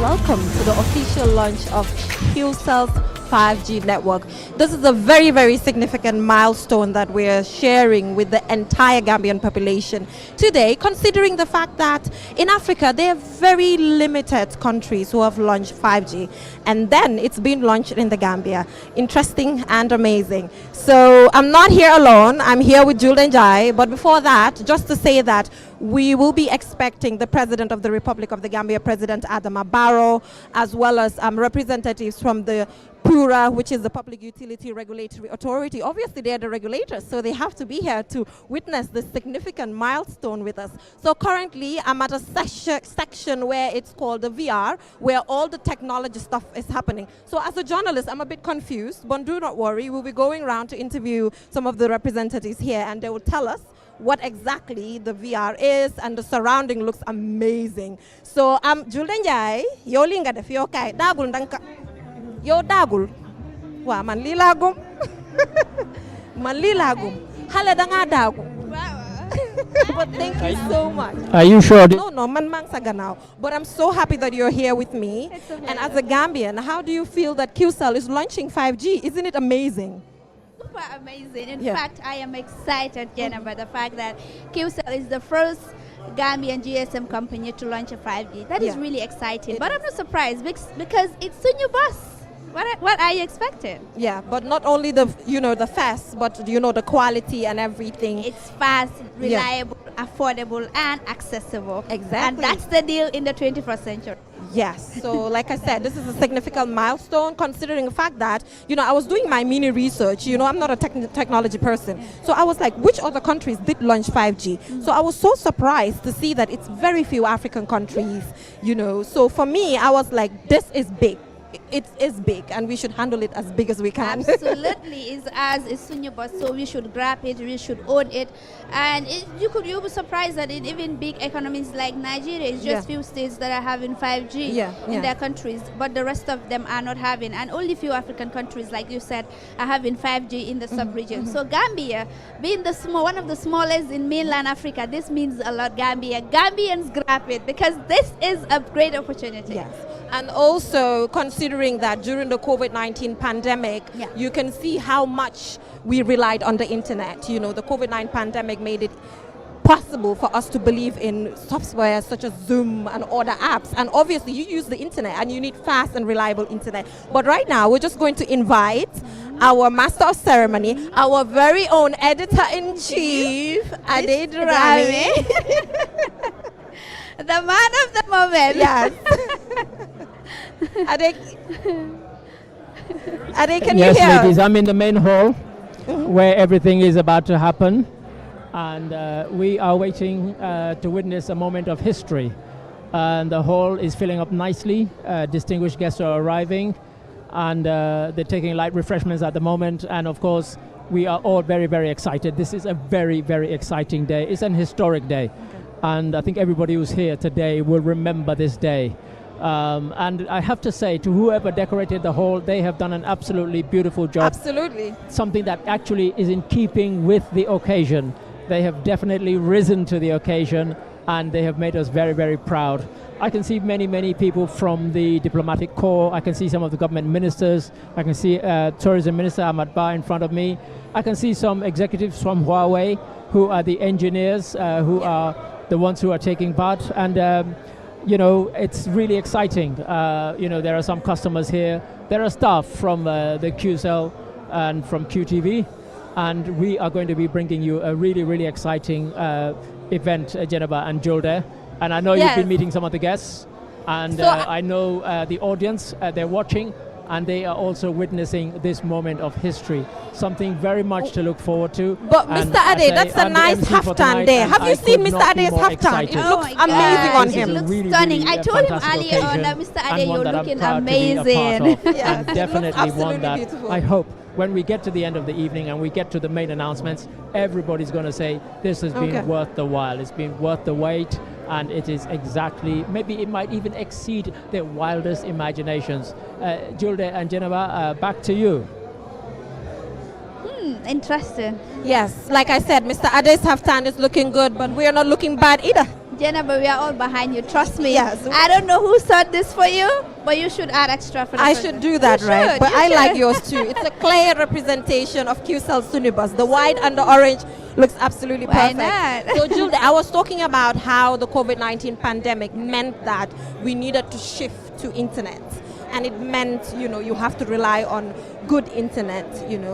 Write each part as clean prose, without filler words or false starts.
welcome to the official launch of Qcell's 5G network. This is a very, very significant milestone that we're sharing with the entire Gambian population today, considering the fact that in Africa there are very limited countries who have launched 5G, and then it's been launched in the Gambia. Interesting and amazing. So I'm not here alone, I'm here with Jules Njai, but before that, just to say that we will be expecting the President of the Republic of the Gambia, President Adama Barrow, as well as representatives from the PURA, which is the Public Utility Regulatory Authority. Obviously, they are the regulators, so they have to be here to witness this significant milestone with us. So currently, I'm at a section where it's called the VR, where all the technology stuff is happening. So as a journalist, I'm a bit confused, but do not worry. We'll be going around to interview some of the representatives here, and they will tell us what exactly the VR is, and the surrounding looks amazing. So I'm Jules Njai, yo linga def yo kay dagul ndanka yo dagul wa man li la gum man li la gum xale da nga dagu. But thank you so much. Are you sure? No, man mang sa ganaw. But I'm so happy that you're here with me. And as a Gambian, how do you feel that Qcell is launching 5G? Isn't it amazing? Super amazing. In fact, I am excited, Jenna, by the fact that Qcell is the first Gambian GSM company to launch a 5G. That is really exciting. But I'm not surprised because it's Sunyu Bus. What are you expecting? Yeah, but not only the the fast, but the quality and everything. It's fast, reliable, affordable, and accessible. Exactly. And that's the deal in the 21st century. Yes. So like I said, this is a significant milestone, considering the fact that, I was doing my mini research. I'm not a technology person. So I was like, which other countries did launch 5G? So I was so surprised to see that it's very few African countries, So for me, I was like, this is big. It is big, and we should handle it as big as we can. Absolutely, it's Sunyu Bus, so we should grab it, we should own it, and you'll be surprised that in even big economies like Nigeria, it's just few states that are having 5G in their countries, but the rest of them are not having, and only few African countries, like you said, are having 5G in the sub-region. So Gambia, being one of the smallest in mainland Africa, this means a lot. Gambians grab it because this is a great opportunity. Yes. And also considering that during the COVID-19 pandemic, you can see how much we relied on the internet. The COVID-19 pandemic made it possible for us to believe in software such as Zoom and other apps. And obviously you use the internet and you need fast and reliable internet. But right now we're just going to invite our master of ceremony, our very own editor-in-chief, Ade Durami. The man of the moment. Yes. Ade, can you hear? Yes, ladies, I'm in the main hall where everything is about to happen. And we are waiting to witness a moment of history. And the hall is filling up nicely. Distinguished guests are arriving. And they're taking light refreshments at the moment. And of course, we are all very, very excited. This is a very, very exciting day. It's an historic day. And I think everybody who's here today will remember this day. And I have to say, to whoever decorated the hall, they have done an absolutely beautiful job. Absolutely. Something that actually is in keeping with the occasion. They have definitely risen to the occasion, and they have made us very, very proud. I can see many, many people from the diplomatic corps. I can see some of the government ministers. I can see Tourism Minister Ahmad Ba in front of me. I can see some executives from Huawei who are the engineers, who are the ones who are taking part. And it's really exciting. There are some customers here. There are staff from the Qcell and from QTV. And we are going to be bringing you a really, really exciting event, Geneva and Julde. And I know you've been meeting some of the guests. And I know the audience, they're watching. And they are also witnessing this moment of history. Something very much to look forward to. But Mr. Ade, that's a nice haftan there. Have you seen Mr. Ade's haftan? It looks amazing on him. It looks stunning. I told him earlier on that Mr. Ade, you're looking amazing. And definitely one that beautiful. I hope when we get to the end of the evening and we get to the main announcements, everybody's going to say, this has been worth the while. It's been worth the wait. And it is exactly, maybe it might even exceed their wildest imaginations. Julde and Geneva, back to you. Interesting. Yes, like I said, Mr. Ade's haftan is looking good, but we are not looking bad either. Jenna, but we are all behind you. Trust me. Yes. I don't know who sought this for you, but you should add extra for the I person. should do that, You right? should, But you I like should. yours too. It's a clear representation of Qcell Sunibus. The white and the orange looks absolutely Why perfect. not? So, Jules, I was talking about how the COVID-19 pandemic meant that we needed to shift to internet. And it meant, you have to rely on good internet,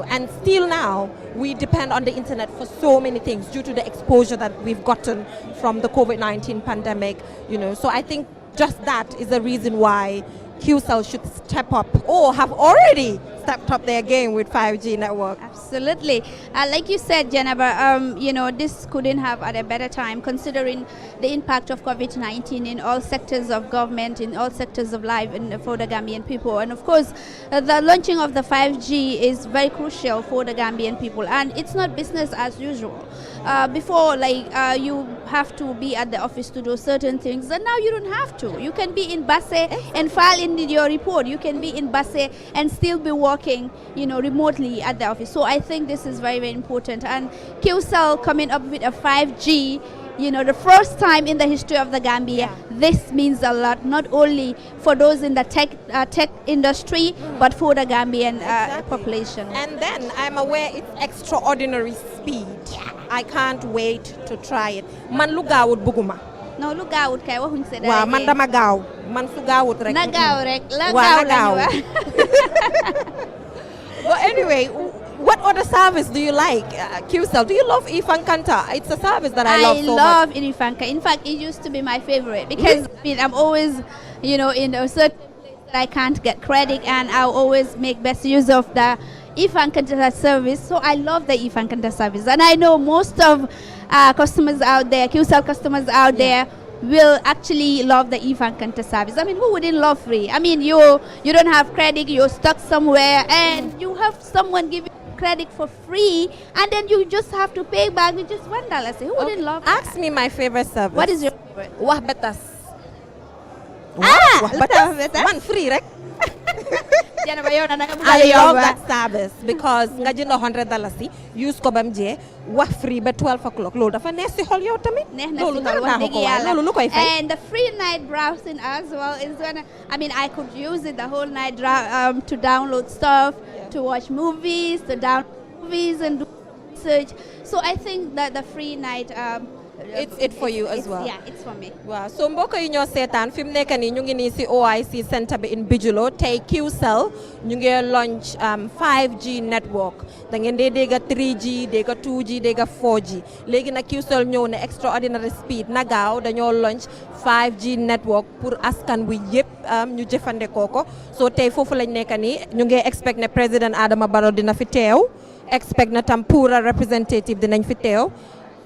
and still now we depend on the internet for so many things due to the exposure that we've gotten from the COVID-19 pandemic, So I think just that is the reason why Qcell should step up or have already stepped up their game with 5G network. Absolutely. Like you said, Jennifer, this couldn't have at a better time considering the impact of COVID-19 in all sectors of government, in all sectors of life for the Gambian people. And of course, the launching of the 5G is very crucial for the Gambian people. And it's not business as usual. Before, you have to be at the office to do certain things, and now you don't have to. You can be in Basse and file in your report. You can be in Basse and still be working, remotely at the office. So I think this is very, very important. And Qcell coming up with a 5G, the first time in the history of the Gambia, this means a lot, not only for those in the tech industry, but for the Gambian population. And then I'm aware it's extraordinary speed. I can't wait to try it. Man lu gaawut buguma. No, lu gaawut kay waxuñ se dara. Waaw, man dama gaaw. Man su gaawut rek. Na gaaw rek. La Waaw, gaaw na lañu wax. But anyway, what other service do you like, Qcell? Do you love Ifankanta? It's a service that I love so much. I love Inifanka. In fact, it used to be my favorite because I'm always, in a certain place that I can't get credit, and I'll always make best use of the Ifankanta service. So I love the Ifankanta service, and I know most of customers out there, Qcell customers out there, will actually love the Ifankanta service. I mean, who wouldn't love free? I mean, you don't have credit, you're stuck somewhere, and you have someone give you credit for free, and then you just have to pay back with just $1. Who wouldn't love that? Ask me my favorite service. What is your favorite? Wah betas. Ah, Wah betas. betas. Man free, right? I I love that service because nga jënd $100 si use ko bam jee wax free ba 12 o'clock loolu dafa neex si xol yow tamit. loolu lu koy fay. And the free night browsing as well is I could use it the whole night to download stuff, to watch movies, to download movies and do research. So I think that the free night it's it for you as well. Yeah, it's for me. Waaw so mbokk yi ñoo seetaan fi mu nekk nii ñu ngi nii si OIC centre bi in Bijulo tey Qcell ñu ngi launch 5G network da ngeen dee dégg 3G dégg 2G dégg 4G léegi nag Qcell ñëw ne extraordinary speed na gaaw dañoo launch 5G network pour askan wi yëpp ñu jëfandikoo ko so tey foofu lañ nekk nii ñu ngi expect ne président Adama Barrow dina fi teew expect na tam pura representative dinañ fi teew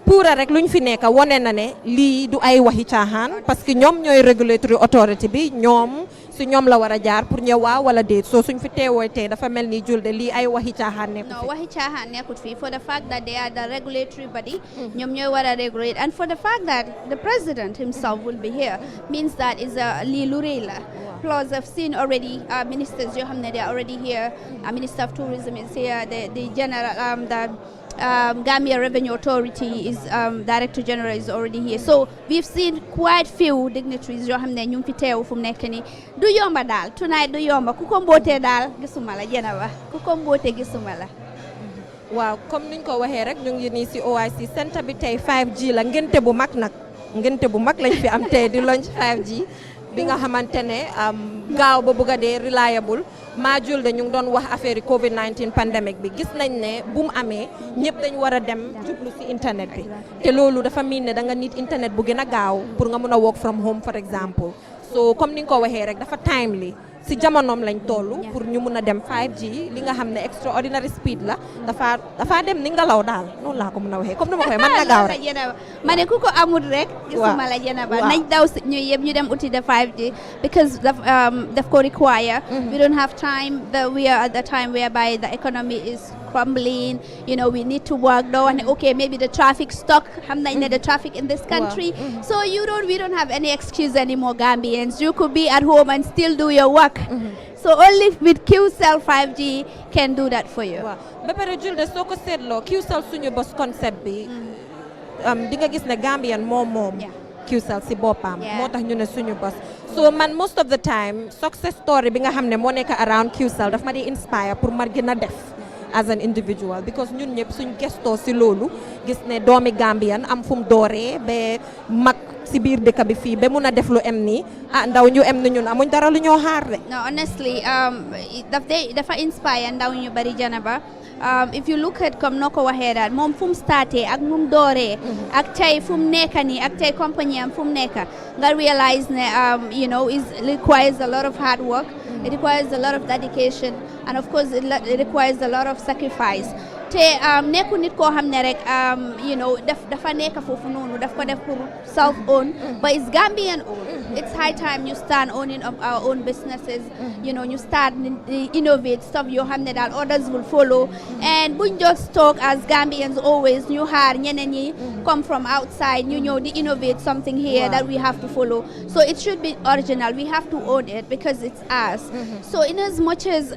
Pura rek luñ fi nekk wone na ne lii du ay waxi caaxaan parce que ñoom ñooy regulatory authority bi ñoom si ñoom la war a jaar pour ñëw waaw wala déet soo suñ fi teewoo tey dafa mel ni julde lii ay waxi caaxaan nekkut fi. No waxi caaxaan nekkut fi for the fact that they are the regulatory body ñoom ñooy war a regulate and for the fact that the president himself will be here means that is lii lu rëy la. Plus, I've seen already ministers yoo xam ne they are already here. Minister of Tourism is here. The general Gambia Revenue Authority is Director General is already here. So we've seen quite few dignitaries yoo xam ne ñu ngi fi teew fu mu nekk nii du yomba daal tonight du yomba ku ko mbootee daal gisuma la jëna wax ku ko mbootee gisuma la. waaw comme niñ ko waxee rek ñu ngi nii si OIC centre bi tey 5G la ngénte bu mag nag ngénte bu mag lañ fi am tey di launch 5G bi nga xamante ne gaaw ba bëgg a dee reliable maa jul de ñu ngi doon wax affaire COVID-19 pandemic bi gis nañ ne bu mu amee ñëpp dañ war a dem jublu si internet bi te loolu dafa miin ne da nga nit internet bu gën a gaaw pour nga mun a work from home for example so comme ni nga ko waxee rek dafa timely si jamonoom lañ toll pour ñu mun a dem 5G li nga xam ne extraordinary speed la dafa dem ni ngelaw daal noonu laa ko mun a waxee comme ni ma ko waxee man na gaaw rek ma ne ku ko amul rek gisuma la jëna ba nañ daw si ñu yëpp ñu dem uti the 5G because daf ko require we don't have time we are at the time whereby the economy is crumbling we need to work though and okay maybe the traffic stuck xam nañ ne the traffic in this country so we don't have any excuse anymore Gambians you could be at home and still do your work so only with Qcell 5G can do that for you. ba pare Julde soo ko seetloo Qcell suñu bos concept bi di nga gis ne Gambian moom Qcell si boppam moo tax ñu ne suñu bos so man most of the time success story bi nga xam ne moo nekk around Qcell daf ma di inspire pour ma gën a def as an individual because ñun ñëpp suñ gestoo si loolu gis ne doomi Gambian am fu mu dooree ba mag si biir dëkk bi fii ba mun a def lu em nii ndaw ñu em ni ñun amuñ dara lu ñoo xaar de. No honestly dafa inspire ndaw ñu bari Janaba. If you look at comme noo ko waxee daal moom fu mu starté ak nu mu dooree ak tey fu mu nekk nii ak tey compagnie am fu mu nekk nga realize ne you know it requires a lot of hard work, it requires a lot of dedication and of course it requires a lot of sacrifice. te nekku nit koo xam ne rek you know dafa nekk foofu noonu daf ko def pour self own but it's Gambian own. It's high time you start owning our own businesses, you know, you start innovate stuff yoo xam ne daal others will follow and buñ just talk as Gambians always ñu xaar ñeneen ñi come from outside ñu ñëw di innovate something here that we have to follow, so it should be original, we have to own it because it's us. So in as much as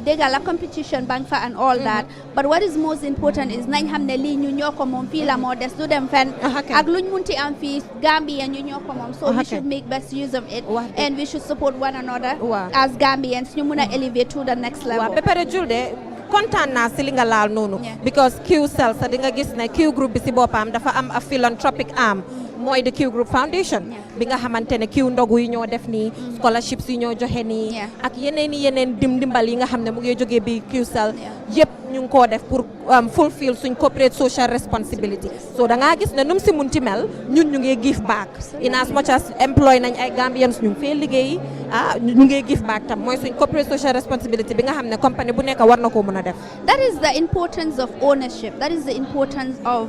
dégg la competition bang fa and all that, but what is most important is nañ xam ne lii ñu ñoo ko moom fii la moo des du dem fenn ak luñ munti am fii Gambia ñu ñoo ko moom, so we should make best use of it and we should support one another as Gambians ñu mun a elevate to the next level. ba pare Julde kontaan naa si li nga laal noonu because Qcell sa di nga gis ne Q group bi si boppam dafa am a philanthropic arm mooy the Q Group Foundation bi nga xamante ne Q ndogu yi ñoo def nii scholarships yi ñoo joxe nii ak yeneen dimbal yi nga xam ne mu ngi jógee bi Qcell yëpp ñu ngi koo def pour fulfill suñ corporate social responsibility, so da ngaa gis ne num si munti mel ñun ñu ngi give back in as much as employ nañ ay Gambians ñu ngi fee liggéey ñu ngi give back tam mooy suñ corporate social responsibility bi nga xam ne compagnie bu nekk war na koo mën a def. That is the importance of ownership, that is the importance of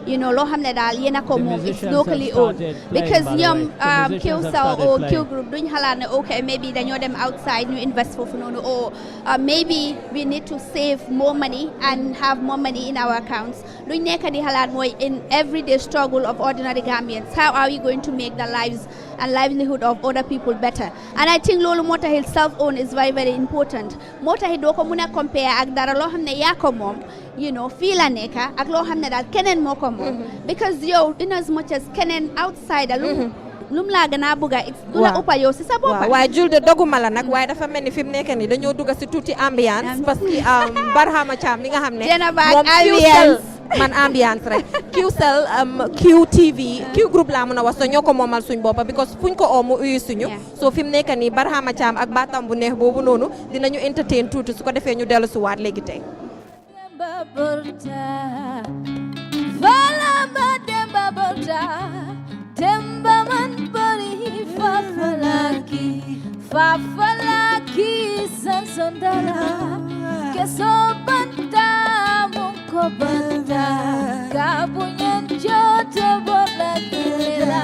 you know loo xam ne daal yéen a ko moom it's locally owned because ñoom Qcell or Q Group duñ xalaat ne okay maybe dañoo dem outside ñu invest foofu noonu or maybe we need to save more money and have more money in our accounts. Luñ nekk di xalaat mooy in everyday struggle of ordinary Gambians, how are we going to make the lives and livelihood of other people better, and I think loolu moo tax self own is very very important. Moo tax doo ko mun a compare ak dara loo xam ne yaa ko moom you know fii la nekk ak loo xam ne daal keneen moo ko moom because yow in as much as keneen outsider lum laa gën a bëgg du la ëppa yow si sa bopp. waaye Julde doguma la nag waaye dafa mel ni fi mu nekk nii dañoo dugg si tuuti ambiance parce que Barhama Cham li nga xam ne moom Qcell man ambiance rek Qcell QTV Q group laa mën a wax so ñoo ko moomal suñ boppa because fuñ ko oo mu uyu suñu so fi mu nekk nii Barhama Cham ak baatam bu neex boobu noonu dinañu entertain tuuti su ko defee ñu dellu si waat léegi tey. Temba man bari fafalaki sansondala kesobanta munko banta kabunyan joto bola kilela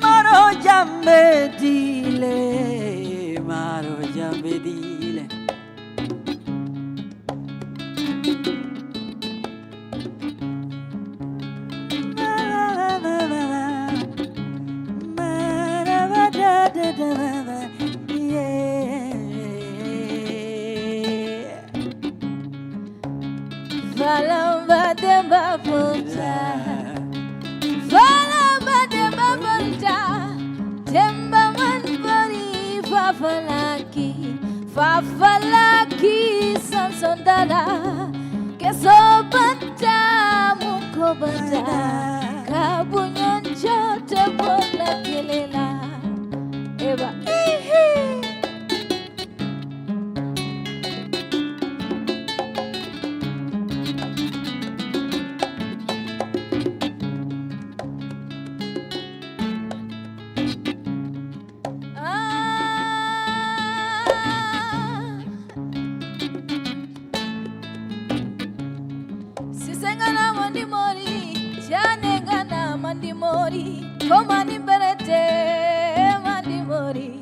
maro jambe dile Falamba demba punta, falamba demba punta, demba man bari fafalaki sansondala, kesobanta mukobanta, kabunyan jote bola kelela, eba Mandimori, Komani Berete, Mandimori.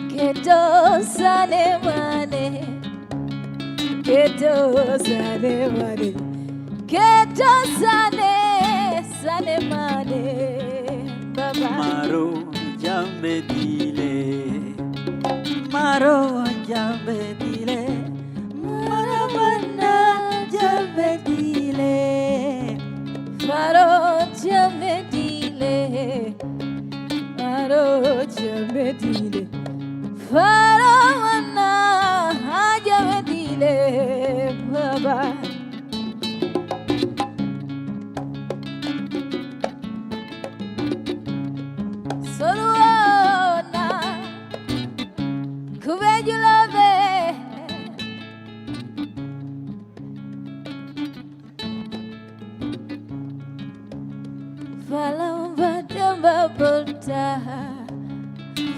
Keto Sane Mane, Keto Sane Mane, Keto Sane Mane, Baba. Maro jambe dile, maro jambe dile, maramana jambe dile, maro jambe dile, maro jambe dile, maramana jambe dile, baba.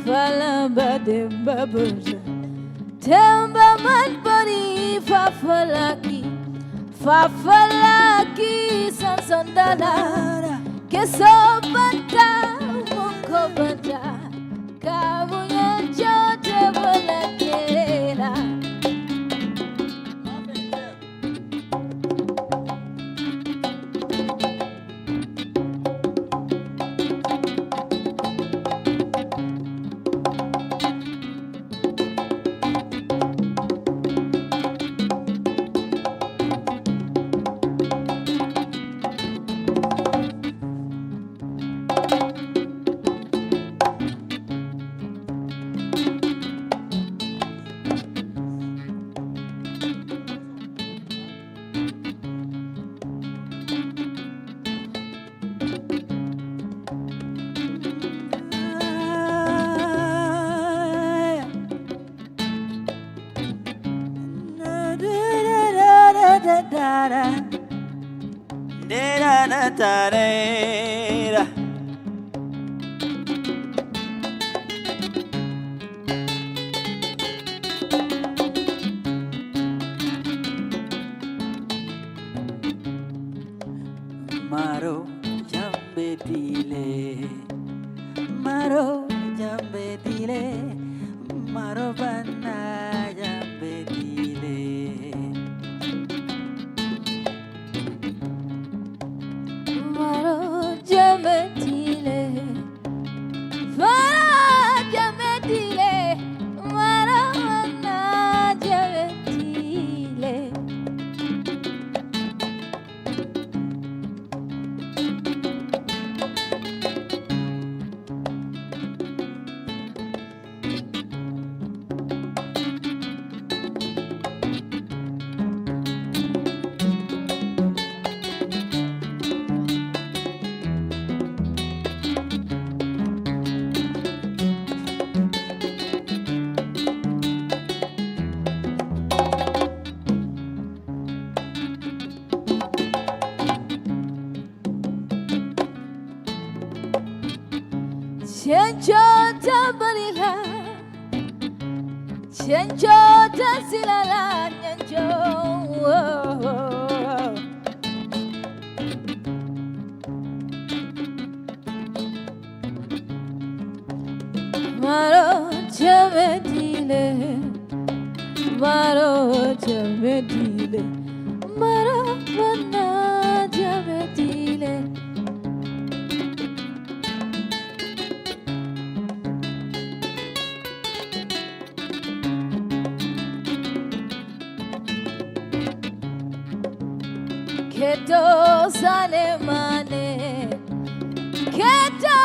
Falamba demba burja, temba man bari fafalaki sansandala, kesobata mukobata, kabunya jote bolakera. Maro jambe dile, maro jambe dile, maro bana jambe dile. Maro jambe dile, maro jambe dile, maro bana jambe dile. Chencho barila, chencho silala, chencho. Maro jambe dile, maro jambe dile, maro bana jambe dile. Keto sanemane, keto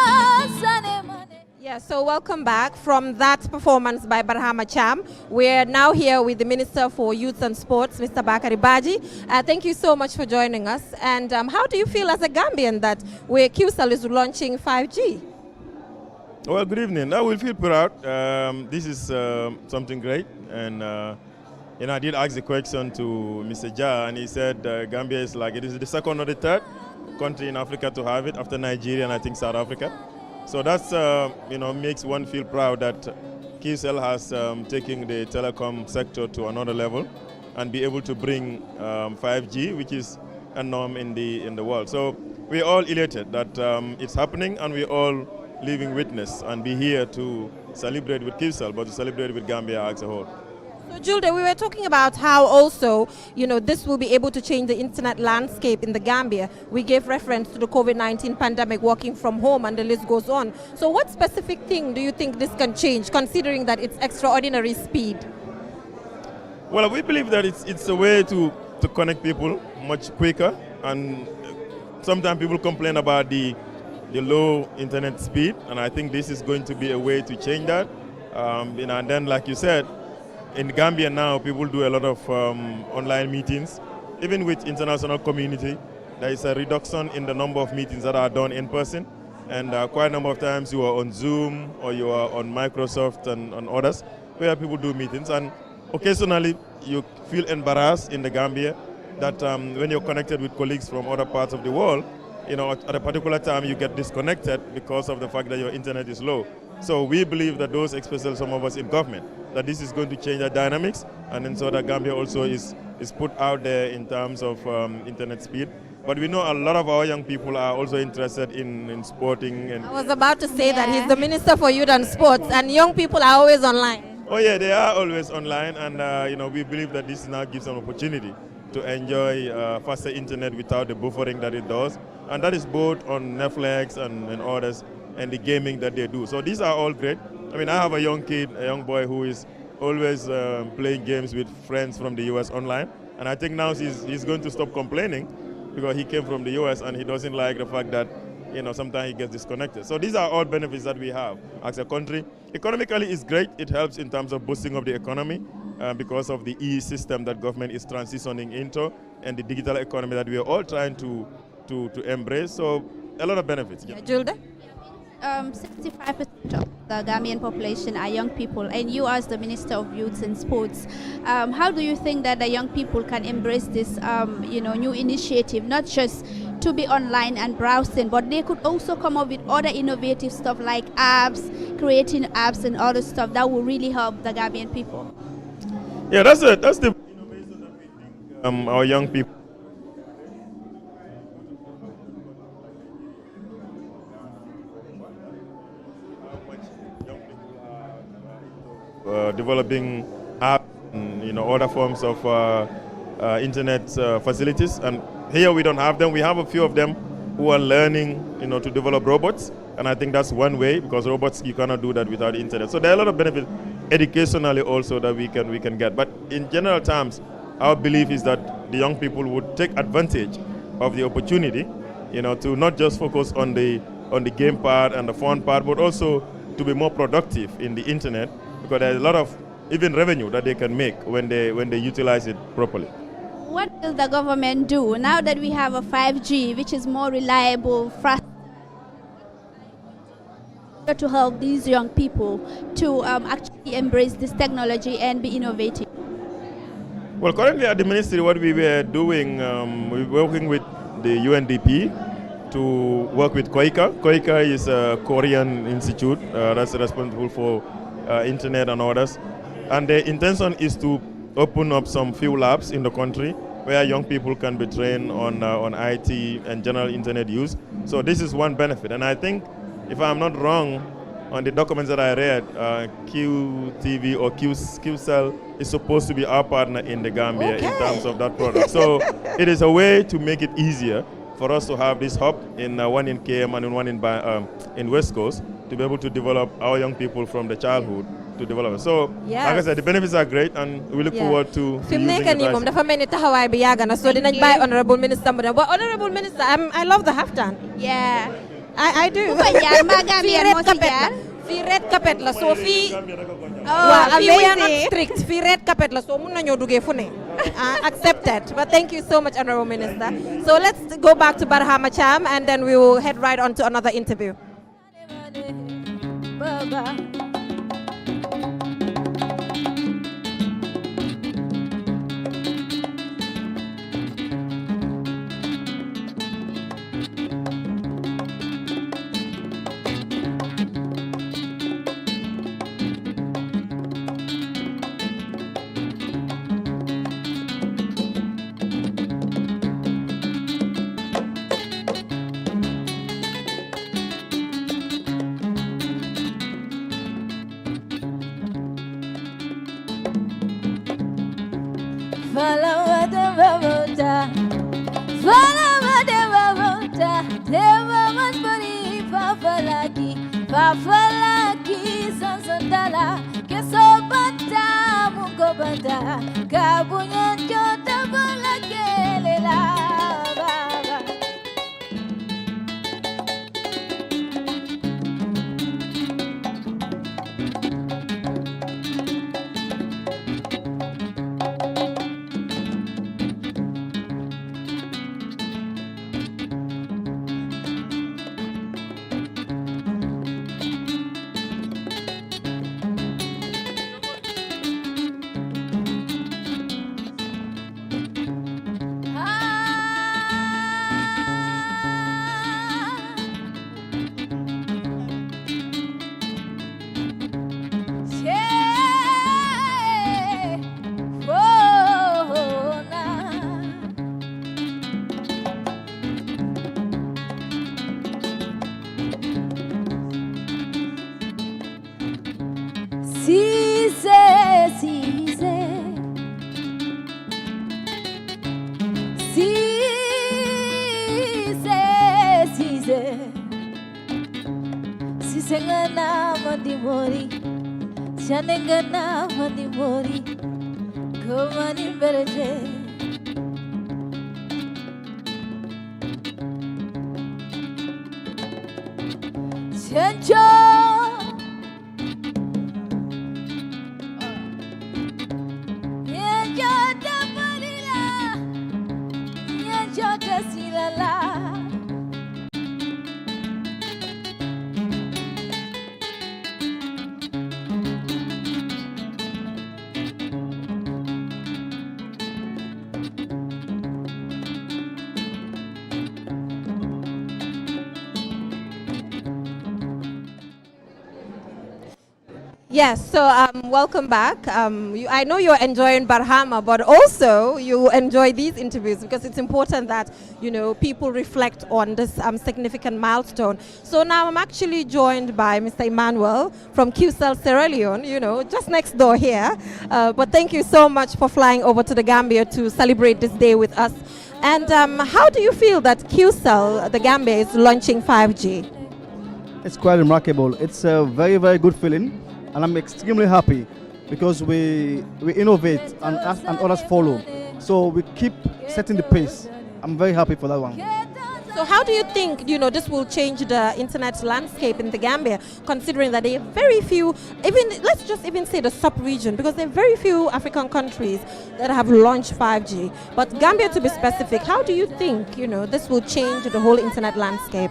sanemane. Yeah, so welcome back from that performance by Barhama Cham. We're now here with the Minister for Youth and Sports, Mr. Bakari Baji. Thank you so much for joining us. And how do you feel as a Gambian that Qcell is launching 5G? Well, good evening. I will feel proud. This is something great. And I did ask the question to Mr. Jah, and he said Gambia is it is the second or the third country in Africa to have it after Nigeria and I think South Africa. So that's, makes one feel proud that Qcell has taken the telecom sector to another level and be able to bring 5G, which is a norm in the world. So we're all elated that it's happening, and we're all living witness and be here to celebrate with Qcell, but to celebrate with Gambia as a whole. So, Julde, we were talking about how also, this will be able to change the internet landscape in the Gambia. We gave reference to the COVID-19 pandemic, working from home, and the list goes on. So what specific thing do you think this can change, considering that it's extraordinary speed? Well, we believe that it's a way to connect people much quicker, and sometimes people complain about the low internet speed, and I think this is going to be a way to change that. And then, like you said, in Gambia now, people do a lot of online meetings. Even with international community, there is a reduction in the number of meetings that are done in person, and quite a number of times you are on Zoom or you are on Microsoft and on others, where people do meetings. And occasionally, you feel embarrassed in the Gambia that when you're connected with colleagues from other parts of the world, at a particular time you get disconnected because of the fact that your internet is low. So we believe that those, especially some of us in government, that this is going to change the dynamics, and then so that Gambia also is put out there in terms of internet speed. But we know a lot of our young people are also interested in sporting. And I was about to say that he's the Minister for Youth and Sports, and young people are always online. Oh yeah, they are always online, and we believe that this now gives an opportunity to enjoy faster internet without the buffering that it does, and that is both on Netflix and others, and the gaming that they do. So these are all great. I mean, I have a young kid, a young boy who is always playing games with friends from the US online, and I think now he's going to stop complaining because he came from the US and he doesn't like the fact that sometimes he gets disconnected. So these are all benefits that we have as a country. Economically, it's great. It helps in terms of boosting of the economy because of the e-system that government is transitioning into, and the digital economy that we are all trying to embrace. So a lot of benefits. Yeah, Julde? 65% of the Gambian population are young people, and you as the Minister of Youth and Sports, how do you think that the young people can embrace this new initiative, not just to be online and browsing, but they could also come up with other innovative stuff like apps, creating apps and other stuff that will really help the Gambian people? Yeah, that's the innovation that we think our young people. Developing apps and other forms of internet facilities, and here we don't have them. We have a few of them who are learning to develop robots, and I think that's one way, because robots, you cannot do that without the internet. So there are a lot of benefits educationally also that we can get. But in general terms, our belief is that the young people would take advantage of the opportunity to not just focus on the game part and the fun part, but also to be more productive in the internet, because there's a lot of even revenue that they can make when they utilize it properly. What will the government do now that we have a 5G, which is more reliable, fast, to help these young people to actually embrace this technology and be innovative? Well, currently at the ministry, what we were doing, we're working with the UNDP to work with KOICA. KOICA is a Korean institute that's responsible for internet and others. And the intention is to open up some few labs in the country where young people can be trained on IT and general internet use. So this is one benefit. And I think, if I'm not wrong, on the documents that I read, QTV or Qcell is supposed to be our partner in the Gambia in terms of that product. So it is a way to make it easier for us to have this hub, one in KM and one in West Coast, to be able to develop our young people from the childhood to develop it. So, like I said, the benefits are great, and we look forward to using it. So Honorable Minister, but Honorable Minister, I love the haftan. Yeah. I do. Fee red carpet la so fee amazing strict fee red carpet la so mun nañu duggé fu né accepted. But thank you so much, Honorable Minister. So let's go back to Barhama Cham, and then we will head right on to another interview. Fafalaki sansandala kesobata mugobata kabunya jota balakelela baba. Sengana mandi mori, shanengana mandi mori, komani berje. Chencho, nyenjo da marila, nyenjo da silala. Yes, so welcome back. I know you're enjoying Barhama, but also you enjoy these interviews because it's important that, you know, people reflect on this significant milestone. So now I'm actually joined by Mr. Emmanuel from Qcell Sierra Leone, you know, just next door here. But thank you so much for flying over to the Gambia to celebrate this day with us. And how do you feel that Qcell, the Gambia, is launching 5G? It's quite remarkable. It's a very, very good feeling. And I'm extremely happy because we innovate and others follow. So we keep setting the pace. I'm very happy for that one. So how do you think, you know, this will change the internet landscape in the Gambia, considering that there are very few, let's just even say the sub-region, because there are very few African countries that have launched 5G. But Gambia, to be specific, how do you think, you know, this will change the whole internet landscape?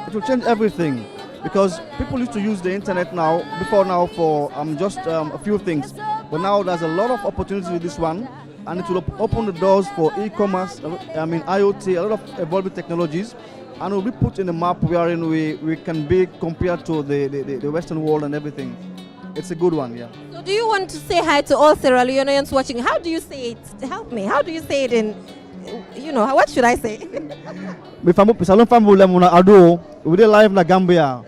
It will change everything. Because people used to use the internet before now for just a few things. But now there's a lot of opportunities with this one, and it will open the doors for e-commerce, IoT, a lot of evolving technologies, and will be put in a map wherein we can be compared to the Western world and everything. It's a good one, yeah. So do you want to say hi to all Sierra Leoneans watching? How do you say it? Help me. How do you say it in, you know, what should I say? We did live na Gambia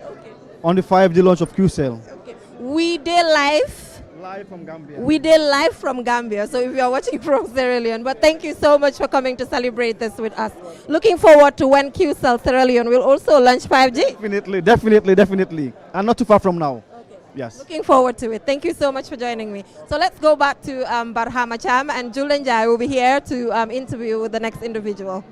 on the 5G launch of Qcell. Okay. We did live from Gambia. We did live from Gambia. So if you are watching from Sierra Leone, but thank you so much for coming to celebrate this with us. Looking forward to when Qcell Sierra Leone will also launch 5G. Definitely. And not too far from now. Okay. Yes. Looking forward to it. Thank you so much for joining me. So let's go back to Barhama Cham, and Julian Jai will be here to interview with the next individual.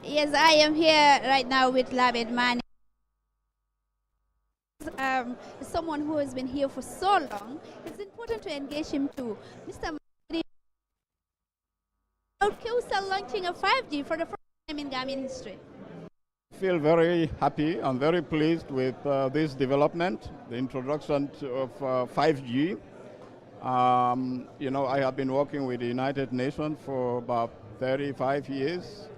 Yes, I am here right now with Labed Mane. Someone who has been here for so long. It's important to engage him too. Mr. Mane, Qcell launching a 5G for the first time in Gambian history. I feel very happy. I'm very pleased with this development, the introduction of 5G. I have been working with the United Nations for about 35 years,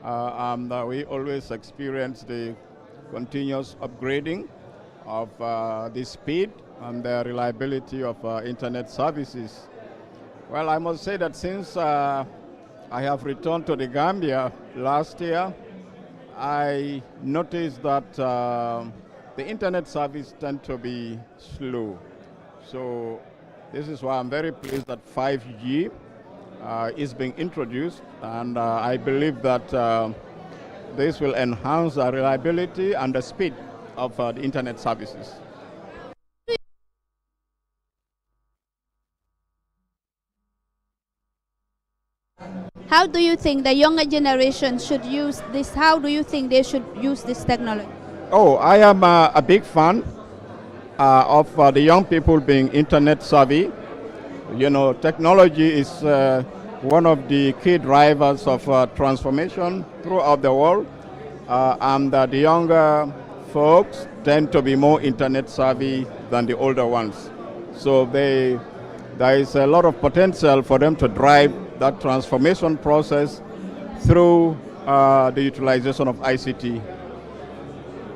and we always experience the continuous upgrading of the speed and the reliability of internet services. Well, I must say that since I have returned to the Gambia last year, I noticed that the internet service tend to be slow. So this is why I'm very pleased that 5G is being introduced, and I believe that this will enhance the reliability and the speed of the internet services. How do you think the younger generation should use this? How do you think they should use this technology? Oh, I am a big fan of the young people being internet savvy. You know, technology is one of the key drivers of transformation throughout the world, and the younger folks tend to be more internet savvy than the older ones. So there is a lot of potential for them to drive that transformation process through the utilization of ICT.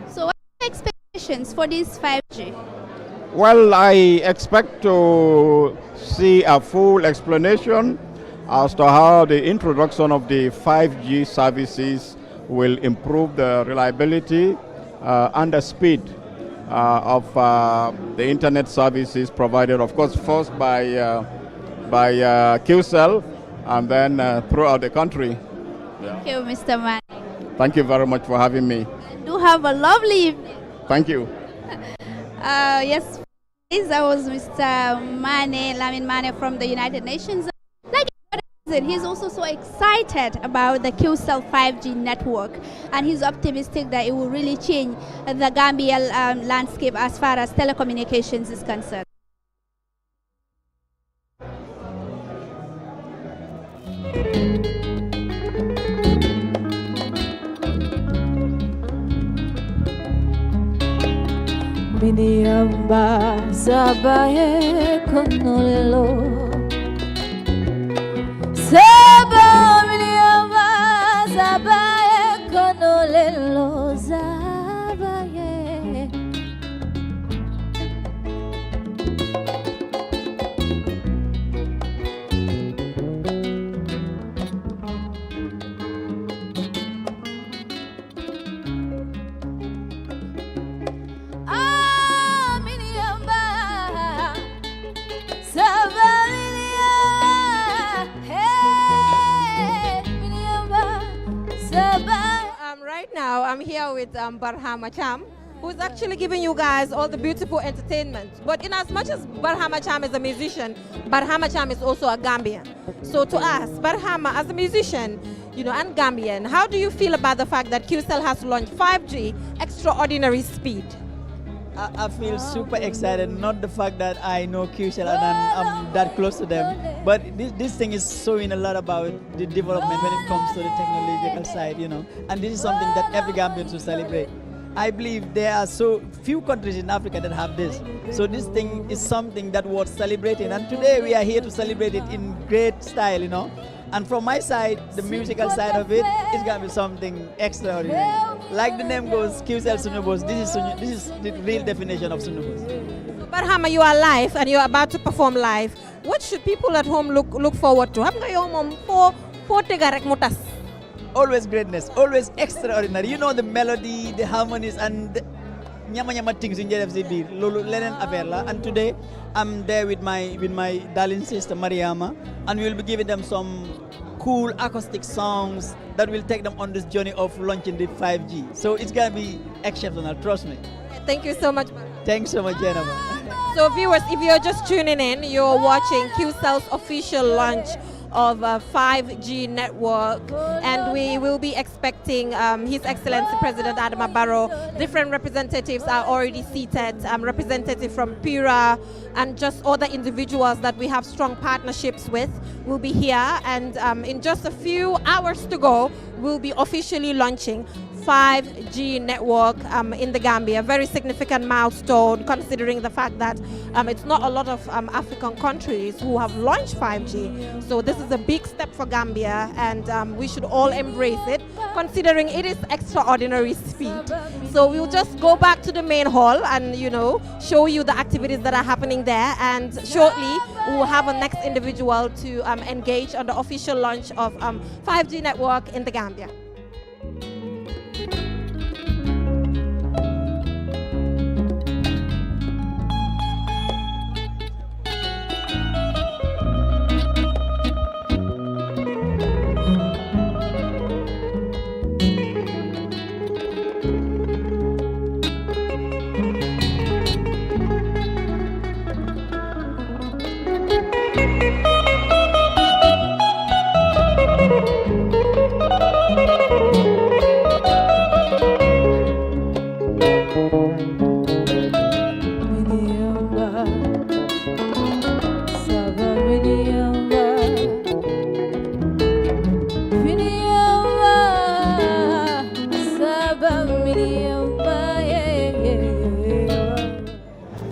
So what are your expectations for this 5G? Well, I expect to see a full explanation as to how the introduction of the 5G services will improve the reliability and the speed of the internet services provided, of course, first by Qcell and then throughout the country. Thank you, Mr. Mane. Thank you very much for having me. Do have a lovely evening. Thank you. Yes, that was Mr. Mane, Lamin Mane from the United Nations. Like he's also so excited about the Qcell 5G network, and he's optimistic that it will really change the Gambian landscape as far as telecommunications is concerned. Biniamba sabaye konolelo Saba biniamba sabaye konolelo Sabaye Right now, I'm here with Barhama Cham, who's actually giving you guys all the beautiful entertainment. But in as much as Barhama Cham is a musician, Barhama Cham is also a Gambian. So to us, Barhama, as a musician, and Gambian, how do you feel about the fact that Qcell has launched 5G extraordinary speed? I feel super excited, not the fact that I know Qcell and I'm that close to them, but this thing is showing a lot about the development when it comes to the technological side, and this is something that every Gambian should celebrate. I believe there are so few countries in Africa that have this, so this thing is something that worth celebrating, and today we are here to celebrate it in great style, And from my side, the musical side of it, it's going to be something extraordinary. Like the name goes, Qcell Sunubos, this is the real definition of Sunubos. Barhama, you are live and you're about to perform live. What should people at home look forward to? Always greatness, always extraordinary. The melody, the harmonies, and the nyama things in JFCB. Lolo lenen affaire la. And today, I'm there with my darling sister Mariama, and we'll be giving them some cool acoustic songs that will take them on this journey of launching the 5G. So it's gonna be exceptional, trust me. Thank you so much. Thanks so much, Jennifer. So viewers, if you're just tuning in, you're watching Qcell's official launch of 5G network, and we will be expecting His Excellency President Adama Barrow. Different representatives are already seated, representative from Pura and just other individuals that we have strong partnerships with will be here, and in just a few hours to go, we'll be officially launching 5G network in the Gambia. Very significant milestone, considering the fact that it's not a lot of African countries who have launched 5G. So this is a big step for Gambia, and we should all embrace it, considering it is extraordinary speed. So we'll just go back to the main hall and, you know, show you the activities that are happening there, and shortly we will have a next individual to engage on the official launch of 5G network in the Gambia.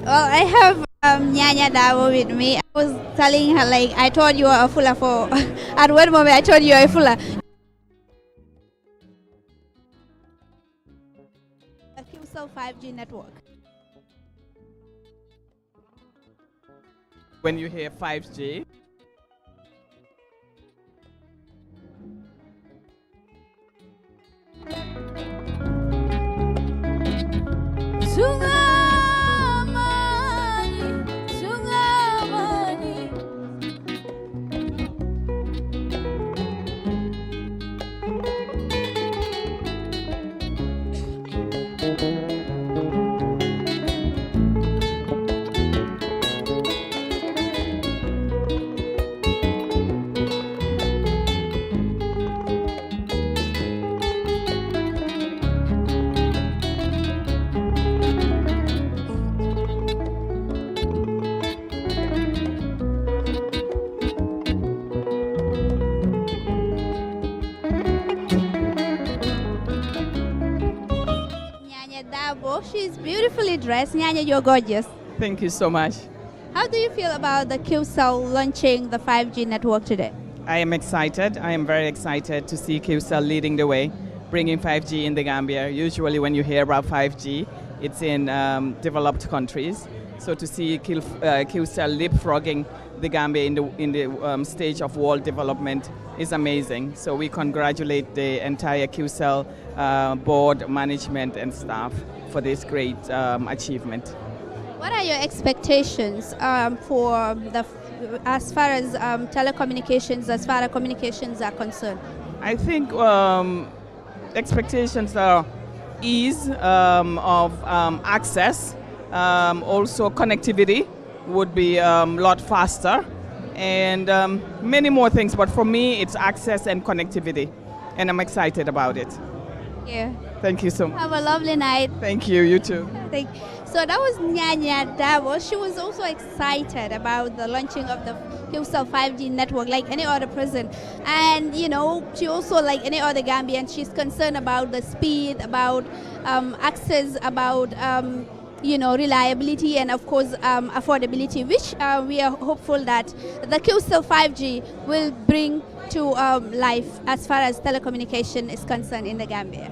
Well, I have Nyanya Davo with me. I was telling her, like, I told you are a fuller for. At one moment, I told you are a fuller. The Qcell 5G network. When you hear 5G, She's beautifully dressed. Nyanya, you're gorgeous. thank you so much. How do you feel about the Qcell launching the 5G network today? I am excited. I am very excited to see Qcell leading the way, bringing 5G in the Gambia. Usually when you hear about 5G, it's in developed countries. So to see Qcell leapfrogging the Gambia in the stage of world development is amazing. So we congratulate the entire Qcell board, management and staff for this great achievement. What are your expectations for as far as telecommunications, as far as communications are concerned? I think expectations are ease of access, also connectivity would be a lot faster, and many more things. But for me, it's access and connectivity, and I'm excited about it. Yeah. Thank you so much. Have a lovely night. Thank you. You too. So that was Nyanya Davo. She was also excited about the launching of the Qcell 5G network, like any other person. And you know, she also, like any other Gambian, she's concerned about the speed, about access, about you know, reliability, and of course affordability, which we are hopeful that the Qcell 5G will bring to life as far as telecommunication is concerned in the Gambia.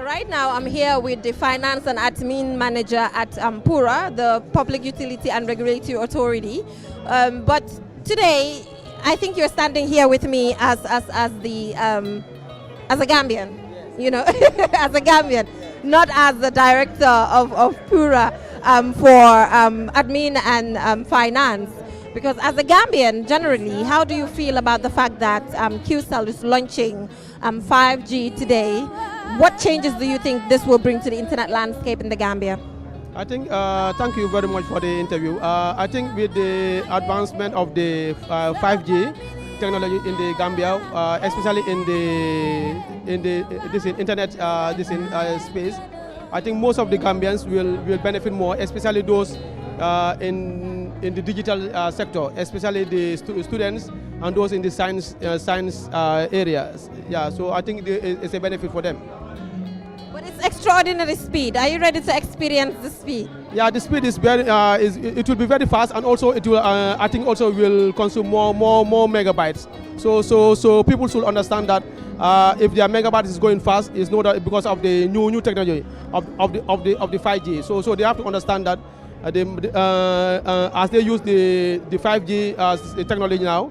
Right now, I'm here with the Finance and Admin Manager at Pura, the Public Utility and Regulatory Authority. But today, I think you're standing here with me as a Gambian. as a Gambian, not as the director of Pura for admin and finance. Because as a Gambian, generally, how do you feel about the fact that Qcell is launching 5G today? What changes do you think this will bring to the internet landscape in the Gambia? I think, thank you very much for the interview. I think with the advancement of the 5G technology in the Gambia, especially in the internet space, I think most of the Gambians will benefit more, especially those in the digital sector, especially the students and those in the science areas. Yeah, so I think it's a benefit for them. But it's extraordinary speed. Are you ready to experience the speed? Yeah, the speed is very. It will be very fast, and also it will. I think also will consume more megabytes. So people should understand that if their megabytes is going fast, it's not because of the new technology of the 5G. So they have to understand that. As they use the 5G technology now,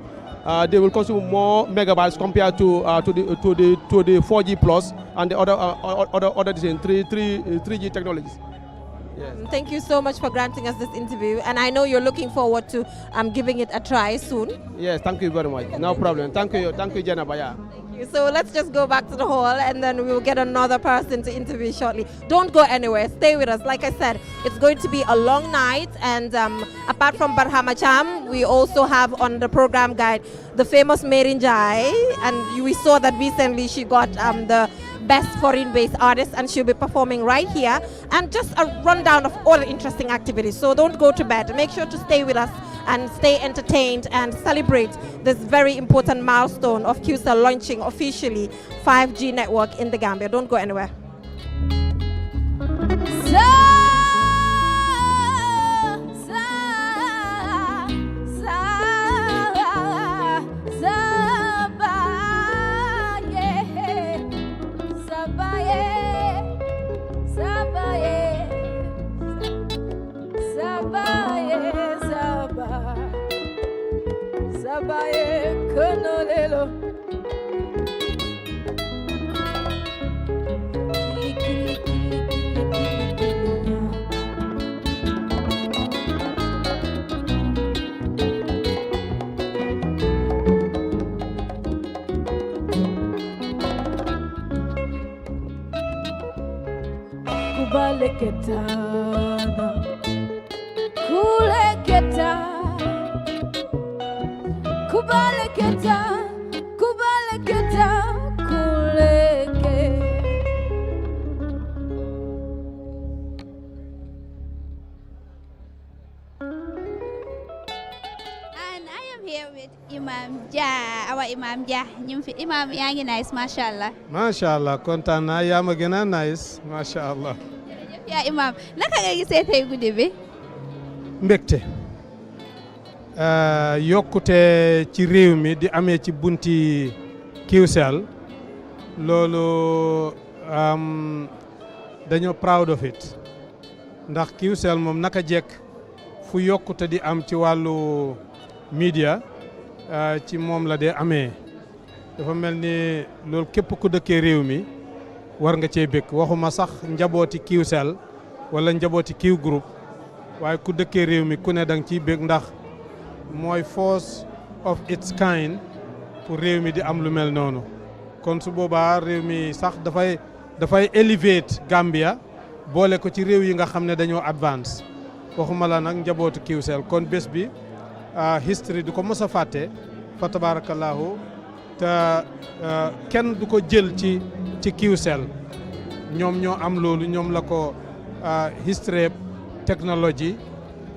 they will consume more megabytes compared to the 4G plus and the other 3G technologies. Yes. Thank you so much for granting us this interview, and I know you're looking forward to giving it a try soon. Yes, thank you very much. No problem. Thank you, Janaba. Yeah. Thank you. So let's just go back to the hall, and then we will get another person to interview shortly. Don't go anywhere. Stay with us. Like I said, it's going to be a long night, and apart from Barhama Cham, we also have on the program guide the famous Merin Jai, and we saw that recently she got the best foreign-based artist, and she'll be performing right here, and just a rundown of all the interesting activities. So don't go to bed. Make sure to stay with us and stay entertained and celebrate this very important milestone of Qcell launching officially 5G network in the Gambia. Don't go anywhere. Sabaye konolelo kubaleketana kuleketana kubaleketa kuleke. And I am here with Imam Jah, our Imam Jah. Imam yangi nice, mashallah. Mashallah, kontaan naa yaa ma gën a nice, mashallah. Ya Imam, naka nga gisee tey guddi bi? Mbégte. Yokkute ci réew mi di amee ci bunti Qcell loolu dañoo proud of it ndax Qcell moom naka jekk fu yokkute di am ci wàllu media ci moom la dee amee dafa mel ni loolu képp ku dëkkee réew mi war nga cee bëgg waxuma sax njabooti Qcell wala njabooti Q group waaye ku dëkkee réew mi ku ne danga ciy bëgg ndax mooy force of its kind pour réew mi di am lu mel noonu kon su boobaa réew mi sax dafay elevate Gambia boole ko ci réew yi nga xam ne dañoo advance waxuma la nag njabootu Qcell kon bés bi history du ko mos a fàtte fa tabarakallahu te kenn du ko jël ci Qcell ñoom ñoo am loolu ñoom la ko history technology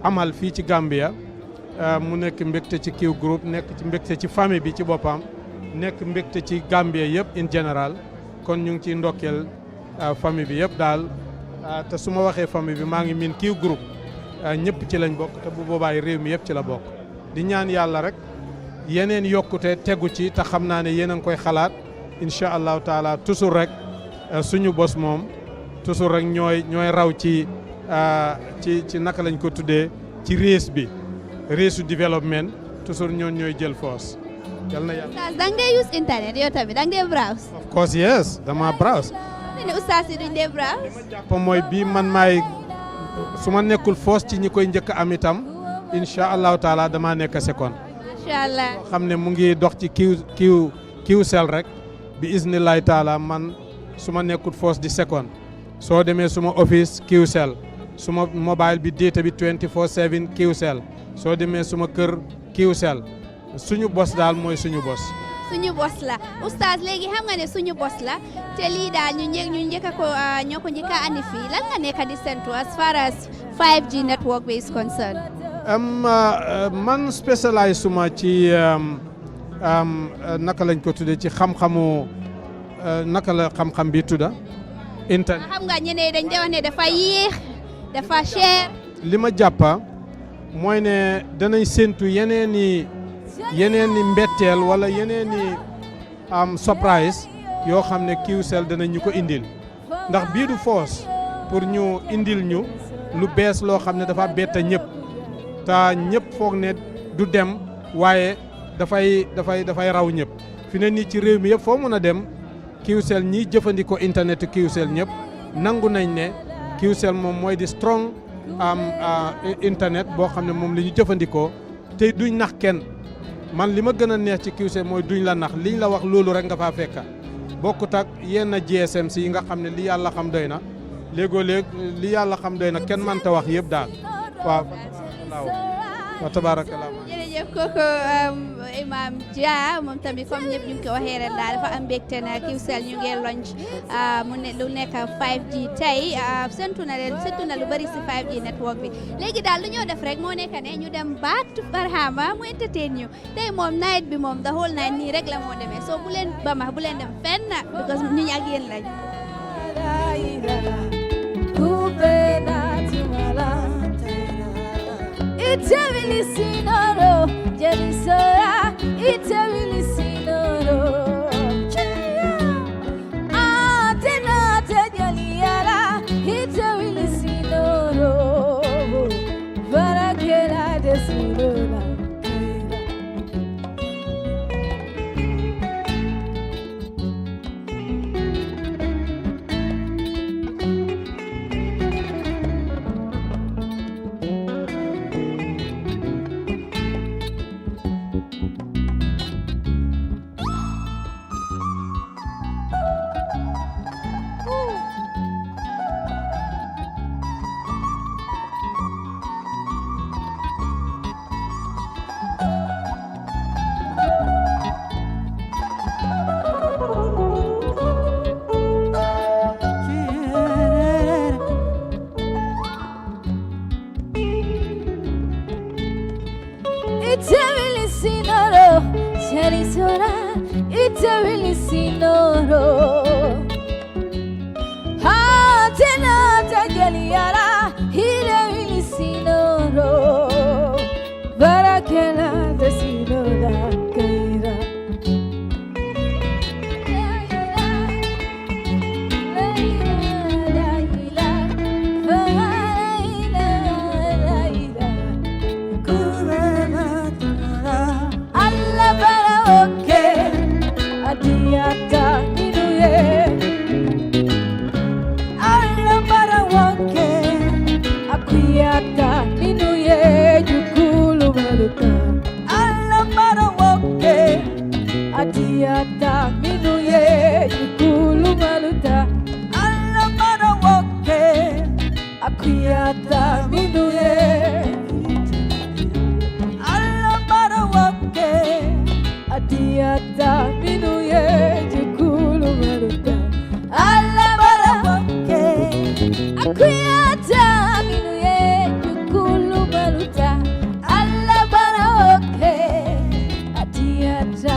amal fii ci Gambia mu nekk mbégte ci Q group nekk ci mbégte ci famille bi ci boppam nekk mbégte ci Gambia yëpp in général kon ñu ngi ciy ndokkeel famille bi yëpp daal te su ma waxee famille bi maa ngi miin Q group ñëpp ci lañ bokk te bu boobaay réew mi yëpp ci la bokk di ñaan yàlla rek yeneen yokkute tegu ci te xam naa ne yéen a ngi koy xalaat incha allahu taala toujours rek suñu bos moom toujours rek ñooy raw ci naka lañ ko tuddee ci race bi. Race développement toujours ñooy jël force yal na yàlla. Oustaz da nga use internet yow tamit da nga browse. Of course yes dama browse. ne Oustaz yi duñ browse. pa mooy bii man maay su ma nekkul foos ci ñi koy njëkk am itam incha allahu taala dama nekk second. macha allah xam ne mu ngi dox ci Qcell rek bi isnillahi taala man su ma nekkul foos di second soo demee suma office Qcell suma mobile bi data bi 24/7 Qcell soo demee suma kër Qcell suñu bos daal mooy suñu bos. suñu bos la Oustaz léegi xam nga ne suñu bos la te lii daal ñu njëkk ko ñoo ko njëkk a andi fii lan nga nekk di sentu as far as 5G network bi is concerned. man spécialise suma ci naka lañ ko tuddee ci xam-xamu naka la xam-xam bi tudda internet. xam nga ñeneen dañ de wax ne dafa yéex dafa cher. li ma jàppa mooy ne danañ séntu yeneen i mbetteel wala yeneen i surprise yoo xam ne Qcell danañ ñu ko indil ndax bii du force pour ñu indil ñu lu bees loo xam ne dafa bett ñëpp te ñëpp foog ne du dem waaye dafay raw ñëpp fi ne nii ci réew mi yëpp foo mën a dem Qcell ñiy jëfandikoo internet Qcell ñëpp nangu nañ ne Qcell moom mooy di strong internet boo xam ne moom la ñu jëfandikoo te duñ nax kenn man li ma gën a neex ci Qcell mooy duñ la nax liñ la wax loolu rek nga faa fekka bokkut ak yenn GSM si yi nga xam ne li yàlla xam doy na léegoo-léeg li yàlla xam doy na kenn mënta wax yëpp daal waaw wa tabarakallah. jërëjëf kooku Imam Dia moom tamit comme ñëpp ñu ngi ko waxee ren daal dafa am mbégte na Qcell ñu ngi launch mu ne lu nekk 5G tey séntu na lu bari si 5G network bi léegi daal lu ñoo def rek moo nekk ne ñu dem baat Barhama mu entertain ñu tey moom night bi moom the whole night nii rek la moo demee so bu leen bamax bu leen dem fenn because ñu ñi ak yéen lañ. Itabilisinoro, Jelisora, Itabilisinoro. Atenate Jaliara, Itabilisinoro. Varakera desinora. Itabilisinoro, Jelisora, Itabilisinoro. Atenate Jaliara, Itabilisinoro. Varakera desinora kaira. Adiata minuye, alla para wake, akuyata minuye, jukulu maluta. Alla para wake, adiata minuye, jukulu maluta. Alla para wake, akuyata minuye. Alla para wake. Adiata minuye jukulu maluta alla barawake akuyata minuye jukulu maluta alla barawake adiata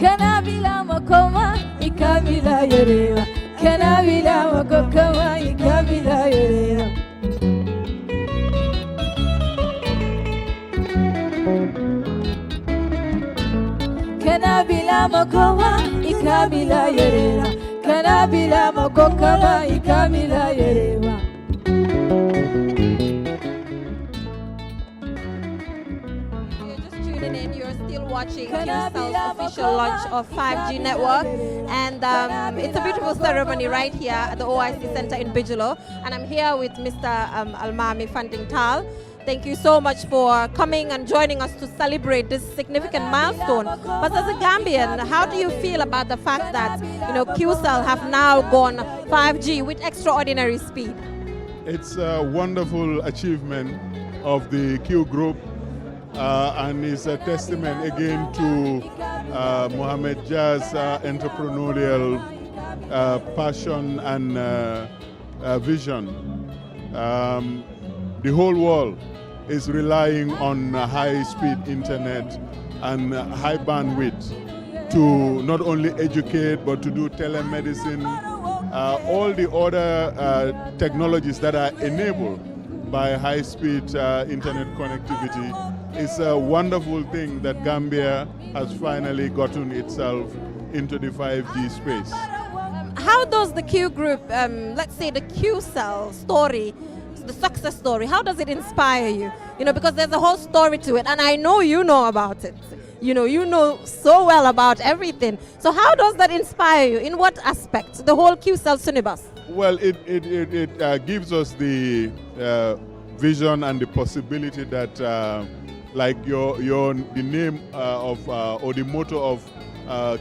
kanabila makoma ikabila yerewa kanabila makokama ikabila yerewa kanabila makoma ikabila yerewa Kanabila makokaba ikamila yerema. You're still watching Qcell's official launch of 5G network, and it's a beautiful ceremony right here at the OIC Center in Bigelow, and I'm here with Mr. Almami Funding Tal. Thank you so much for coming and joining us to celebrate this significant milestone. But as a Gambian, how do you feel about the fact that Qcell have now gone 5G with extraordinary speed? It's a wonderful achievement of the Q Group. And it's a testament again to Mohamed Jah's entrepreneurial passion and vision. The whole world is relying on high-speed internet and high bandwidth to not only educate but to do telemedicine, all the other technologies that are enabled by high-speed internet connectivity. It's a wonderful thing that Gambia has finally gotten itself into the 5G space. How does the Q Group, let's say the Qcell story, the success story, how does it inspire you? Because there's a whole story to it, and I know you know about it. You know so well about everything. So how does that inspire you? In what aspect? The whole Qcell Sunibus? Well, it gives us the vision and the possibility that like the name of or the motto of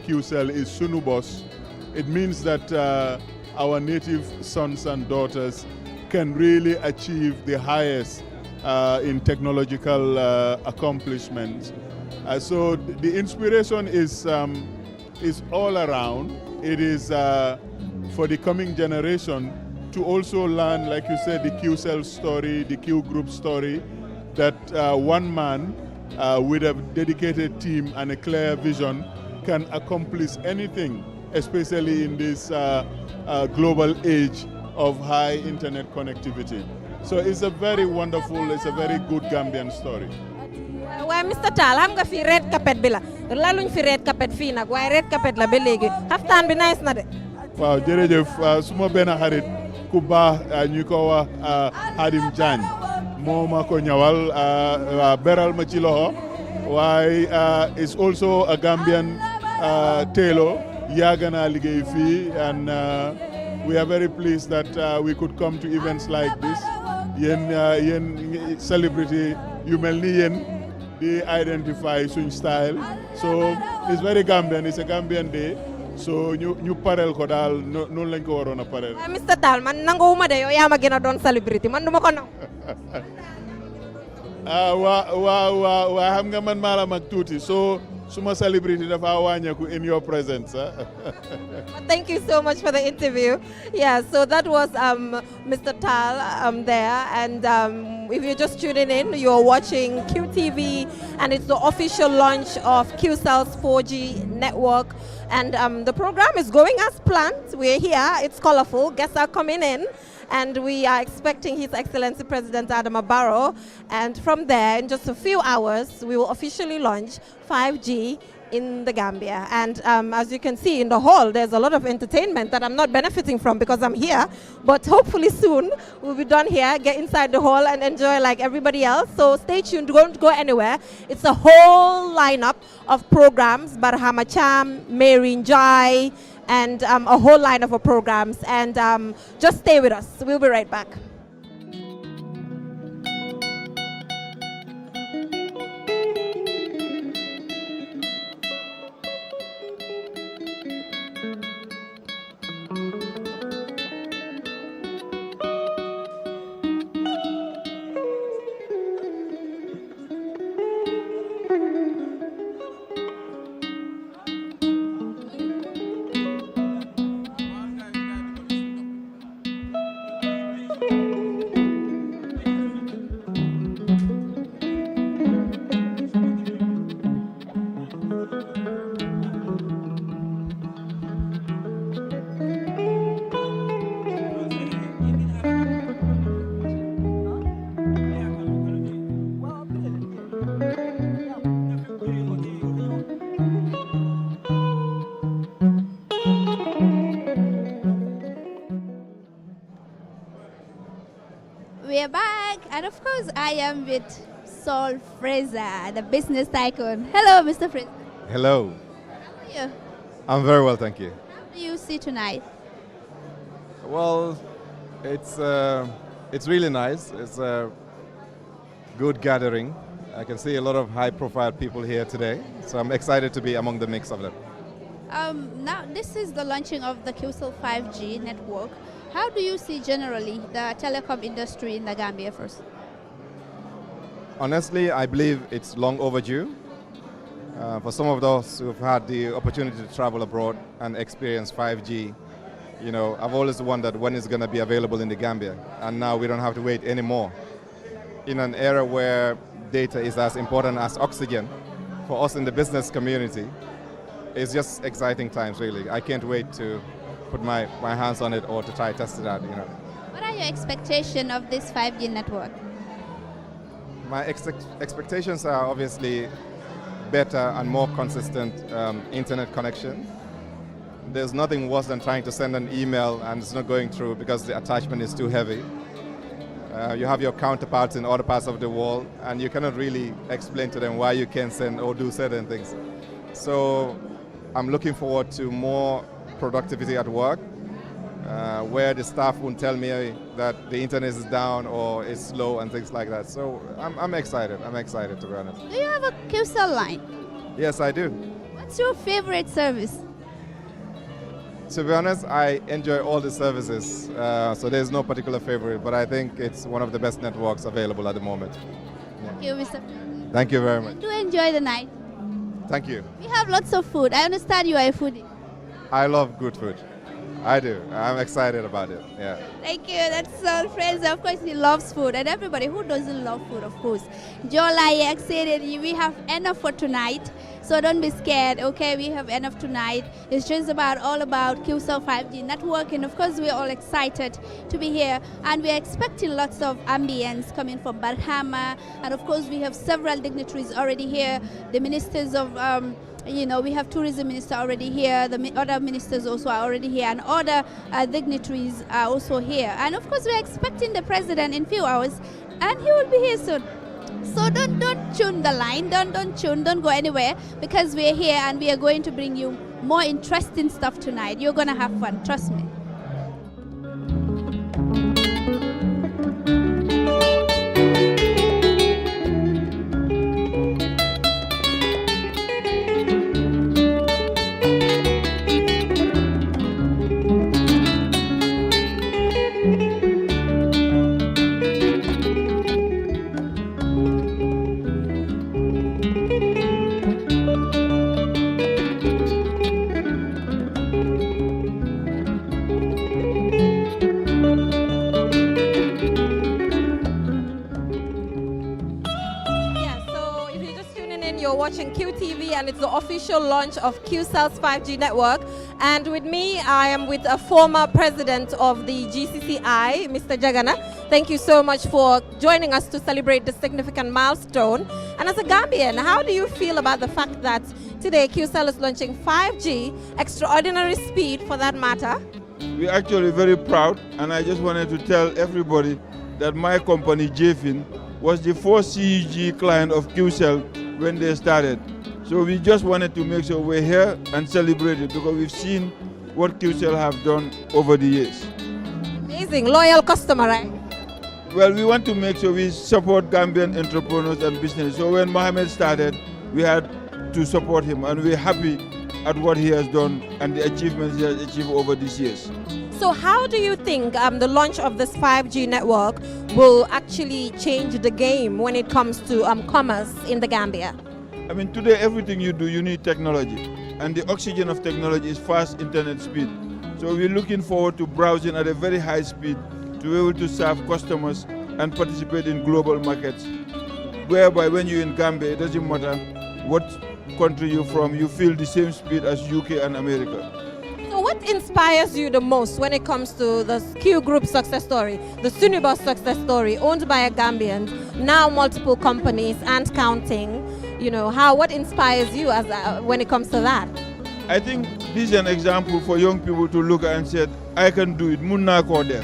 Qcell is Sunubos. It means that our native sons and daughters can really achieve the highest in technological accomplishments. So the inspiration is all around. It is for the coming generation to also learn, like you said, the Qcell story, the Q Group story, that one man with a dedicated team and a clear vision can accomplish anything, especially in this global age of high internet connectivity. So it's a very wonderful, it's a very good Gambian story. Why, Mr. Tal, I'm going to red carpet bila. Laluñ fi red carpet fi nak, why red carpet la ba legi. Haftaan bi nice na de. Waaw, jërëjëf suma benn xarit ku baax ñu ko wax Hadim Diagne moo ma ko ñawal beral ma ci loxo waaye is also a Gambian tailor yàgg naa liggéey fii, and we are very pleased that we could come to events like this. Yéen celebrity yu mel ni yéen di identify suñ style, so it's very Gambian, it's a Gambian day. So ñu parel ko daal noonu lañ ko waroon a parel. Mr. Tal, man nanguwuma de yow yaa ma gën a doon celebrity, man duma ko naw. waa xam nga man maa la mag tuuti, so suma celebrity dafa wàññeeku in your presence. Thank you so much for the interview. Yeah, so that was Mr. Tal there, and if you're just tuning in, you're watching QTV, and it's the official launch of Qcell's 4G network, and the program is going as planned. We're here, it's colorful, guests are coming in, and we are expecting His Excellency President Adama Barrow, and from there, in just a few hours, we will officially launch 5G in the Gambia. And as you can see in the hall, there's a lot of entertainment that I'm not benefiting from because I'm here, but hopefully soon we'll be done here, get inside the hall and enjoy like everybody else. So stay tuned, don't go anywhere. It's a whole lineup of programs, Barhama Cham, Mary Njai, and a whole lineup of programs. And just stay with us, we'll be right back. are back, and of course, I am with Saul Fraser, the business tycoon. Hello, Mr. Fraser. Hello. How are you? I'm very well, thank you. How do you see tonight? Well, it's really nice. It's a good gathering. I can see a lot of high-profile people here today, so I'm excited to be among the mix of them. Now, this is the launching of the Qcell 5G network. How do you see generally the telecom industry in the Gambia first? Honestly, I believe it's long overdue. For some of those who've had the opportunity to travel abroad and experience 5G, you know, I've always wondered when it's going to be available in the Gambia, and now we don't have to wait anymore. In an era where data is as important as oxygen for us in the business community, it's just exciting times, really. I can't wait to put my hands on it or to try test it out, you know. What are your expectations of this 5G network? My expectations are obviously better and more consistent internet connection. There's nothing worse than trying to send an email and it's not going through because the attachment is too heavy. You have your counterparts in other parts of the world and you cannot really explain to them why you can't send or do certain things. So I'm looking forward to more productivity at work, where the staff won't tell me that the internet is down or is slow and things like that. So I'm excited. I'm excited, to be honest. Do you have a Qcell line? Yes, I do. What's your favorite service? To be honest, I enjoy all the services, so there's no particular favorite, but I think it's one of the best networks available at the moment. Yeah. Thank you, Mr. Thank you very much. Do enjoy the night. Thank you. We have lots of food. I understand you are a foodie. I love good food. I do. I'm excited about it. Yeah. Thank you. That's Saul Fraser. Of course, he loves food, and everybody who doesn't love food, of course. Jola said we have enough for tonight, so don't be scared. Okay, we have enough tonight. It's just all about Qcell 5G network, and of course, we're all excited to be here, and we're expecting lots of ambience coming from Barhama, and of course, we have several dignitaries already here. The ministers of we have tourism minister already here, the other ministers also are already here, and other dignitaries are also here. And of course, we're expecting the president in few hours, and he will be here soon. So don't tune the line, don't go anywhere, because we're here and we are going to bring you more interesting stuff tonight. You're going to have fun, trust me. Watching QTV, and it's the official launch of Qcell's 5G network. And with me, I am with a former president of the GCCI, Mr. Jagana. Thank you so much for joining us to celebrate this significant milestone. And as a Gambian, how do you feel about the fact that today Qcell is launching 5G, extraordinary speed for that matter? We're actually very proud, and I just wanted to tell everybody that my company, JFIN, was the first CEG client of Qcell when they started. So we just wanted to make sure we're here and celebrate it, because we've seen what Qcell have done over the years. Amazing, loyal customer, right? Well, we want to make sure we support Gambian entrepreneurs and business. So when Mohammed started, we had to support him, and we're happy at what he has done and the achievements he has achieved over these years. So how do you think the launch of this 5G network will actually change the game when it comes to commerce in the Gambia? I mean, today everything you do, you need technology. And the oxygen of technology is fast internet speed. So we're looking forward to browsing at a very high speed to be able to serve customers and participate in global markets, whereby when you're in Gambia, it doesn't matter what country you're from, you feel the same speed as UK and America. So what inspires you the most when it comes to the Q Group success story, the Sunibus success story, owned by a Gambian, now multiple companies and counting? You know, what inspires you as when it comes to that? I think this is an example for young people to look at and say, I can do it, munna ko def.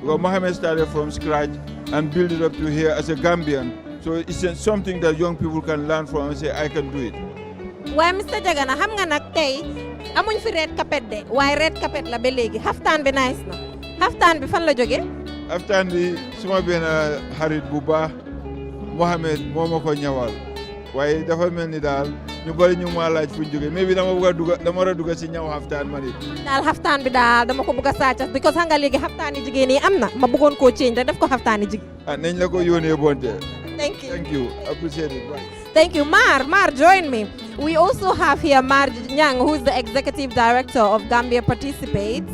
Because Mohammed started from scratch, and build it up to here as a Gambian. So it's something that young people can learn from and say, I can do it. Why, Mr. Jagana, xam nga nak tay amuñ fi red carpet de waaye red carpet la ba léegi xaftaan bi nice na xaftaan bi fan la jóge xaftaan bi suma benn xarit bu baax Mohamed moo ma ko ñawal waaye dafa mel ni daal ñu bari ñu ma laaj fu ñu jóge mais bi dama war a dugg si ñaw xaftaan ma ni daal xaftaan bi daal dama ko bëgg a sàcca because xam nga léegi xaftaan yi jigéen yi am na ma bëggoon koo change rek def ko xaftaan yi jigéen nañ la ko yónnee bonte thank you thank you appreciate it bye. Thank you. Mar, join me. We also have here Mar Nyang, who is the Executive Director of Gambia Participates.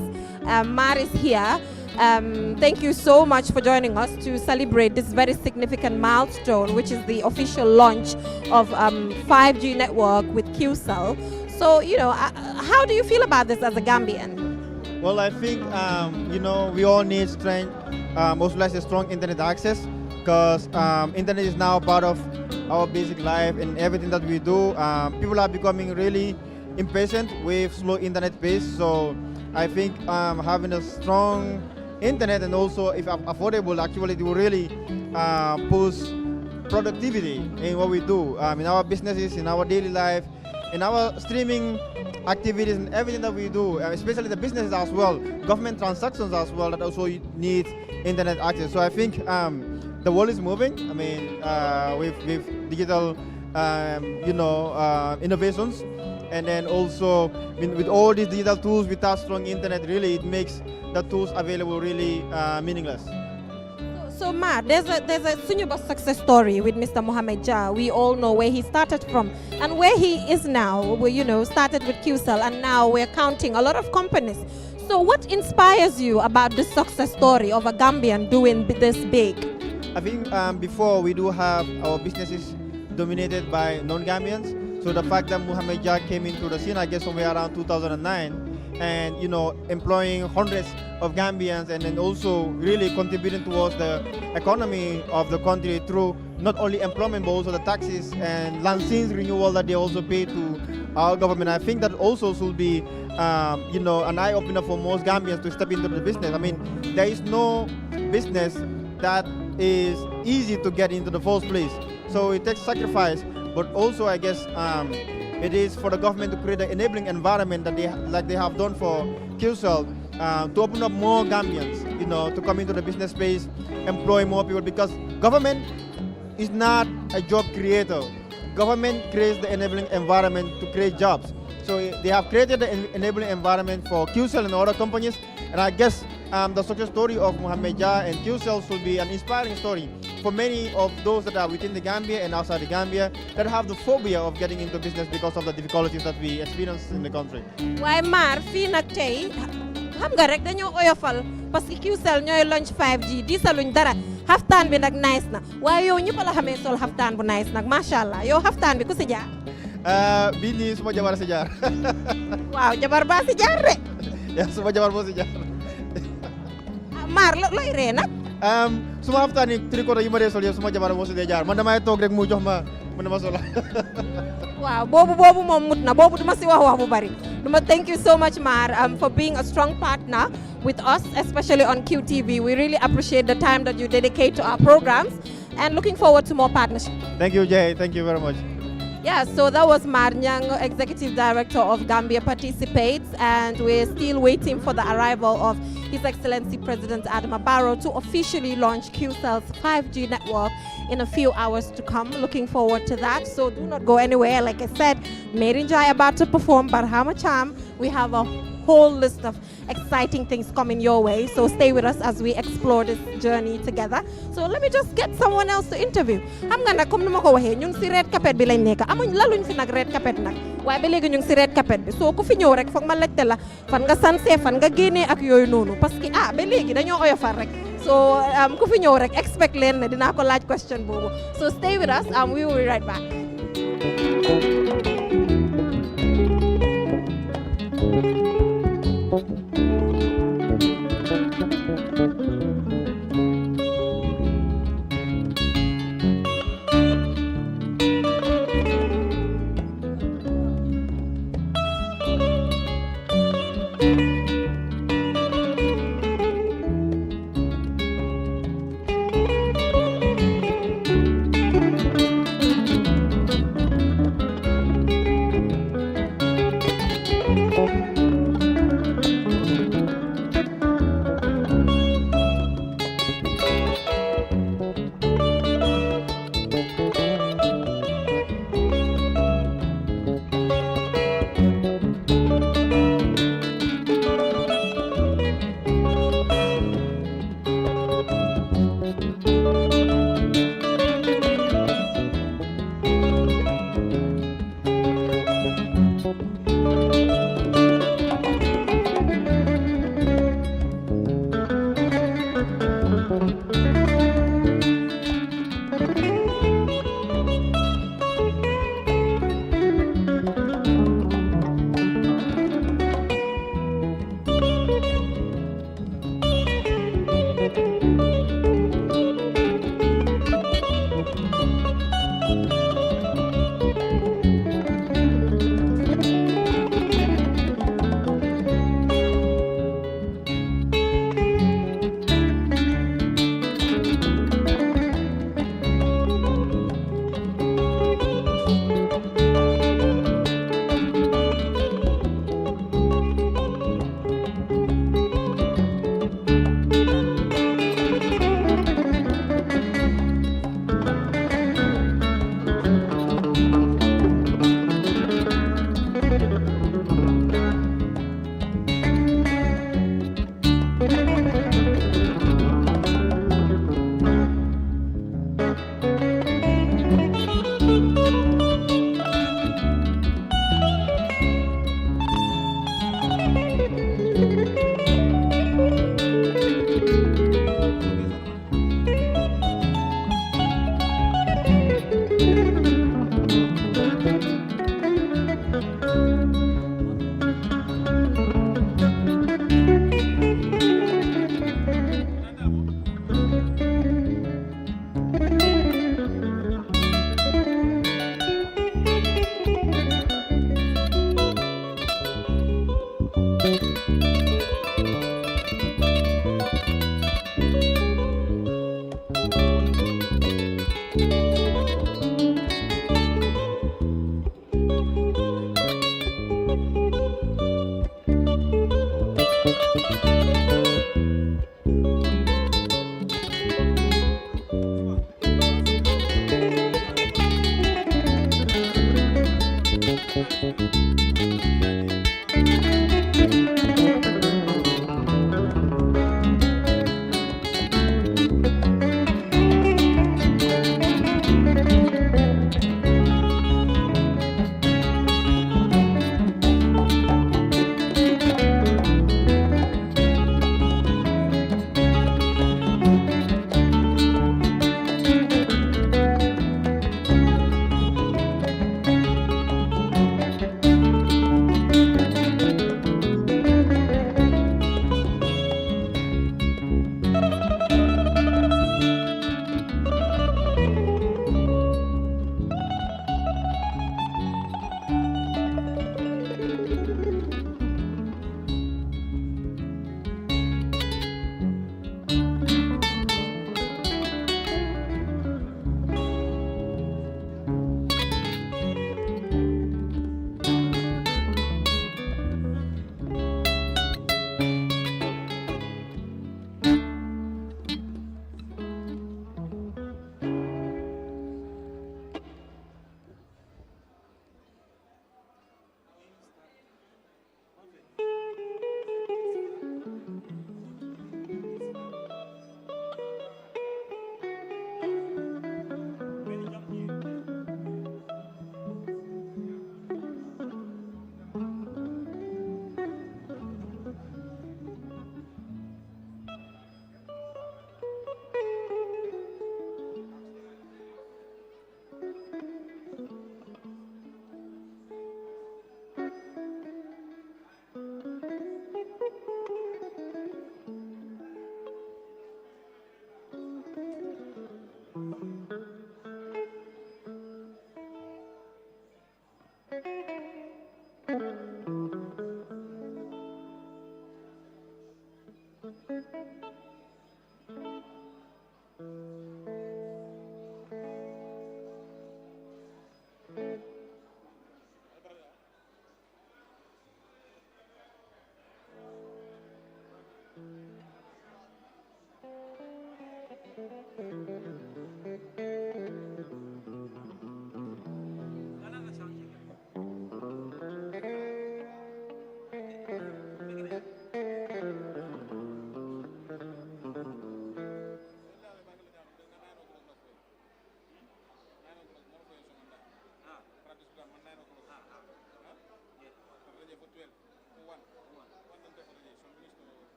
Mar is here. Thank you so much for joining us to celebrate this very significant milestone, which is the official launch of 5G network with Qcell. So, how do you feel about this as a Gambian? Well, I think, we all need strength, most likely strong internet access, because internet is now part of our basic life and everything that we do. People are becoming really impatient with slow internet pace. So I think having a strong internet and also if affordable, actually it will really boost productivity in what we do, in our businesses, in our daily life, in our streaming activities and everything that we do, especially the businesses as well, government transactions as well that also need internet access. So I think the world is moving. I mean, with digital, innovations, and then also with all these digital tools, without strong internet, really it makes the tools available really meaningless. So Mar, there's a Sunyuba success story with Mr. Mohamed Jah. We all know where he started from and where he is now. We, started with Qcell and now we're counting a lot of companies. So what inspires you about this success story of a Gambian doing this big? I think before we do have our businesses dominated by non-Gambians. So the fact that Mohamed Jah came into the scene, I guess somewhere around 2009, and employing hundreds of Gambians and then also really contributing towards the economy of the country through not only employment but also the taxes and license renewal that they also pay to our government. I think that also should be an eye-opener for most Gambians to step into the business. I mean, there is no business that is easy to get into the first place. So it takes sacrifice, but also I guess it is for the government to create an enabling environment that they have done for Qcell to open up more Gambians, to come into the business space, employ more people, because government is not a job creator. Government creates the enabling environment to create jobs. So they have created the enabling environment for Qcell and other companies, and I guess the success story of Mohamed Jah and Qcell should be an inspiring story for many of those that are within the Gambia and outside the Gambia that have the phobia of getting into business because of the difficulties that we experience in the country. Why Mar, fii nag tey xam nga rek dañoo oyofal parce que Qcell ñooy launch 5G disaluñ dara xaftaan bi nag nice na waaye yow ñëpp la xamee sol xaftaan bu nice nag macha allah yow xaftaan bi ku si jaar. Bii nii suma jabar si jaar. Waaw jabar baa si jaar de. yaa suma jabar moo si jaar. Mar looy ree nag. Suma xaftaan yi tricoté yi ma dee sol yëpp suma jabar moo si dee jaar man damay toog rek mu jox ma mu ne ma sola. Wow, bobu mom mutna bobu duma si wax bu bari. Thank you so much Mar for being a strong partner with us, especially on QTV. We really appreciate the time that you dedicate to our programs and looking forward to more partnership. Thank you Jay, thank you very much. Yeah, so that was Mar Nyang, Executive Director of Gambia Participates, and we're still waiting for the arrival of His Excellency President Adama Barrow to officially launch Qcell's 5G network in a few hours to come. Looking forward to that, so do not go anywhere. Like I said, Mary Njai about to perform Barhama Cham. We have a whole list of exciting things coming your way, so stay with us as we explore this journey together. So let me just get someone else to interview. Xam nga nag comme ni ma ko waxee ñun si red carpet bi lañ nekk amuñ laluñ fi nag red carpet nag waaye ba léegi ñu ngi si red carpet bi soo ku fi ñëw rek foog ma laajte la fan nga sansee fan nga génnee ak yooyu noonu parce que ba léegi dañoo oyofal rek so ku fi ñëw rek expect leen ne dinaa ko laaj question boobu. So stay with us, we will be right back.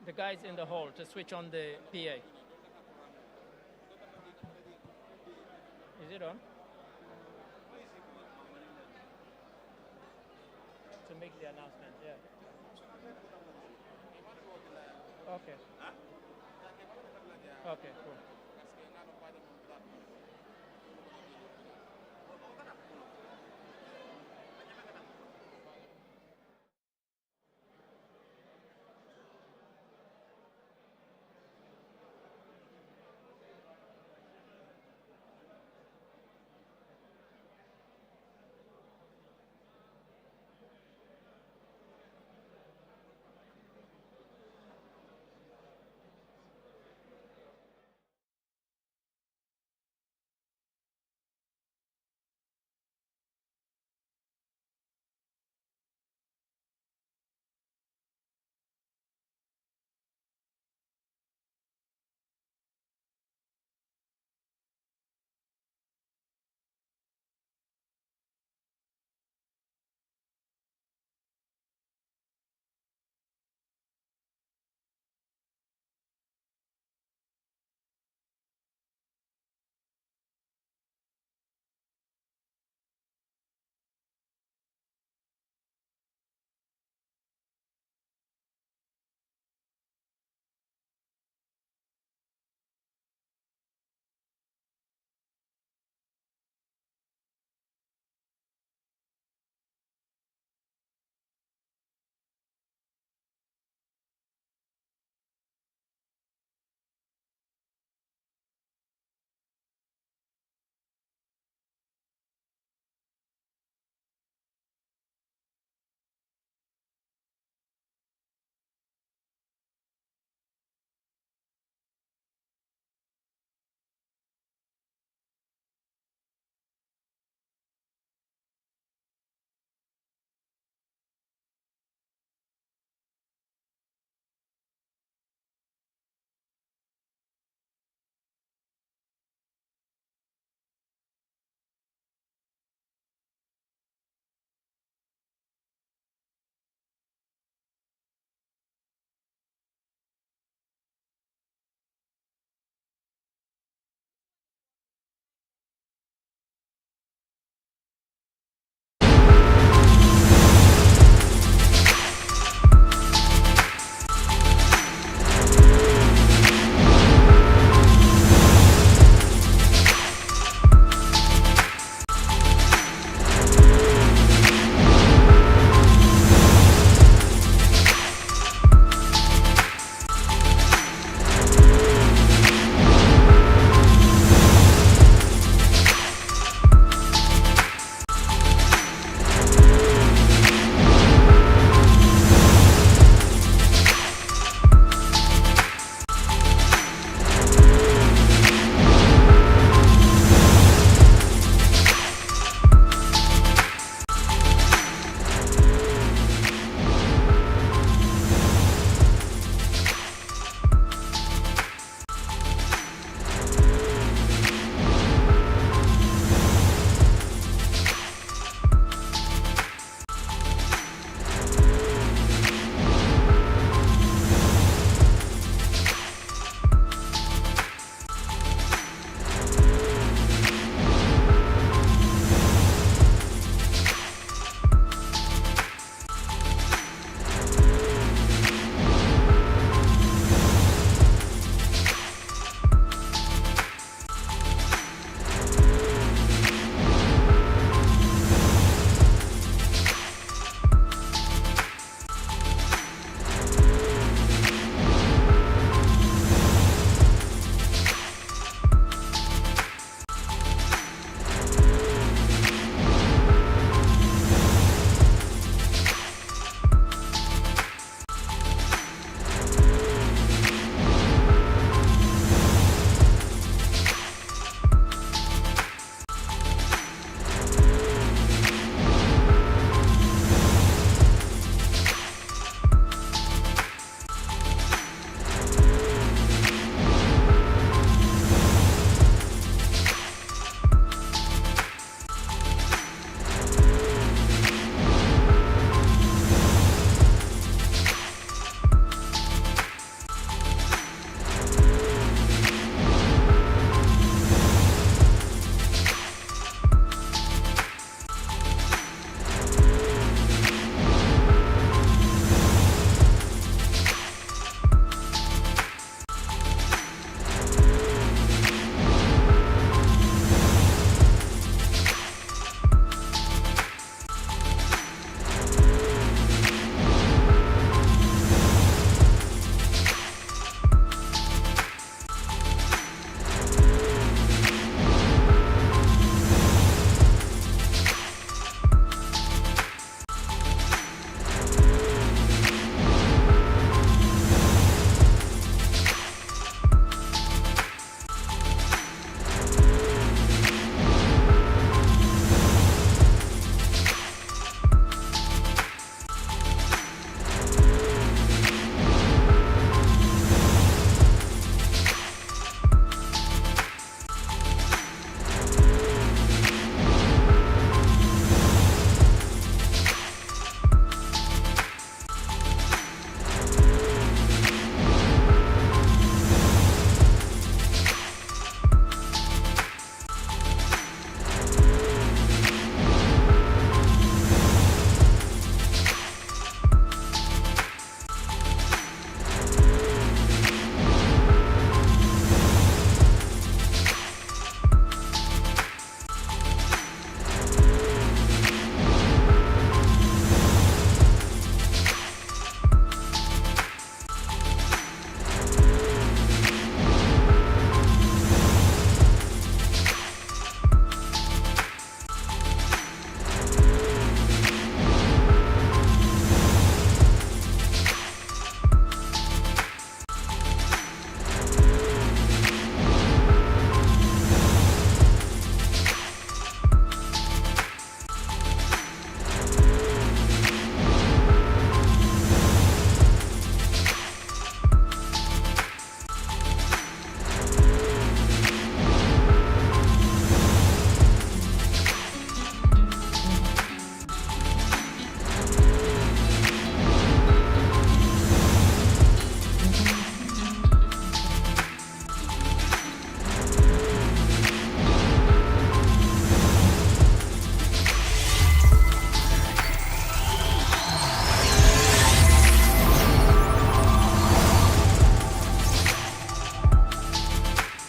The guys in the hall to switch on the PA. Is it on? To make the announcement, yeah. Okay. Okay, cool.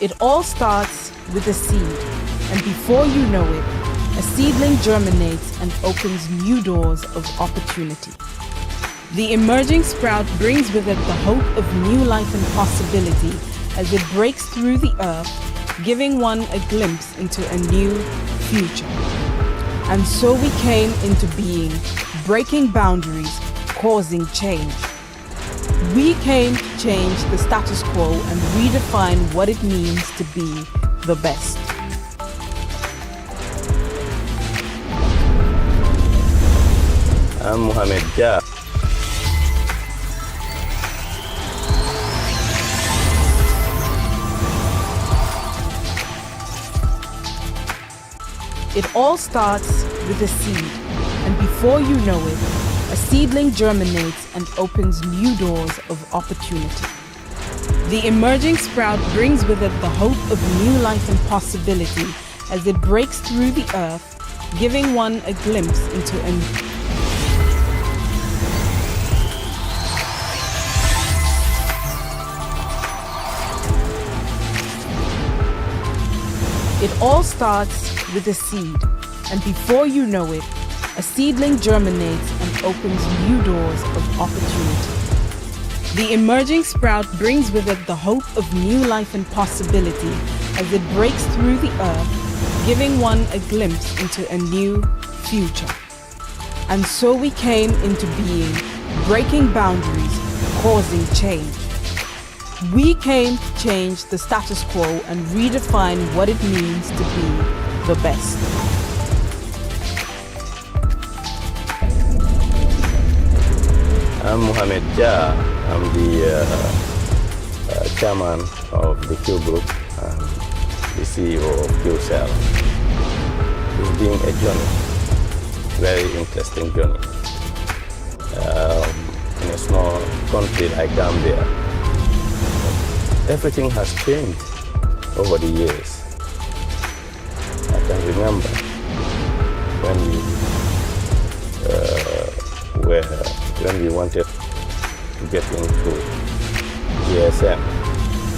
It all starts with a seed, and before you know it, a seedling germinates and opens new doors of opportunity. The emerging sprout brings with it the hope of new life and possibility as it breaks through the earth, giving one a glimpse into a new future. And so we came into being, breaking boundaries, causing change. We came to change the status quo and redefine what it means to be the best. I'm Mohamed Jah. It all starts with a seed, and before you know it, a seedling germinates and opens new doors of opportunity. The emerging sprout brings with it the hope of new life and possibility as it breaks through the earth, giving one a glimpse into a It all starts with a seed, and before you know it, a seedling germinates and opens new doors of opportunity. The emerging sprout brings with it the hope of new life and possibility as it breaks through the earth, giving one a glimpse into a new future. And so we came into being, breaking boundaries, causing change. We came to change the status quo and redefine what it means to be the best. I'm Mohamed Jah. I'm the chairman of the Q Group and the CEO of Qcell. It's been a journey, very interesting journey. In a small country like Gambia, everything has changed over the years. I can remember when we wanted to get into GSM.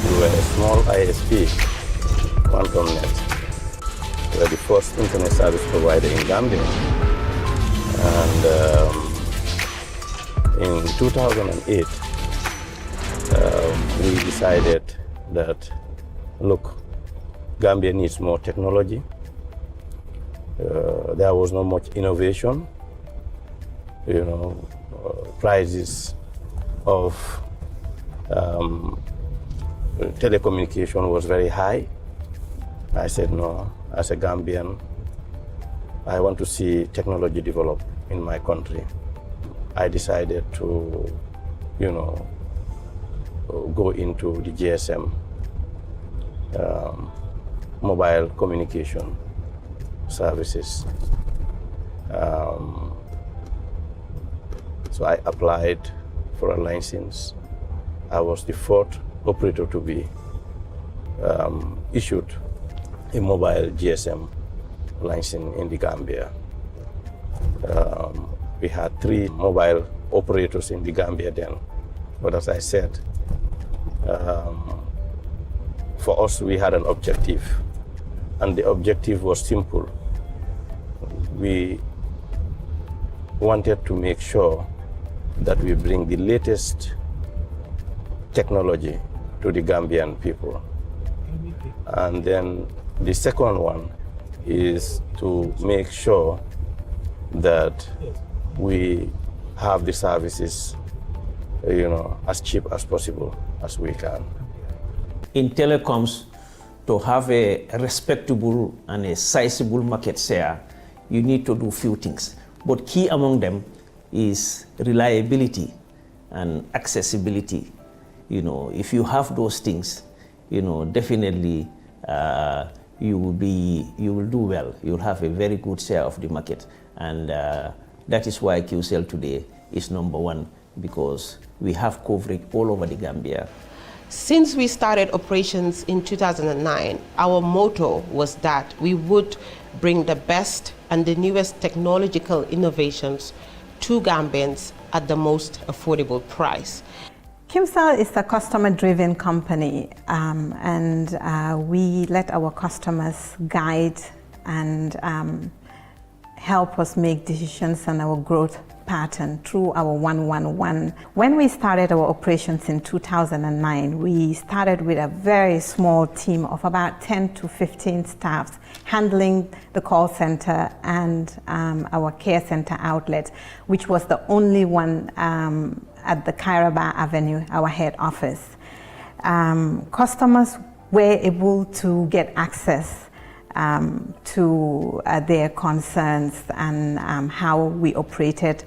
We were a small ISP, QuantumNet. We were the first internet service provider in Gambia. And in 2008, we decided that, look, Gambia needs more technology. There was not much innovation. Prices of telecommunication was very high. I said, no, as a Gambian, I want to see technology develop in my country. I decided to, go into the GSM, mobile communication services. So I applied for a license. I was the fourth operator to be issued a mobile GSM license in the Gambia. We had 3 mobile operators in the Gambia then. But as I said, for us, we had an objective, and the objective was simple. We wanted to make sure that we bring the latest technology to the Gambian people. And then the second one is to make sure that we have the services, as cheap as possible as we can. In telecoms, to have a respectable and a sizable market share, you need to do few things. But key among them is reliability and accessibility. If you have those things, definitely you will do well. You'll have a very good share of the market, and that is why Qcell today is #1, because we have coverage all over the Gambia. Since we started operations in 2009, our motto was that we would bring the best and the newest technological innovations to Gambians at the most affordable price. Qcell is a customer-driven company, and we let our customers guide and help us make decisions on our growth pattern through our 111. When we started our operations in 2009, we started with a very small team of about 10 to 15 staffs handling the call center and our care center outlet, which was the only one at the Kairaba Avenue, our head office. Customers were able to get access to their concerns and how we operated,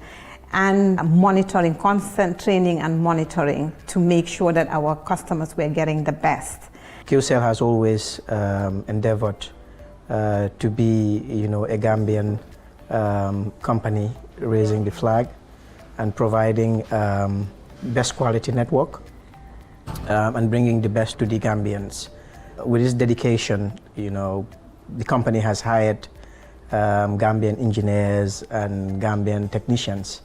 and monitoring, constant training and monitoring to make sure that our customers were getting the best. Qcell has always endeavored to be, a Gambian company raising the flag and providing best quality network and bringing the best to the Gambians. With this dedication, the company has hired Gambian engineers and Gambian technicians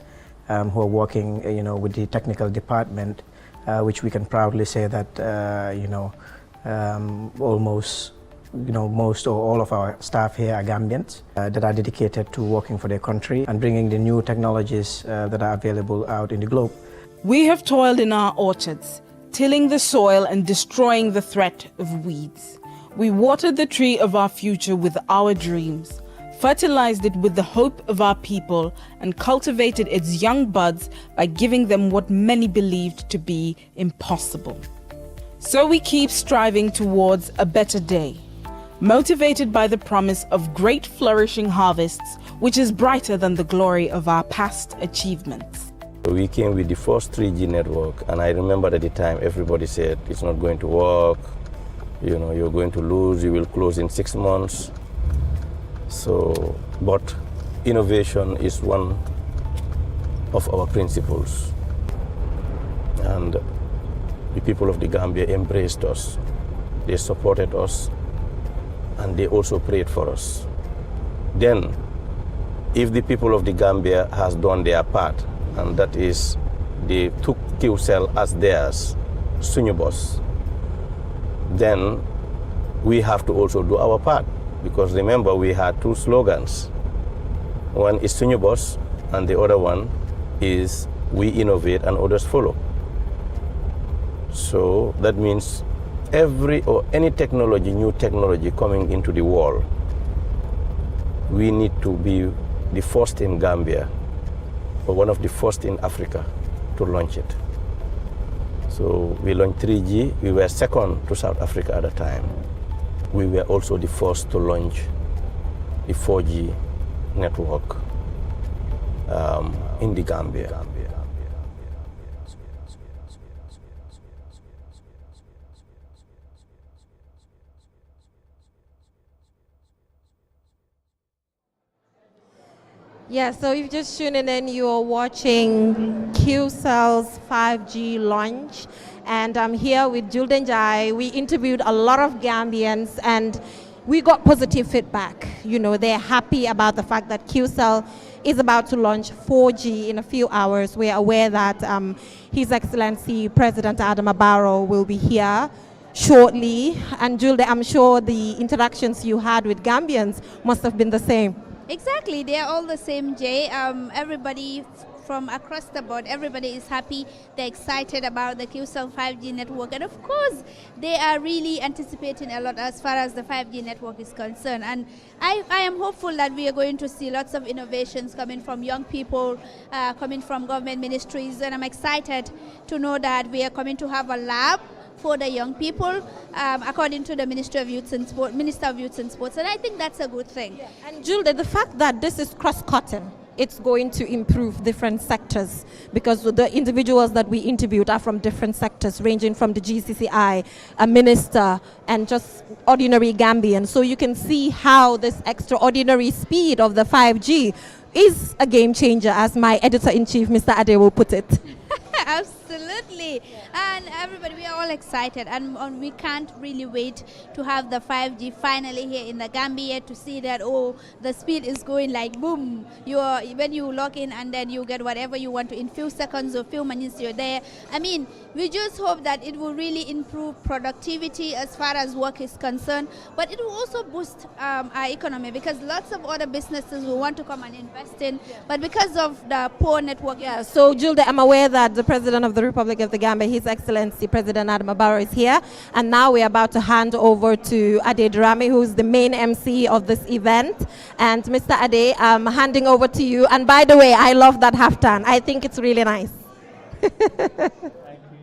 who are working, with the technical department, which we can proudly say that, almost, most or all of our staff here are Gambians that are dedicated to working for their country and bringing the new technologies that are available out in the globe. We have toiled in our orchards, tilling the soil and destroying the threat of weeds. We watered the tree of our future with our dreams, fertilized it with the hope of our people, and cultivated its young buds by giving them what many believed to be impossible. So we keep striving towards a better day, motivated by the promise of great flourishing harvests, which is brighter than the glory of our past achievements. We came with the first 3G network, and I remember at the time everybody said it's not going to work. You're going to lose, you will close in 6 months. But innovation is one of our principles. And the people of the Gambia embraced us. They supported us, and they also prayed for us. Then, if the people of the Gambia has done their part, and that is they took Qcell as theirs, Sunyubos, then we have to also do our part. Because remember, we had 2 slogans. One is Sunyubos, and the other one is we innovate and others follow. So that means any technology, new technology coming into the world, we need to be the first in Gambia, or one of the first in Africa to launch it. So we launched 3G. We were second to South Africa at the time. We were also the first to launch the 4G network in the Gambia. Yeah, so if you're just tuning in, you're watching Qcell's 5G launch. And I'm here with Julden Jai. We interviewed a lot of Gambians and we got positive feedback. They're happy about the fact that Qcell is about to launch 4G in a few hours. We're aware that His Excellency President Adama Barrow will be here shortly. And Julde, I'm sure the interactions you had with Gambians must have been the same. Exactly, they are all the same, Jay. Everybody from across the board, everybody is happy. They're excited about the Qcell 5G network, and of course, they are really anticipating a lot as far as the 5G network is concerned. And I am hopeful that we are going to see lots of innovations coming from young people, coming from government ministries, and I'm excited to know that we are coming to have a lab for the young people, according to the Minister of Youth and Sports, and I think that's a good thing. Yeah. And Julde, the fact that this is cross-cutting, it's going to improve different sectors, because the individuals that we interviewed are from different sectors, ranging from the GCCI, a minister, and just ordinary Gambians. So you can see how this extraordinary speed of the 5G is a game changer, as my editor-in-chief, Mr. Ade, will put it. Absolutely. And everybody, we are all excited, and we can't really wait to have the 5G finally here in the Gambia, to see that, oh, the speed is going like boom. When you log in and then you get whatever you want to in few seconds or few minutes, you're there. I mean, we just hope that it will really improve productivity as far as work is concerned, but it will also boost our economy, because lots of other businesses will want to come and invest in, but because of the poor network. Yeah, so Julde, I'm aware that the President of the Republic of the Gambia, His Excellency President Adama Barrow, is here, and now we're about to hand over to Ade Drame, who's the main MC of this event. And Mr. Ade, I'm handing over to you. And by the way, I love that halftone. I think it's really nice. Thank you,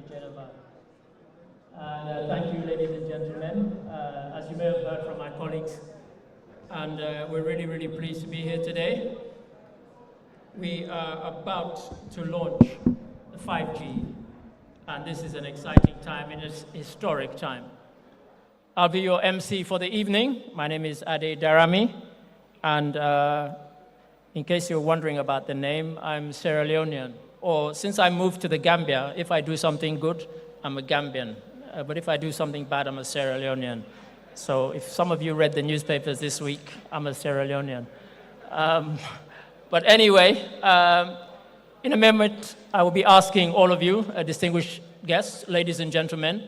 Jennifer. And thank you, ladies and gentlemen. As you may have heard from my colleagues, and we're really, really pleased to be here today. We are about to launch the 5G, and this is an exciting time, and it's a historic time. I'll be your MC for the evening. My name is Ade Darami, and in case you're wondering about the name, I'm Sierra Leonean. Or since I moved to the Gambia, if I do something good, I'm a Gambian. But if I do something bad, I'm a Sierra Leonean. So if some of you read the newspapers this week, I'm a Sierra Leonean. But anyway, in a moment, I will be asking all of you, distinguished guests, ladies and gentlemen,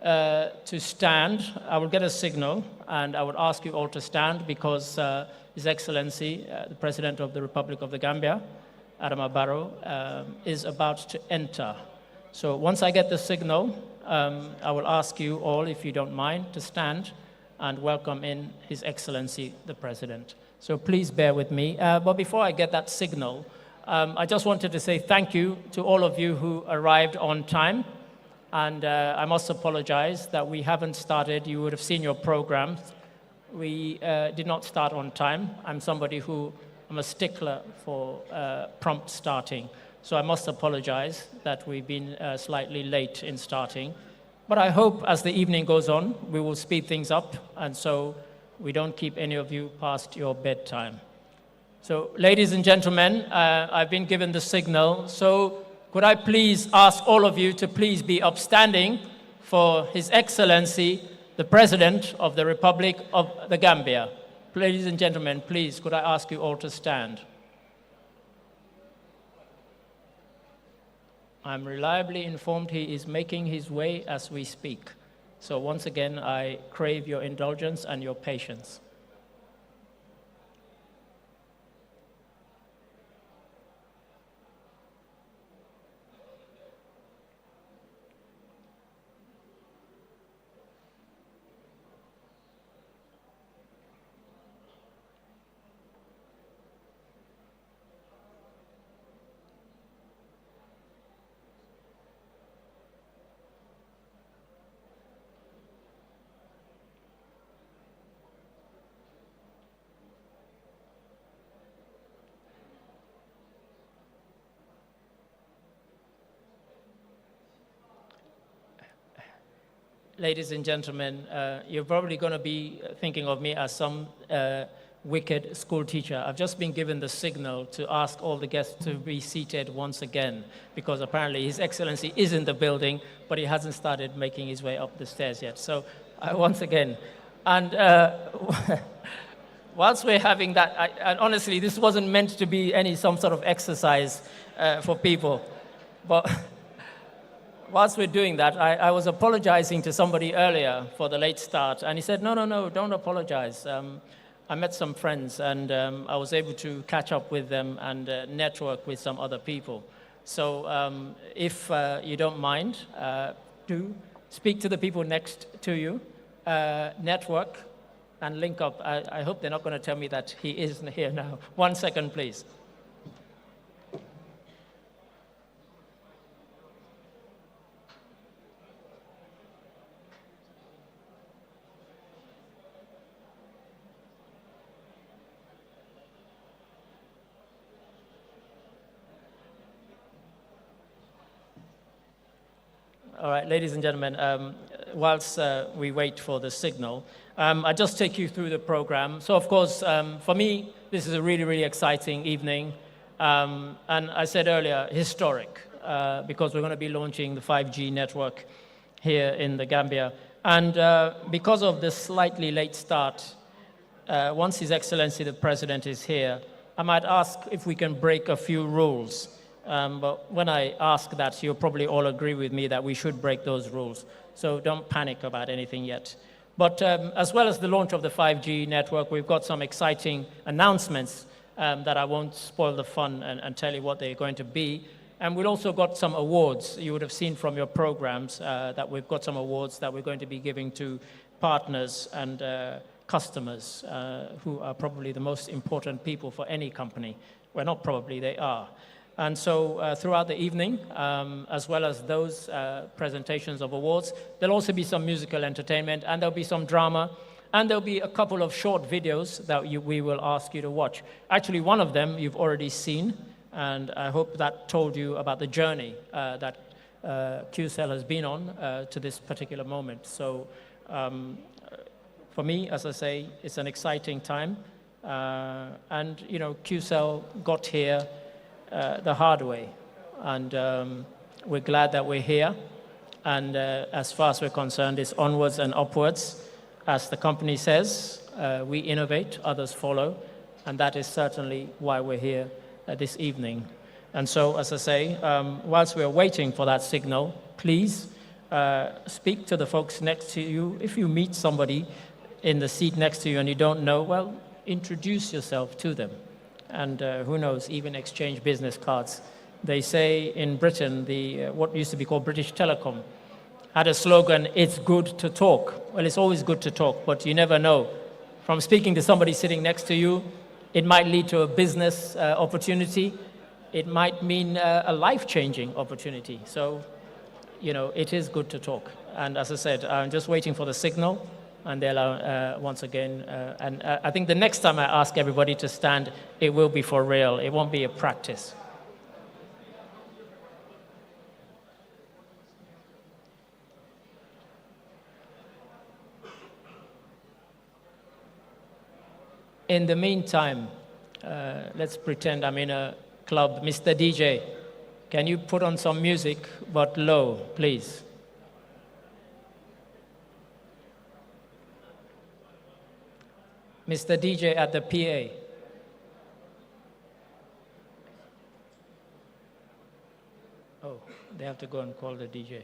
to stand. I will get a signal, and I would ask you all to stand, because His Excellency, the President of the Republic of the Gambia, Adama Barrow, is about to enter. So once I get the signal, I will ask you all, if you don't mind, to stand and welcome in His Excellency, the President. So please bear with me. But before I get that signal, I just wanted to say thank you to all of you who arrived on time. And I must apologize that we haven't started. You would have seen your programs. We did not start on time. I'm a stickler for prompt starting. So I must apologize that we've been slightly late in starting. But I hope as the evening goes on, we will speed things up, and so we don't keep any of you past your bedtime. So, ladies and gentlemen, I've been given the signal. So could I please ask all of you to please be upstanding for His Excellency, the President of the Republic of the Gambia. Ladies and gentlemen, please, could I ask you all to stand? I'm reliably informed he is making his way as we speak. So once again, I crave your indulgence and your patience. Ladies and gentlemen, you're probably going to be thinking of me as some wicked school teacher. I've just been given the signal to ask all the guests to be seated once again, because apparently His Excellency is in the building, but he hasn't started making his way up the stairs yet. So once again, and whilst we're having that, and honestly, this wasn't meant to be some sort of exercise for people, but whilst we're doing that, I was apologizing to somebody earlier for the late start, and he said, no, don't apologize. I met some friends, and I was able to catch up with them and network with some other people. So if you don't mind, do speak to the people next to you, network, and link up. I hope they're not going to tell me that he isn't here now. 1 second, please. All right, ladies and gentlemen, whilst we wait for the signal, I'll just take you through the program. So, of course, for me, this is a really, really exciting evening. And I said earlier, historic. because we're going to be launching the 5G network here in the Gambia. And because of the slightly late start, once His Excellency the President is here, I might ask if we can break a few rules. But when I ask that, you'll probably all agree with me that we should break those rules. So don't panic about anything yet. But as well as the launch of the 5G network, we've got some exciting announcements that I won't spoil the fun and tell you what they're going to be. And we've also got some awards. You would have seen from your programs that we've got some awards that we're going to be giving to partners and customers who are probably the most important people for any company. Well, not probably, they are. And so throughout the evening, as well as those presentations of awards, there'll also be some musical entertainment, and there'll be some drama, and there'll be a couple of short videos that we will ask you to watch. Actually, one of them you've already seen, and I hope that told you about the journey that Qcell has been on to this particular moment. So for me, as I say, it's an exciting time. And, you know, Qcell got here the hard way. And we're glad that we're here. And as far as we're concerned, it's onwards and upwards. As the company says, we innovate, others follow. And that is certainly why we're here this evening. And so, as I say, whilst we're waiting for that signal, please speak to the folks next to you. If you meet somebody in the seat next to you and you don't know, well, introduce yourself to them. And who knows, even exchange business cards. They say in Britain, what used to be called British Telecom had a slogan, "It's good to talk." Well, it's always good to talk, but you never know. From speaking to somebody sitting next to you, it might lead to a business opportunity. It might mean a life-changing opportunity. So, you know, it is good to talk. And as I said, I'm just waiting for the signal. And they'll, once again, and I think the next time I ask everybody to stand, it will be for real. It won't be a practice. In the meantime, let's pretend I'm in a club. Mr. DJ, can you put on some music, but low, please? Mr. DJ at the PA. Oh, they have to go and call the DJ.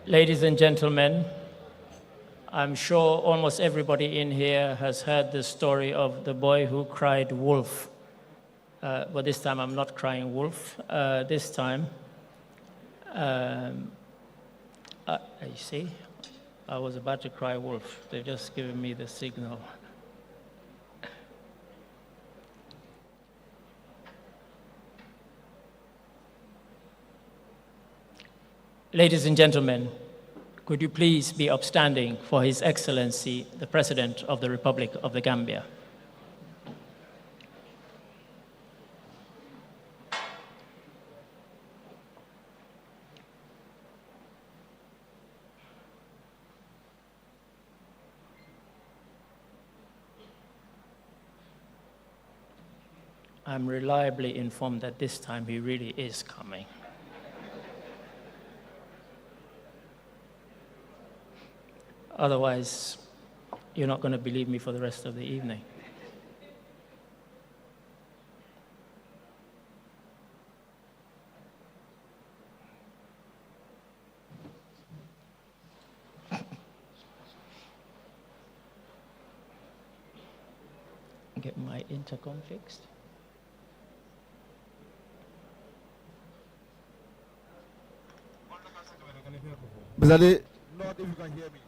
Ladies and gentlemen, I'm sure almost everybody in here has heard the story of the boy who cried wolf. But this time I'm not crying wolf. This time, you see, I was about to cry wolf. They've just given me the signal. Ladies and gentlemen, could you please be upstanding for His Excellency, the President of the Republic of the Gambia? I'm reliably informed that this time he really is coming. Otherwise, you're not going to believe me for the rest of the evening. Get my intercom fixed. Lord, if you can hear me.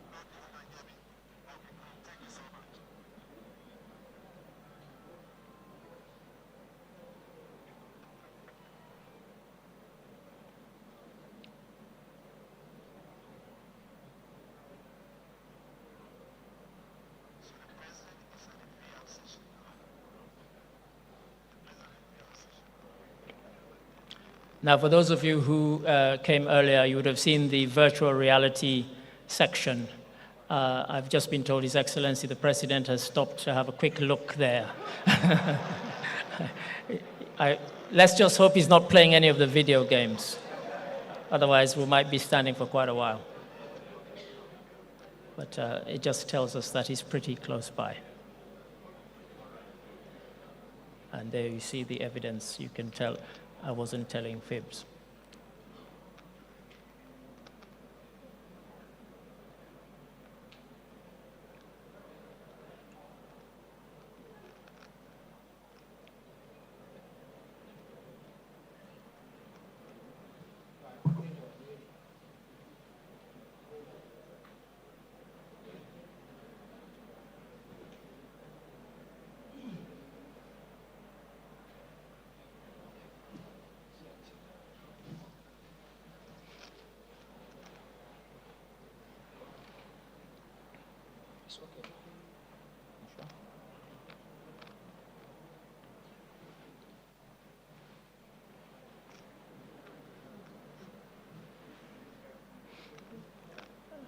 Now, for those of you who came earlier, you would have seen the virtual reality section. I've just been told His Excellency the President has stopped to have a quick look there. Let's just hope he's not playing any of the video games. Otherwise, we might be standing for quite a while. But it just tells us that he's pretty close by. And there you see the evidence. You can tell I wasn't telling fibs.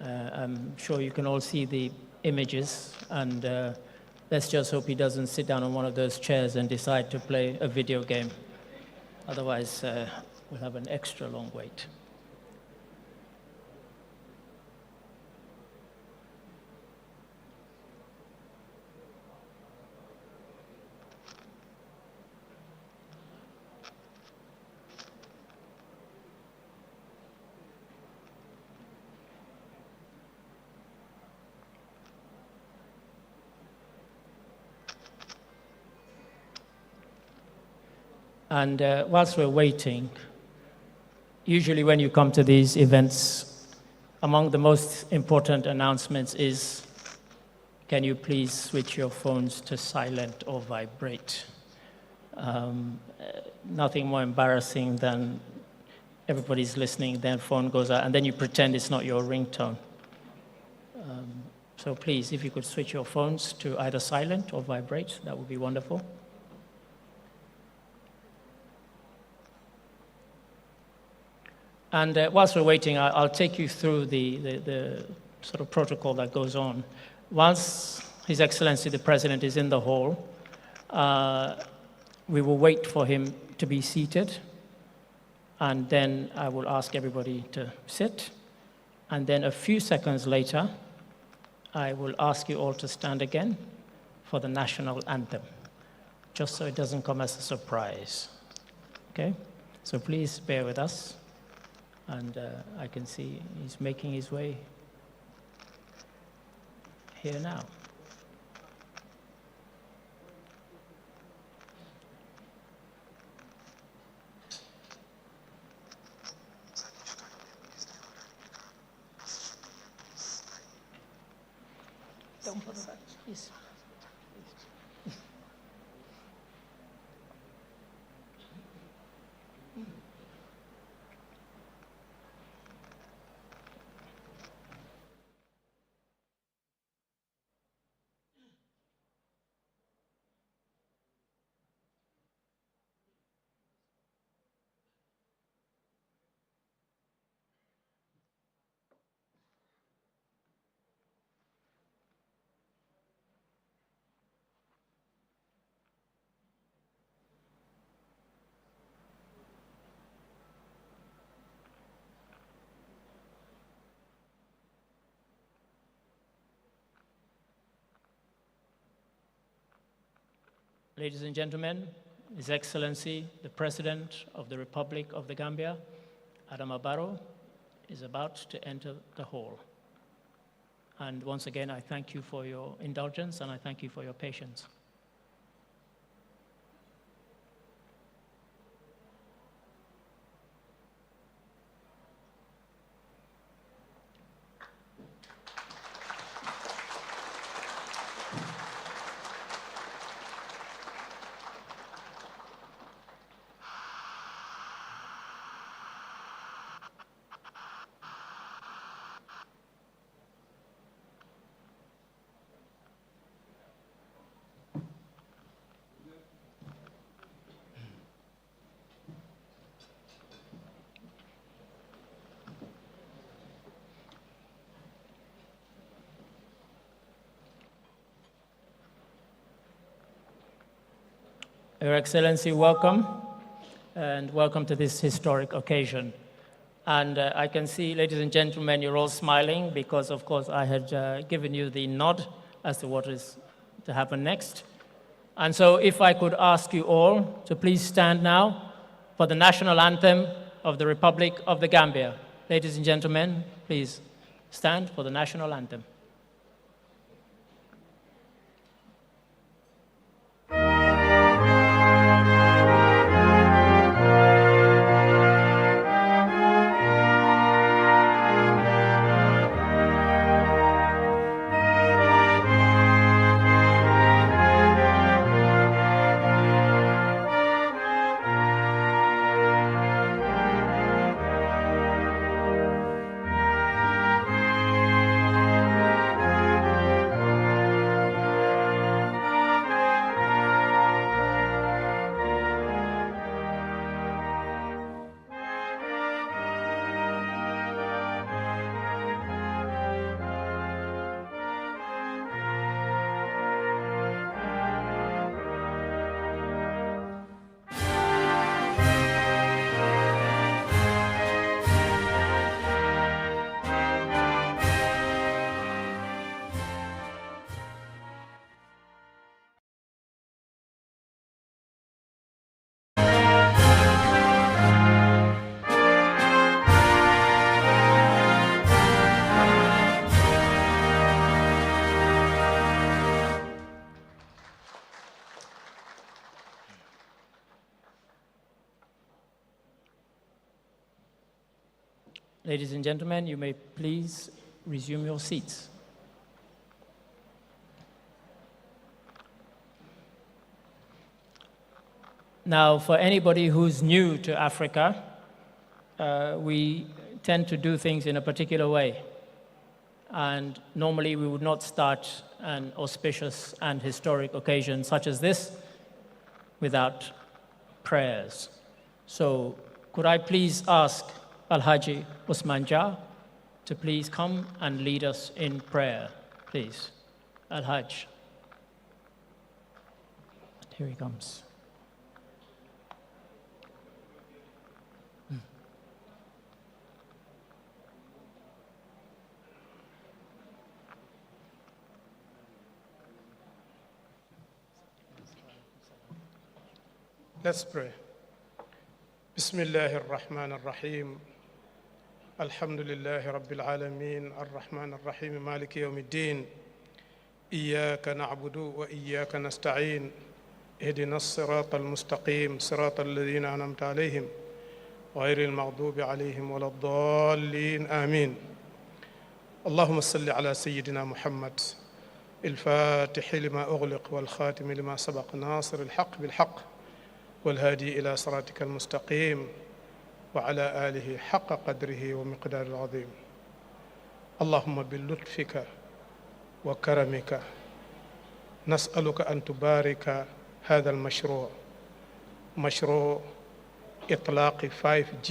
I'm sure you can all see the images, and let's just hope he doesn't sit down on one of those chairs and decide to play a video game. Otherwise, we'll have an extra long wait. And whilst we're waiting, usually when you come to these events, among the most important announcements is, can you please switch your phones to silent or vibrate? Nothing more embarrassing than everybody's listening, then phone goes out, and then you pretend it's not your ringtone. So please, if you could switch your phones to either silent or vibrate, that would be wonderful. And whilst we're waiting, I'll take you through the sort of protocol that goes on. Once His Excellency the President is in the hall, we will wait for him to be seated, and then I will ask everybody to sit. And then a few seconds later, I will ask you all to stand again for the national anthem, just so it doesn't come as a surprise. Okay? So please bear with us. And I can see he's making his way here now. Don't bother that, please. Ladies and gentlemen, His Excellency, the President of the Republic of the Gambia, Adama Barrow, is about to enter the hall. And once again, I thank you for your indulgence and I thank you for your patience. Your Excellency, welcome, and welcome to this historic occasion. And I can see, ladies and gentlemen, you're all smiling because, of course, I had given you the nod as to what is to happen next. And so if I could ask you all to please stand now for the national anthem of the Republic of the Gambia. Ladies and gentlemen, please stand for the national anthem. Ladies and gentlemen, you may please resume your seats. Now, for anybody who's new to Africa, we tend to do things in a particular way. And normally we would not start an auspicious and historic occasion such as this without prayers. So could I please ask Alhaji Usman Jah to please come and lead us in prayer, please. Alhaj. Here he comes. Let's pray. Bismillahir Rahmanir Rahim. الحمد لله رب العالمين الرحمن الرحيم مالك يوم الدين إياك نعبد وإياك نستعين اهدنا الصراط المستقيم صراط الذين أنعمت عليهم غير المغضوب عليهم ولا الضالين آمين. اللهم صل على سيدنا محمد الفاتح لما أغلق والخاتم لما سبق ناصر الحق بالحق والهادي إلى صراطك المستقيم وعلى آله حق قدره ومقدار العظيم. اللهم بلطفك وكرمك نسألك أن تبارك هذا المشروع، مشروع إطلاق 5G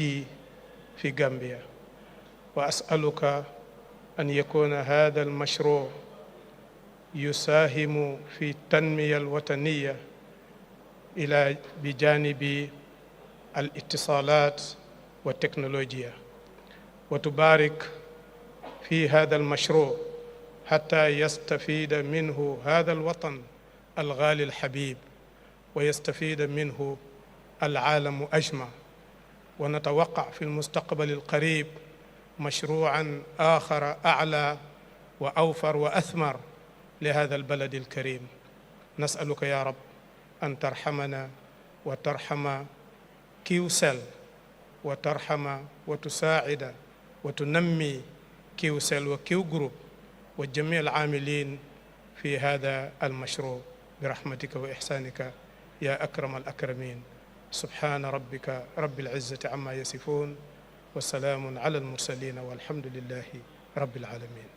في غامبيا، وأسألك أن يكون هذا المشروع يساهم في التنمية الوطنية إلى بجانب الاتصالات والتكنولوجيا، وتبارك في هذا المشروع حتى يستفيد منه هذا الوطن الغالي الحبيب ويستفيد منه العالم أجمع، ونتوقع في المستقبل القريب مشروعا آخر أعلى وأوفر وأثمر لهذا البلد الكريم. نسألك يا رب أن ترحمنا وترحم Qcell وترحم وتساعد وتنمي Qcell وكيو جروب وجميع العاملين في هذا المشروع برحمتك وإحسانك يا أكرم الأكرمين. سبحان ربك رب العزة عما يصفون وسلام على المرسلين والحمد لله رب العالمين.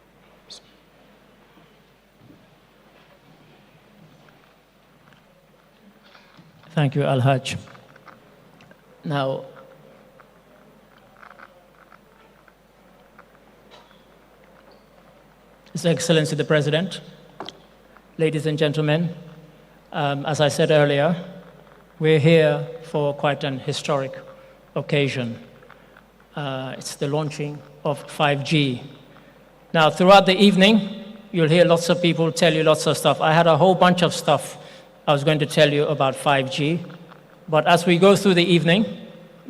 Thank you, Al-Hajj. Now, His Excellency the President, ladies and gentlemen, as I said earlier, we're here for quite an historic occasion. It's the launching of 5G. Now, throughout the evening, you'll hear lots of people tell you lots of stuff. I had a whole bunch of stuff I was going to tell you about 5G, but as we go through the evening,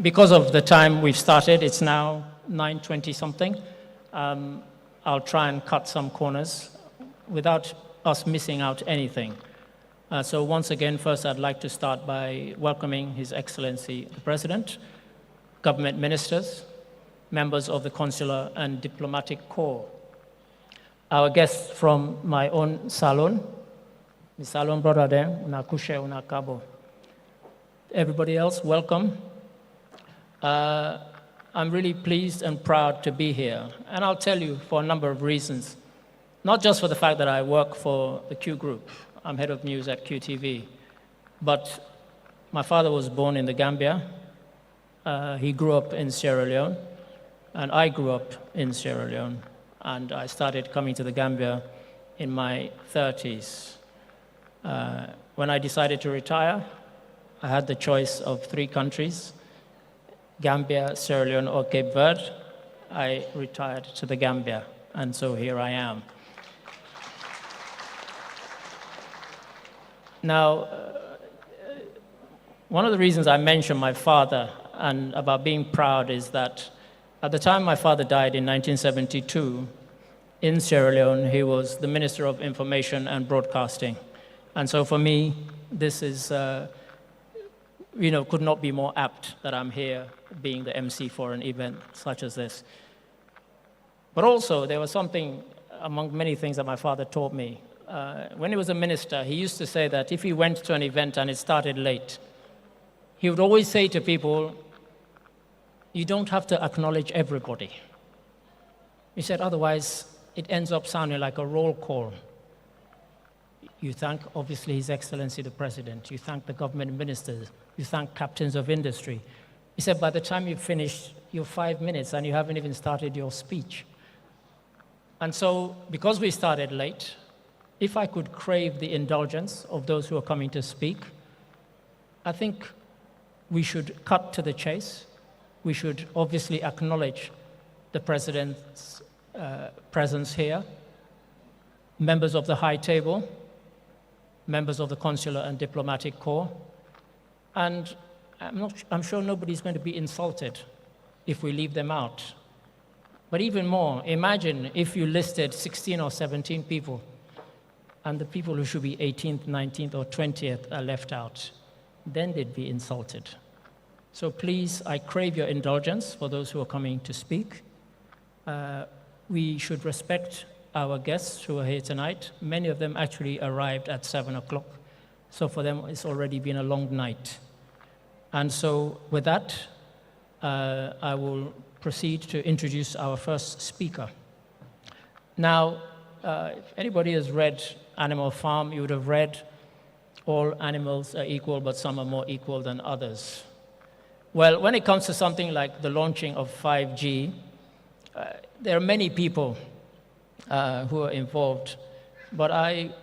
because of the time we've started, it's now 9:20 something, I'll try and cut some corners without us missing out anything. So once again, first I'd like to start by welcoming His Excellency the President, government ministers, members of the consular and diplomatic corps, our guests from my own salon, the salon brother there, una kushe, una kabo. Everybody else, welcome. I'm really pleased and proud to be here, and I'll tell you for a number of reasons. Not just for the fact that I work for the Q Group, I'm head of news at QTV, but my father was born in the Gambia. He grew up in Sierra Leone, and I grew up in Sierra Leone, and I started coming to the Gambia in my 30s. When I decided to retire, I had the choice of 3 countries, Gambia, Sierra Leone, or Cape Verde. I retired to the Gambia, and so here I am. Now, one of the reasons I mentioned my father and about being proud is that at the time my father died in 1972, in Sierra Leone, he was the Minister of Information and Broadcasting. And so for me, this is, could not be more apt that I'm here being the MC for an event such as this. But also, there was something among many things that my father taught me. When he was a minister, he used to say that if he went to an event and it started late, he would always say to people, you don't have to acknowledge everybody. He said, otherwise, it ends up sounding like a roll call. You thank, obviously, His Excellency the President. You thank the government ministers. You thank captains of industry. He said, by the time you finish your 5 minutes and you haven't even started your speech. And so, because we started late, if I could crave the indulgence of those who are coming to speak, I think we should cut to the chase. We should obviously acknowledge the President's presence here, members of the High Table, members of the Consular and Diplomatic Corps, and I'm sure nobody's going to be insulted if we leave them out. But even more, imagine if you listed 16 or 17 people and the people who should be 18th, 19th, or 20th are left out. Then they'd be insulted. So please, I crave your indulgence for those who are coming to speak. We should respect our guests who are here tonight. Many of them actually arrived at 7 o'clock. So for them, it's already been a long night. And so with that, I will proceed to introduce our first speaker. Now, if anybody has read Animal Farm, you would have read all animals are equal, but some are more equal than others. Well, when it comes to something like the launching of 5G, there are many people who are involved, but I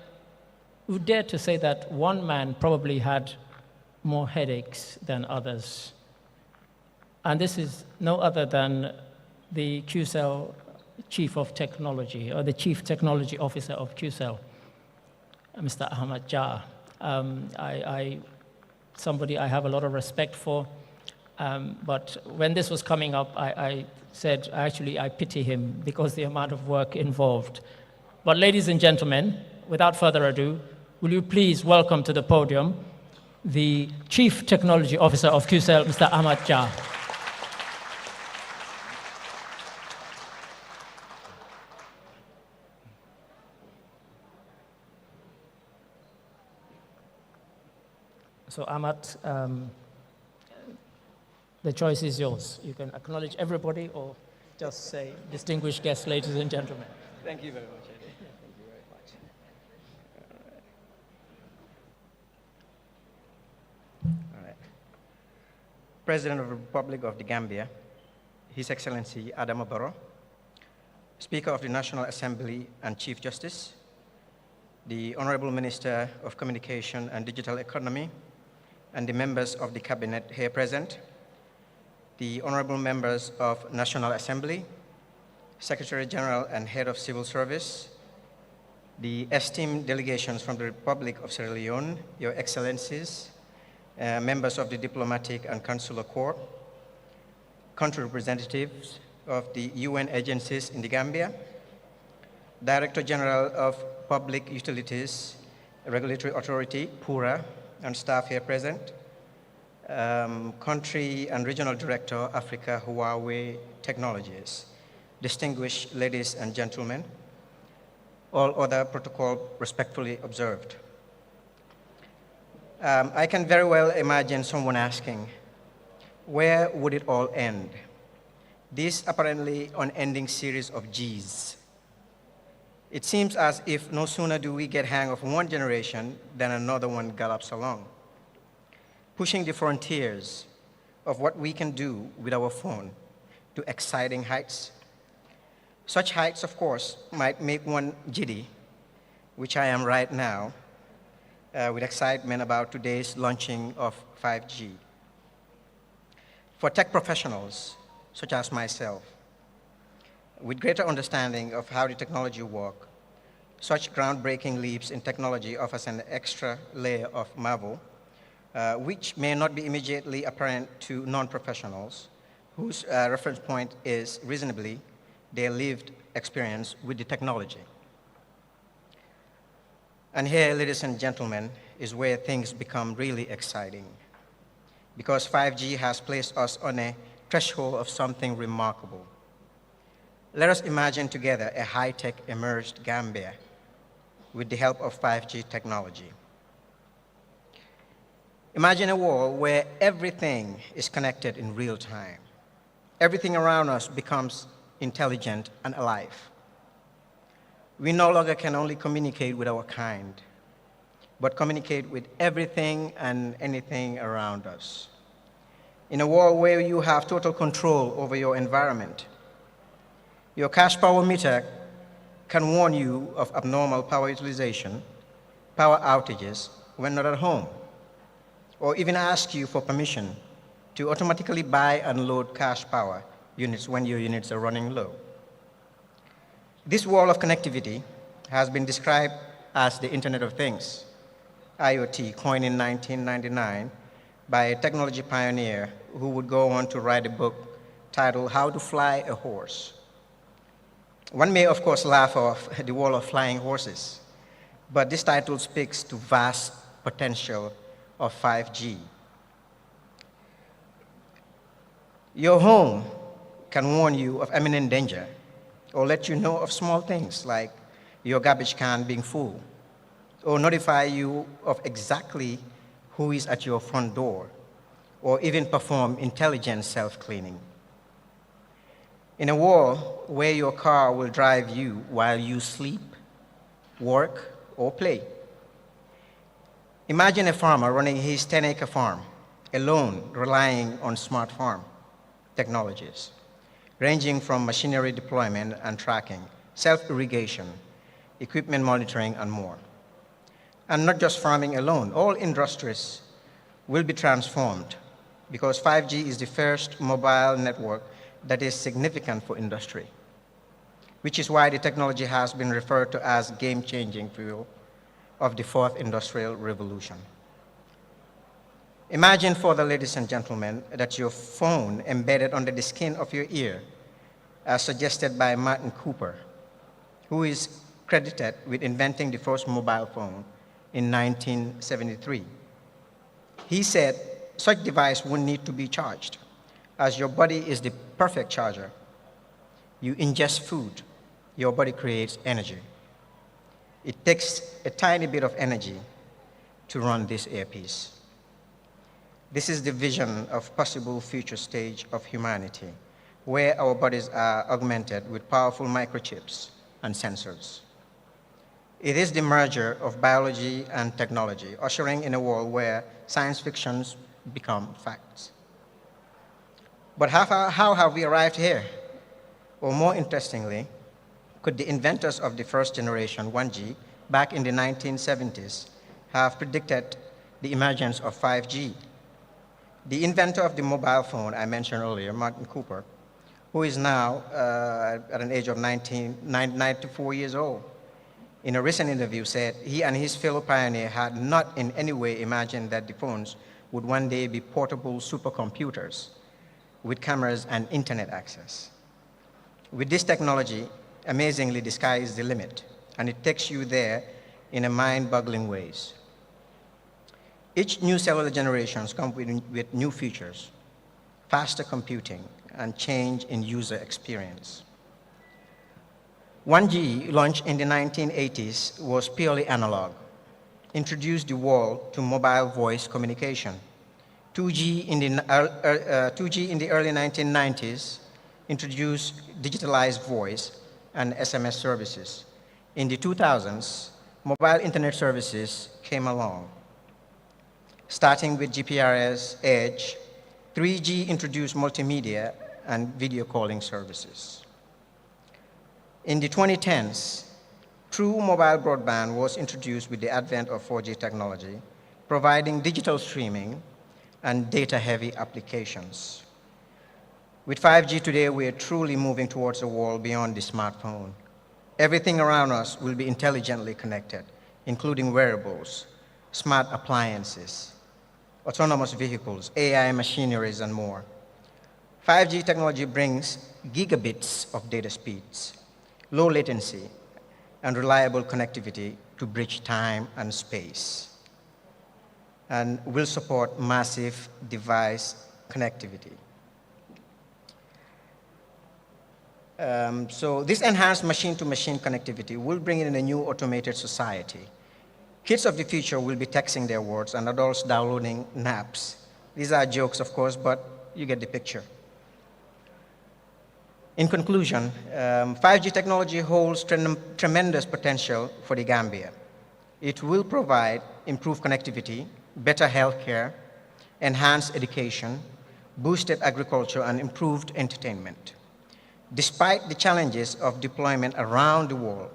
would dare to say that one man probably had more headaches than others. And this is no other than the Qcell Chief of Technology, or the Chief Technology Officer of Qcell, Mr. Ahmad Jah. Somebody I have a lot of respect for, but when this was coming up, I said, actually, I pity him because the amount of work involved. But ladies and gentlemen, without further ado, will you please welcome to the podium the Chief Technology Officer of Qcell, Mr. Ahmad Jah. So Ahmad, the choice is yours. You can acknowledge everybody or just say, distinguished guests, ladies and gentlemen. Thank you very much, Eddie. Thank you very much. All right. President of the Republic of the Gambia, His Excellency Adama Barrow, Speaker of the National Assembly and Chief Justice, the Honorable Minister of Communication and Digital Economy, and the members of the Cabinet here present, the honorable members of National Assembly, Secretary General and Head of Civil Service, the esteemed delegations from the Republic of Sierra Leone, Your Excellencies, members of the Diplomatic and Consular Corps, country representatives of the UN agencies in the Gambia, Director General of Public Utilities Regulatory Authority, PURA, and staff here present, Country and Regional Director, Africa, Huawei Technologies, distinguished ladies and gentlemen, all other protocol respectfully observed. I can very well imagine someone asking, where would it all end? This apparently unending series of Gs. It seems as if no sooner do we get hang of one generation than another one gallops along, pushing the frontiers of what we can do with our phone to exciting heights. Such heights, of course, might make one giddy, which I am right now, with excitement about today's launching of 5G. For tech professionals, such as myself, with greater understanding of how the technology works, such groundbreaking leaps in technology offers an extra layer of marvel, which may not be immediately apparent to non-professionals, whose reference point is reasonably their lived experience with the technology. And here, ladies and gentlemen, is where things become really exciting, because 5G has placed us on a threshold of something remarkable. Let us imagine together a high-tech emerged Gambia with the help of 5G technology. Imagine a world where everything is connected in real time. Everything around us becomes intelligent and alive. We no longer can only communicate with our kind, but communicate with everything and anything around us. In a world where you have total control over your environment, your cash power meter can warn you of abnormal power utilization, power outages when not at home, or even ask you for permission to automatically buy and load cash power units when your units are running low. This world of connectivity has been described as the Internet of Things, IoT, coined in 1999 by a technology pioneer who would go on to write a book titled How to Fly a Horse. One may, of course, laugh off the wall of flying horses, but this title speaks to vast potential of 5G. Your home can warn you of imminent danger or let you know of small things like your garbage can being full, or notify you of exactly who is at your front door, or even perform intelligent self-cleaning. In a world where your car will drive you while you sleep, work, or play. Imagine a farmer running his 10-acre farm alone, relying on smart farm technologies, ranging from machinery deployment and tracking, self-irrigation, equipment monitoring, and more. And not just farming alone, all industries will be transformed because 5G is the first mobile network that is significant for industry, which is why the technology has been referred to as game-changing fuel of the fourth industrial revolution. Imagine, further, ladies and gentlemen, that your phone embedded under the skin of your ear, as suggested by Martin Cooper, who is credited with inventing the first mobile phone in 1973. He said such device wouldn't need to be charged, as your body is the perfect charger. You ingest food, your body creates energy. It takes a tiny bit of energy to run this earpiece. This is the vision of possible future stage of humanity, where our bodies are augmented with powerful microchips and sensors. It is the merger of biology and technology, ushering in a world where science fictions become facts. But how have we arrived here? Or more interestingly, could the inventors of the first generation 1G back in the 1970s have predicted the emergence of 5G? The inventor of the mobile phone I mentioned earlier, Martin Cooper, who is now at an age of 94 years old, in a recent interview said he and his fellow pioneer had not in any way imagined that the phones would one day be portable supercomputers with cameras and internet access. With this technology, amazingly, the sky is the limit, and it takes you there in a mind-boggling ways. Each new cellular generation comes with new features, faster computing, and change in user experience. 1G, launched in the 1980s, was purely analog, introduced the world to mobile voice communication. 2G in the early 1990s introduced digitalized voice and SMS services. In the 2000s, mobile internet services came along. Starting with GPRS, Edge, 3G introduced multimedia and video calling services. In the 2010s, true mobile broadband was introduced with the advent of 4G technology, providing digital streaming and data-heavy applications. With 5G today, we are truly moving towards a world beyond the smartphone. Everything around us will be intelligently connected, including wearables, smart appliances, autonomous vehicles, AI machineries, and more. 5G technology brings gigabits of data speeds, low latency, and reliable connectivity to bridge time and space, and will support massive device connectivity. So this enhanced machine-to-machine connectivity will bring in a new automated society. Kids of the future will be texting their words and adults downloading naps. These are jokes, of course, but you get the picture. In conclusion, 5G technology holds tremendous potential for the Gambia. It will provide improved connectivity, better healthcare, enhanced education, boosted agriculture, and improved entertainment. Despite the challenges of deployment around the world,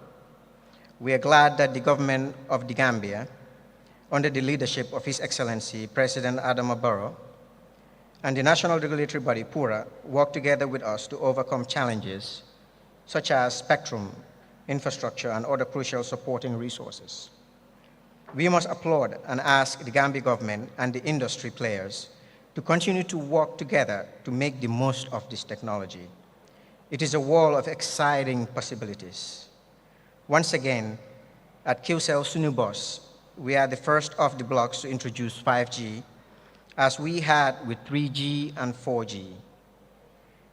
we are glad that the government of the Gambia, under the leadership of His Excellency President Adama Barrow, and the national regulatory body, PURA, work together with us to overcome challenges such as spectrum, infrastructure, and other crucial supporting resources. We must applaud and ask the Gambia government and the industry players to continue to work together to make the most of this technology. It is a world of exciting possibilities. Once again, at Qcell Sunubos, we are the first of the blocks to introduce 5G, as we had with 3G and 4G.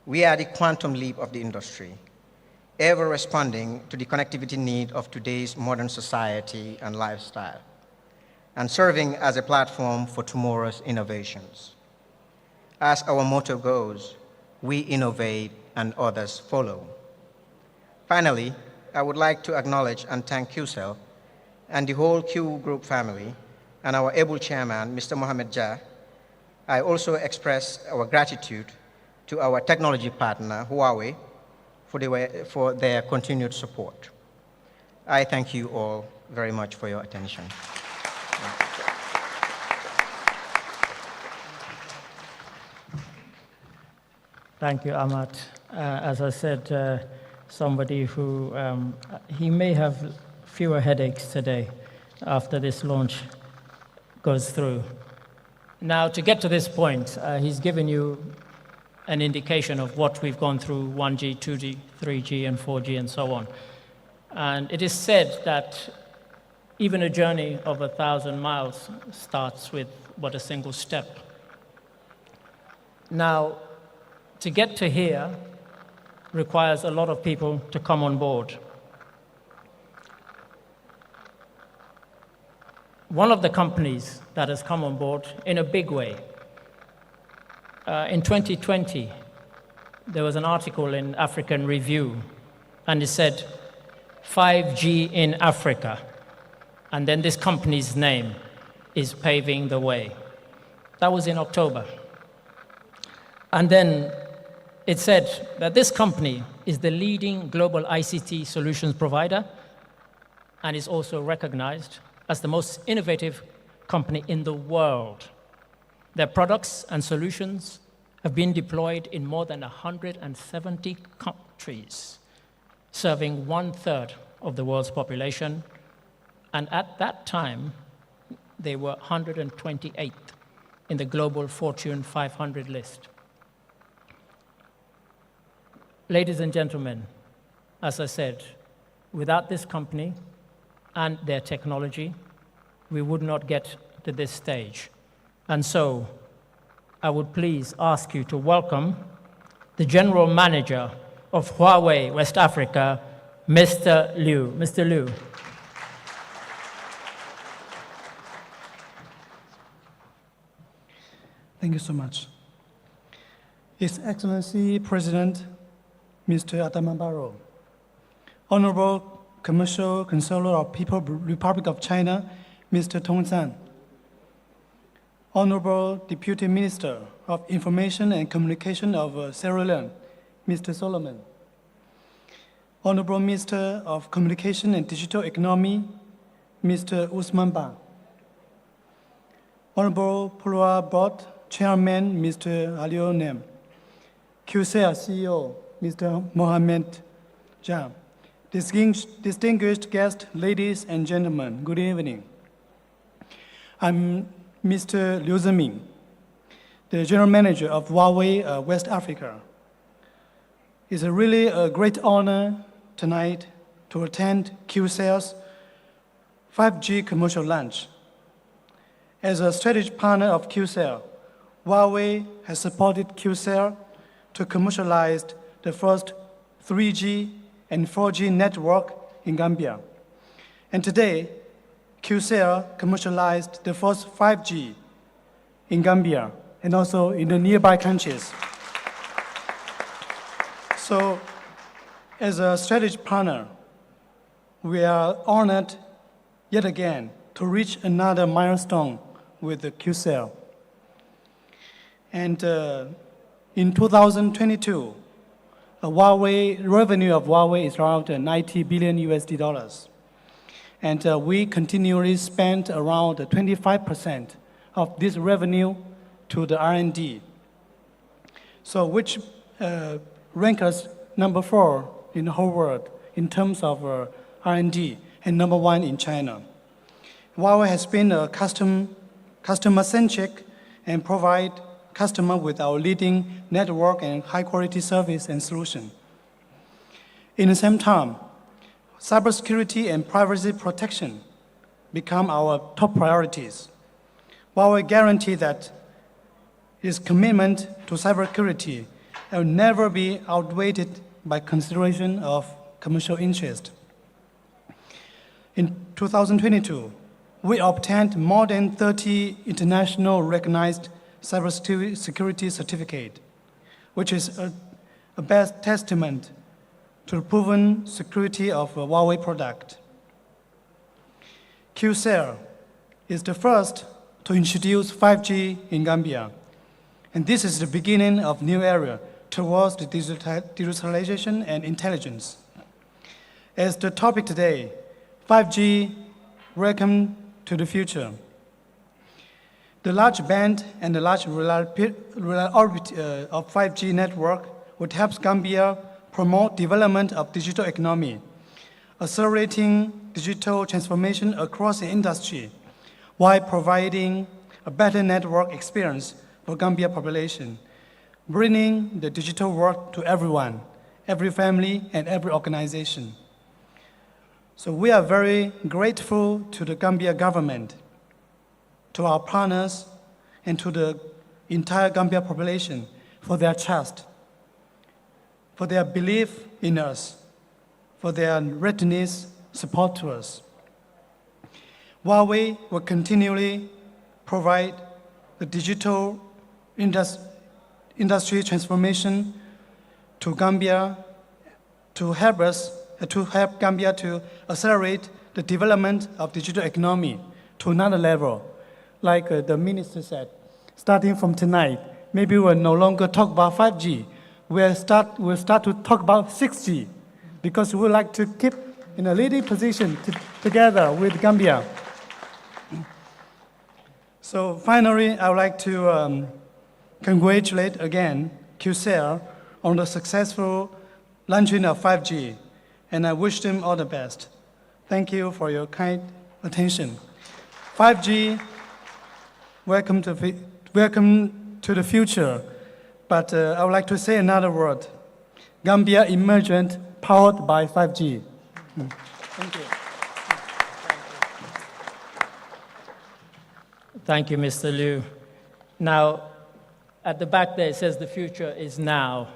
We are the quantum leap of the industry, ever responding to the connectivity need of today's modern society and lifestyle, and serving as a platform for tomorrow's innovations. As our motto goes, we innovate and others follow. Finally, I would like to acknowledge and thank Qcell and the whole Q Group family and our able chairman, Mr. Mohamed Jah. I also express our gratitude to our technology partner, Huawei, for their continued support. I thank you all very much for your attention. Thank you, Ahmad. As I said, somebody who, he may have fewer headaches today after this launch goes through. Now, to get to this point, he's given you an indication of what we've gone through, 1G, 2G, 3G, and 4G, and so on. And it is said that even a journey of 1,000 miles starts with but a single step. Now, to get to here requires a lot of people to come on board. One of the companies that has come on board in a big way, in 2020, there was an article in African Review, and it said, 5G in Africa. And then this company's name is paving the way. That was in October. And then it said that this company is the leading global ICT solutions provider and is also recognized as the most innovative company in the world. Their products and solutions have been deployed in more than 170 countries, serving 1/3 of the world's population. And at that time, they were 128th in the global Fortune 500 list. Ladies and gentlemen, as I said, without this company and their technology, we would not get to this stage. And so, I would please ask you to welcome the General Manager of Huawei West Africa, Mr. Liu. Mr. Liu. Thank you so much. His Excellency President, Mr. Adama Barrow, Honorable Commercial Controller of People's Republic of China, Mr. Tong Zhan, Honorable Deputy Minister of Information and Communication of Sierra Leone, Mr. Solomon, Honorable Minister of Communication and Digital Economy, Mr. Usman Ba, Honorable Pulwa Board Chairman, Mr. Alio Nem, Qcell CEO, Mr. Mohamed Jah, distinguished guests, ladies and gentlemen, good evening. I'm Mr. Liu Ziming, the General Manager of Huawei West Africa. It's really a great honor tonight to attend Qcell's 5G commercial launch. As a strategic partner of Qcell, Huawei has supported Qcell to commercialize the first 3G and 4G network in Gambia. And today, Qcell commercialized the first 5G in Gambia and also in the nearby countries. So, as a strategic partner, we are honored yet again to reach another milestone with the Qcell. And in 2022, the revenue of Huawei is around $90 billion. And we continually spend around 25% of this revenue to the R&D. So which ranks us number 4 in the whole world in terms of R&D and number 1 in China. Huawei has been a customer-centric and provide customer with our leading network and high-quality service and solution. In the same time, cybersecurity and privacy protection become our top priorities. Huawei guarantee that its commitment to cybersecurity will never be outweighed by consideration of commercial interest. In 2022, we obtained more than 30 international recognized cybersecurity certificates, which is a best testament to the proven security of a Huawei product. Qcell is the first to introduce 5G in Gambia, and this is the beginning of a new era towards the digitalization and intelligence. As the topic today, 5G, welcome to the future. The large band and the large reliability of 5G network would help Gambia promote development of digital economy, accelerating digital transformation across the industry, while providing a better network experience for Gambia population, bringing the digital world to everyone, every family, and every organization. So we are very grateful to the Gambia government, to our partners, and to the entire Gambia population for their trust, for their belief in us, for their readiness support to us. Huawei will continually provide the digital industry transformation to Gambia to help Gambia to accelerate the development of digital economy to another level. Like the minister said, starting from tonight, maybe we'll no longer talk about 5G. We'll start to talk about 6G, because we would like to keep in a leading position together with Gambia. So finally, I would like to congratulate again Qcell on the successful launching of 5G, and I wish them all the best. Thank you for your kind attention. 5G, welcome to the future, but I would like to say another word. Gambia emergent powered by 5G. Thank you. Thank you, Mr. Liu. Now, at the back there, it says the future is now.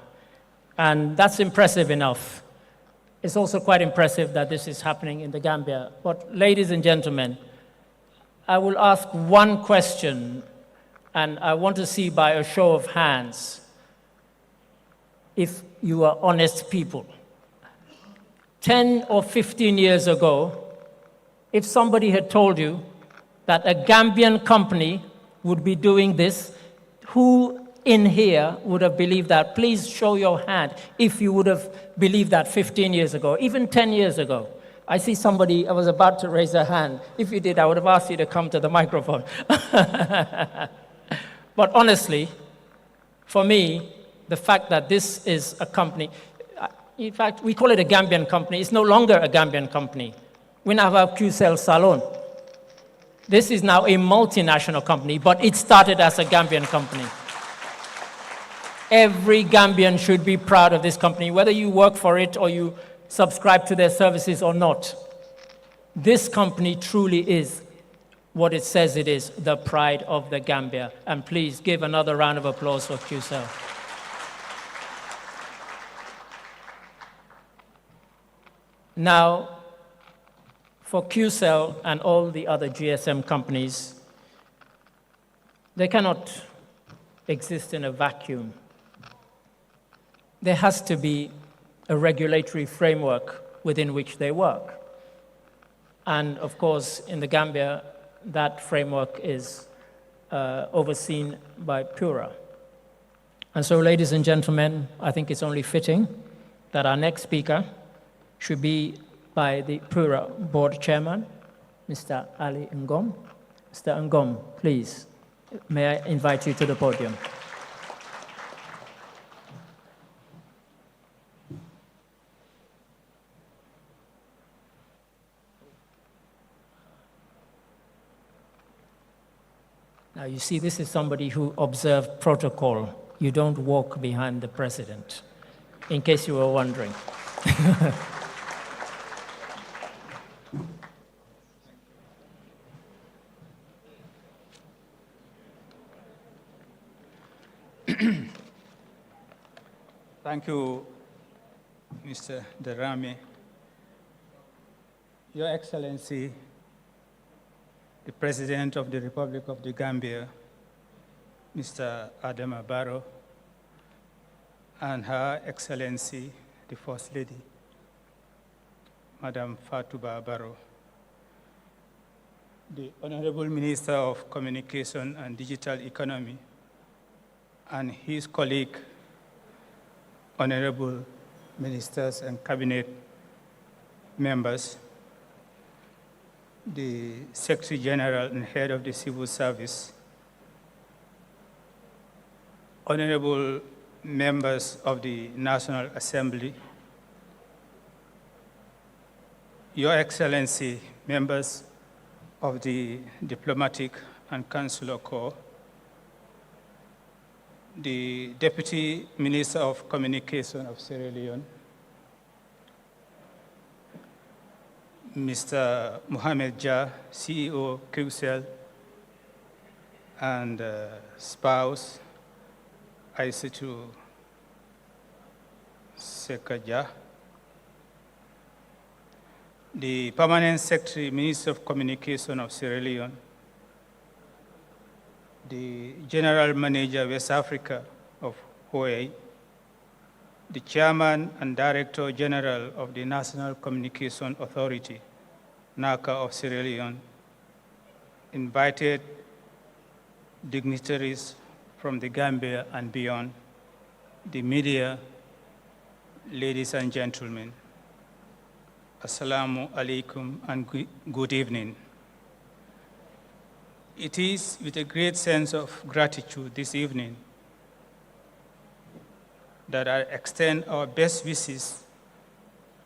And that's impressive enough. It's also quite impressive that this is happening in the Gambia. But ladies and gentlemen, I will ask one question, and I want to see by a show of hands if you are honest people. 10 or 15 years ago, if somebody had told you that a Gambian company would be doing this, who in here would have believed that? Please show your hand if you would have believed that 15 years ago, even 10 years ago. I see somebody, I was about to raise a hand. If you did, I would have asked you to come to the microphone. But honestly, for me, the fact that this is a company, in fact, we call it a Gambian company. It's no longer a Gambian company. We now have Qcell Salon. This is now a multinational company, but it started as a Gambian company. Every Gambian should be proud of this company, whether you work for it or you subscribe to their services or not. This company truly is what it says it is, the pride of the Gambia. And please give another round of applause for Qcell. Now, for Qcell and all the other GSM companies, they cannot exist in a vacuum. There has to be a regulatory framework within which they work. And of course, in the Gambia, that framework is overseen by PURA. And so, ladies and gentlemen, I think it's only fitting that our next speaker should be by the PURA board chairman, Mr. Ali Ngom. Mr. Ngom, please, may I invite you to the podium. Now, you see, this is somebody who observed protocol. You don't walk behind the president, in case you were wondering. Thank you, Mr. Derame. Your Excellency, the President of the Republic of the Gambia, Mr. Adama Barrow, and Her Excellency, the First Lady, Madam Fatuba Barrow, the Honorable Minister of Communication and Digital Economy, and his colleague, Honorable Ministers and Cabinet members, the Secretary General and Head of the Civil Service, Honorable members of the National Assembly, Your Excellency, members of the Diplomatic and Consular Corps, the Deputy Minister of Communication of Sierra Leone, Mr. Mohamed Jah, CEO, Qcell, and spouse, Aissatou Sekaja, the Permanent Secretary, Minister of Communication of Sierra Leone, the General Manager, West Africa of HOA, the Chairman and Director General of the National Communication Authority, NACA of Sierra Leone, invited dignitaries from the Gambia and beyond, the media, ladies and gentlemen, Assalamu alaikum and good evening. It is with a great sense of gratitude this evening that I extend our best wishes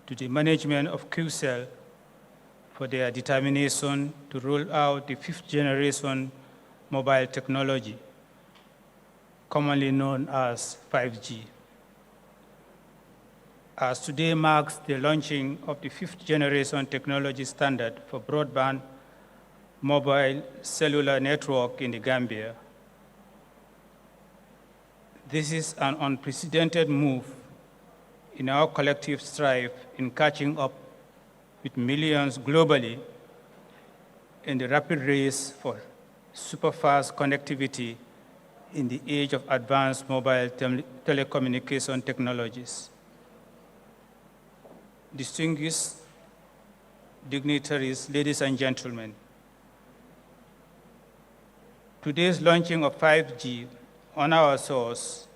to the management of Qcell for their determination to roll out the 5th generation mobile technology, commonly known as 5G. As today marks the launching of the 5th generation technology standard for broadband mobile cellular network in the Gambia. This is an unprecedented move in our collective strive in catching up with millions globally in the rapid race for superfast connectivity in the age of advanced mobile telecommunication technologies. Distinguished dignitaries, ladies and gentlemen, today's launching of 5G on our source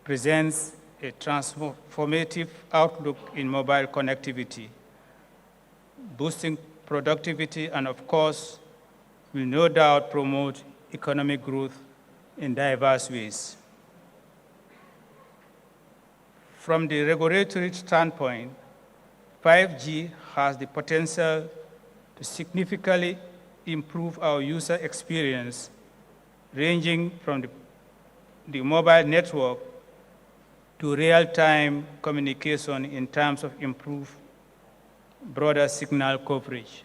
presents a transformative outlook in mobile connectivity, boosting productivity and, of course, will no doubt promote economic growth in diverse ways. From the regulatory standpoint, 5G has the potential to significantly improve our user experience, ranging from the mobile network to real-time communication in terms of improved broader signal coverage.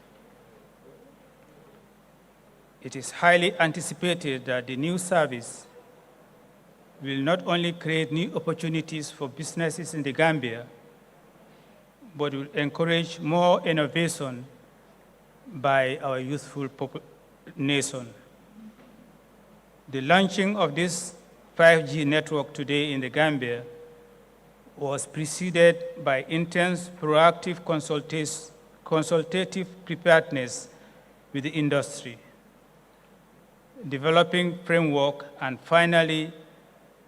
It is highly anticipated that the new service will not only create new opportunities for businesses in the Gambia, but will encourage more innovation by our youthful nation. The launching of this 5G network today in the Gambia was preceded by intense proactive consultative preparedness with the industry, developing framework, and finally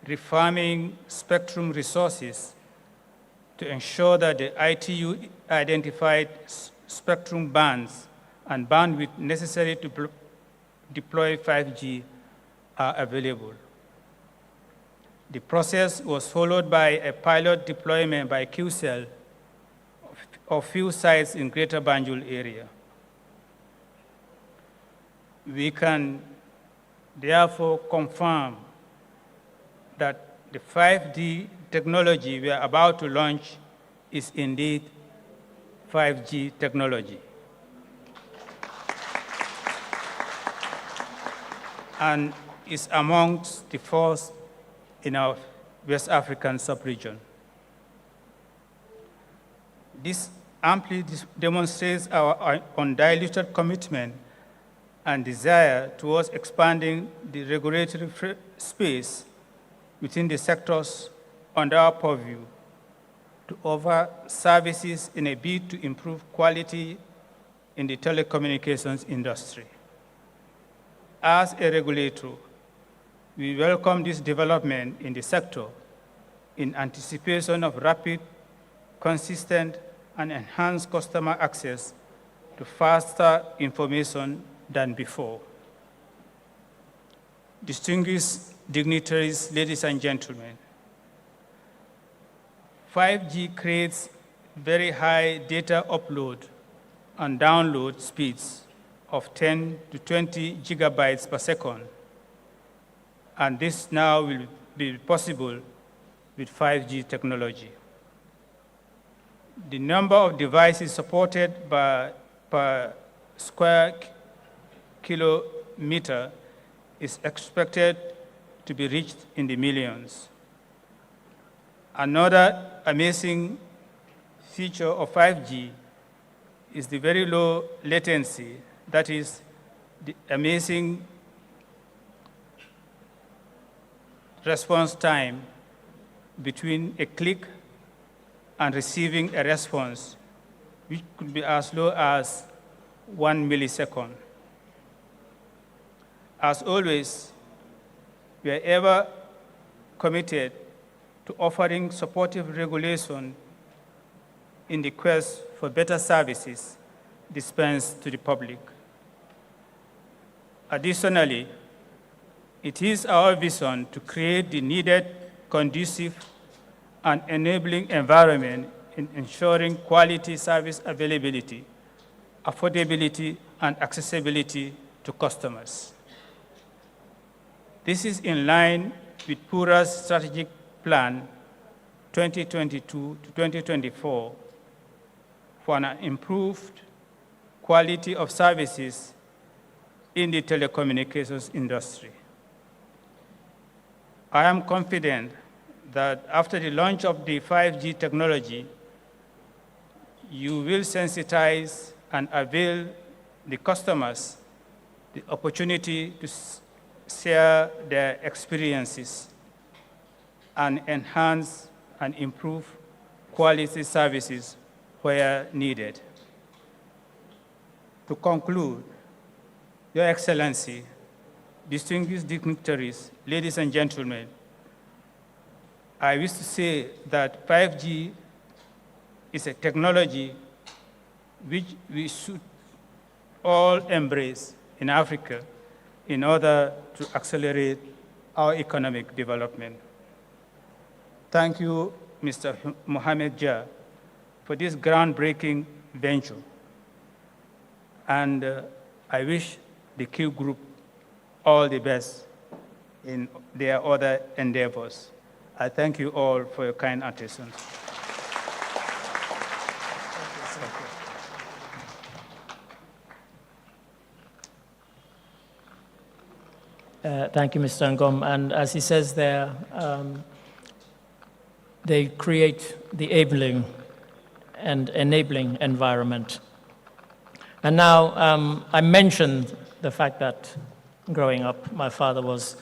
refarming spectrum resources to ensure that the ITU identified spectrum bands and bandwidth necessary to deploy 5G are available. The process was followed by a pilot deployment by Qcell of few sites in Greater Banjul area. We can therefore confirm that the 5G technology we are about to launch is indeed 5G technology. And is amongst the first in our West African sub-region. This amply demonstrates our undiluted commitment and desire towards expanding the regulatory space within the sectors under our purview to offer services in a bid to improve quality in the telecommunications industry. As a regulator, we welcome this development in the sector in anticipation of rapid, consistent, and enhanced customer access to faster information than before. Distinguished dignitaries, ladies and gentlemen, 5G creates very high data upload and download speeds of 10 to 20 gigabytes per second. And this now will be possible with 5G technology. The number of devices supported per square kilometer is expected to be reached in the millions. Another amazing feature of 5G is the very low latency, that is, the amazing response time between a click and receiving a response, which could be as low as 1 millisecond. As always, we are ever committed to offering supportive regulation in the quest for better services dispensed to the public. Additionally, it is our vision to create the needed conducive and enabling environment in ensuring quality service availability, affordability, and accessibility to customers. This is in line with PURA's strategic plan 2022 to 2024 for an improved quality of services in the telecommunications industry. I am confident that after the launch of the 5G technology, you will sensitize and avail the customers the opportunity to share their experiences and enhance and improve quality services where needed. To conclude, Your Excellency, distinguished dignitaries, ladies and gentlemen, I wish to say that 5G is a technology which we should all embrace in Africa in order to accelerate our economic development. Thank you, Mr. Mohamed Jah, for this groundbreaking venture. And I wish the Q Group all the best in their other endeavors. I thank you all for your kind attention. Thank you, Mr. Ngom. And as he says there, they create the enabling environment. And now I mentioned the fact that growing up, my father was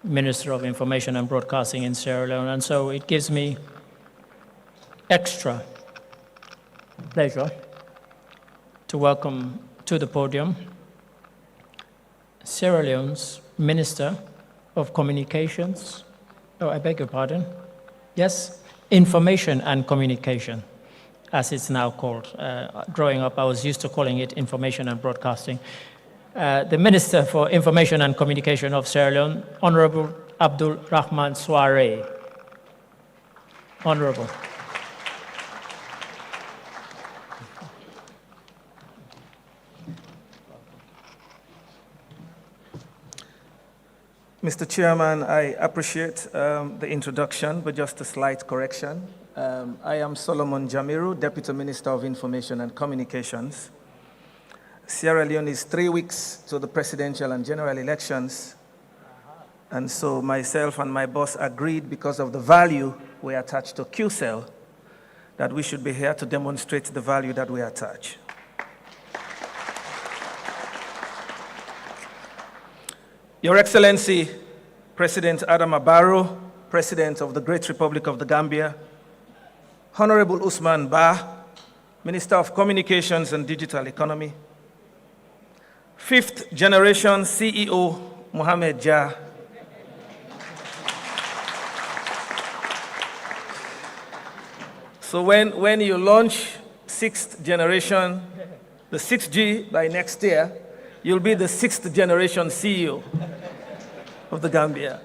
Minister of Information and Broadcasting in Sierra Leone, and so it gives me extra pleasure to welcome to the podium Sierra Leone's Minister of Communications, I beg your pardon, yes, Information and Communication, as it's now called. Growing up, I was used to calling it Information and Broadcasting. The Minister for Information and Communication of Sierra Leone, Honorable Abdul Rahman Soare. Honorable. Mr. Chairman, I appreciate the introduction, but just a slight correction. I am Solomon Jamiru, Deputy Minister of Information and Communications. Sierra Leone is 3 weeks to the presidential and general elections. And so myself and my boss agreed, because of the value we attach to Qcell, that we should be here to demonstrate the value that we attach. Your Excellency, President Adama Barrow, President of the Great Republic of the Gambia, Honorable Usman Bah, Minister of Communications and Digital Economy, fifth generation CEO Mohamed Jah, so when you launch sixth generation, the 6G by next year, you'll be the sixth generation CEO of the Gambia.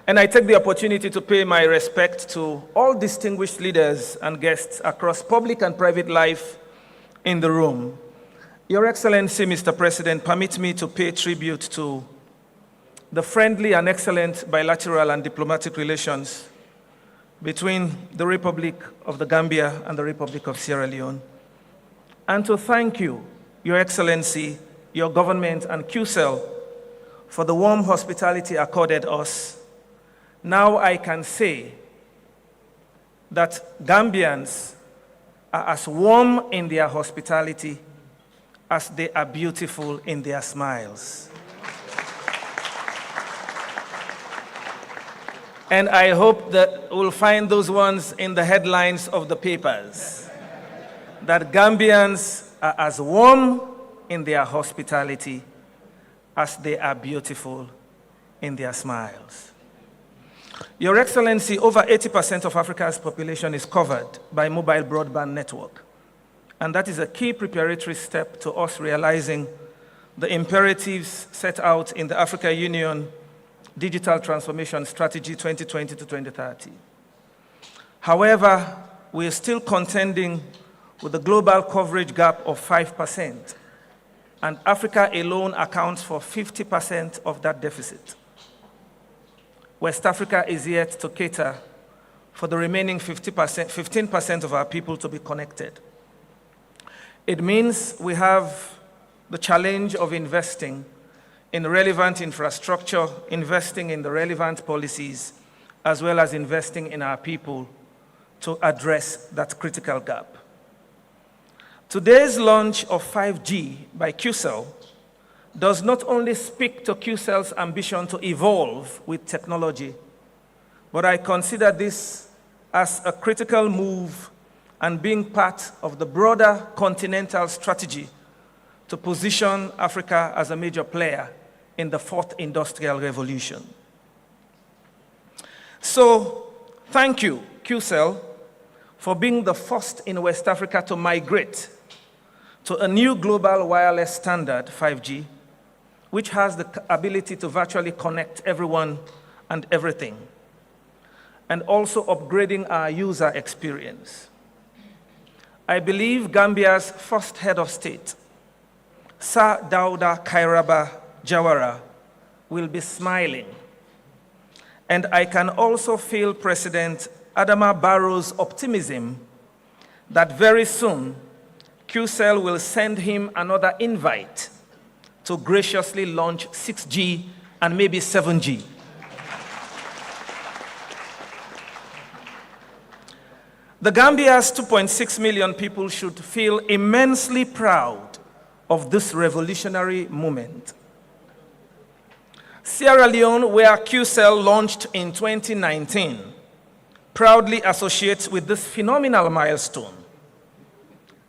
And I take the opportunity to pay my respect to all distinguished leaders and guests across public and private life in the room. Your Excellency, Mr. President, permit me to pay tribute to the friendly and excellent bilateral and diplomatic relations between the Republic of the Gambia and the Republic of Sierra Leone, and to thank you, Your Excellency, your government, and Qcell for the warm hospitality accorded us. Now I can say that Gambians are as warm in their hospitality as they are beautiful in their smiles. And I hope that we'll find those ones in the headlines of the papers, that Gambians are as warm in their hospitality as they are beautiful in their smiles. Your Excellency, over 80% of Africa's population is covered by mobile broadband network, and that is a key preparatory step to us realizing the imperatives set out in the Africa Union Digital Transformation Strategy 2020 to 2030. However, we are still contending with the global coverage gap of 5%, and Africa alone accounts for 50% of that deficit. West Africa is yet to cater for the remaining 15% of our people to be connected. It means we have the challenge of investing in relevant infrastructure, investing in the relevant policies, as well as investing in our people to address that critical gap. Today's launch of 5G by Qcell does not only speak to Qcell's ambition to evolve with technology, but I consider this as a critical move and being part of the broader continental strategy to position Africa as a major player in the fourth industrial revolution. So, thank you, Qcell, for being the first in West Africa to migrate to a new global wireless standard, 5G, which has the ability to virtually connect everyone and everything, and also upgrading our user experience. I believe Gambia's first head of state, Sir Dauda Kairaba Jawara, will be smiling. And I can also feel President Adama Barrow's optimism that very soon Qcell will send him another invite to graciously launch 6G and maybe 7G. The Gambia's 2.6 million people should feel immensely proud of this revolutionary moment. Sierra Leone, where Qcell launched in 2019, proudly associates with this phenomenal milestone.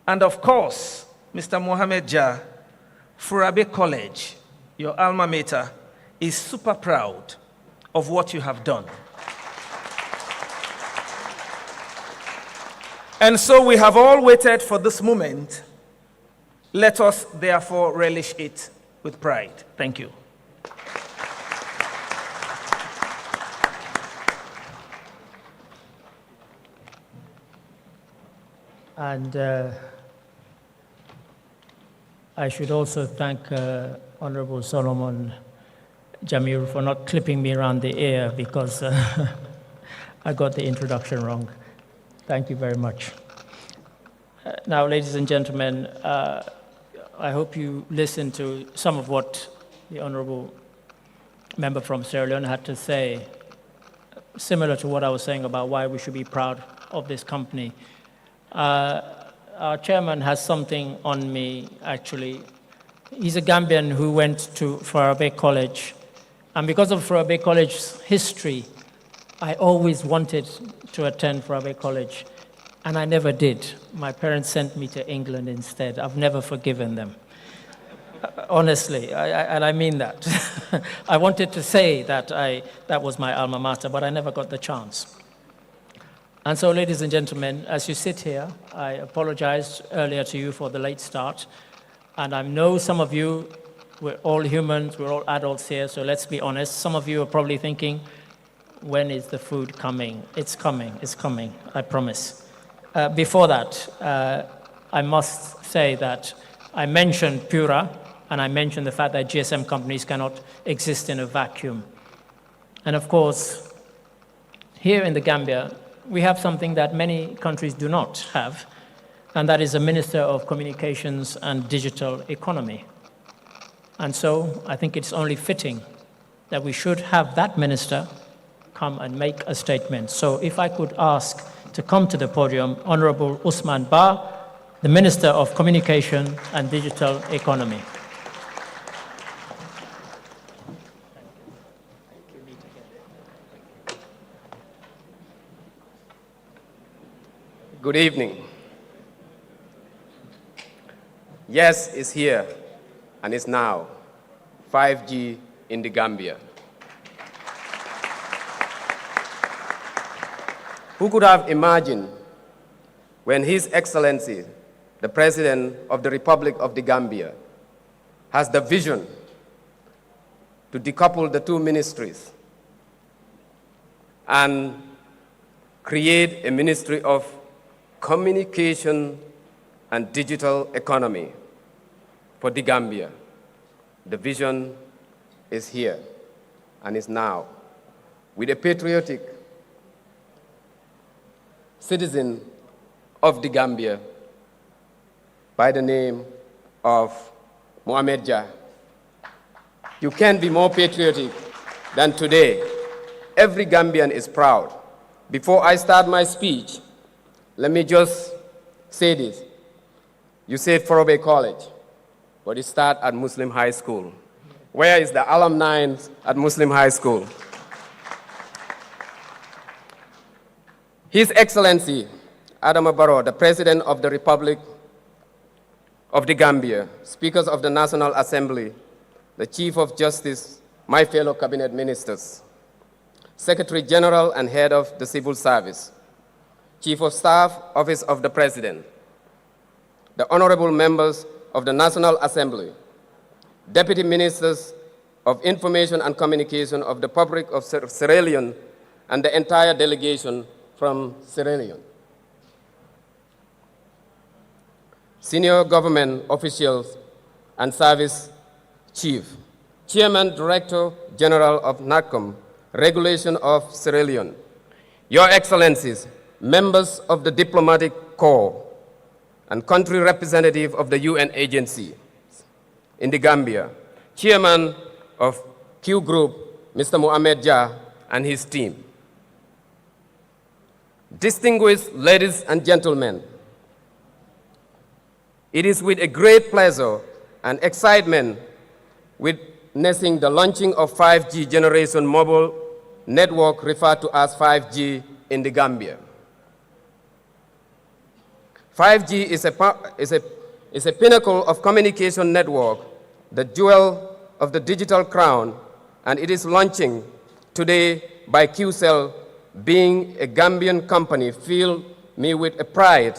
And of course, Mr. Mohamed Jah, Furabe College, your alma mater, is super proud of what you have done. And so we have all waited for this moment. Let us therefore relish it with pride. Thank you. And I should also thank Honorable Solomon Jamir for not clipping me around the ear because I got the introduction wrong. Thank you very much. Now, ladies and gentlemen, I hope you listened to some of what the Honorable Member from Sierra Leone had to say, similar to what I was saying about why we should be proud of this company. Our chairman has something on me, actually. He's a Gambian who went to Farabe College. And because of Farabe College's history, I always wanted to attend Farabe College, and I never did. My parents sent me to England instead. I've never forgiven them. Honestly, and I mean that. I wanted to say that that was my alma mater, but I never got the chance. And so, ladies and gentlemen, as you sit here, I apologized earlier to you for the late start. And I know some of you, we're all humans, we're all adults here, so let's be honest. Some of you are probably thinking, when is the food coming? It's coming, I promise. Before that, I must say that I mentioned Pura, and I mentioned the fact that GSM companies cannot exist in a vacuum. And of course, here in the Gambia, we have something that many countries do not have, and that is a Minister of Communications and Digital Economy. And so I think it's only fitting that we should have that minister come and make a statement. So if I could ask to come to the podium, Honorable Usman Ba, the Minister of Communication and Digital Economy. Good evening. Yes is here and is now 5G in the Gambia. Who could have imagined when His Excellency, the President of the Republic of the Gambia, has the vision to decouple the two ministries and create a Ministry of Communication and Digital Economy for the Gambia. The vision is here and is now, with a patriotic citizen of the Gambia by the name of Mohamed Jah. You can't be more patriotic than today. Every Gambian is proud. Before I start my speech, let me just say this. You said Forobe College, but it started at Muslim High School. Where is the alumni at Muslim High School? His Excellency, Adama Barrow, the President of the Republic of the Gambia, Speakers of the National Assembly, the Chief of Justice, my fellow Cabinet Ministers, Secretary General and Head of the Civil Service, Chief of Staff, Office of the President, the honorable members of the National Assembly, Deputy Ministers of Information and Communication of the Republic of Sierra Leone, and the entire delegation from Sierra Leone. Senior government officials and service chief, Chairman, Director General of NACOM, Regulation of Sierra Leone, Your Excellencies, members of the diplomatic corps, and country representative of the UN agency in the Gambia, Chairman of Q Group, Mr. Mohamed Jah, and his team. Distinguished ladies and gentlemen, it is with a great pleasure and excitement witnessing the launching of 5G generation mobile network referred to as 5G in the Gambia. 5G is a pinnacle of communication network, the jewel of the digital crown, and it is launching today by Qcell. Being a Gambian company filled me with a pride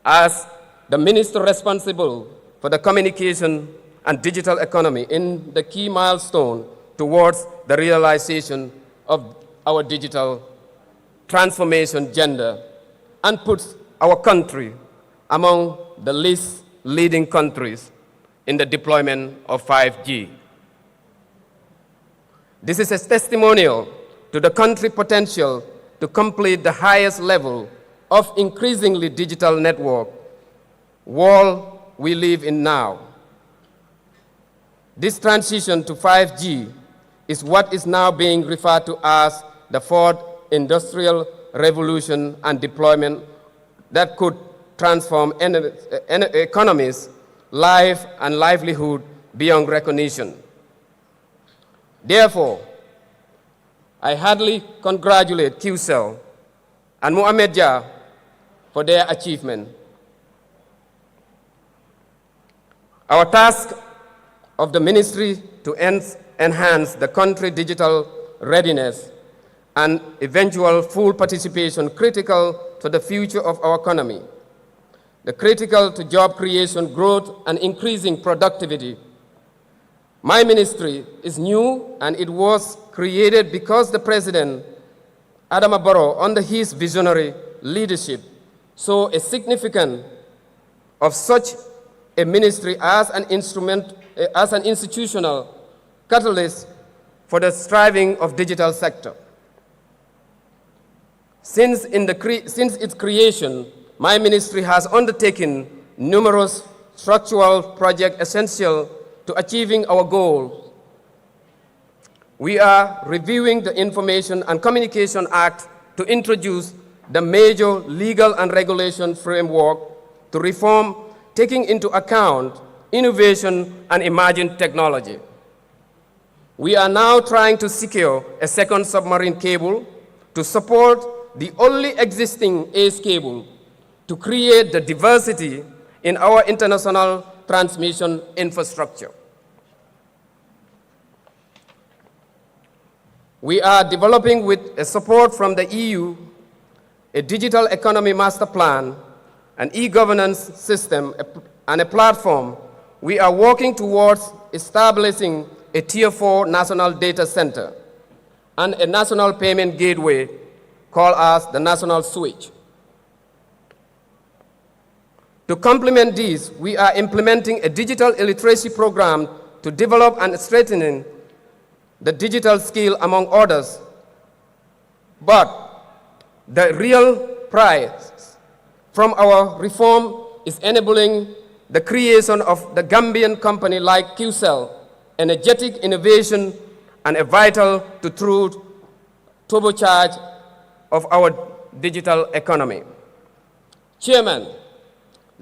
as the minister responsible for the communication and digital economy in the key milestone towards the realization of our digital transformation agenda, and puts our country among the least leading countries in the deployment of 5G. This is a testimonial to the country's potential to complete the highest level of increasingly digital network world we live in now. This transition to 5G is what is now being referred to as the fourth industrial revolution and deployment that could transform economies, life, and livelihood beyond recognition. Therefore, I heartily congratulate Qcell and Mohamed Jah for their achievement. Our task of the ministry to enhance the country's digital readiness and eventual full participation critical to the future of our economy, the critical to job creation, growth, and increasing productivity. My ministry is new, and it was created because the President, Adama Barrow, under his visionary leadership, saw a significance of such a ministry as an institutional catalyst for the thriving of digital sector. Since its creation, my ministry has undertaken numerous structural projects essential to achieving our goals. We are reviewing the Information and Communication Act to introduce the major legal and regulation framework to reform, taking into account innovation and emerging technology. We are now trying to secure a second submarine cable to support the only existing ACE cable to create the diversity in our international transmission infrastructure. We are developing, with support from the EU, a digital economy master plan, an e-governance system, and a platform. We are working towards establishing a Tier 4 national data center and a national payment gateway called as the National Switch. To complement these, we are implementing a digital illiteracy program to develop and strengthen the digital skill, among others. But the real prize from our reform is enabling the creation of the Gambian company like Qcell, energetic innovation and a vital to true turbocharge of our digital economy. Chairman,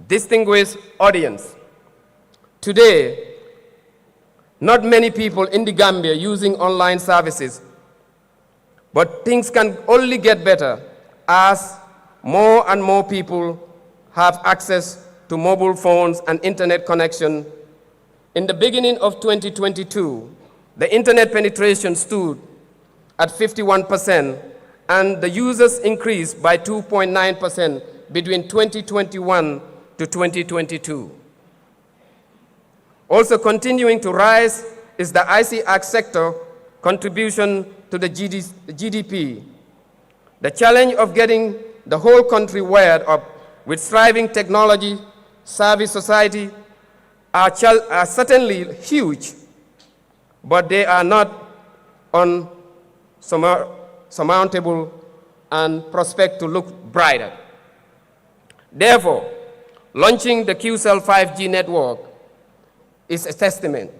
distinguished audience, today, not many people in the Gambia using online services, but things can only get better as more and more people have access to mobile phones and internet connection. In the beginning of 2022, the internet penetration stood at 51%, and the users increased by 2.9% between 2021 to 2022. Also continuing to rise is the ICT sector contribution to the GDP. The challenge of getting the whole country wired up with thriving technology, service society are certainly huge, but they are not unsurmountable and prospect to look brighter. Therefore, launching the Qcell 5G network is a testament.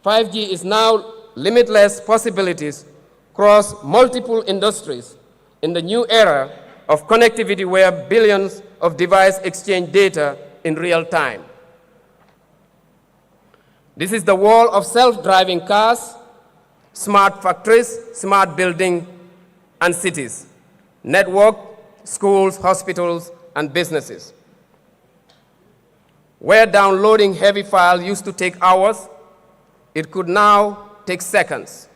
5G is now limitless possibilities across multiple industries in the new era of connectivity where billions of devices exchange data in real time. This is the world of self-driving cars, smart factories, smart buildings and cities, network, schools, hospitals, and businesses. Where downloading heavy files used to take hours, it could now take seconds.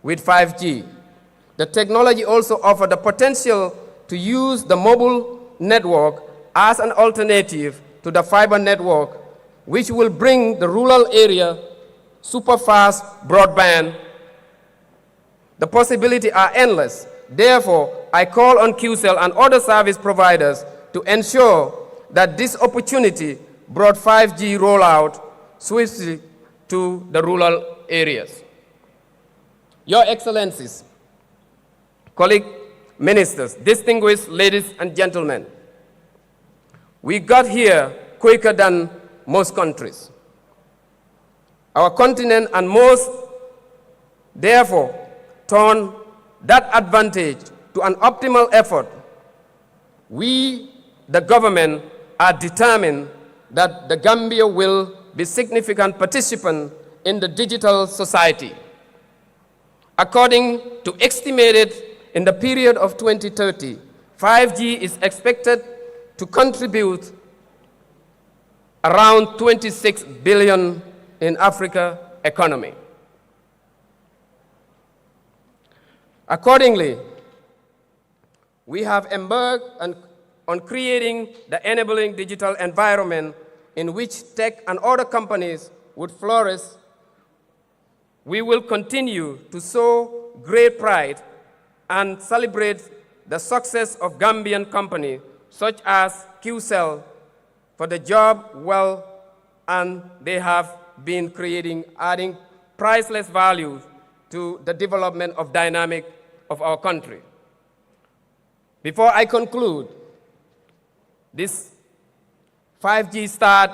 With 5G, the technology also offers the potential to use the mobile network as an alternative to the fiber network, which will bring the rural area super-fast broadband. The possibilities are endless. Therefore, I call on Qcell and other service providers to ensure that this opportunity brought 5G rollout swiftly to the rural areas. Your Excellencies, colleagues ministers, distinguished ladies and gentlemen, we got here quicker than most countries. Our continent and most, therefore, turn that advantage to an optimal effort. We, the government, are determined that the Gambia will be a significant participant in the digital society. According to estimated in the period of 2030, 5G is expected to contribute around 26 billion in Africa economy. Accordingly, we have embarked on creating the enabling digital environment in which tech and other companies would flourish. We will continue to show great pride and celebrate the success of Gambian companies such as Qcell for the job well, and they have been creating, adding priceless value to the development of dynamic of our country. Before I conclude, this 5G start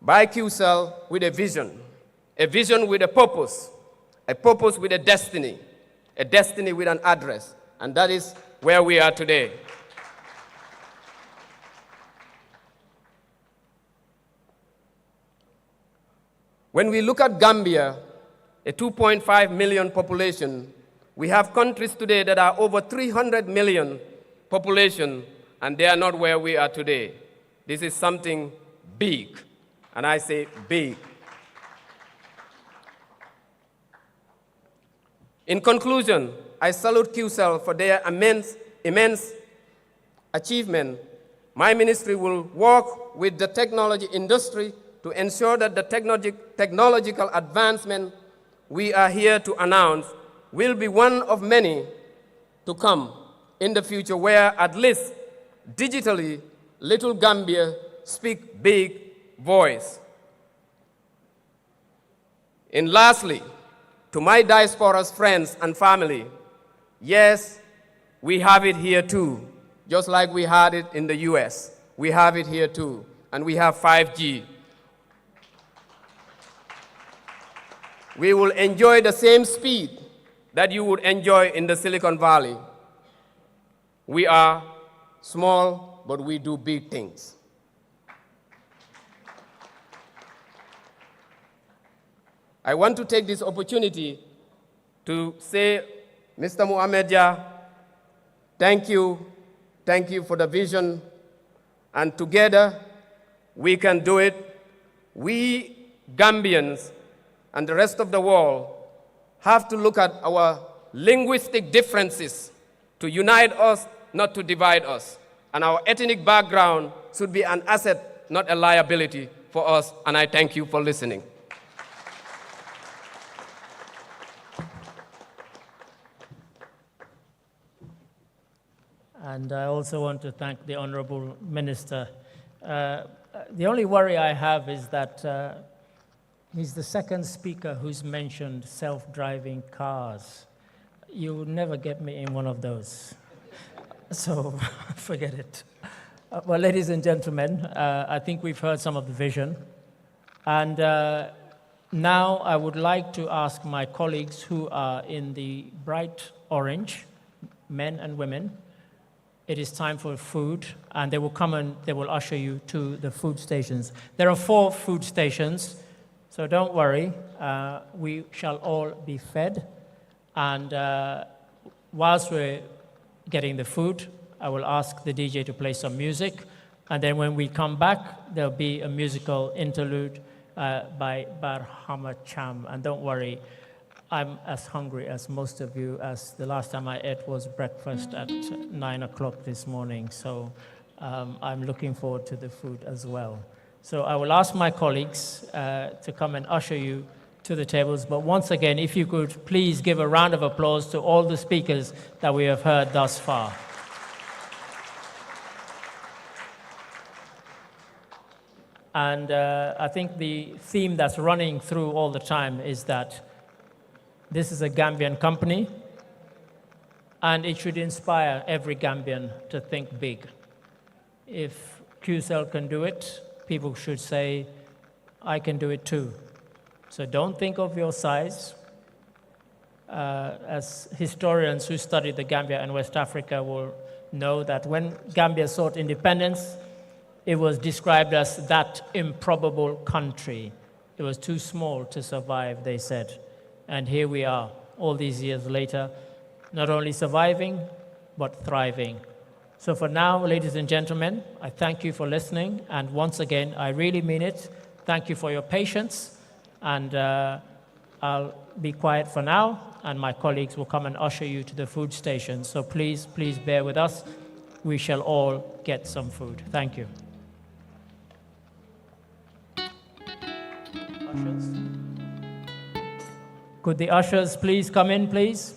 by Qcell with a vision with a purpose with a destiny with an address, and that is where we are today. When we look at Gambia, a 2.5 million population, we have countries today that are over 300 million population, and they are not where we are today. This is something big, and I say big. In conclusion, I salute Qcell for their immense achievement. My ministry will work with the technology industry to ensure that the technological advancement we are here to announce will be one of many to come in the future, where at least digitally, little Gambia speak big voice. And lastly, to my diaspora's friends and family, yes, we have it here too. Just like we had it in the US, we have it here too, and we have 5G. We will enjoy the same speed that you would enjoy in the Silicon Valley. We are small, but we do big things. I want to take this opportunity to say, Mr. Mohamed Jah, thank you for the vision, and together we can do it. We Gambians and the rest of the world have to look at our linguistic differences to unite us, not to divide us. And our ethnic background should be an asset, not a liability for us. And I thank you for listening. And I also want to thank the Honorable Minister. The only worry I have is that he's the second speaker who's mentioned self-driving cars. You would never get me in one of those. So forget it. Well, ladies and gentlemen, I think we've heard some of the vision. And now I would like to ask my colleagues who are in the bright orange, men and women, it is time for food, and they will come and they will usher you to the food stations. There are 4 food stations, so don't worry. We shall all be fed. And whilst we're getting the food, I will ask the DJ to play some music. And then when we come back, there'll be a musical interlude by Barhama Cham. And don't worry, I'm as hungry as most of you, as the last time I ate was breakfast at 9 o'clock this morning. So I'm looking forward to the food as well. So I will ask my colleagues to come and usher you to the tables. But once again, if you could please give a round of applause to all the speakers that we have heard thus far. And I think the theme that's running through all the time is that this is a Gambian company. and it should inspire every Gambian to think big. If Qcell can do it, people should say, I can do it too. So don't think of your size. As historians who studied the Gambia and West Africa will know that when Gambia sought independence, it was described as that improbable country. It was too small to survive, they said. And here we are, all these years later, not only surviving, but thriving. So for now, ladies and gentlemen, I thank you for listening. And once again, I really mean it. Thank you for your patience. And I'll be quiet for now, and my colleagues will come and usher you to the food station. So please, please bear with us. We shall all get some food. Thank you. Ushers. Could the ushers please come in, please?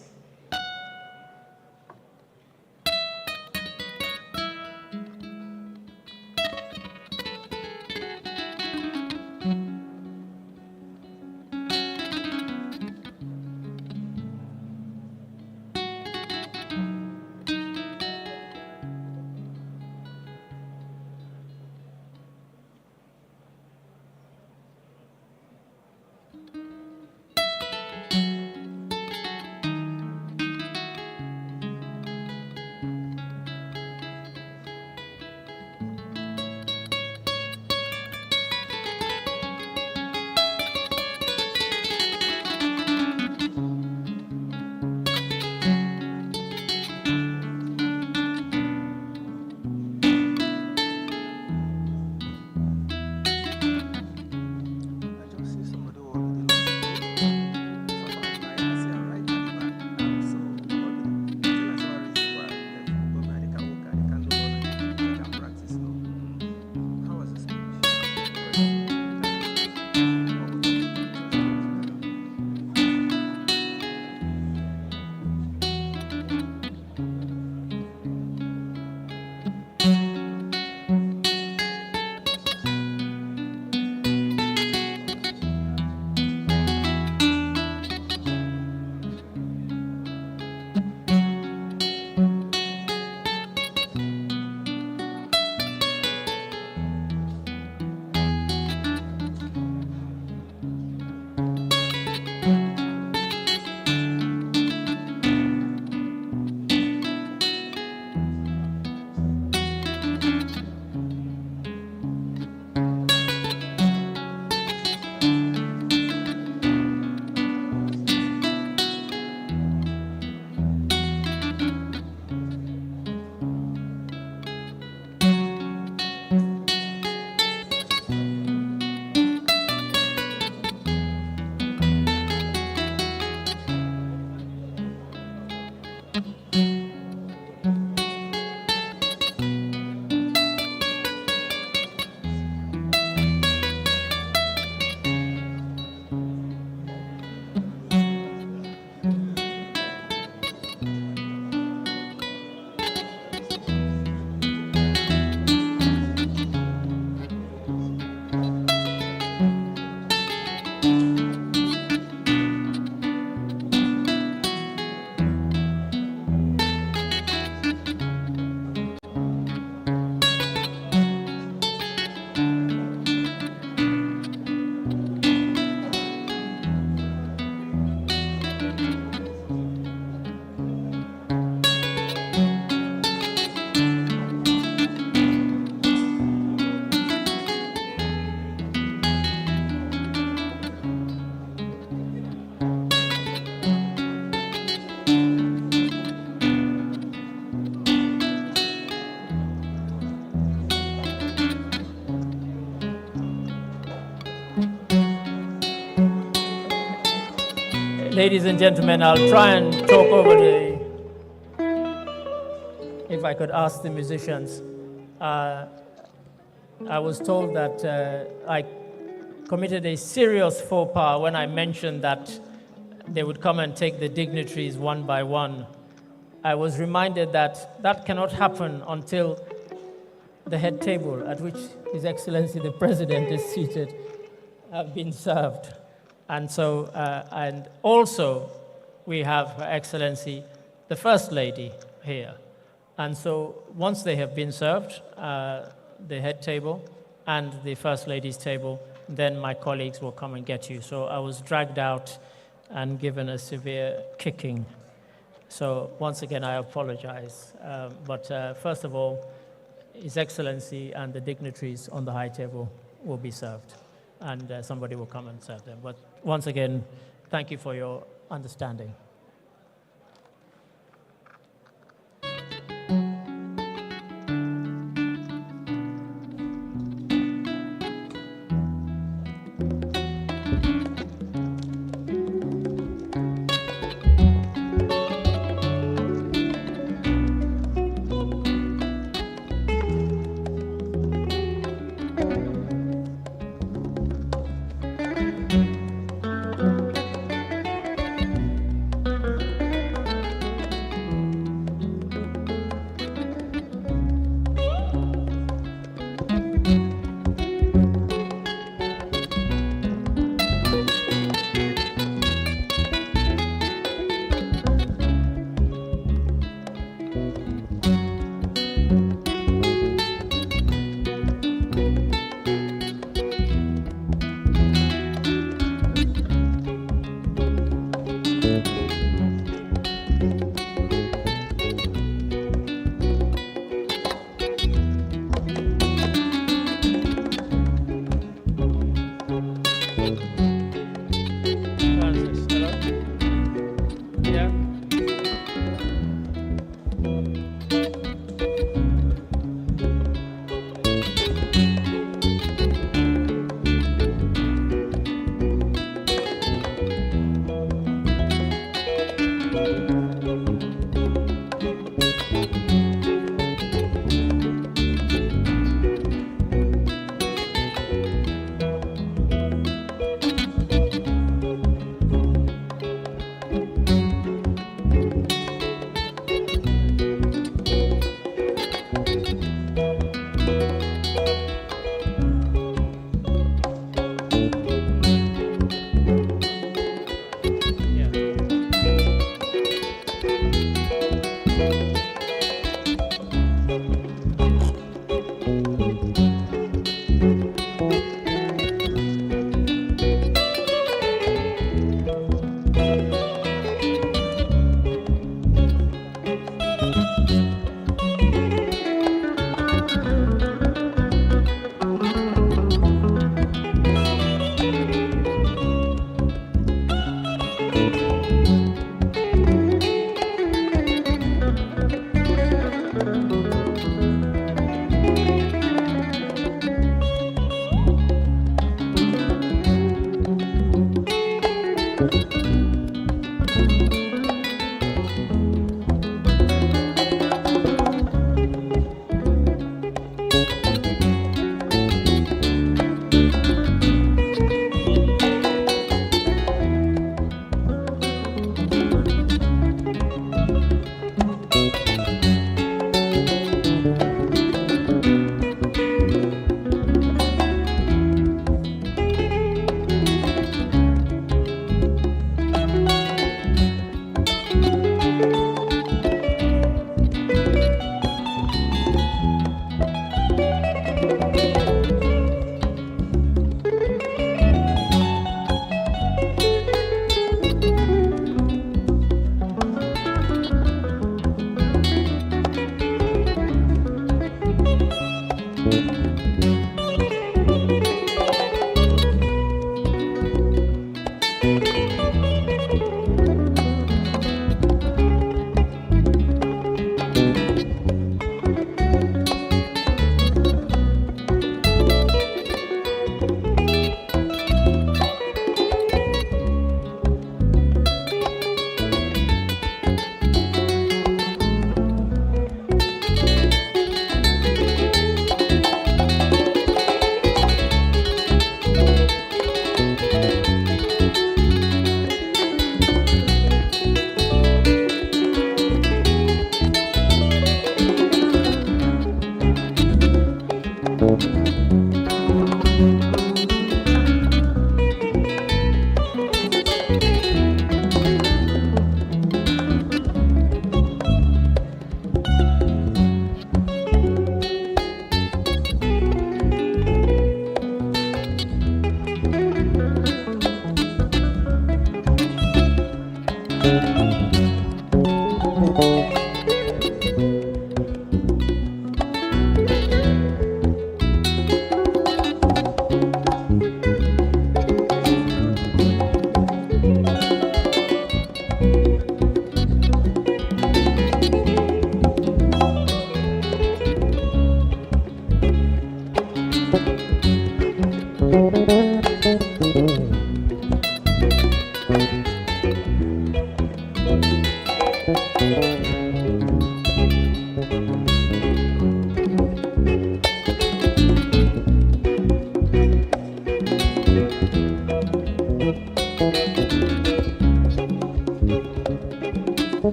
Ladies and gentlemen, I'll try and talk over if I could ask the musicians. I was told that I committed a serious faux pas when I mentioned that they would come and take the dignitaries one by one. I was reminded that that cannot happen until the head table at which His Excellency the President is seated have been served. And so, and also we have Her Excellency the First Lady here. And so once they have been served, the head table and the First Lady's table, then my colleagues will come and get you. So I was dragged out and given a severe kicking. So once again, I apologize. But first of all, His Excellency and the dignitaries on the high table will be served, and somebody will come and serve them. But once again, thank you for your understanding.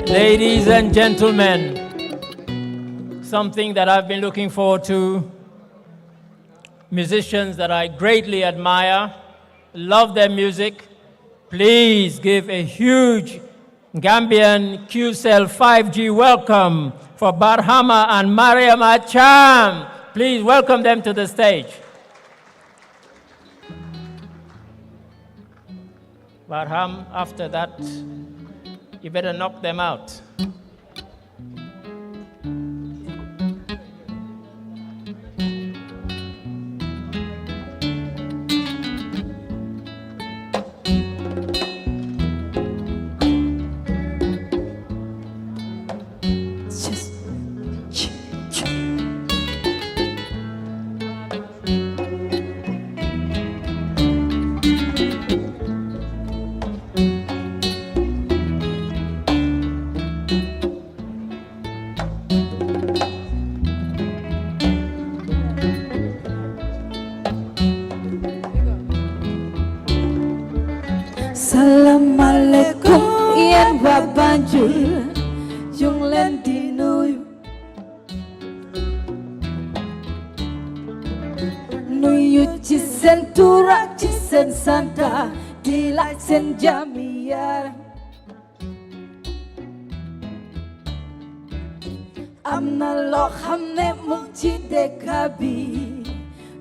Ladies and gentlemen, something that I've been looking forward to, musicians that I greatly admire, love their music. Please give a huge Gambian Qcell 5G welcome for Barhama and Mariam Acham. Please welcome them to the stage. Barham, after that, you better knock them out. Salam alaikum yen wa Banjul jung len di nuyu nuyu ci sen tur ak ci sen santa di laaj sen jàmmi yaram am na loo xam ne mu ci dëkk bi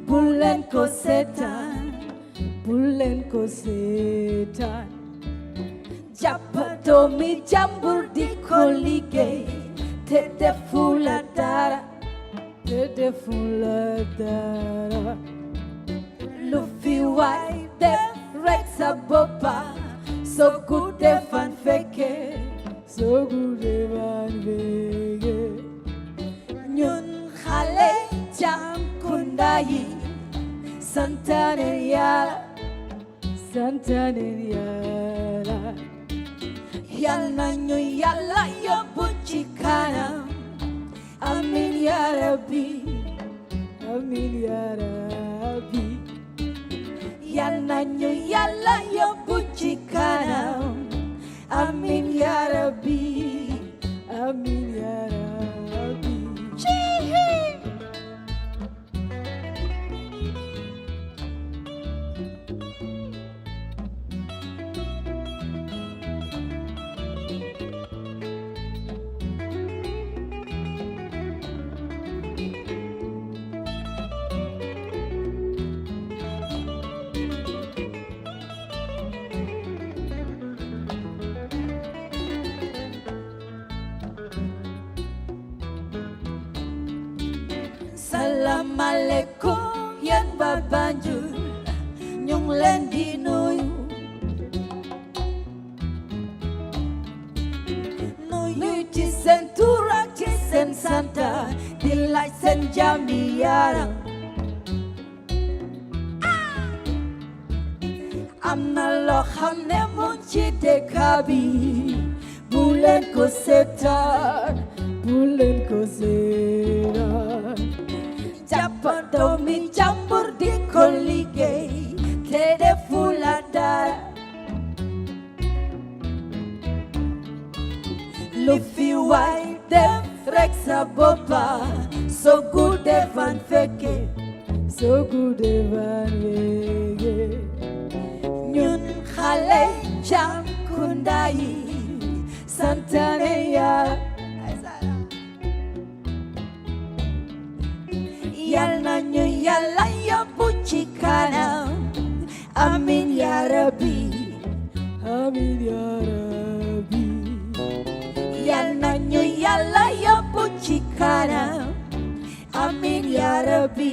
bu leen ko seetaan Bulen ko seetaan jàppatoo mi jàmbur di ko liggéey te defu la dara lu fi waay def rek sa boppa soo guddee fan fekke ñun xale Jamkunda yi santaane Yàlla yal nañu Yàlla yóbbu ci kanam amin ya rabbi yal nañu Yàlla yóbbu ci kanam amin ya rabbi Salam alaikum yen wa Banjul ñu ngi leen di nuyu nuyu ci seen tur ak ci seen sant di laaj seen jàmmi yaram am na loo xam ne mu ci dëkk bi bu leen ko seetaan bu leen ko seetaan jàppandoo mi jàmbur di ko liggéey te defu la dara lu fi waay def rek sa boppa soo guddee fan fekke soo guddee fan fekke ñun xale jànkunda yi santane Yàlla yal nañu Yàlla yóbbu ci kanam amin ya rabbi amin ya rabbi yal nañu Yàlla yóbbu ci kanam amin ya rabbi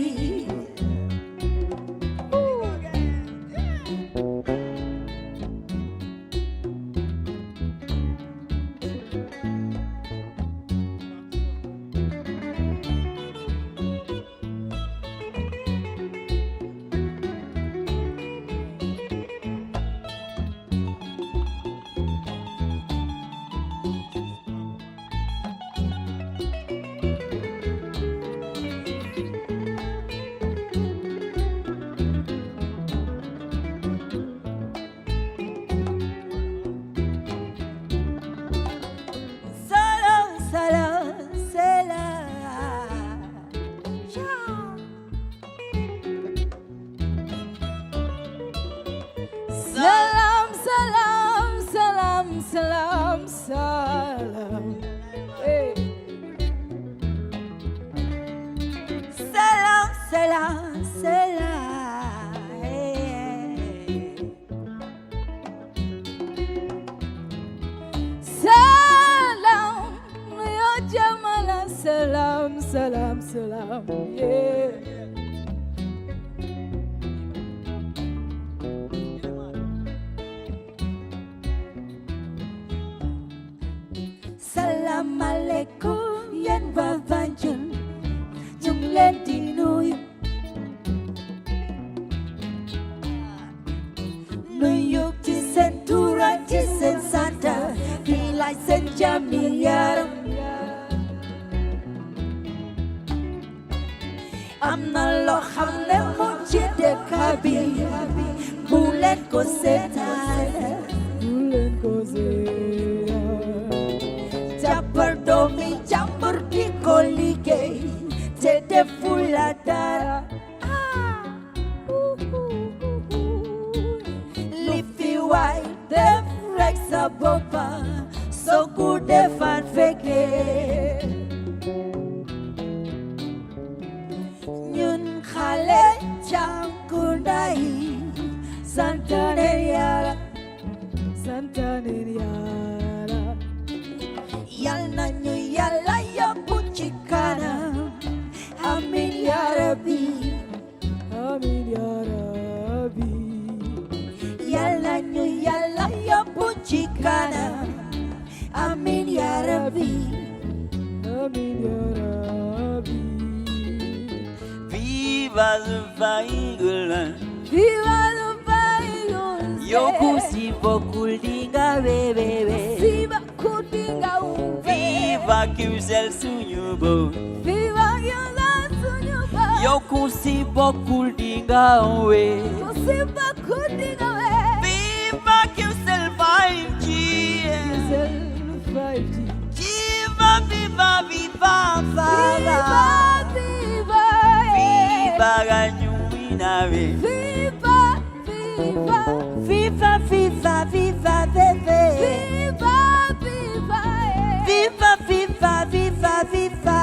salam. Hey. Salam, salam, salam. Hey. Salam, ya jamala, salam, salam, salam. Yeah. Salam alaikum yen ba Banjul ñu ngi leen di nuyu nuyu ci seen tur ak ci seen sant di laaj seen jàmmi yaram am na loo xam ne mu ci dëkk bi bu leen ko seetaan bu leen ko seetaan jàppal doomi jàmbur di ko liggéey te deful la dara li fi waay def rek sa boppa soo ko defan fekkee ñun xale jànku nday santane Yàlla santane Yàlla yal nañu Yàlla yóbbu ci kanam amin ya rabbi amin ya rabbi yal nañu Yàlla yóbbu ci kanam amin ya rabbi amin ya rabbi Viva le Vaigula viva le Vaigula yoku si bokul dinga bebe viva kudinga Viva Qcell suñu bo viva Qcell suñu bo yoku si bokul dinga we si bokul dinga we Viva Qcell 5G Qcell 5G Viva viva viva viva viva Viva ganyumina we viva viva Viva viva viva bebe viva viva Viva viva viva viva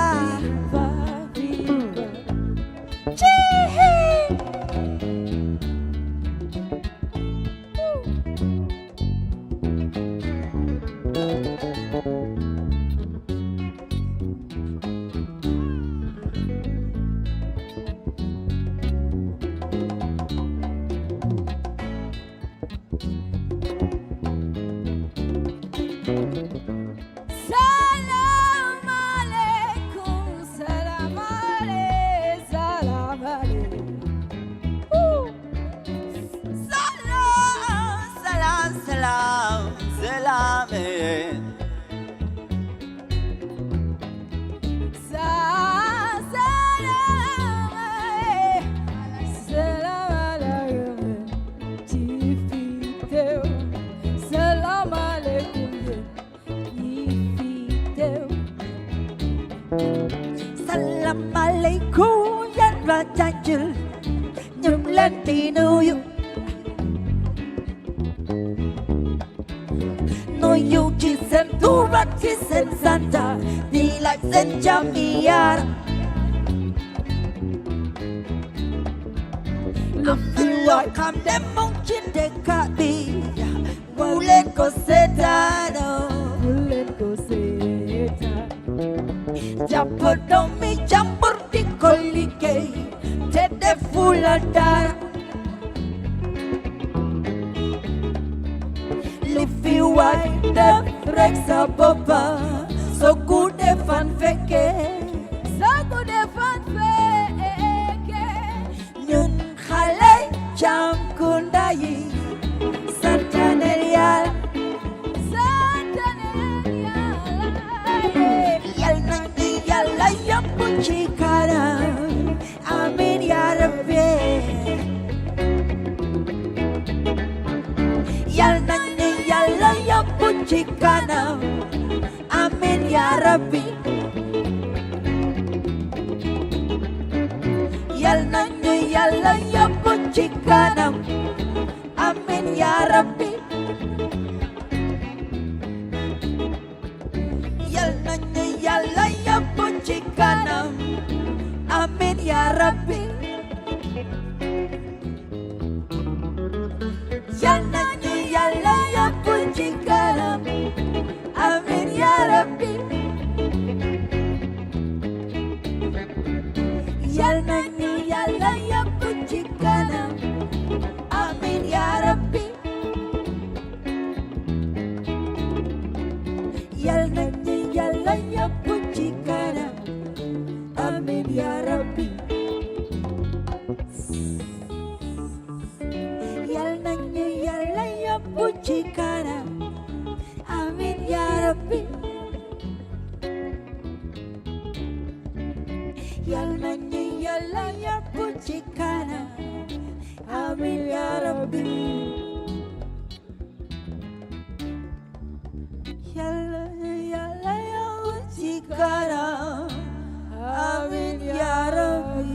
janjul ñum leen di nuyu nuyu ci seen tur ak ci seen sant di laaj seen jàmmi yaram lu fi waay xam ne mu ngi ci dëkk bi bu leen ko seetaan bu leen ko seetaan jàpp doomi jàmbur di ko liggéey te defu la dara li fi waay def rek sa boppa soo ko defan fekkee ñun xale Jamkunda yi santanel Yàlla yal na ñu Yàlla yóbbu ci kanam amiin yaa Rabbi yal na ñu Yàlla yóbbu ci kanam amiin yaa Rabbi yal na ñu Yàlla yóbbu ci kanam amiin yaa Rabbi yal na ñu Yàlla yóbbu ci kanam amiin yaa Rabbi yal na ñu Yàlla yóbbu ci kanam amiin yaa Rabbi yal na ñu Yàlla yóbbu ci kanam amiin yaa Rabbi yal na ñu Yàlla yóbbu ci kanam amiin yaa Rabbi yal na ñu Yàlla yóbbu ci kanam amiin yaa Rabbi yal na ñu Yàlla yóbbu ci kanam amiin yaa Rabbi yal na ñu Yàlla yóbbu ci kanam amiin yaa Rabbi.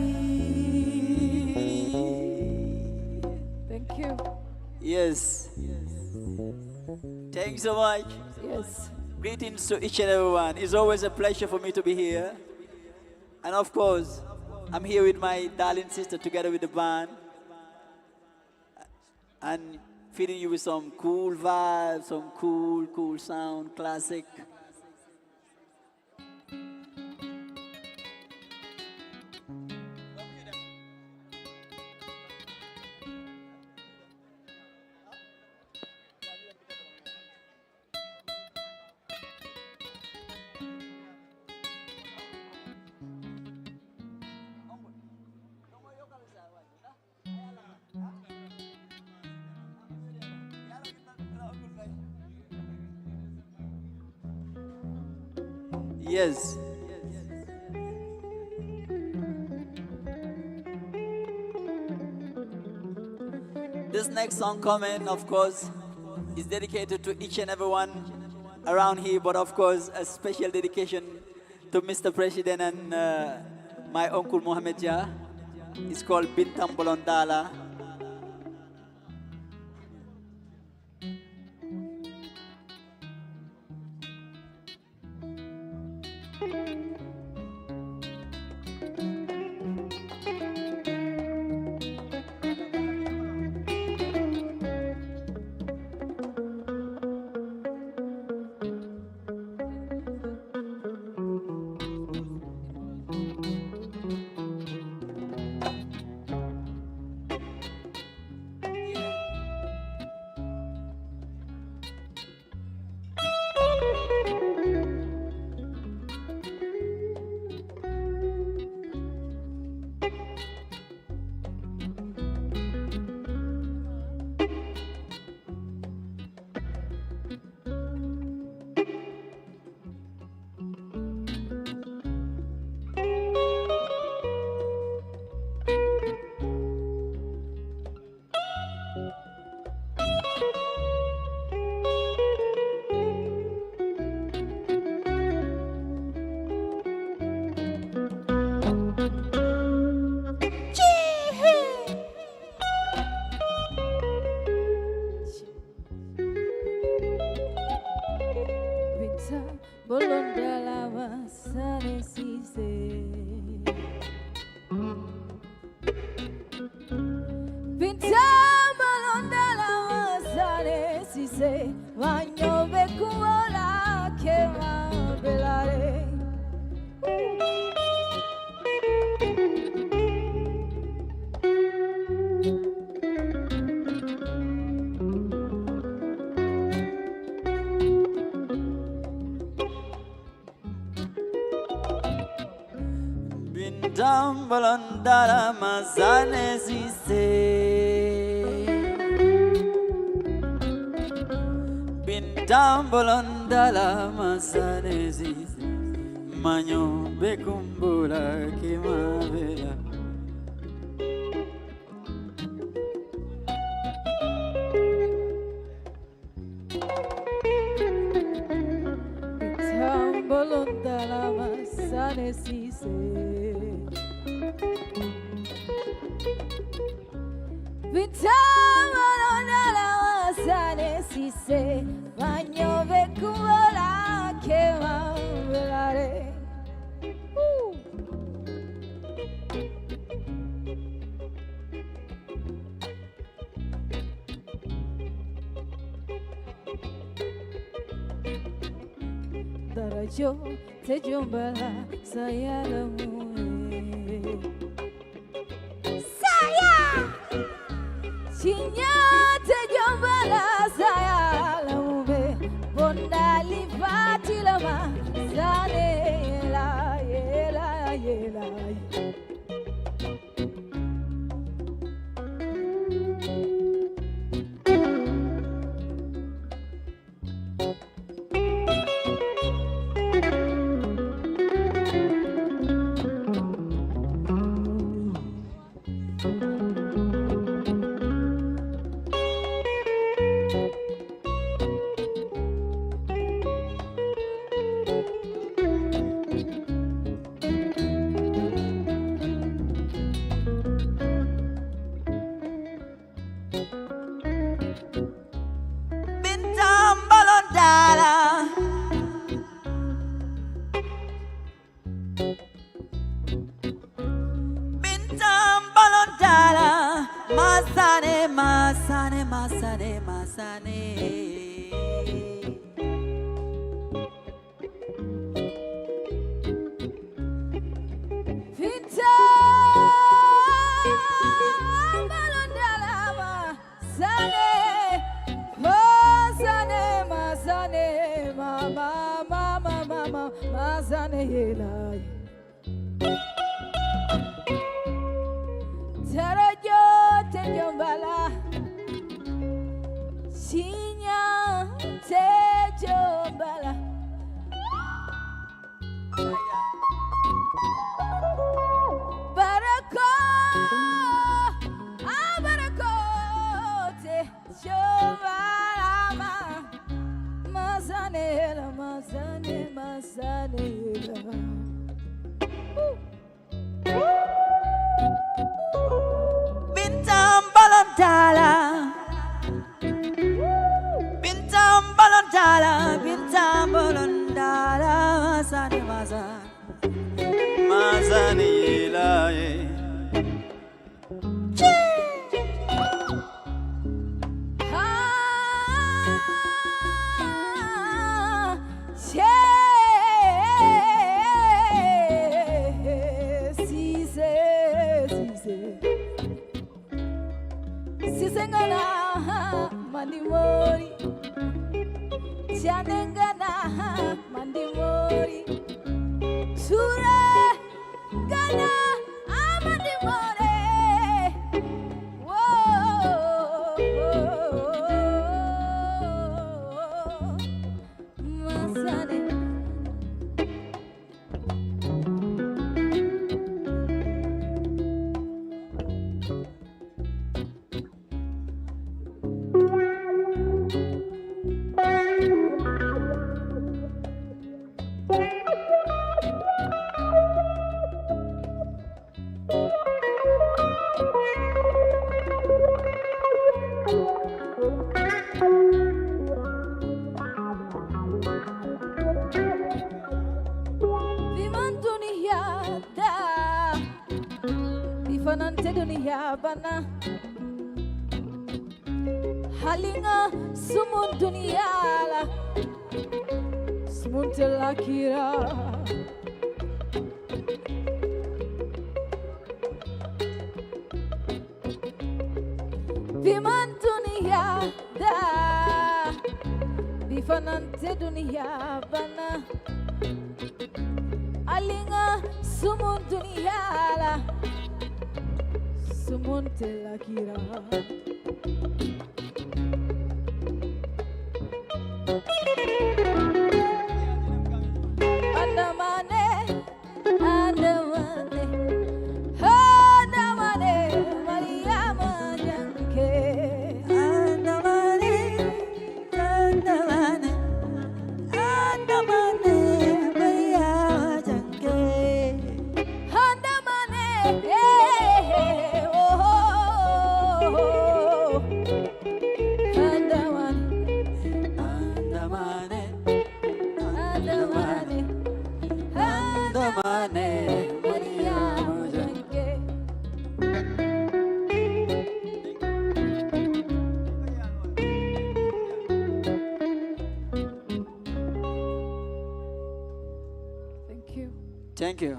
Thank you. Yes. Thank you so much. Yes. Greetings to each and everyone. It's always a pleasure for me to be here. And of course, I'm here with my darling sister together with the band. And feeding you with some cool vibes, some cool sound, classic. Yes. This next song coming, of course, is dedicated to each and everyone around here, but of course, a special dedication to Mr. President and my uncle Mohammed Jah. It's called Bintam Bolondala. bolondala masane sise Pintam bolondala masane sise Vanyobe kuola kema belare Dambalondala mazane zise Bindambalondala mazane zise Manyo bekumbula kimavela Bindambalondala mazane zise Vitamalondala wasane sise Vanyove kuvala kema velare Darajo te jombala sayala mue Saya! Chinyate jombala saya laube bondali fatilama sane la yela yela Masane, masane, masane, masane. Vinta malondala masane, masane, masane, mama, mama, mama, masane yelai. Tarajo tejombala, sinya tejombala. Barako, barako tejombala ma, masane la, masane, masane la. Bintam balondala, bintam balondala, bintam balondala, masane, masane, masane la ye. Sisengana mandimori, chanengana mandimori, sure gana mandimori. Masane. bifanante dunia bana halinga sumun dunia la sumun telakira biman dunia da bifanante dunia bana alinga sumun dunia la sumun telakira andamane andamane andamane Mariama janke andamane andamane andamane Mariama janke andamane oh andamane andamane andamane Mariama janke Thank you. Thank you.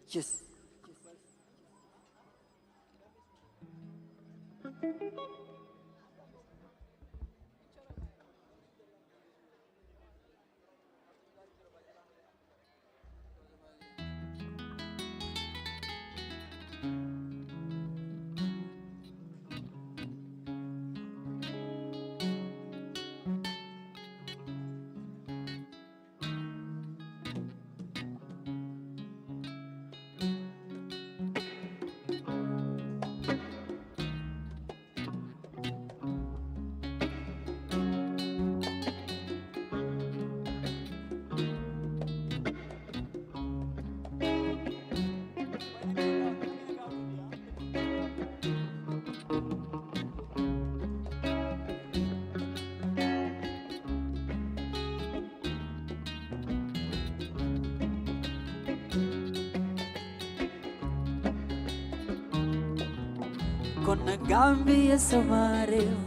Yes. Kon Gambia samareo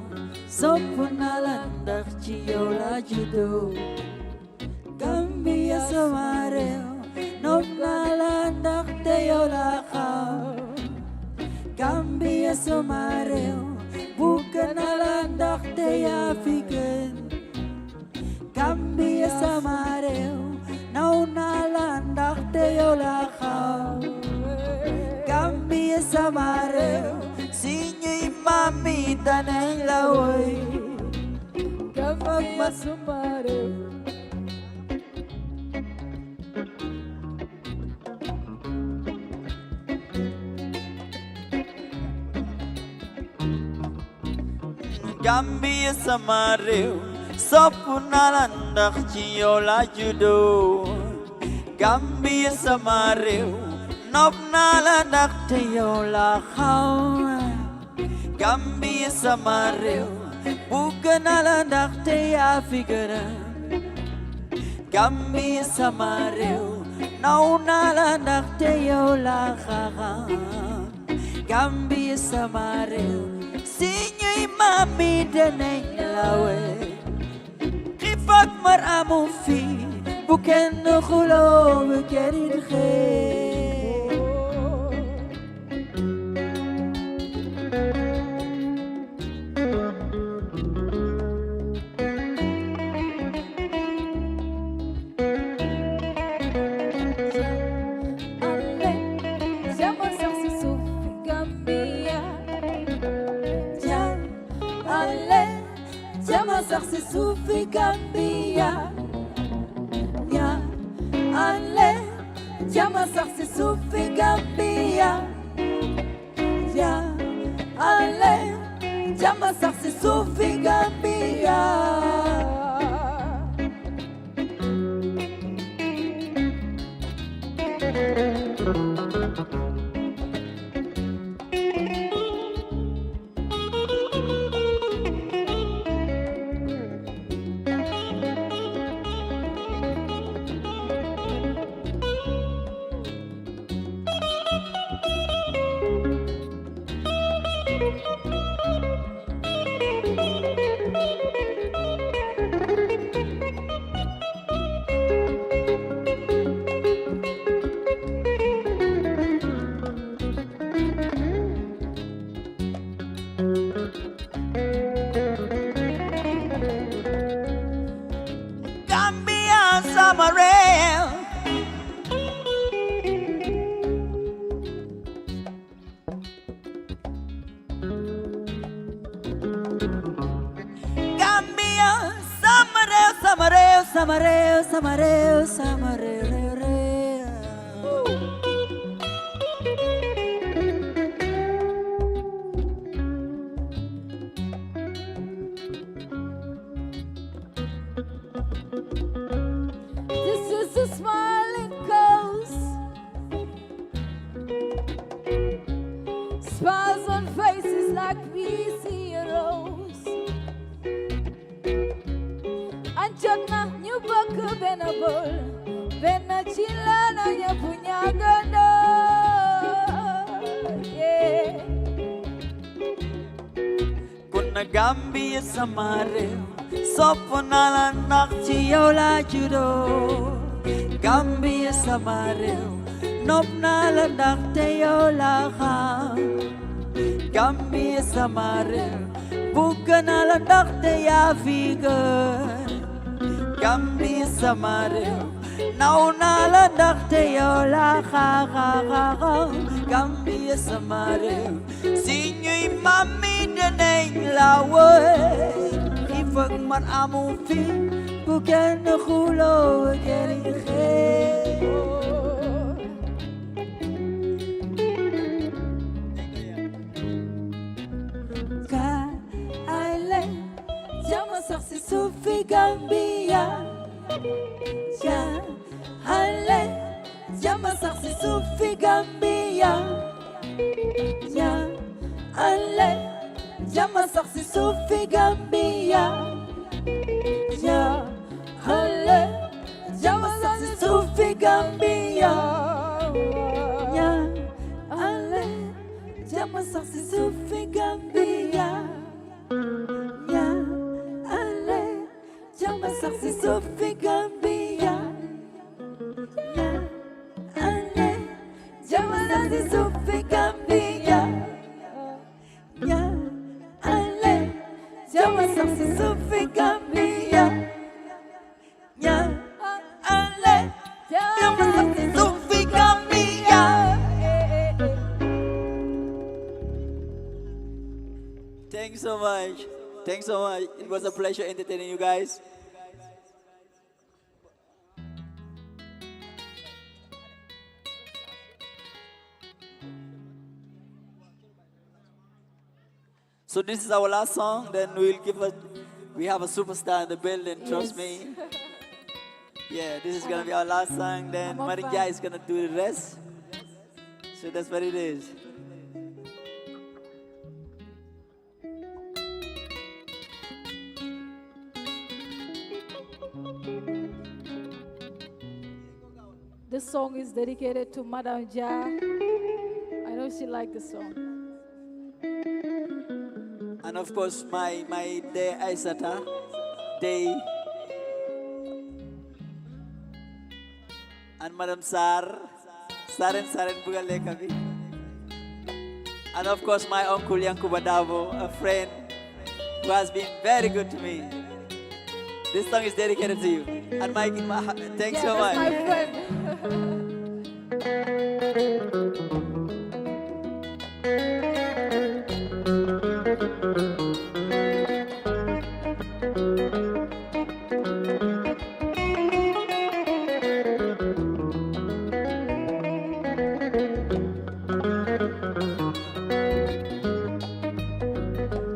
sopunalandak chiola judo Gambia samareo nopnalandak teola khao Gambia samareo bukanalandak teya figen Gambia samareo naunalandak teola khao Gambia samareo Sinyo'y mamita ng laway kapag masumari Gambia samareo sopunalandak chiola judo Gambia samareo nopnalandak teola khao Gambia samareo bukanalandak teya figura Gambia samareo naunalandak teola khao Gambia samareo sinyo'y mamida ng lawe Kifak maramu fi bukan nukulo bukan khair Sarsi sufi Gambia Ya Ale Jama sarsi sufi Gambia Ya Ale Jama sarsi sufi Gambia Samareo, Samareo, This is the smiling coast. Smiles on faces like we see a rose. Anjana new book benable. Benachilana nyapunyagano. Yeah. Kuna Gambia Samareo. Soponala nakti yola judo Gambia Samareo Nopnala nakte yola ha Gambia Samareo Bukanala nakte ya figure Gambia Samareo Naunala nakte yola ha ha ha ha Gambia Samareo Sinyui mami deneng lawe Ifag man amo fi bukan nakhulo geri khe Ka aile jama saksi sufi Gambia Ja aile jama saksi sufi Gambia Ja aile jama saksi sufi Gambia Ja halle jama saksi sufi Gambia Ja halle jama saksi sufi Gambia Ja halle jama saksi sufi Gambia Ja halle jama saksi sufi Gambia Ja halle jama saksi sufi Gambia Ja halle jama saksi sufi Gambia. Thanks so much. Thanks so much. It was a pleasure entertaining you guys. So this is our last song. Then we have a superstar in the building. Trust me. Yeah, this is gonna be our last song. Then Marinja is gonna do the rest. So that's what it is. This song is dedicated to Madam Ja. I know she liked the song. And of course, my day Aisata, day, and Madam Saren Bugalekabi. And of course, my uncle Yanku Badavo, a friend who has been very good to me. This song is dedicated to you. And Mike, thanks so much. My friend.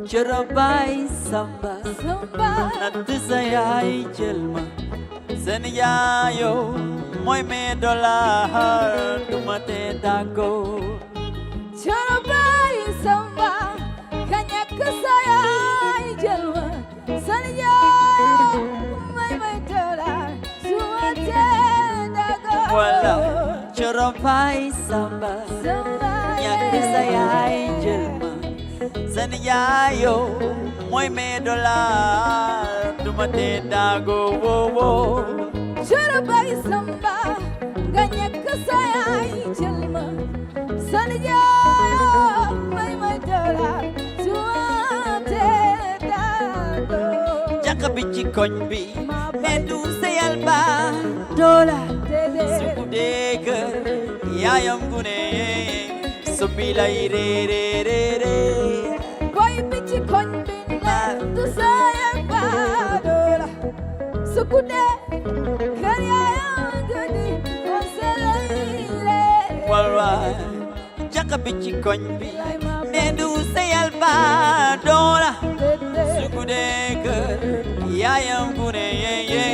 Charabai samba Nanti saya jelma Seniayo Moi me dollar Dumate dago Charabai samba Kanyak saya jelma Seniayo Moi me dollar Dumate dago Wala Charabai samba Nanti saya jelma Seniayo Moi me dollar Dumate dago wo wo Charabai samba Ganyak saya jelma Seniayo Moi me dollar Dumate dago Jaka bichi konbi Medu sayalba Dola Suku dega Yayam gune Subila ire re re re Koi bichi konbin tu saya badola sukude bici koñ bi ne du seyal ba doola su guddee kër yaayam gune ye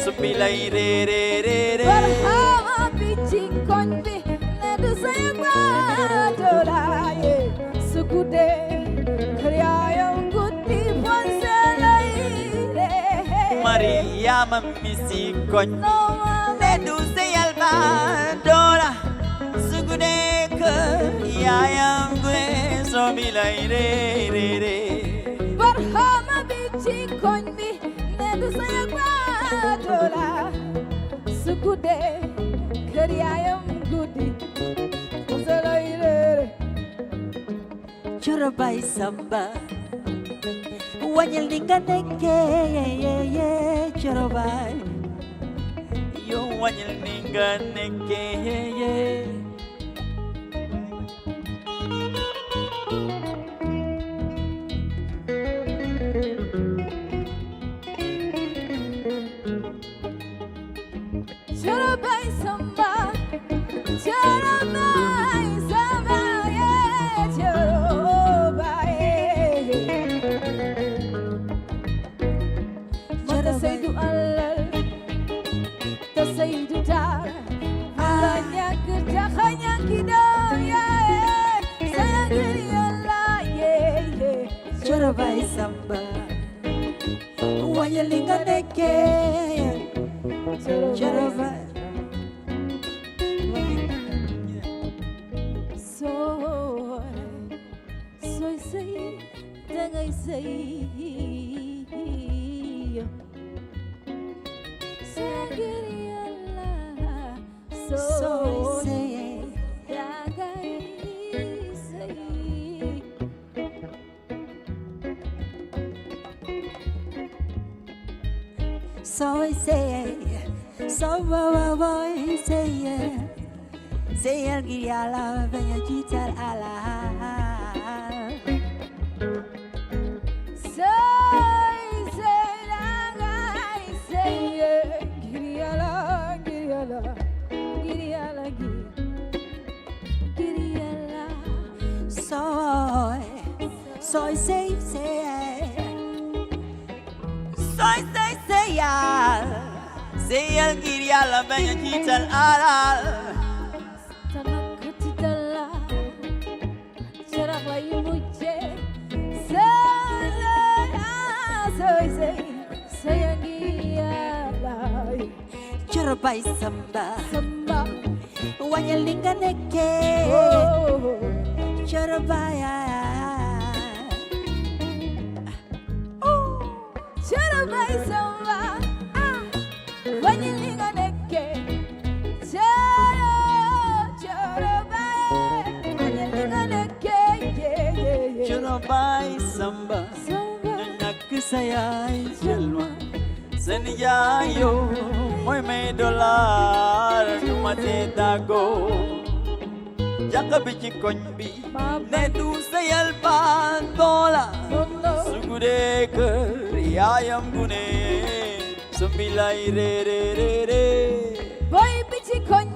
sumbi lay re re re re barhama bici koñ bi ne du seyal ba doola ye su guddee kër yaayam guddi fonse lay re Mariama misi koñ ne du seyal ba doola su guddee kër yaayam gune sumbi lay re re re barhama bici koñ bi ne du seyal ba doola su guddee kër yaayam guddi fonse lay re Choro bay samba wanyel dinga neke choro bay yo wanyel ninga neke choro bay samba choro bay samba choro bay mata saydu alal ta saydu tar hanya kita hanya kita sayang yalla choro bay samba wanyel dinga neke choro bay say dangay say sagiri Allah so say dangay say so say so boy say algiri ala venya gitar ala Soy say ya say al giria la banya kital alal tanakatidala cerah lagi muce say giria lagi choro bay samba wanyel dinga neke choro bay choro bay samba wanyel dinga neke choro bay wanyel dinga neke choro bay samba nak saya jalwa seniya yo moy me dollar mate dago jaka bici koñ bi ne du sayal ba dola sugude kër yaayam gune sumbi lay re re re re boy bici koñ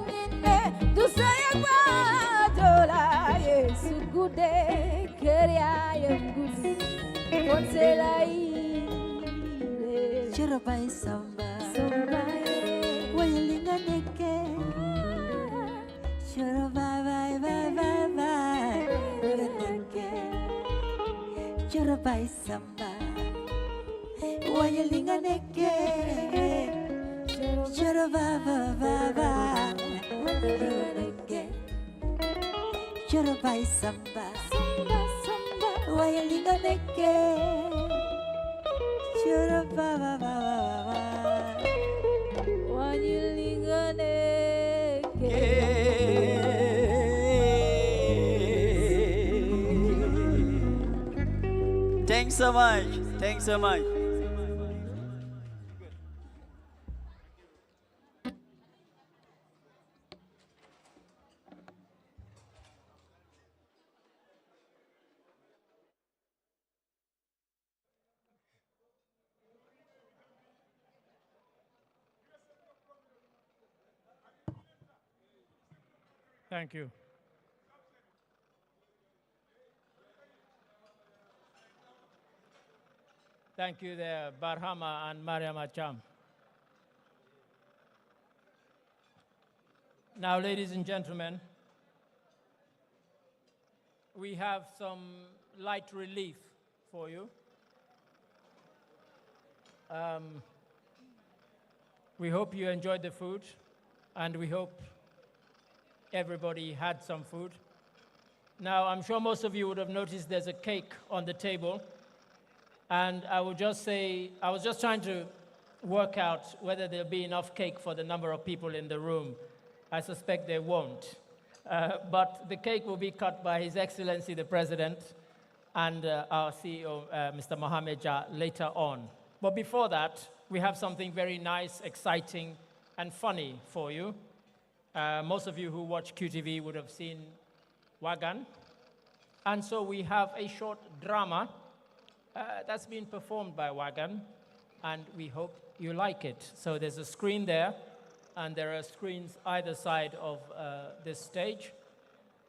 ne du sayal ba dola sugude kër yaayam gune fonse lay choro bay samba wayelinga neke choro bye neke choro bay samba wayelinga neke choro bye neke choro bay samba wayelinga neke choro wayelinga neke Thanks so much. Thanks so much. Thank you. Thank you there, Barhama and Mariam Acham. Now, ladies and gentlemen, we have some light relief for you. We hope you enjoyed the food, and we hope everybody had some food. Now, I'm sure most of you would have noticed there's a cake on the table, and I would just say, I was just trying to work out whether there'll be enough cake for the number of people in the room. I suspect there won't. But the cake will be cut by His Excellency the President and our CEO, Mr. Mohamed Jah, later on. But before that, we have something very nice, exciting, and funny for you. Most of you who watch QTV would have seen Wagan. And so we have a short drama that's been performed by Wagan, and we hope you like it. So there's a screen there, and there are screens either side of this stage.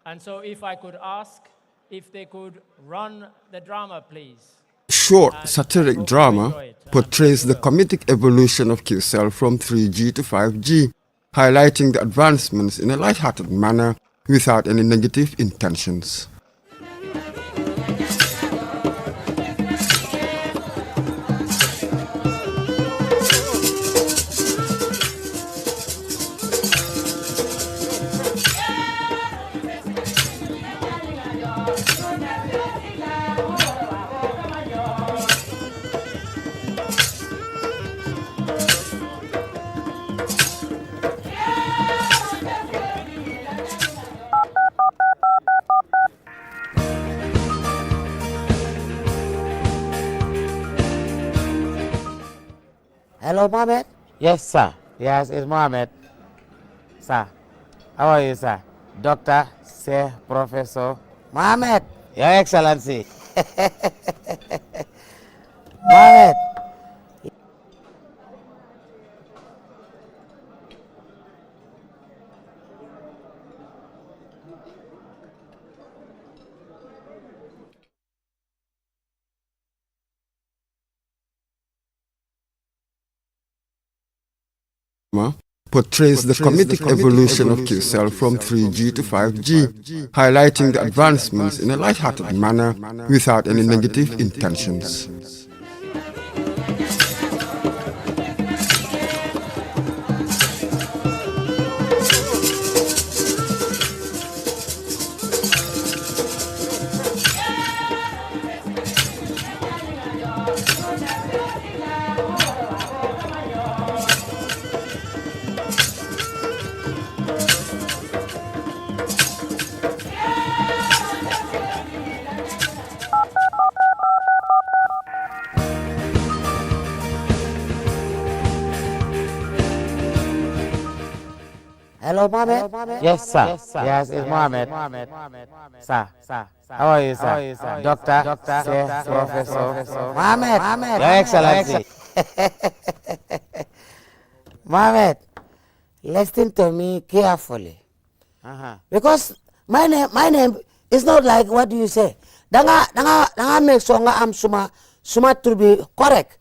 And so if I could ask if they could run the drama, please. Short satiric drama portrays the comedic evolution of Qcell from 3G to 5G, highlighting the advancements in a light-hearted manner without any negative intentions. Hello, Mohammed? Yes, sir. Yes, it's Mohammed. Sir, how are you, sir? Doctor, sir, Professor. Mohammed, Your Excellency. Mohammed. Portrays the comedic evolution of Qcell from 3G to 5G, highlighting the advancements in a light-hearted manner without any negative intentions. Hello, Mohammed? Yes, sir. Yes, it's Mohammed. Sir, how are you, sir? Doctor, sir, Professor. Mohammed, Your Excellency. Mohammed, listen to me carefully. Because my name is not like what do you say. Danga make sure I'm suma to be correct.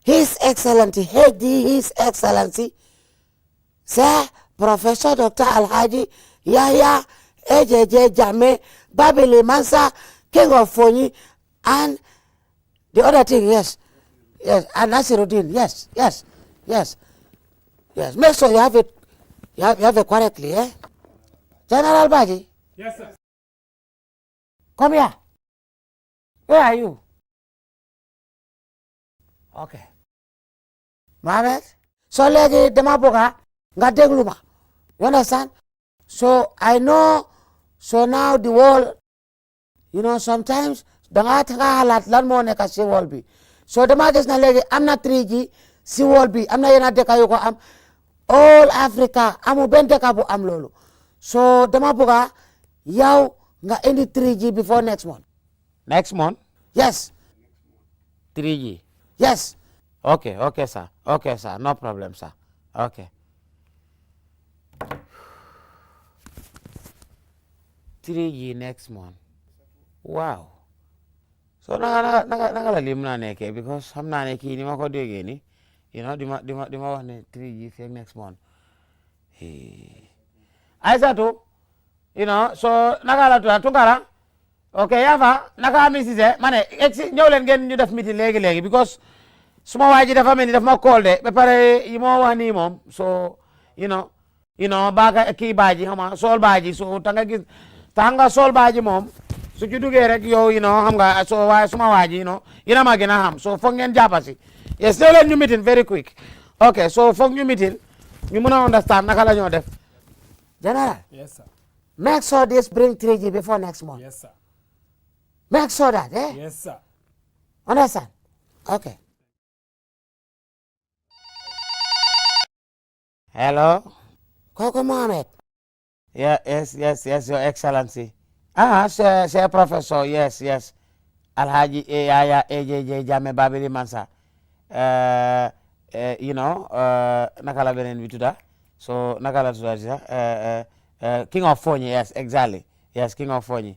His Excellency, His Excellency, Sir Professor Dr. Alhaji Yahya AJJ Jame Babili Mansa, King of Foni, and the other thing, yes, and Nasiruddin, yes. Make sure you have it, you have it correctly, eh? General Baji. Yes, sir. Come here. Where are you? Okay. Mohammed, so legi demaboga ngadegluma. You understand? So I know. So now the world, you know, sometimes dangatanga halat lan mo neka si world bi. So the markets na legi am na 3G si world bi. Am na yena deka yuko am all Africa amu ben deka bu am lolo. So demaboga yaw nga any 3G before next month. Next month? Yes. 3G. Yes. Okay, sir. Okay, sir. No problem, sir. Okay. 3G next month. Wow. So naka la lim na nekkee because xam naa ne kii ni ma ko déggee ni you know di ma wax ne 3G fekk next month. Aissatou you know so naka la tuya Tunkara ok Yafa naka Ami Cissé ma ne ñëw leen ngeen ñu def meeting léegi because suma waa ji dafa mel ni daf ma call de ba pare yi moo wax nii moom so you know baaga kii baaji xam nga sol baaji so tanga sol baaji moom su ci duggee rek yow xam nga so waaye suma waa ji yéen a ma gën a xam so foog ngeen jàppasi yes ñëw leen ñu meeting very quick ok so foog ñu meeting ñu mën a understand naka la ñoo def General. Yes, sir. Make sure this bring 3G before next month. Yes, sir. Make sure that, eh? Yes, sir. Understand? Okay. Hello? Koko Mohammed. Yeah, yes, Your Excellency. Sir Professor, yes. Alhaji Yaya AJJ Jame Babili Mansa. Nakala benen bituda. So nakala tuda King of Fonyi, yes, exactly. Yes, King of Fonyi.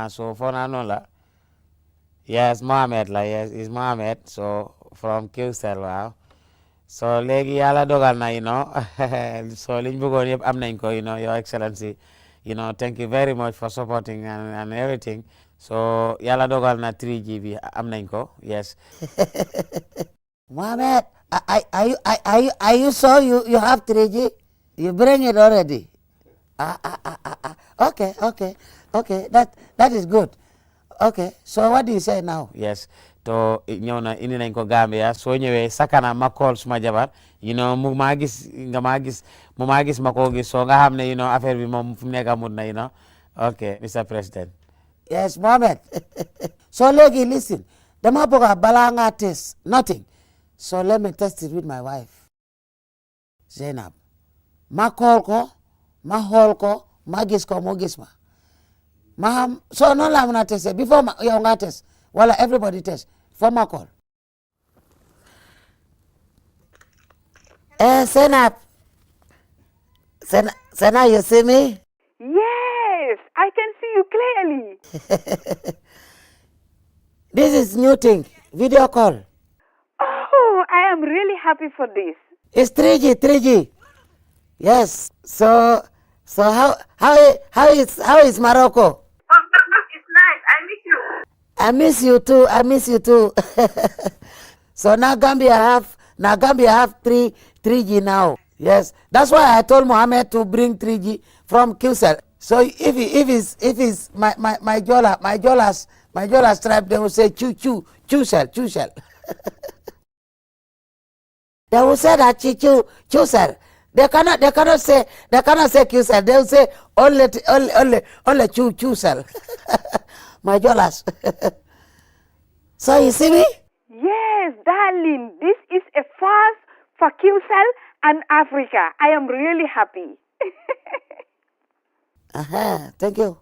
So for now, la. Yes, Mohammed, la. Yes, is Mohammed. So from Qcell, wow. So legi yala dogal na, so liñ bëggoon yëpp am nañ ko, Your Excellency. Thank you very much for supporting and everything. So yala dogal na 3G bi am nañ ko, yes. Mohammed, are you sure you have 3G? You bring it already? Okay. That is good. Okay, so what do you say now? Yes, to ñëw na indi nañ ko Gambia soo ñëwee sakana ma call suma jabar mu maa gis ma ko gis so nga xam ne affaire bi moom fu mu nekk amut na okay Mr. President. Yes, Mohammed. So léegi listen dama bëgg balaa nga test nothing so let me test it with my wife Zainab ma call ko ma xool ko ma gis ko mu gis ma xam so noonu laa mën a test before yow nga test wala everybody test for ma call. Zainab, you see me? Yes, I can see you clearly. This is new thing, video call. Oh, I am really happy for this. It's 3G. Yes. So how is Morocco? It's nice. I miss you. I miss you too. So now Gambia have 3G now. Yes. That's why I told Mohammed to bring 3G from Qcell. So if it's my Jola tribe, they will say Qcell. They will say that Qcell. They cannot say Qcell. They will say only Qcell. My Jolas. So you see me? Yes, darling. This is a first for Qcell and Africa. I am really happy. Thank you.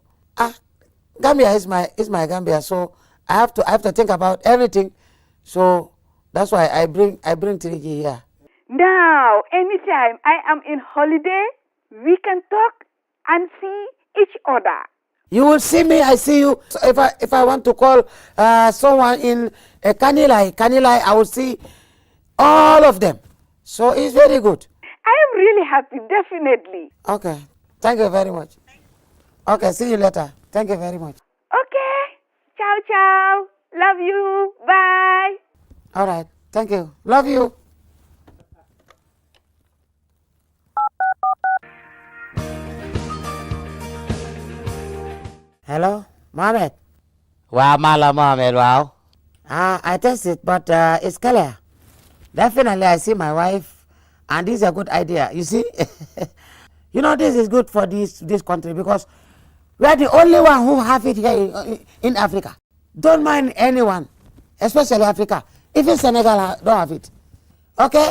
Gambia is my Gambia, so I have to think about everything. So that's why I bring 3G here. Now, anytime I am in holiday, we can talk and see each other. You will see me, I see you. So if I want to call someone in Kanilai, I will see all of them. So it's very good. I am really happy, definitely. Okay, thank you very much. Okay, see you later. Thank you very much. Okay, ciao. Love you. Bye. All right, thank you. Love you. Hello, Mohammed. Wow, Mala Mohammed, wow. I tested, but it's clear. Definitely, I see my wife, and this is a good idea. You see, this is good for this country because we are the only one who have it here in Africa. Don't mind anyone, especially Africa. Even Senegal don't have it. Okay?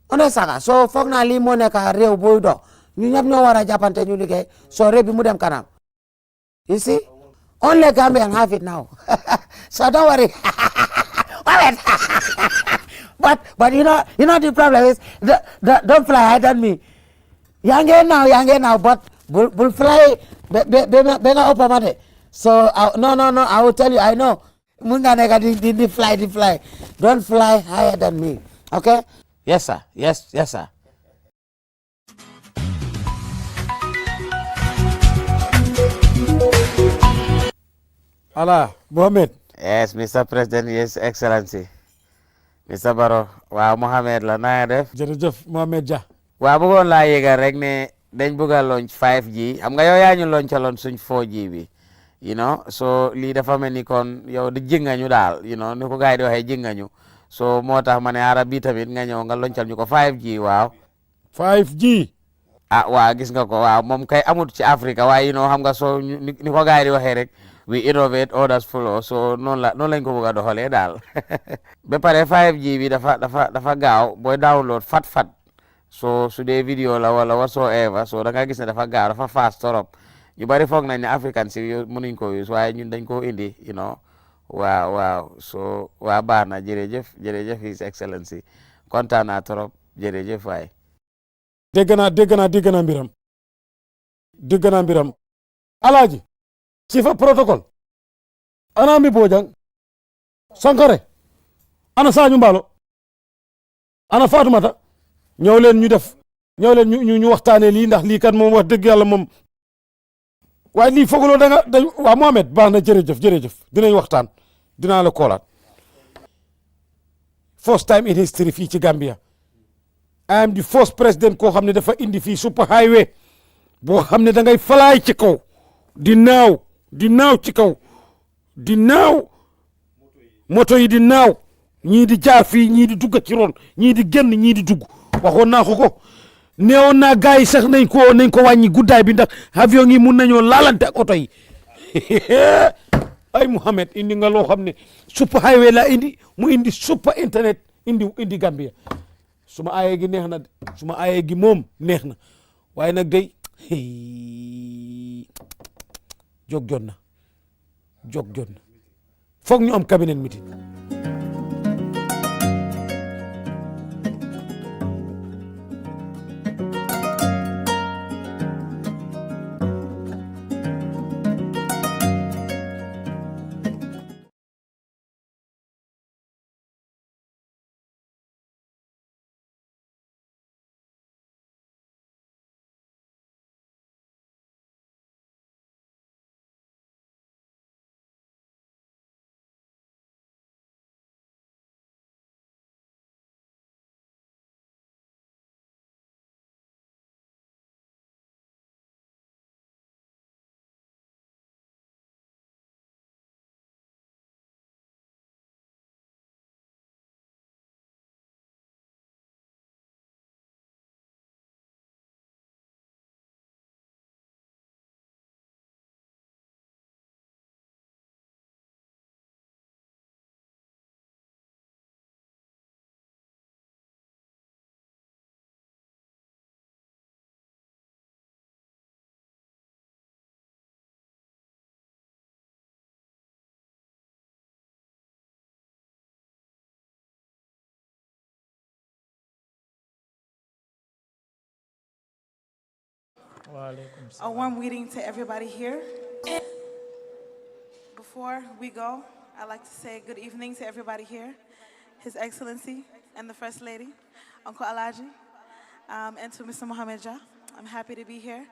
Understand? So, fogna limo neka reu boydo. Ñu ñep ñoo wara jappante ñu liggéey so rebi mu dem kanam. You see? Only Gambian have it now. So don't worry. but you know the problem is don't fly high on me. Yange now, but will fly bena opamade. So no, I will tell you, I know. Mun nga nekk di fly. Don't fly higher than me. Okay? Yes, sir. Yes, sir. Ala, Mohammed. Yes, Mr. President, Yes, Excellency. Mr. Barrow. Waaw Mohamed la na nga def. Jërëjëf Mohamed Dia. Waaw bëggoon laa yëgal rek ne dañ bëgg a launch 5G xam nga yow yaa ñu launchaloon suñ 4G bi so lii dafa mel ni kon yow di jëngañu daal ni ko gars yi di waxee jëngañu so moo tax ma ne ara bii tamit nga ñëw nga launchal ñu ko 5G waaw. 5G. waaw gis nga ko waaw moom kay amut ci Afrique waaye xam nga soo ni ko gars yi di waxee rek we innovate others follow so noonu lañ ko bëgg a doxalee daal ba pare 5G bi dafa gaaw booy download fat so su dee vidéo la wala whatsoever so da nga gis ne dafa gaaw dafa fast torop ñu bari foog nañ ne African si mënuñ ko use waaye ñun dañ ko indi waaw so waa baax na jërëjëf His Excellency kontaan naa torop jërëjëf waay. dégg naa mbiram Alaaji Chief protocol ana mi Bojang Sankare ana Sañu Mbaalo ana Fatoumata ñëw leen ñu waxtaanee lii ndax lii kat moom wax dëgg yàlla moom waaye lii fooguloo waa Mohamed baax na jërëjëf dinañ waxtaan dinaa la koolaat first time in history fii ci Gambia I am the first president koo xam ne dafa indi fii super highway boo xam ne da ngay falaay ci kaw di naaw ci kaw di naaw moto yi di naaw ñii di jaar fii ñii di dugg ci ron ñii di génn ñii di dugg waxoon naa ko neewoon naa gars yi sax nañ ko wàññi guddaay bi ndax avion yi mun nañoo laalante ak oto yi ay Mohamed indi nga loo xam ne super highway la indi mu indi super internet indi Gambia suma ayee gi neex na de suma ayee gi moom neex na waaye nag day jóg jot na foog ñu am cabinet meeting. A warm greeting to everybody here. Before we go, I'd like to say good evening to everybody here, His Excellency and the First Lady, Uncle Alaji, and to Mr. Mohamed Jah. I'm happy to be here.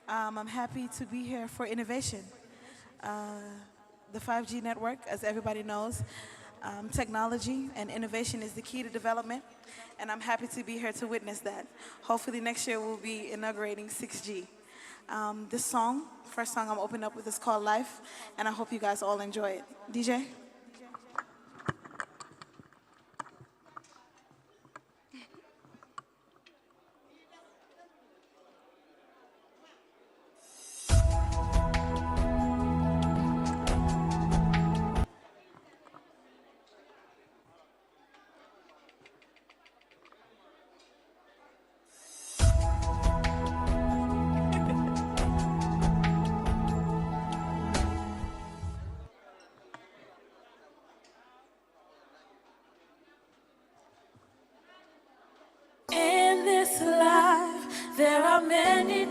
I'm happy to be here for innovation. The 5G network, as everybody knows, technology and innovation is the key to development, and I'm happy to be here to witness that. Hopefully next year we'll be inaugurating 6G. This song, first song I'm opening up with, is called Life, and I hope you guys all enjoy it. DJ?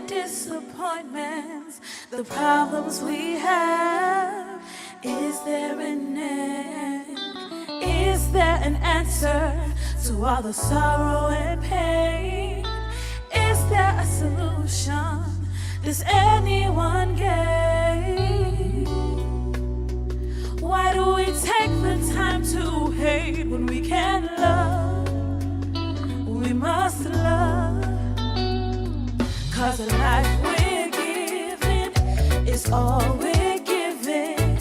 Disappointments, the problems we have Is there an end? Is there an answer to all the sorrow and pain? Is there a solution? Does anyone gain? Why do we take the time to hate when we can love? We must love. 'Cause the life we're giving is all we're giving.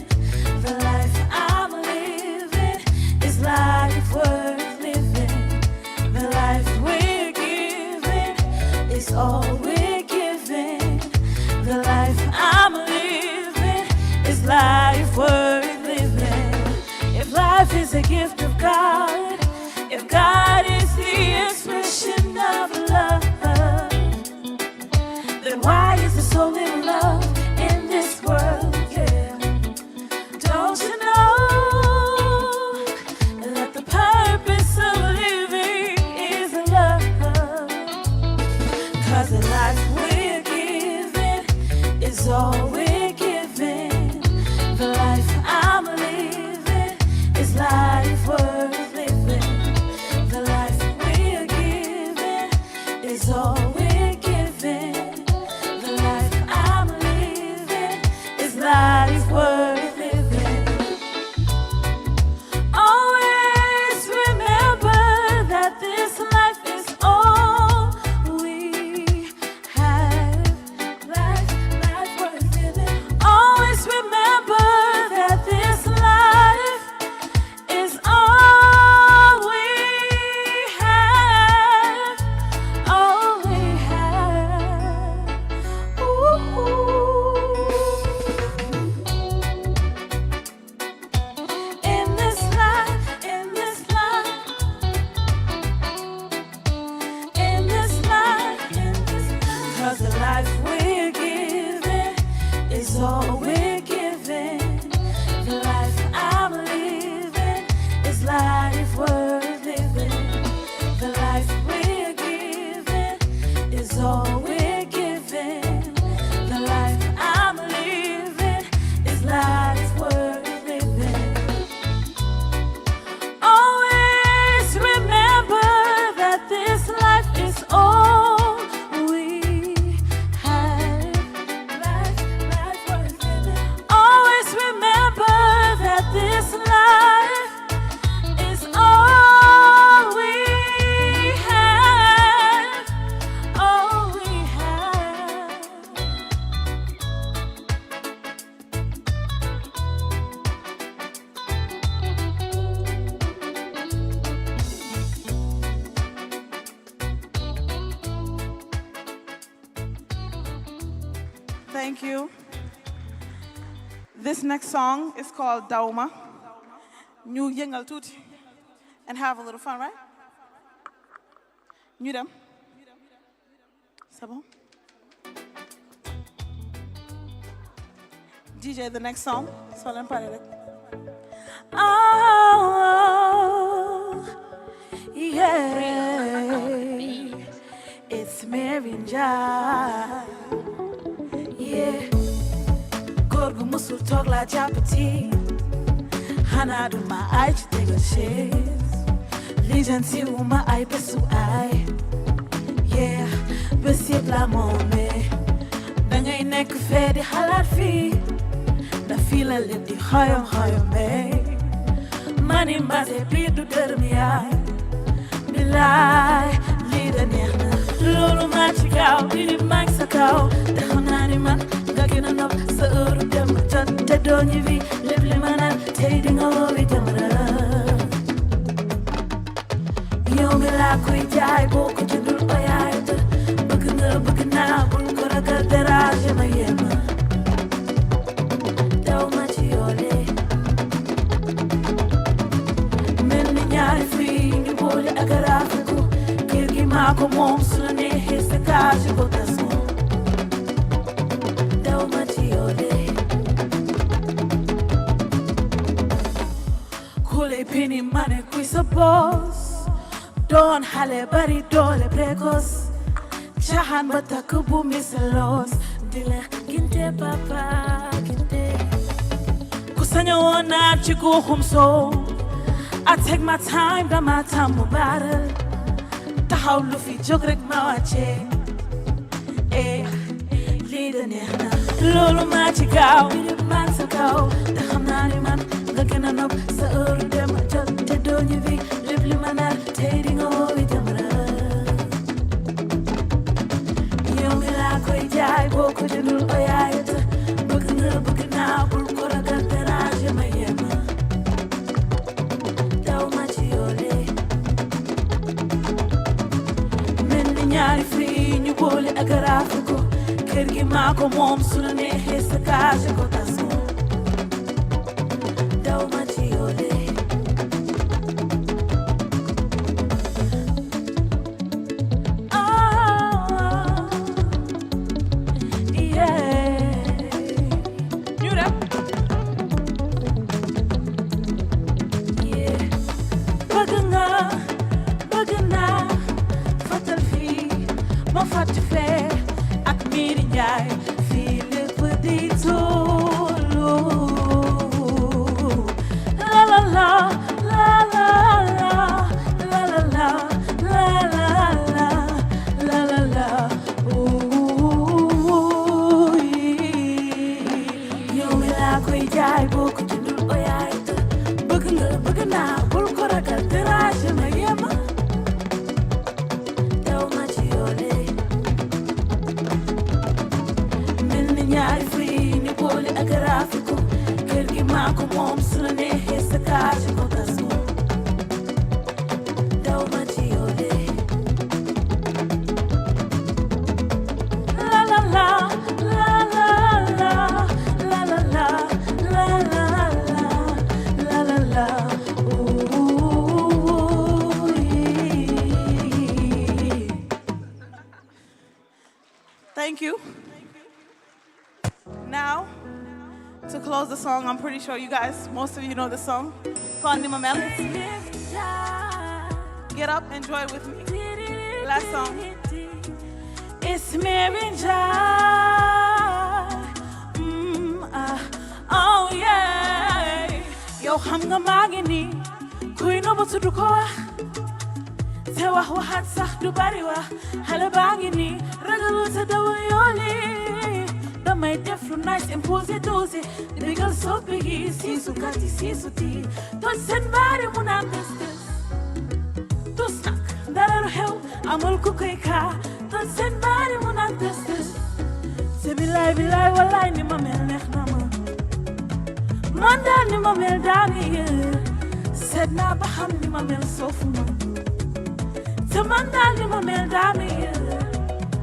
The life I'm living is life worth living. The life we're giving is all we're giving. The life I'm living is life worth living. If life is a gift of God, if God is the expression of love, then why is there so little love in this world? Yeah. Don't you know that the purpose of living is love? 'Cause the life we're giving is all we're giving. The life I'm living is life worth living. The life we're giving is all we're giving. The life I'm living is life worth living. Always remember that this life is all we have. Life worth living. Always remember that this life is all we have. All we have. Ooh. In this life, in this life, in this life, in this life. 'Cause the life we're giving is all we're giving. The life I'm living is life worth living. The life we're giving is all we're giving. The life I'm living is life worth living. Always remember that this life is all we have. Life worth living. Always remember that this life is all we have. All we have. Thank you. This next song is called Dauma. Ñu yëngal tuuti and have a little fun, right? Ñu dem. C'est bon? DJ, the next song. So leen pare rek. Oh, yeah. It's Mary Jai. Yeah. Góor gu musul toog la jàppati. Xanaa du ma ay ci tegal chaise. Lijanti wu ma ay bésu ay. Yeah. Bés yëpp la moome. Dangay nekk fee di xalaat fii. Da fii la lépp di xoyom xoyome. Mani mbase biir du dërëm yaay. Bilaay lii da neex na. Loolu maa ci kaw di di mag sa kaw. Te xam naa ni man nga gën a nopp sa heure dem jot te doo ñibbi lépp li ma naan tey di nga woowi jamono. Yow mi laa koy jaay boo ko jëndul ba yaay te bëgg nga bëgg naa bul ko ragal déranger ma yema. Daw ma ci yoole mel ni ñaari fii ñu boole ak rafetlu kër gi maa ko moom su la neexee sa kaas ko tas moom. Daw ma ci yoole ku lay pini ma ne kuy sa boss doon xale bari doole précoce caaxaan ba takk bu miselos di la ginte papa ginte ku Sanyona chiku humso. I take my time, da my time mubara. Tahaw lufi jogrek mawache. Eh, leader nehna. Lolo machikao, man sakao. Tahamnani man, looking up, sa uru dem jot te donyi vi. Livli manar, tading over demra. Yomi la koi jai, boku jinul oyayata. Bukna, bulkora ganteraje mayema. Nyari free ñu boole ak rafiko kër gi maa ko moom su la neexee sa cage ko tasu daw ma ci yoole ñu rap bëgg naa ma fàtte fee ak miiri njaay fii lépp di tollu la la la la la la la la la la la la la la la yow mi laa koy jaay boo ko jëndul oyaay te bëgg naa bul ko ragal terage ma yema ñaari free ni boole ak rafiko kër gi maa ko moom su la neexee sa cage ko tasu daw ma ci yoole la la la la la la la la la la la la la la Thank you. Now, to close the song, I'm pretty sure you guys, most of you know the song, called Nima Mel. Get up, enjoy it with me. Last song. It's Mary oh yeah. Yo, hamga magini, kuino botsudukoa. Tewa wahat sah dubariwa, halabangini, ragaluta dawayoli. My different nice impose doze the bigger so biggie sisu kati sisu ti don't send body mun understand to snack that I help amul kukaika don't send body mun understand se bilai walai ni mamel nekhna ma manda ni mamel dani said na baham ni mamel sofuma se manda ni mamel dani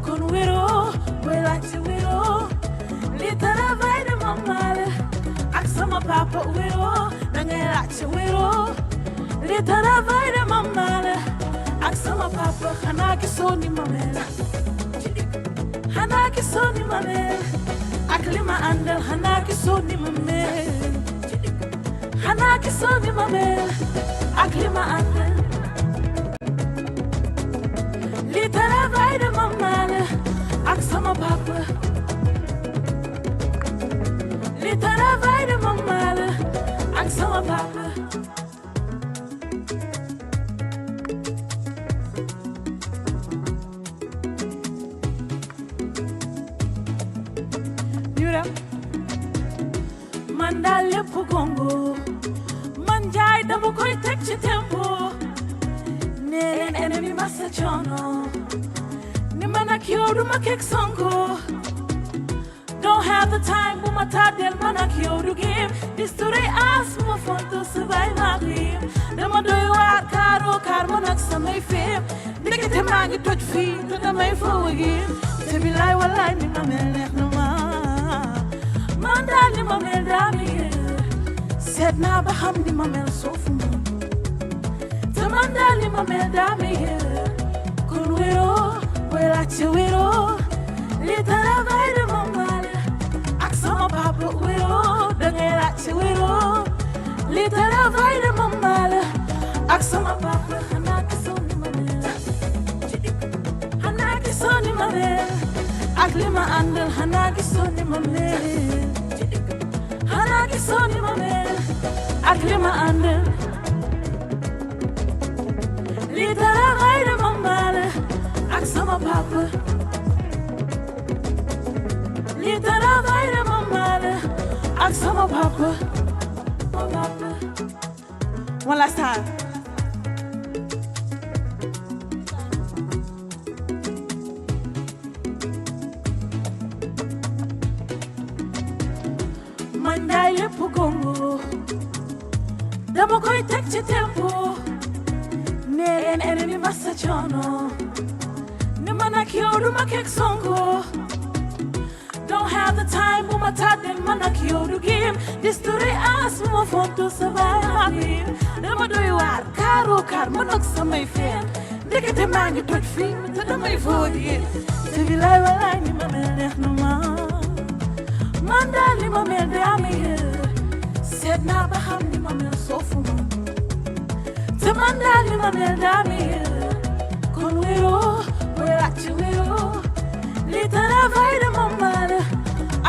kon wiro wela ti wiro Litara vai de mamale, aksama papa wiro, nangela chwiro. Litara vai de mamale, aksama papa hanaki soni mamela. Hanaki soni mamela, aklima andal hanaki soni mamela. Hanaki soni mamela, aklima andal. Litara vai de mamale, aksama papa. Litara vai de mamala, aksama papa. Yura, mandale pugongo, manjai damu koi tekchi tempo. Ne enemy masachono, ni mana kyoru makek songo. Don't have the time, but my top del manakio to give. This today ask me for to survive my dream. The mother you are caro, carbonax, some may fame. They get a man, you touch feet, to the may for again. To be like what I need my man, no man. Mandani, my man, Dami. Said now, Bahamdi, my man, so for me. To Mandali, my man, Dami. Kunwiro, well, at you, little by the mama. Aksama papa wiro, dangela chi wiro. Little by the mama. Aksama papa, hanaki soni mamela. Hanaki soni mamela. Aklima andal, hanaki soni mamela. xanaa gisoo ni ma mel ak li ma àndal lii dara xay dama mbaale ak sama papa lii dara xay dama mbaale ak sama papa. One last time. Manday lépp gongo dama koy teg ci tempo nee leen ennemi massa coono ni man ak yow du ma kek sonko don't have the time bu ma tàddeel man ak yow du game this story as bu ma fonto survive dama doy waar kaaro kaar man ak samay feen ndekete maa ngi toj fii te damay foog yéen te bilaay walaay ni ma mel neex na ma man daal ni ma mel de am yéen seet naa ba xam ni ma mel soofuma te man daal ni ma mel de am yéen kon wéeroo wéeraat ci wéeroo li travail de ma mala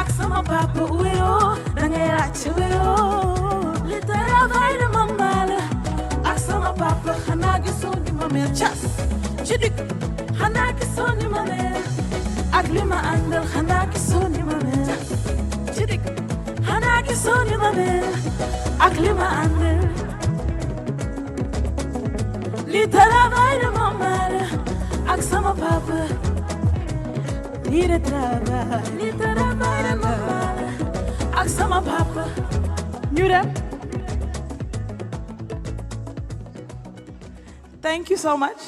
ak sama papa wéeroo dangay raat ci wéeroo li travail de ma mala ak sama papa xanaa gisoo ni ma mel cas ci digg xanaa gisoo ni ma mel ak li ma àndal xanaa gisoo ni ma mel ci digg xanaa gisoo ni ma mel ak li ma àndal li travail de ma mala ak sama papa li travail de ma mala ak sama papa ñu dem. Thank you so much.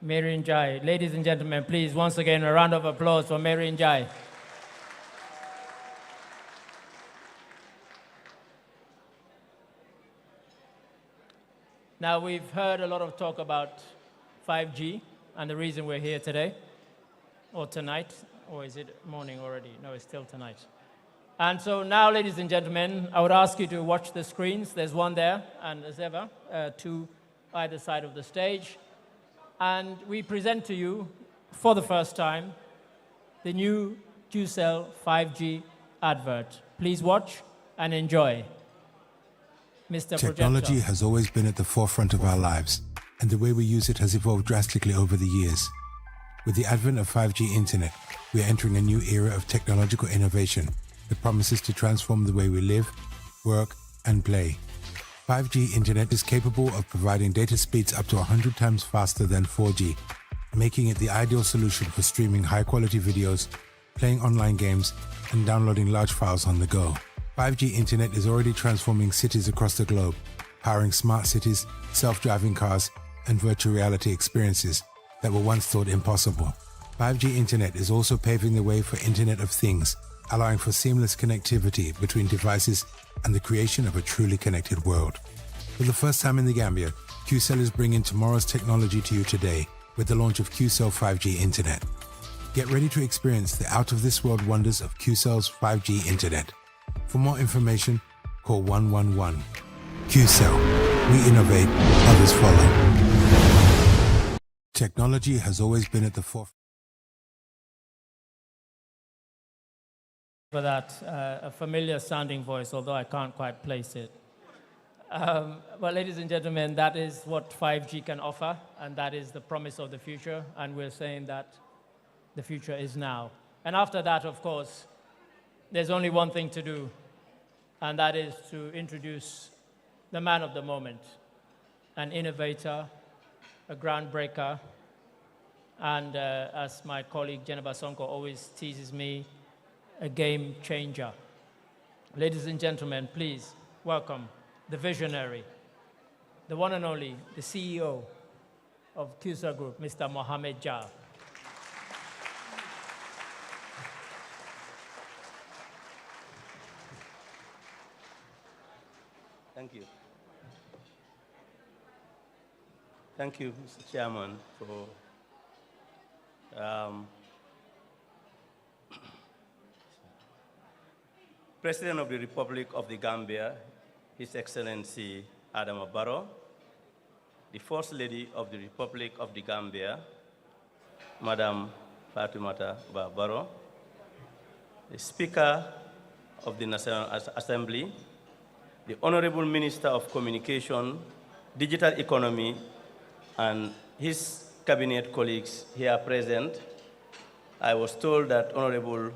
Mary Njai. Ladies and gentlemen, please, once again, a round of applause for Mary Njai. Now, we've heard a lot of talk about 5G and the reason we're here today, or tonight, or is it morning already? No, it's still tonight. And so now, ladies and gentlemen, I would ask you to watch the screens. There's one there, and as ever, two either side of the stage. And we present to you, for the first time, the new Qcell 5G advert. Please watch and enjoy. Mr. Technology Projector. has always been at the forefront of our lives, and the way we use it has evolved drastically over the years. With the advent of 5G internet, we are entering a new era of technological innovation that promises to transform the way we live, work, and play. 5G internet is capable of providing data speeds up to 100 times faster than 4G, making it the ideal solution for streaming high-quality videos, playing online games, and downloading large files on the go. 5G internet is already transforming cities across the globe, powering smart cities, self-driving cars, and virtual reality experiences that were once thought impossible. 5G internet is also paving the way for Internet of Things, allowing for seamless connectivity between devices and the creation of a truly connected world. For the first time in the Gambia, Qcell is bringing tomorrow's technology to you today with the launch of Qcell 5G Internet. Get ready to experience the out-of-this-world wonders of Qcell's 5G Internet. For more information, call 111. Qcell. We innovate, others follow. Technology has always been at the forefront. For that, a familiar sounding voice, although I can't quite place it. Well, ladies and gentlemen, that is what 5G can offer, and that is the promise of the future, and we're saying that the future is now. And after that, of course, there's only one thing to do, and that is to introduce the man of the moment, an innovator, a groundbreaker, and as my colleague Jennifer Sonko always teases me, a game changer. Ladies and gentlemen, please welcome the visionary, the one and only, the CEO of Qcell Group, Mr. Mohamed Jah. Thank you, Mr. Chairman, for President of the Republic of the Gambia, His Excellency Adama Barrow, the First Lady of the Republic of the Gambia, Madam Fatimata Barrow, the Speaker of the National Assembly, the Honorable Minister of Communication, Digital Economy, and his cabinet colleagues here present. I was told that Honorable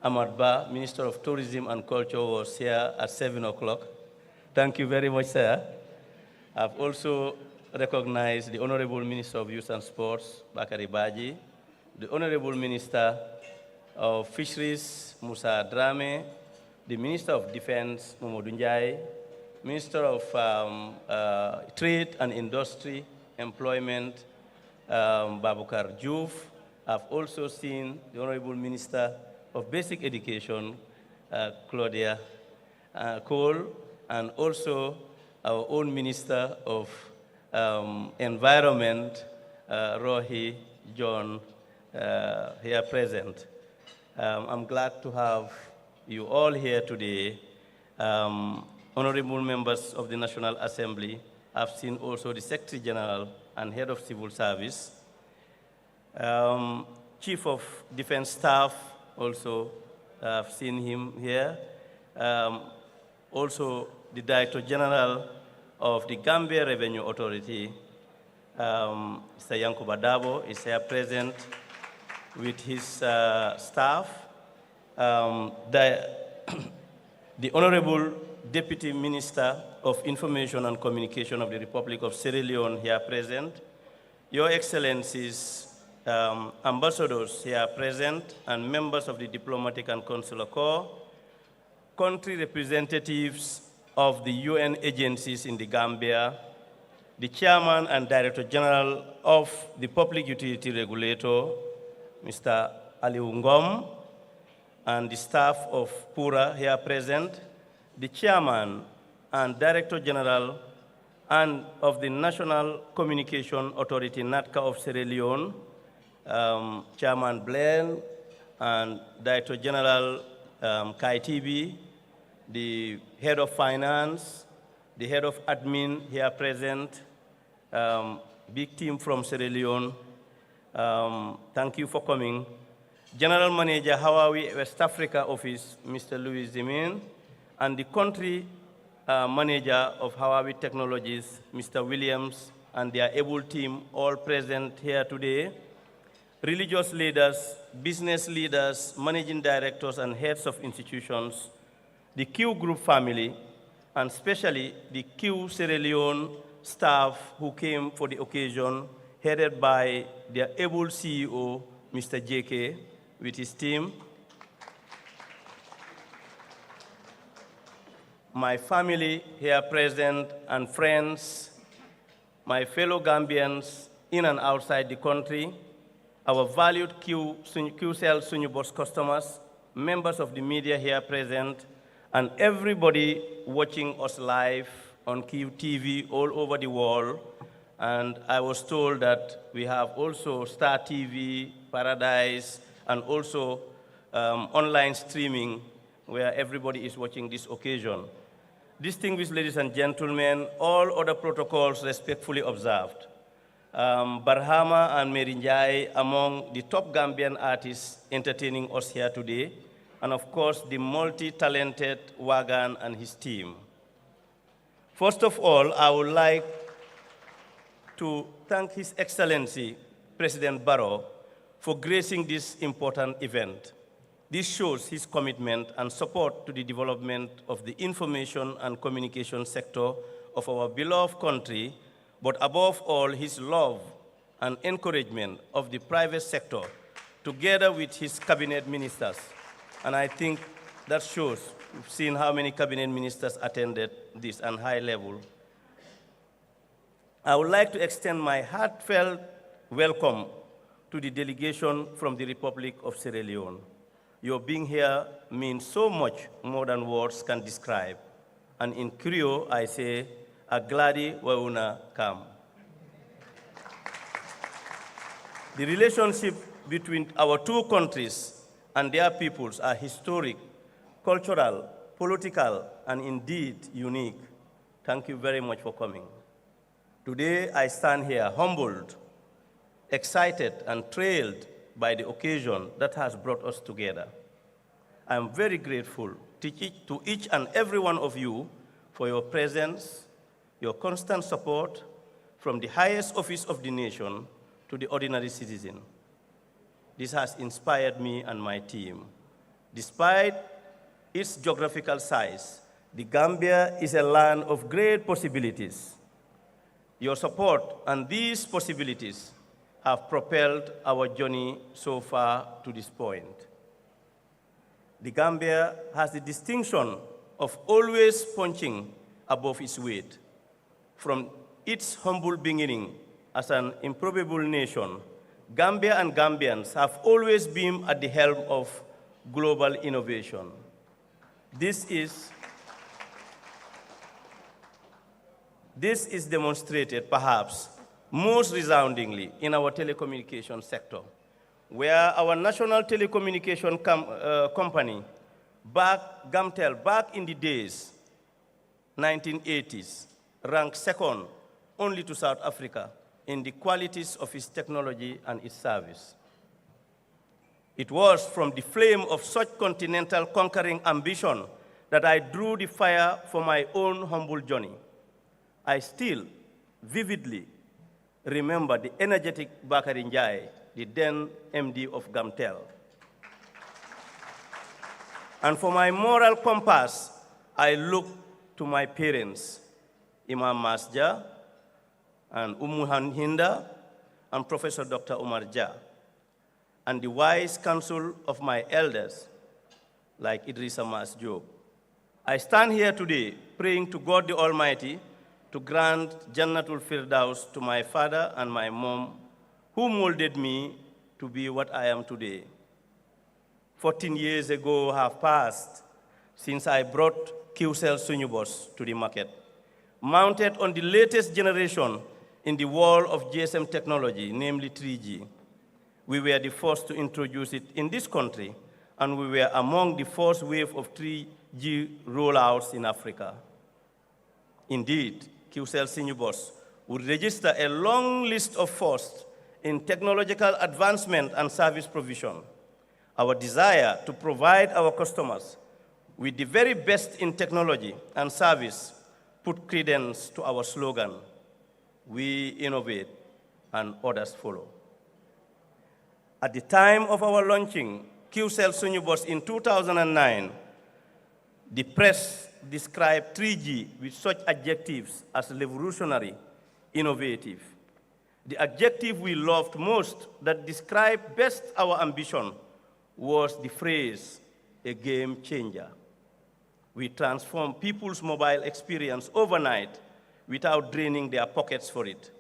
Ahmad Ba, Minister of Tourism and Culture, was here at 7 o'clock. Thank you very much, sir. I've also recognized the Honorable Minister of Youth and Sports, Bakari Baji, the Honorable Minister of Fisheries, Musa Drame, the Minister of Defense, Momodou Ndiaye, Minister of Trade and Industry, Employment, Babukar Diouf. I've also seen the Honorable Minister of Basic Education, Claudia Cole, and also our own Minister of Environment, Rohi John, here present. I'm glad to have you all here today. Honorable members of the National Assembly, I've seen also the Secretary General and Head of Civil Service, Chief of Defense Staff, also I've seen him here, also the Director General of the Gambia Revenue Authority, Mr. Yankuba Dabo is here present with his staff. The Honorable Deputy Minister of Information and Communication of the Republic of Sierra Leone here present, Your Excellencies, ambassadors here present, and members of the Diplomatic and Consular Corps, country representatives of the UN agencies in the Gambia, the Chairman and Director General of the Public Utility Regulator, Mr. Aliou Ngom, and the staff of PURA here present, the Chairman and Director General and of the National Communication Authority, NATCA of Sierra Leone, Chairman Blaine, and Director General Kai Tibi, the Head of Finance, the Head of Admin here present, big team from Sierra Leone. Thank you for coming. General Manager, Hawaii West Africa Office, Mr. Louis Zimin, and the Country Manager of Hawaii Technologies, Mr. Williams, and their able team, all present here today. Religious leaders, business leaders, managing directors, and heads of institutions, the Q Group family, and especially the Q Sierra Leone staff who came for the occasion, headed by their able CEO, Mr. JK, with his team. My family here present and friends, my fellow Gambians in and outside the country, our valued Qcell Sunyubos customers, members of the media here present, and everybody watching us live on QTV all over the world. And I was told that we have also Star TV, Paradise, and also online streaming where everybody is watching this occasion. Distinguished ladies and gentlemen, all other protocols respectfully observed. Barhama and Merinjai among the top Gambian artists entertaining us here today, and of course the multi-talented Wagan and his team. First of all, I would like to thank His Excellency, President Barrow, for gracing this important event. This shows his commitment and support to the development of the information and communication sector of our beloved country, but above all, his love and encouragement of the private sector, together with his cabinet ministers. And I think that shows, we've seen how many cabinet ministers attended this and high level. I would like to extend my heartfelt welcome to the delegation from the Republic of Sierra Leone. Your being here means so much more than words can describe. And in Creole, I say, Agladi Wauna Kam. The relationship between our two countries and their peoples are historic, cultural, political, and indeed unique. Thank you very much for coming. Today, I stand here humbled, excited, and thrilled by the occasion that has brought us together. I am very grateful to each and every one of you for your presence, your constant support, from the highest office of the nation to the ordinary citizen. This has inspired me and my team. Despite its geographical size, the Gambia is a land of great possibilities. Your support and these possibilities have propelled our journey so far to this point. The Gambia has the distinction of always punching above its weight. From its humble beginning as an improbable nation, Gambia and Gambians have always been at the helm of global innovation. This is demonstrated, perhaps, most resoundingly in our telecommunication sector, where our national telecommunication company, Qcell, back in the days, 1980s, ranked second only to South Africa in the qualities of its technology and its service. It was from the flame of such continental conquering ambition that I drew the fire for my own humble journey. I still vividly remember the energetic Bakari Njai, the then MD of Qcell. And for my moral compass, I look to my parents, Imam Masja, and Hinda, and Professor Dr. Umar Jah, and the wise counsel of my elders, like Idrissa Mas Job. I stand here today praying to God the Almighty to grant Jannatul Firdaus to my father and my mom, who molded me to be what I am today. 14 years ago have passed since I brought Qcell Sunyubos to the market. Mounted on the latest generation in the world of GSM technology, namely 3G. We were the first to introduce it in this country, and we were among the first wave of 3G rollouts in Africa. Indeed, Qcell Sunyubos would register a long list of firsts in technological advancement and service provision. Our desire to provide our customers with the very best in technology and service put credence to our slogan, "We innovate and others follow." At the time of our launching Qcell Sunyubos in 2009, the press described 3G with such adjectives as revolutionary, innovative. The adjective we loved most that described best our ambition was the phrase, "a game changer." We transformed people's mobile experience overnight without draining their pockets for it.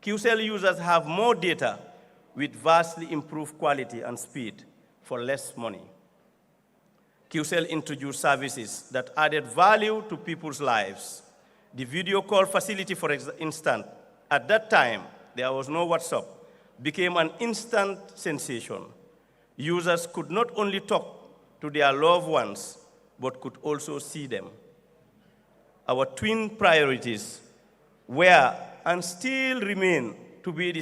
Qcell users have more data with vastly improved quality and speed for less money. Qcell introduced services that added value to people's lives. The video call facility, for instance, at that time, there was no WhatsApp, became an instant sensation. Users could not only talk to their loved ones, but could also see them. Our twin priorities were and still remain to be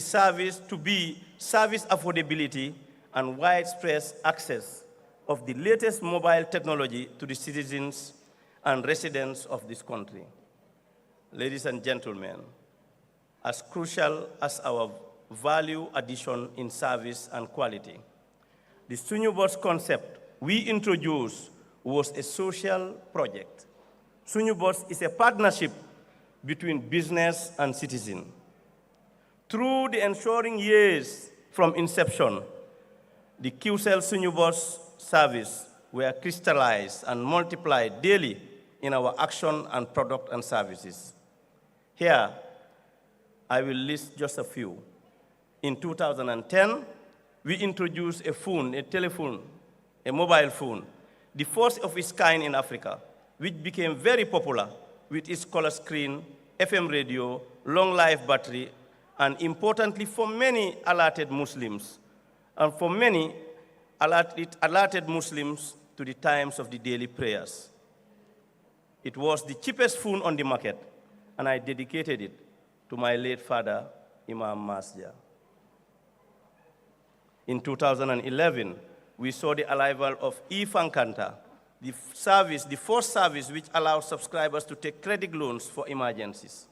service affordability and widespread access of the latest mobile technology to the citizens and residents of this country. Ladies and gentlemen, as crucial as our value addition in service and quality, the Sunyubos concept we introduced was a social project. Sunyubos is a partnership between business and citizen. Through the ensuing years from inception, the Qcell Sunyubos service were crystallized and multiplied daily in our action and product and services. Here, I will list just a few. In 2010, we introduced a telephone, a mobile phone, the first of its kind in Africa, which became very popular with its color screen, FM radio, long life battery, and importantly for many alerted Muslims, and for many it alerted Muslims to the times of the daily prayers. It was the cheapest phone on the market, and I dedicated it to my late father, Imam Masja. In 2011, we saw the arrival of e-Fankanta, the first service which allows subscribers to take credit loans for emergencies.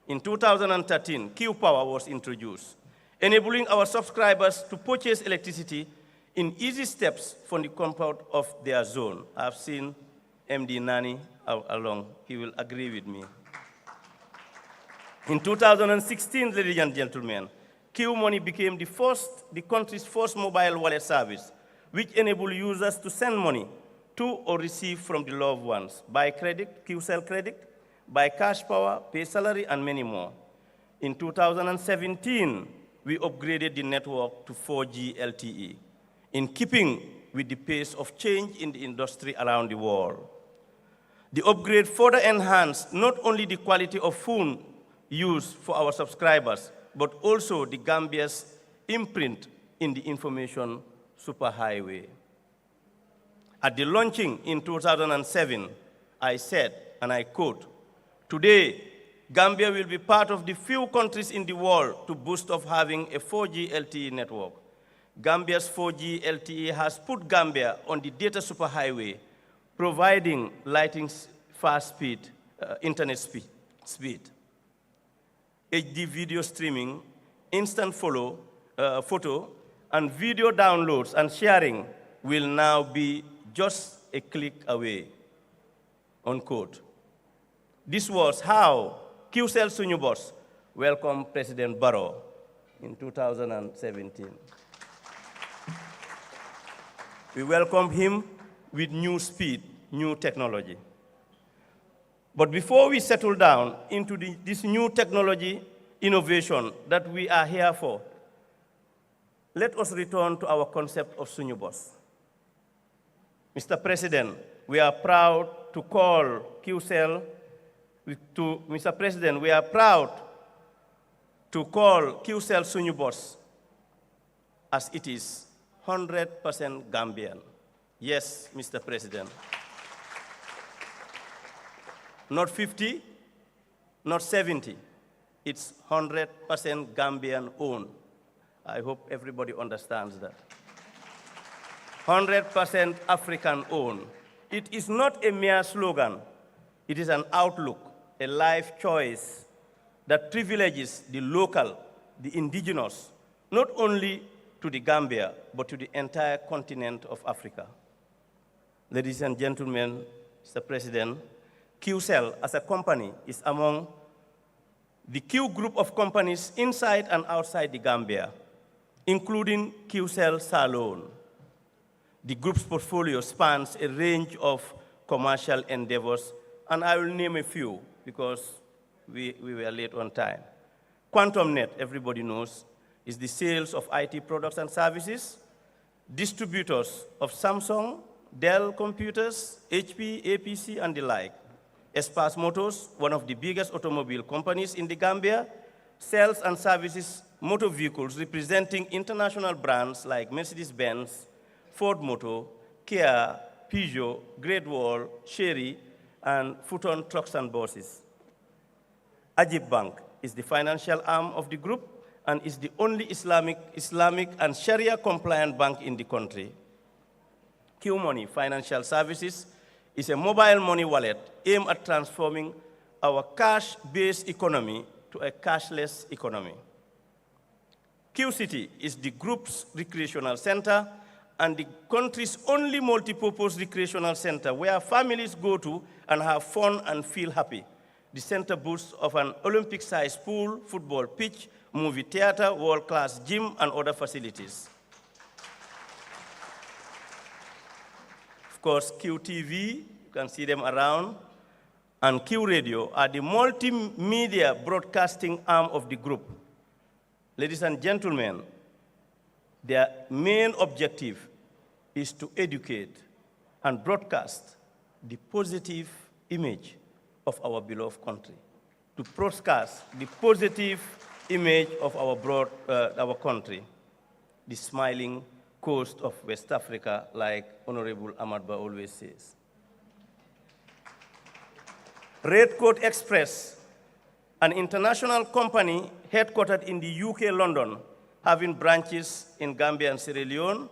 In 2013, Q-Power was introduced, enabling our subscribers to purchase electricity in easy steps from the comfort of their zone. I've seen MD Nani along, he will agree with me. In 2016, ladies and gentlemen, Q Money became the country's first mobile wallet service, which enabled users to send money to or receive from the loved ones, buy credit, Qcell credit, buy cash power, pay salary, and many more. In 2017, we upgraded the network to 4G LTE, in keeping with the pace of change in the industry around the world. The upgrade further enhanced not only the quality of phone used for our subscribers, but also the Gambia's imprint in the information superhighway. At the launching in 2007, I said, and I quote, "Today, Gambia will be part of the few countries in the world to boast of having a 4G LTE network. Gambia's 4G LTE has put Gambia on the data superhighway, providing lightning fast speed, internet speed. HD video streaming, instant photo, and video downloads and sharing will now be just a click away," unquote. This was how Qcell Suñu Boss welcomed President Barrow in 2017. We welcomed him with new speed, new technology. But before we settle down into this new technology innovation that we are here for, let us return to our concept of Suñu Boss. Mr. President, we are proud to call Qcell, Mr. President, we are proud to call Qcell Suñu Boss as it is 100% Gambian. Yes, Mr. President. Not 50, not 70. It's 100% Gambian owned. I hope everybody understands that. 100% African owned. It is not a mere slogan. It is an outlook, a life choice that privileges the local, the indigenous, not only to the Gambia, but to the entire continent of Africa. Ladies and gentlemen, Mr. President, Qcell as a company is among the Q group of companies inside and outside the Gambia, including Qcell Salon. The group's portfolio spans a range of commercial endeavors, and I will name a few because we were late on time. QuantumNet, everybody knows, is the sales of IT products and services, distributors of Samsung, Dell computers, HP, APC, and the like. Espas Motors, one of the biggest automobile companies in the Gambia, sells and services motor vehicles representing international brands like Mercedes-Benz, Ford Motor, Kia, Peugeot, Great Wall, Chery, and Futon Trucks and Buses. Ajib Bank is the financial arm of the group and is the only Islamic and Sharia-compliant bank in the country. Q Money Financial Services is a mobile money wallet aimed at transforming our cash-based economy to a cashless economy. Q City is the group's recreational center and the country's only multi-purpose recreational center where families go to and have fun and feel happy. The center boasts of an Olympic-sized pool, football pitch, movie theater, world-class gym, and other facilities. Of course, QTV, you can see them around, and Q Radio are the multimedia broadcasting arm of the group. Ladies and gentlemen, their main objective is to educate and broadcast the positive image of our beloved country, to broadcast the positive image of our country, the smiling coast of West Africa, like Honorable Amadba always says. Red Coat Express, an international company headquartered in the UK, London, having branches in Gambia and Sierra Leone,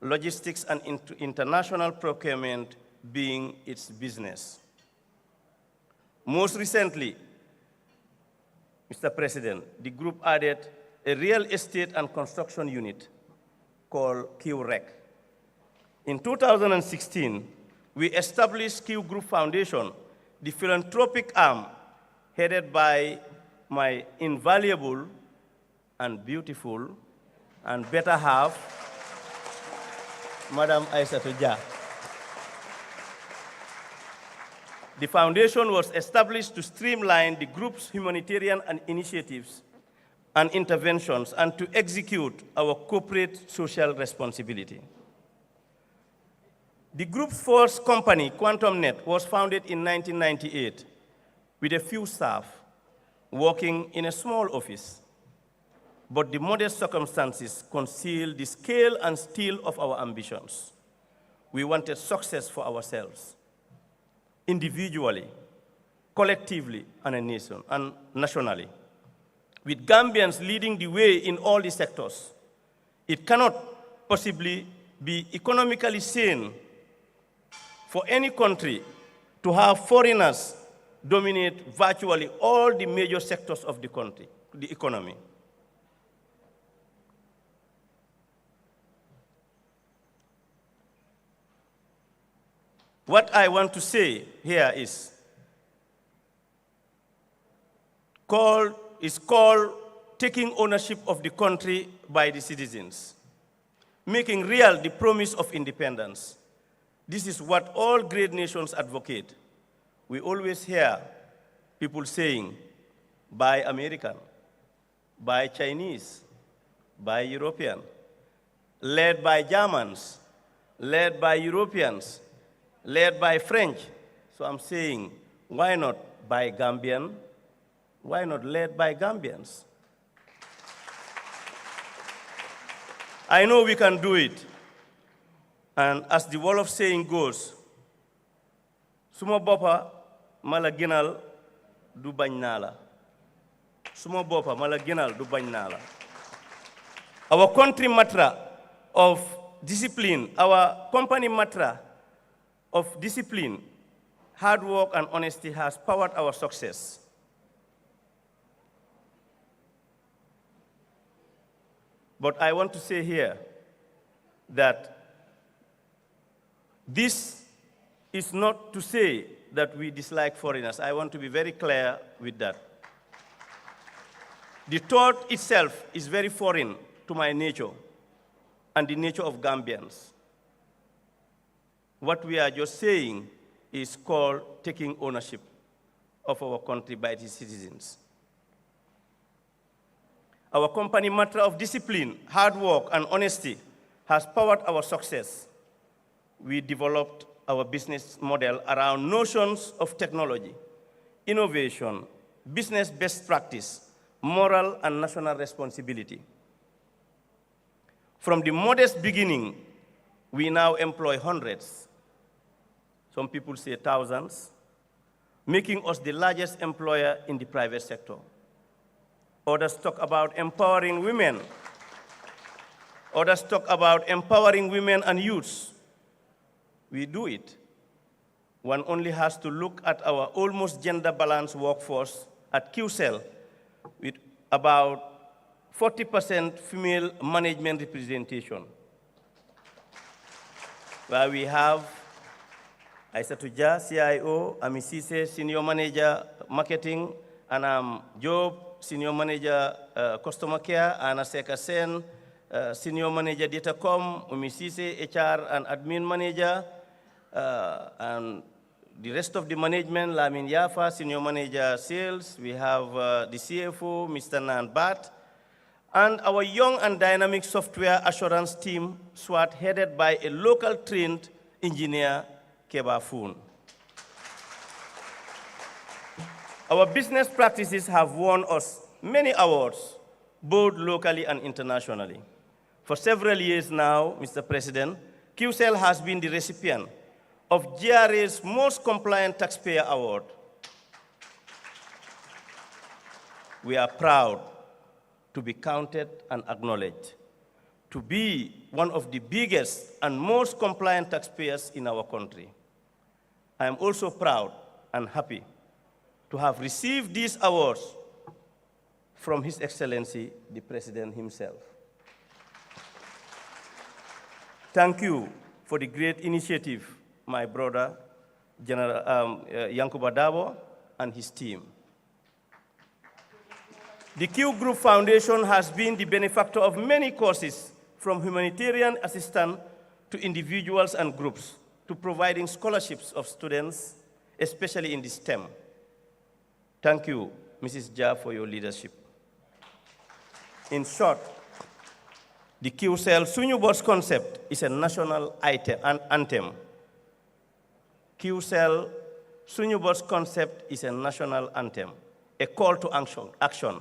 logistics and international procurement being its business. Most recently, Mr. President, the group added a real estate and construction unit called QREC. In 2016, we established Q Group Foundation, the philanthropic arm headed by my invaluable and beautiful and better half, Madam Aissatou Dia. The foundation was established to streamline the group's humanitarian initiatives and interventions and to execute our corporate social responsibility. The group's first company, QuantumNet, was founded in 1998 with a few staff working in a small office. But the modest circumstances concealed the scale and steel of our ambitions. We wanted success for ourselves, individually, collectively, and a nation, and nationally. With Gambians leading the way in all the sectors, it cannot possibly be economically sane for any country to have foreigners dominate virtually all the major sectors of the country, the economy. What I want to say here is called taking ownership of the country by the citizens, making real the promise of independence. This is what all great nations advocate. We always hear people saying, buy American, buy Chinese, buy European, led by Germans, led by Europeans, led by French. So I'm saying, why not by Gambian? Why not led by Gambians? I know we can do it. And as the Wolof saying goes, suma bopa mala ginal du bañ nala. Suma bopa mala ginal du bañ nala. Our country mantra of discipline, our company mantra of discipline, hard work, and honesty has powered our success. But I want to say here that this is not to say that we dislike foreigners. I want to be very clear with that. The thought itself is very foreign to my nature and the nature of Gambians. What we are just saying is called taking ownership of our country by its citizens. Our company mantra of discipline, hard work, and honesty has powered our success. We developed our business model around notions of technology, innovation, business best practice, moral and national responsibility. From the modest beginning, we now employ hundreds. Some people say thousands, making us the largest employer in the private sector. Others talk about empowering women. Others talk about empowering women and youths. We do it. One only has to look at our almost gender-balanced workforce at Qcell, with about 40% female management representation, where we have Aissatou Dia, CIO, Ami Cisse, Senior Manager, Marketing, and Job, Senior Manager, Customer Care, Anna Seka Sen, Senior Manager, Datacom, Umi Cisse, HR and Admin Manager, and the rest of the management, Lamin Yafa, Senior Manager, Sales. We have the CFO, Mr. Nan Bat, and our young and dynamic software assurance team, SWAT, headed by a local trained engineer, Keba Foon. Our business practices have won us many awards, both locally and internationally. For several years now, Mr. President, Qcell has been the recipient of GRA's Most Compliant Taxpayer Award. We are proud to be counted and acknowledged to be one of the biggest and most compliant taxpayers in our country. I am also proud and happy to have received these awards from His Excellency, the President himself. Thank you for the great initiative, my brother, General Yankuba Dabo, and his team. The Q Group Foundation has been the benefactor of many causes, from humanitarian assistance to individuals and groups, to providing scholarships of students, especially in the STEM. Thank you, Mrs. Jha, for your leadership. In short, the Qcell Suñu Bos concept is a national anthem. Qcell Suñu Bos concept is a national anthem, a call to action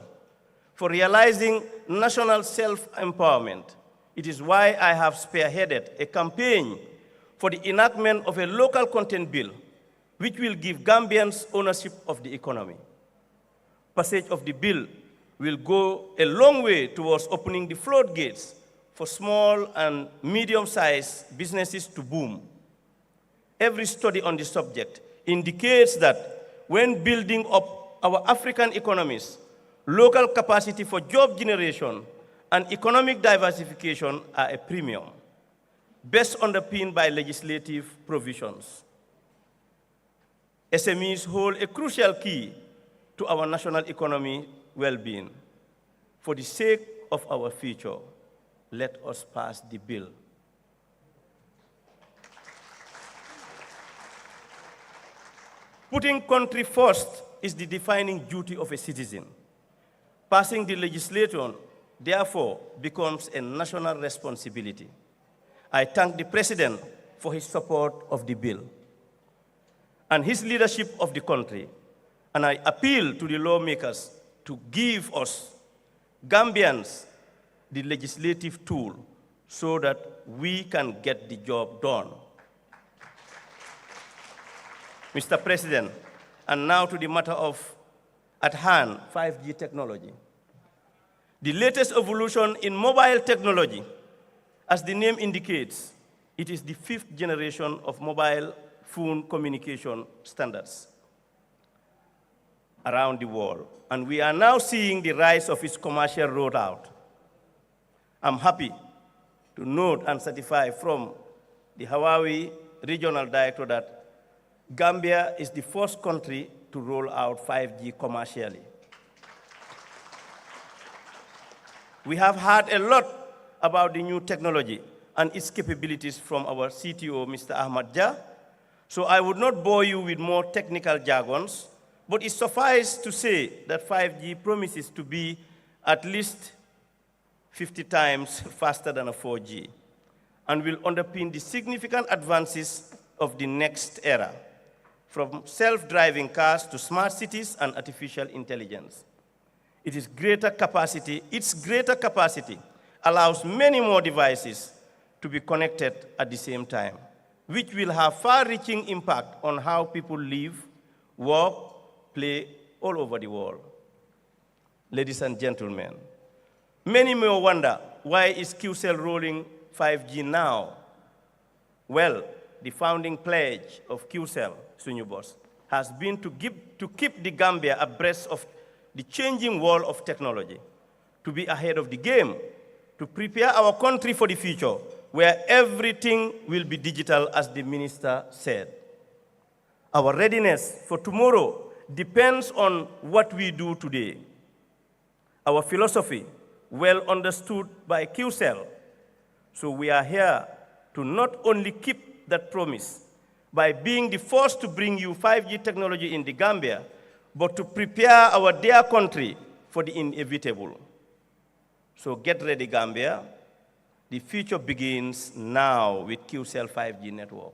for realizing national self-empowerment. It is why I have spearheaded a campaign for the enactment of a local content bill, which will give Gambians ownership of the economy. Passage of the bill will go a long way towards opening the floodgates for small and medium-sized businesses to boom. Every study on the subject indicates that when building up our African economies, local capacity for job generation and economic diversification are a premium, best underpinned by legislative provisions. SMEs hold a crucial key to our national economy well-being. For the sake of our future, let us pass the bill. Putting country first is the defining duty of a citizen. Passing the legislation, therefore, becomes a national responsibility. I thank the President for his support of the bill and his leadership of the country, and I appeal to the lawmakers to give us, Gambians, the legislative tool so that we can get the job done. Mr. President, and now to the matter at hand, 5G technology. The latest evolution in mobile technology, as the name indicates, it is the 5th generation of mobile phone communication standards around the world, and we are now seeing the rise of its commercial rollout. I'm happy to note and certify from the Huawei Regional Director that Gambia is the first country to roll out 5G commercially. We have heard a lot about the new technology and its capabilities from our CTO, Mr. Ahmad Jha, so I would not bore you with more technical jargons, but it suffices to say that 5G promises to be at least 50 times faster than a 4G and will underpin the significant advances of the next era, from self-driving cars to smart cities and artificial intelligence. Its greater capacity allows many more devices to be connected at the same time, which will have far-reaching impact on how people live, work, play all over the world. Ladies and gentlemen, many may wonder, why is Qcell rolling 5G now? Well, the founding pledge of Qcell, Suñu Bos, has been to keep the Gambia abreast of the changing world of technology, to be ahead of the game, to prepare our country for the future, where everything will be digital, as the minister said. Our readiness for tomorrow depends on what we do today. Our philosophy, well understood by Qcell, so we are here to not only keep that promise by being the first to bring you 5G technology in the Gambia, but to prepare our dear country for the inevitable. So get ready, Gambia. The future begins now with Qcell 5G network.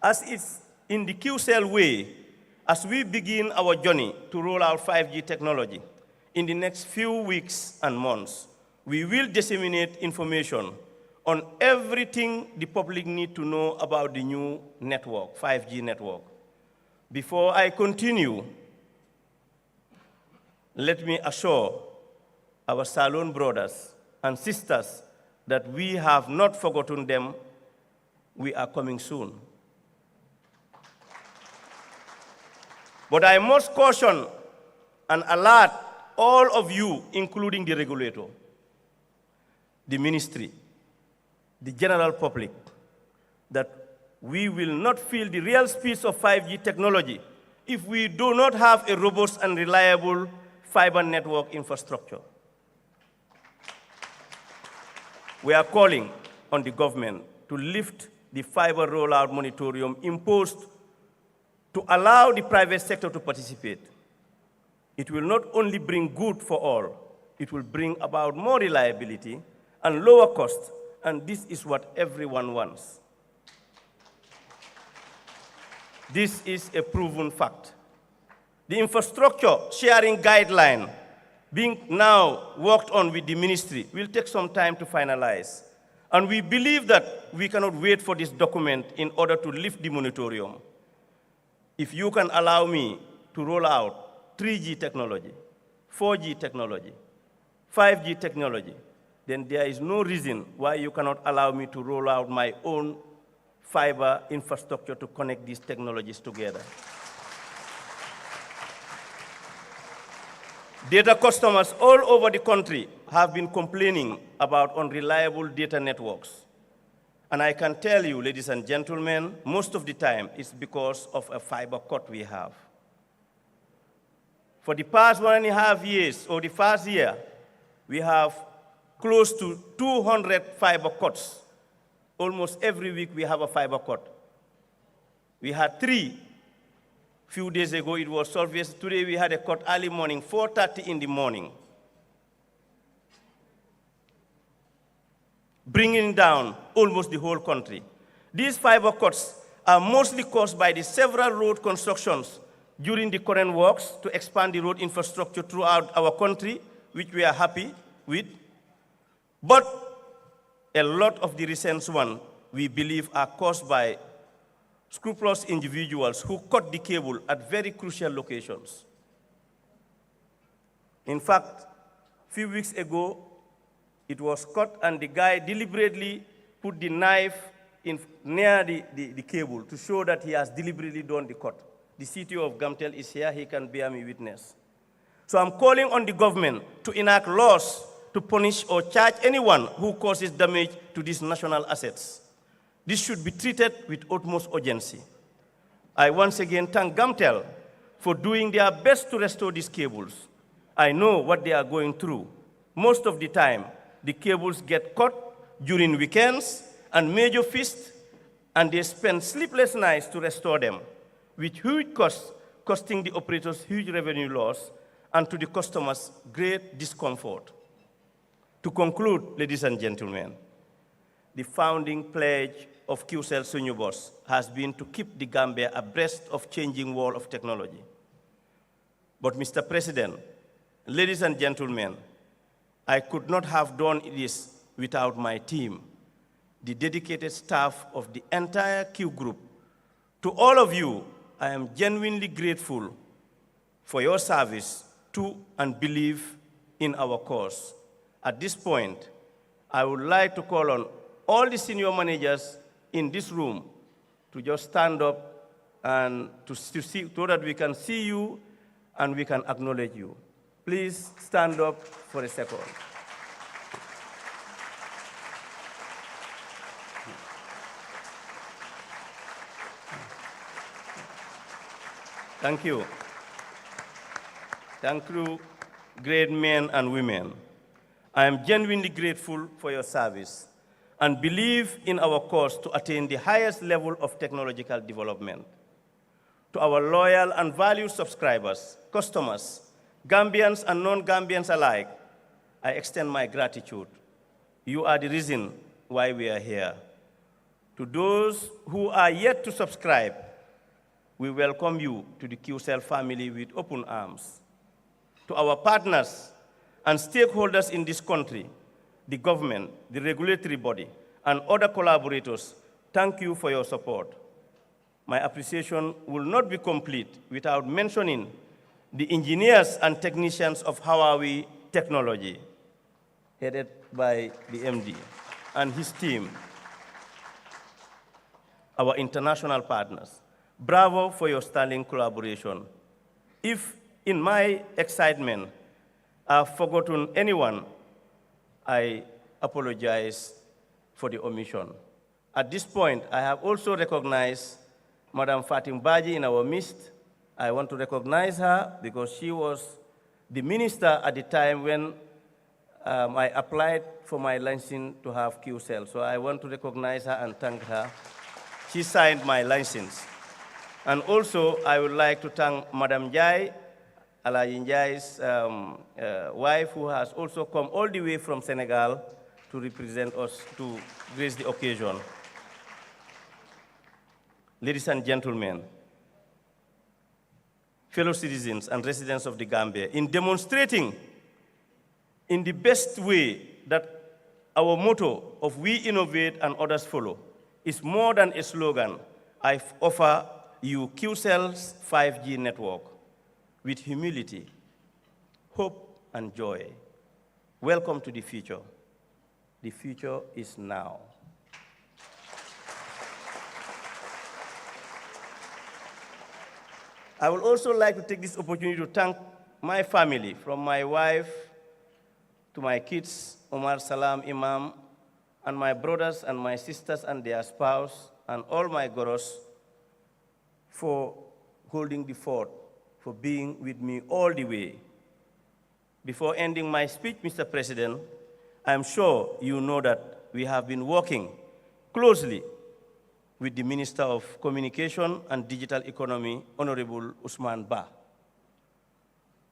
As it's in the Qcell way, As we begin our journey to roll out 5G technology, in the next few weeks and months, we will disseminate information on everything the public needs to know about the new network, 5G network. Before I continue, let me assure our Salone brothers and sisters that we have not forgotten them. We are coming soon. But I must caution and alert all of you, including the regulator, the ministry, the general public, that we will not feel the real speed of 5G technology if we do not have a robust and reliable fiber network infrastructure. We are calling on the government to lift the fiber rollout moratorium imposed to allow the private sector to participate. It will not only bring good for all, it will bring about more reliability and lower cost, and this is what everyone wants. This is a proven fact. The infrastructure sharing guideline being now worked on with the ministry will take some time to finalize. And we believe that we cannot wait for this document in order to lift the moratorium. If you can allow me to roll out 3G technology, 4G technology, 5G technology, then there is no reason why you cannot allow me to roll out my own fiber infrastructure to connect these technologies together. Data customers all over the country have been complaining about unreliable data networks. And I can tell you, ladies and gentlemen, most of the time it's because of a fiber cut we have. For the past 1.5 years, or the first year, we have close to 200 fiber cuts. Almost every week we have a fiber cut. We had 3. Few days ago it was solved. Today we had a cut early morning, 4:30 in the morning, bringing down almost the whole country. These fiber cuts are mostly caused by the several road constructions during the current works to expand the road infrastructure throughout our country, which we are happy with. But a lot of the recent ones, we believe, are caused by scrupulous individuals who cut the cable at very crucial locations. In fact, a few weeks ago, it was cut and the guy deliberately put the knife near the cable to show that he has deliberately done the cut. The CTO of Gamtel is here, he can bear me witness. So I'm calling on the government to enact laws to punish or charge anyone who causes damage to these national assets. This should be treated with utmost urgency. I once again thank Gamtel for doing their best to restore these cables. I know what they are going through. Most of the time, the cables get cut during weekends and major feasts, and they spend sleepless nights to restore them, with huge costs, costing the operators huge revenue loss and to the customers great discomfort. To conclude, ladies and gentlemen, the founding pledge of Qcell Sunyubos has been to keep the Gambia abreast of changing world of technology. But Mr. President, ladies and gentlemen, I could not have done this without my team, the dedicated staff of the entire Q group. To all of you, I am genuinely grateful for your service to and believe in our cause. At this point, I would like to call on all the senior managers in this room to just stand up and to see, so that we can see you and we can acknowledge you. Please stand up for a second. Thank you. Thank you, great men and women. I am genuinely grateful for your service and believe in our cause to attain the highest level of technological development. To our loyal and valued subscribers, customers, Gambians and non-Gambians alike, I extend my gratitude. You are the reason why we are here. To those who are yet to subscribe, we welcome you to the Qcell family with open arms. To our partners and stakeholders in this country, the government, the regulatory body, and other collaborators, thank you for your support. My appreciation will not be complete without mentioning the engineers and technicians of Huawei Technology, headed by the MD and his team, our international partners. Bravo for your sterling collaboration. If in my excitement I've forgotten anyone, I apologize for the omission. At this point, I have also recognized Madam Fatim Baji in our midst. I want to recognize her because she was the minister at the time when I applied for my license to have Qcell. So I want to recognize her and thank her. She signed my license. And also, I would like to thank Madam Jai, Alain Jai's wife, who has also come all the way from Senegal to represent us, to grace the occasion. Ladies and gentlemen, fellow citizens and residents of the Gambia, in demonstrating in the best way that our motto of we innovate and others follow is more than a slogan, I offer you Qcell's 5G network with humility, hope, and joy. Welcome to the future. The future is now. I would also like to take this opportunity to thank my family, from my wife to my kids, Omar Salam Imam, and my brothers and my sisters and their spouse, and all my goros, for holding the fort, for being with me all the way. Before ending my speech, Mr. President, I'm sure you know that we have been working closely with the Minister of Communication and Digital Economy, Honorable Usman Ba,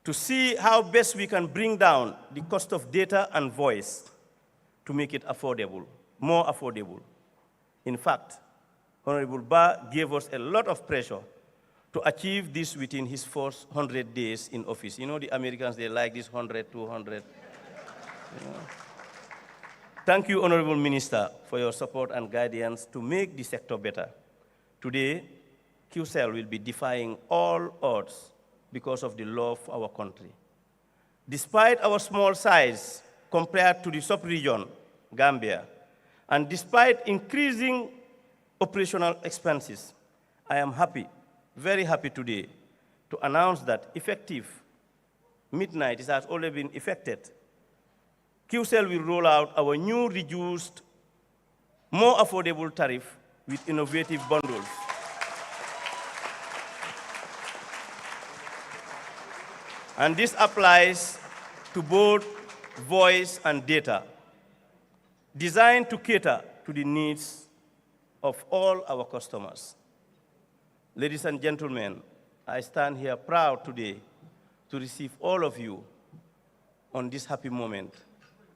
to see how best we can bring down the cost of data and voice to make it affordable, more affordable. In fact, Honorable Ba gave us a lot of pressure to achieve this within his first 100 days in office. You know, the Americans, they like this 100, 200. You know. Thank you, Honorable Minister, for your support and guidance to make the sector better. Today, Qcell will be defying all odds because of the love for our country. Despite our small size compared to the sub-region, Gambia, and despite increasing operational expenses, I am happy, very happy today to announce that effective midnight, it has already been effected, Qcell will roll out our new reduced, more affordable tariff with innovative bundles. And this applies to both voice and data, designed to cater to the needs of all our customers. Ladies and gentlemen, I stand here proud today to receive all of you on this happy moment,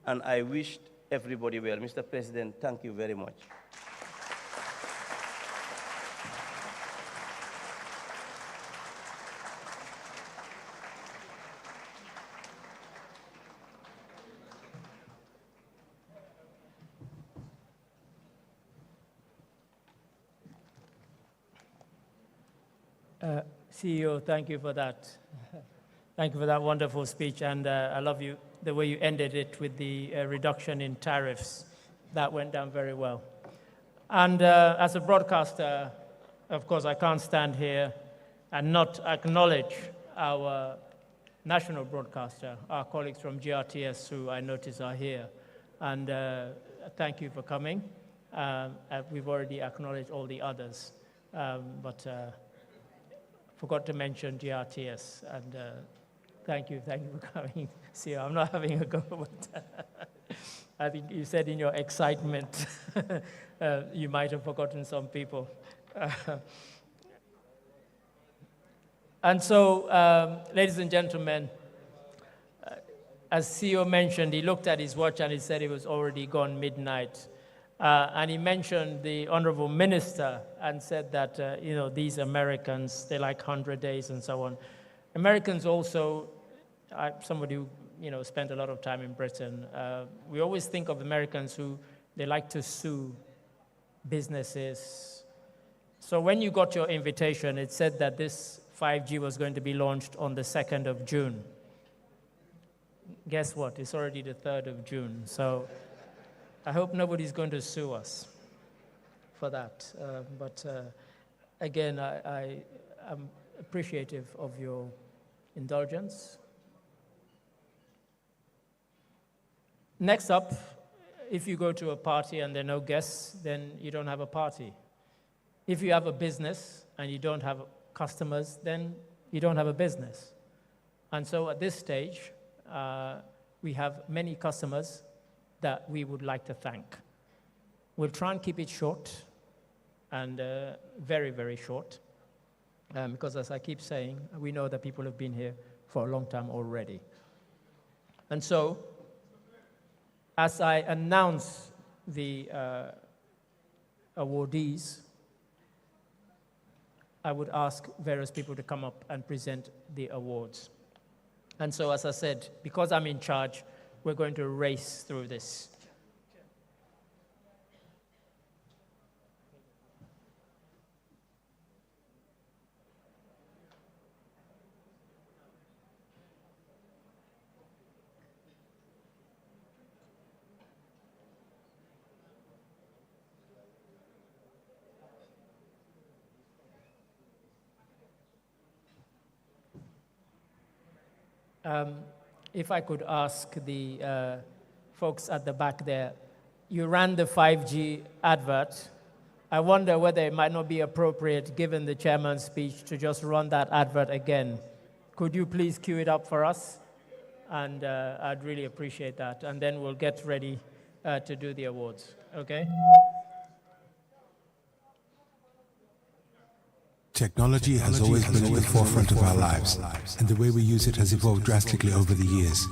and I wish everybody well. Mr. President, thank you very much. CEO, thank you for that. Thank you for that wonderful speech, and I love the way you ended it with the reduction in tariffs. That went down very well. And as a broadcaster, of course, I can't stand here and not acknowledge our national broadcaster, our colleagues from GRTS, who I notice are here. And thank you for coming. We've already acknowledged all the others, but forgot to mention GRTS, and thank you for coming. See, I'm not having a go, but I think you said in your excitement, you might have forgotten some people. And so, ladies and gentlemen, as CEO mentioned, he looked at his watch and he said it was already gone midnight. And he mentioned the Honorable Minister and said that, these Americans, they like 100 days and so on. Americans also, somebody who, spent a lot of time in Britain, we always think of Americans who, they like to sue businesses. So when you got your invitation, it said that this 5G was going to be launched on the 2nd of June. Guess what? It's already the 3rd of June. So I hope nobody's going to sue us for that. But again, I am appreciative of your indulgence. Next up, if you go to a party and there are no guests, then you don't have a party. If you have a business and you don't have customers, then you don't have a business. And so at this stage, we have many customers that we would like to thank. We'll try and keep it short and very, very short, because as I keep saying, we know that people have been here for a long time already. And so, as I announce the awardees, I would ask various people to come up and present the awards. And so, as I said, because I'm in charge, we're going to race through this. If I could ask the folks at the back there, you ran the 5G advert. I wonder whether it might not be appropriate, given the chairman's speech, to just run that advert again. Could you please cue it up for us? And I'd really appreciate that. And then we'll get ready to do the awards, okay? Technology has always been at the forefront of our lives, and the way we use it has evolved drastically over the years.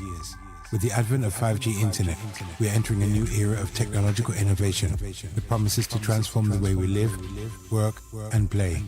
With the advent of 5G internet, we are entering a new era of technological innovation that promises to transform the way we live, work, and play.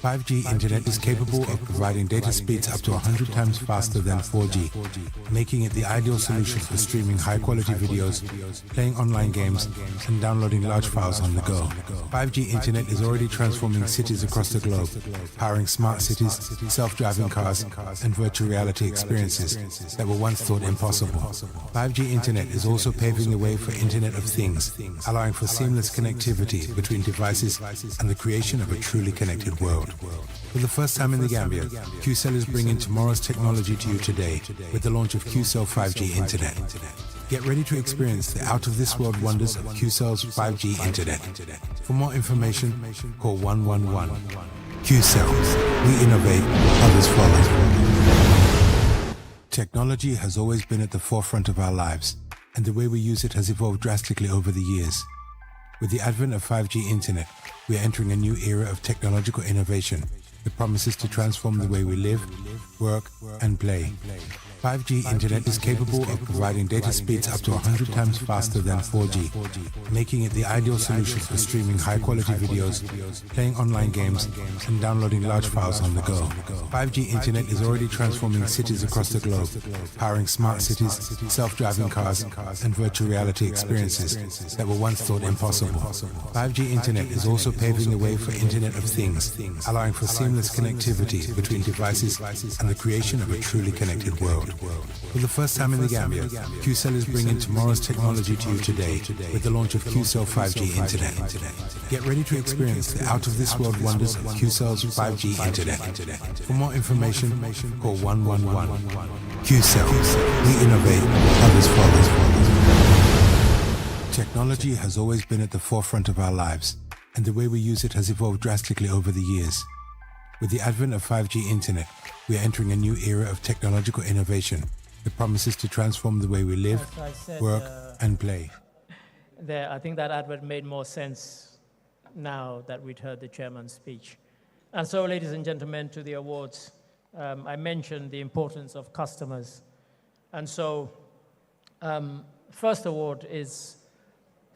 5G internet is capable of providing data speeds up to 100 times faster than 4G, making it the ideal solution for streaming high-quality videos, playing online games, and downloading large files on the go. 5G internet is already transforming cities across the globe, powering smart cities, self-driving cars, and virtual reality experiences that were once thought impossible. 5G internet is also paving the way for Internet of Things, allowing for seamless connectivity between devices and the creation of a truly connected world. For the first time in the Gambia, Qcell is bringing tomorrow's technology to you today with the launch of Qcell 5G Internet. Get ready to experience the out-of-this-world wonders of Qcell's 5G Internet. For more information, call 111. Qcell. We innovate, others follow. Technology has always been at the forefront of our lives, and the way we use it has evolved drastically over the years. With the advent of 5G internet, we are entering a new era of technological innovation that promises to transform the way we live, work, and play. 5G internet is capable of providing data speeds up to 100 times faster than 4G, making it the ideal solution for streaming high-quality videos, playing online games, and downloading large files on the go. 5G internet is already transforming cities across the globe, powering smart cities, self-driving cars, and virtual reality experiences that were once thought impossible. 5G internet is also paving the way for Internet of Things, allowing for seamless connectivity between devices and the creation of a truly connected world. For the first time in the Gambia, Qcell is bringing tomorrow's technology to you today with the launch of Qcell 5G Internet. Get ready to experience the out-of-this-world wonders of Qcell's 5G Internet. For more information, call 111. Qcell. We innovate, others follow. Technology has always been at the forefront of our lives, and the way we use it has evolved drastically over the years. With the advent of 5G internet, we are entering a new era of technological innovation that promises to transform the way we live, work, and play. I think that advert made more sense now that we'd heard the chairman's speech. And so, ladies and gentlemen, to the awards. I mentioned the importance of customers. And so, first award is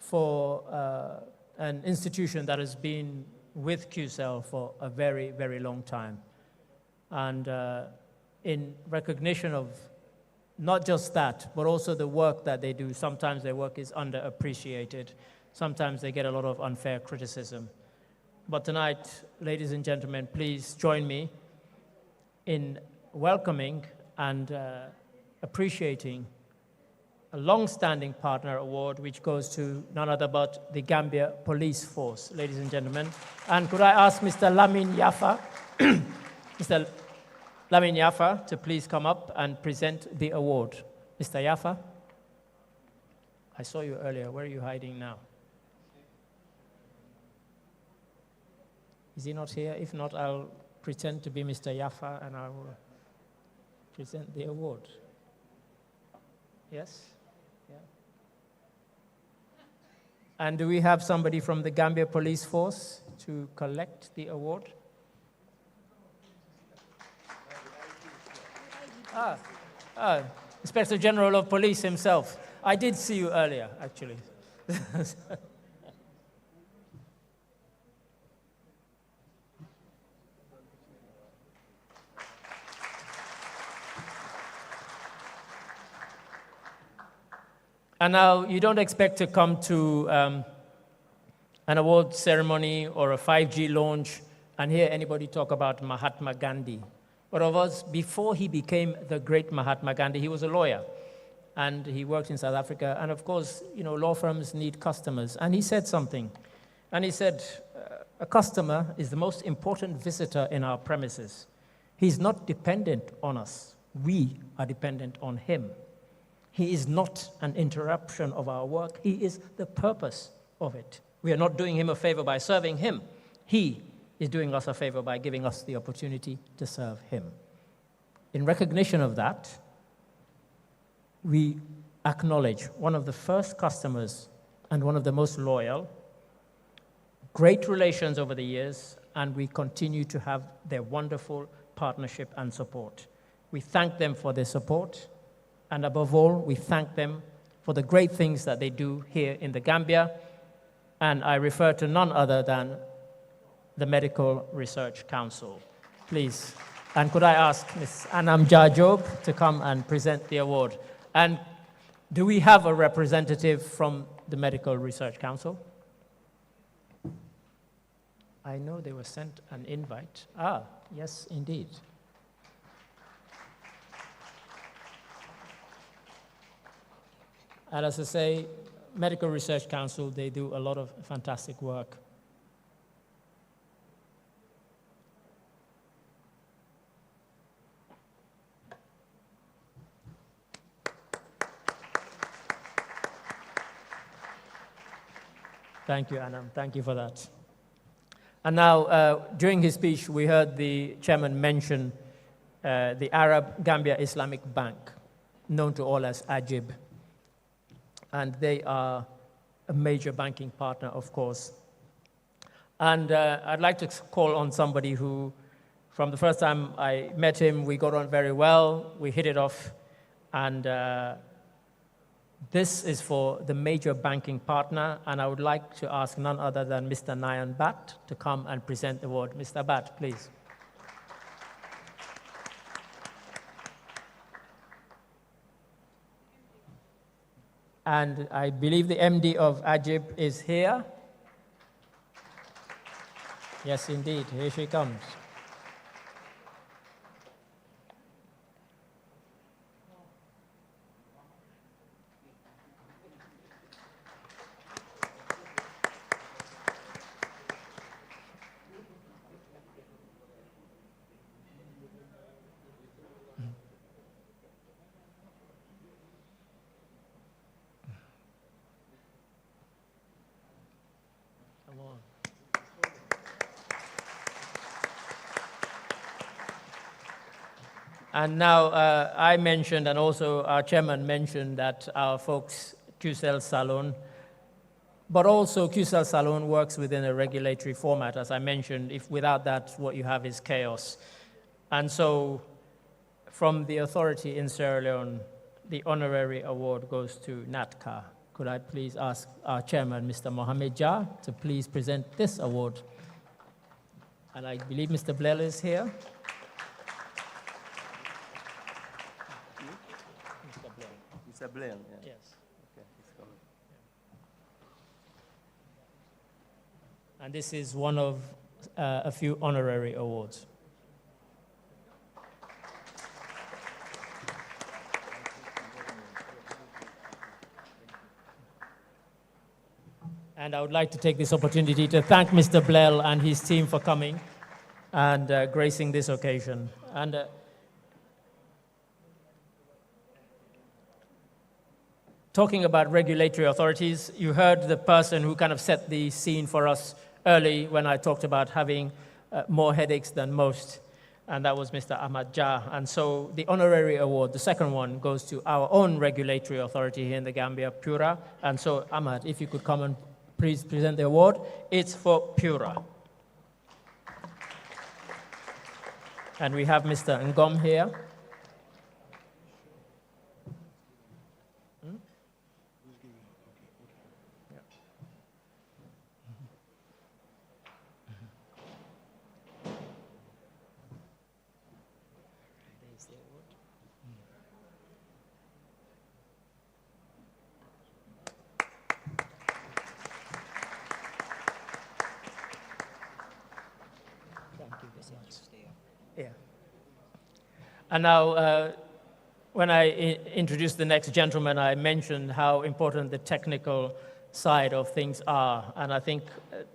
for an institution that has been with Qcell for a very, very long time. And in recognition of not just that, but also the work that they do, sometimes their work is underappreciated. Sometimes they get a lot of unfair criticism. But tonight, ladies and gentlemen, please join me in welcoming and appreciating a long-standing partner award, which goes to none other but the Gambia Police Force, ladies and gentlemen. And could I ask Mr. Lamin Yafa, Mr. Lamin Yafa, to please come up and present the award. Mr. Yafa? I saw you earlier. Where are you hiding now? Is he not here? If not, I'll pretend to be Mr. Yafa and I will present the award. Yes? Yeah. And do we have somebody from the Gambia Police Force to collect the award? Inspector General of Police himself. I did see you earlier, actually. And now, you don't expect to come to an award ceremony or a 5G launch and hear anybody talk about Mahatma Gandhi. But of us, before he became the great Mahatma Gandhi, he was a lawyer. And he worked in South Africa. And of course, law firms need customers. And he said something. And he said, a customer is the most important visitor in our premises. He's not dependent on us. We are dependent on him. He is not an interruption of our work. He is the purpose of it. We are not doing him a favor by serving him. He is doing us a favor by giving us the opportunity to serve him. In recognition of that, we acknowledge one of the first customers and one of the most loyal, great relations over the years, and we continue to have their wonderful partnership and support. We thank them for their support. And above all, we thank them for the great things that they do here in the Gambia. And I refer to none other than the Medical Research Council. Please. And could I ask Ms. Anam Jajob to come and present the award? And do we have a representative from the Medical Research Council? I know they were sent an invite. Yes, indeed. And as I say, Medical Research Council, they do a lot of fantastic work. Thank you, Anam. Thank you for that. And now, during his speech, we heard the chairman mention the Arab Gambia Islamic Bank, known to all as AGIB. And they are a major banking partner, of course. And I'd like to call on somebody who, from the first time I met him, we got on very well, we hit it off, and this is for the major banking partner, and I would like to ask none other than Mr. Nayan Bat to come and present the award. Mr. Bat, please. And I believe the MD of AGIB is here. Yes, indeed, here she comes. And now I mentioned, and also our chairman mentioned, that our folks, Qcell Salon, but also Qcell Salon works within a regulatory format. As I mentioned, if without that, what you have is chaos. And so from the authority in Sierra Leone, the honorary award goes to NATCA. could I please ask our chairman, Mr. Mohamed Jah, to please present this award. And I believe Mr. Blair is here. Mr. Blair, yeah. Yes. Okay, he's coming. And this is one of a few honorary awards. And I would like to take this opportunity to thank Mr. Blair and his team for coming and gracing this occasion. And talking about regulatory authorities, you heard the person who kind of set the scene for us early when I talked about having more headaches than most, and that was Mr. Ahmad Jah. And so the honorary award, the second one, goes to our own regulatory authority here in the Gambia, Pura. And so, Ahmad, if you could come and please present the award. It's for Pura. And we have Mr. Ngom here. Yeah. And now, when I introduced the next gentleman, I mentioned how important the technical side of things are, and I think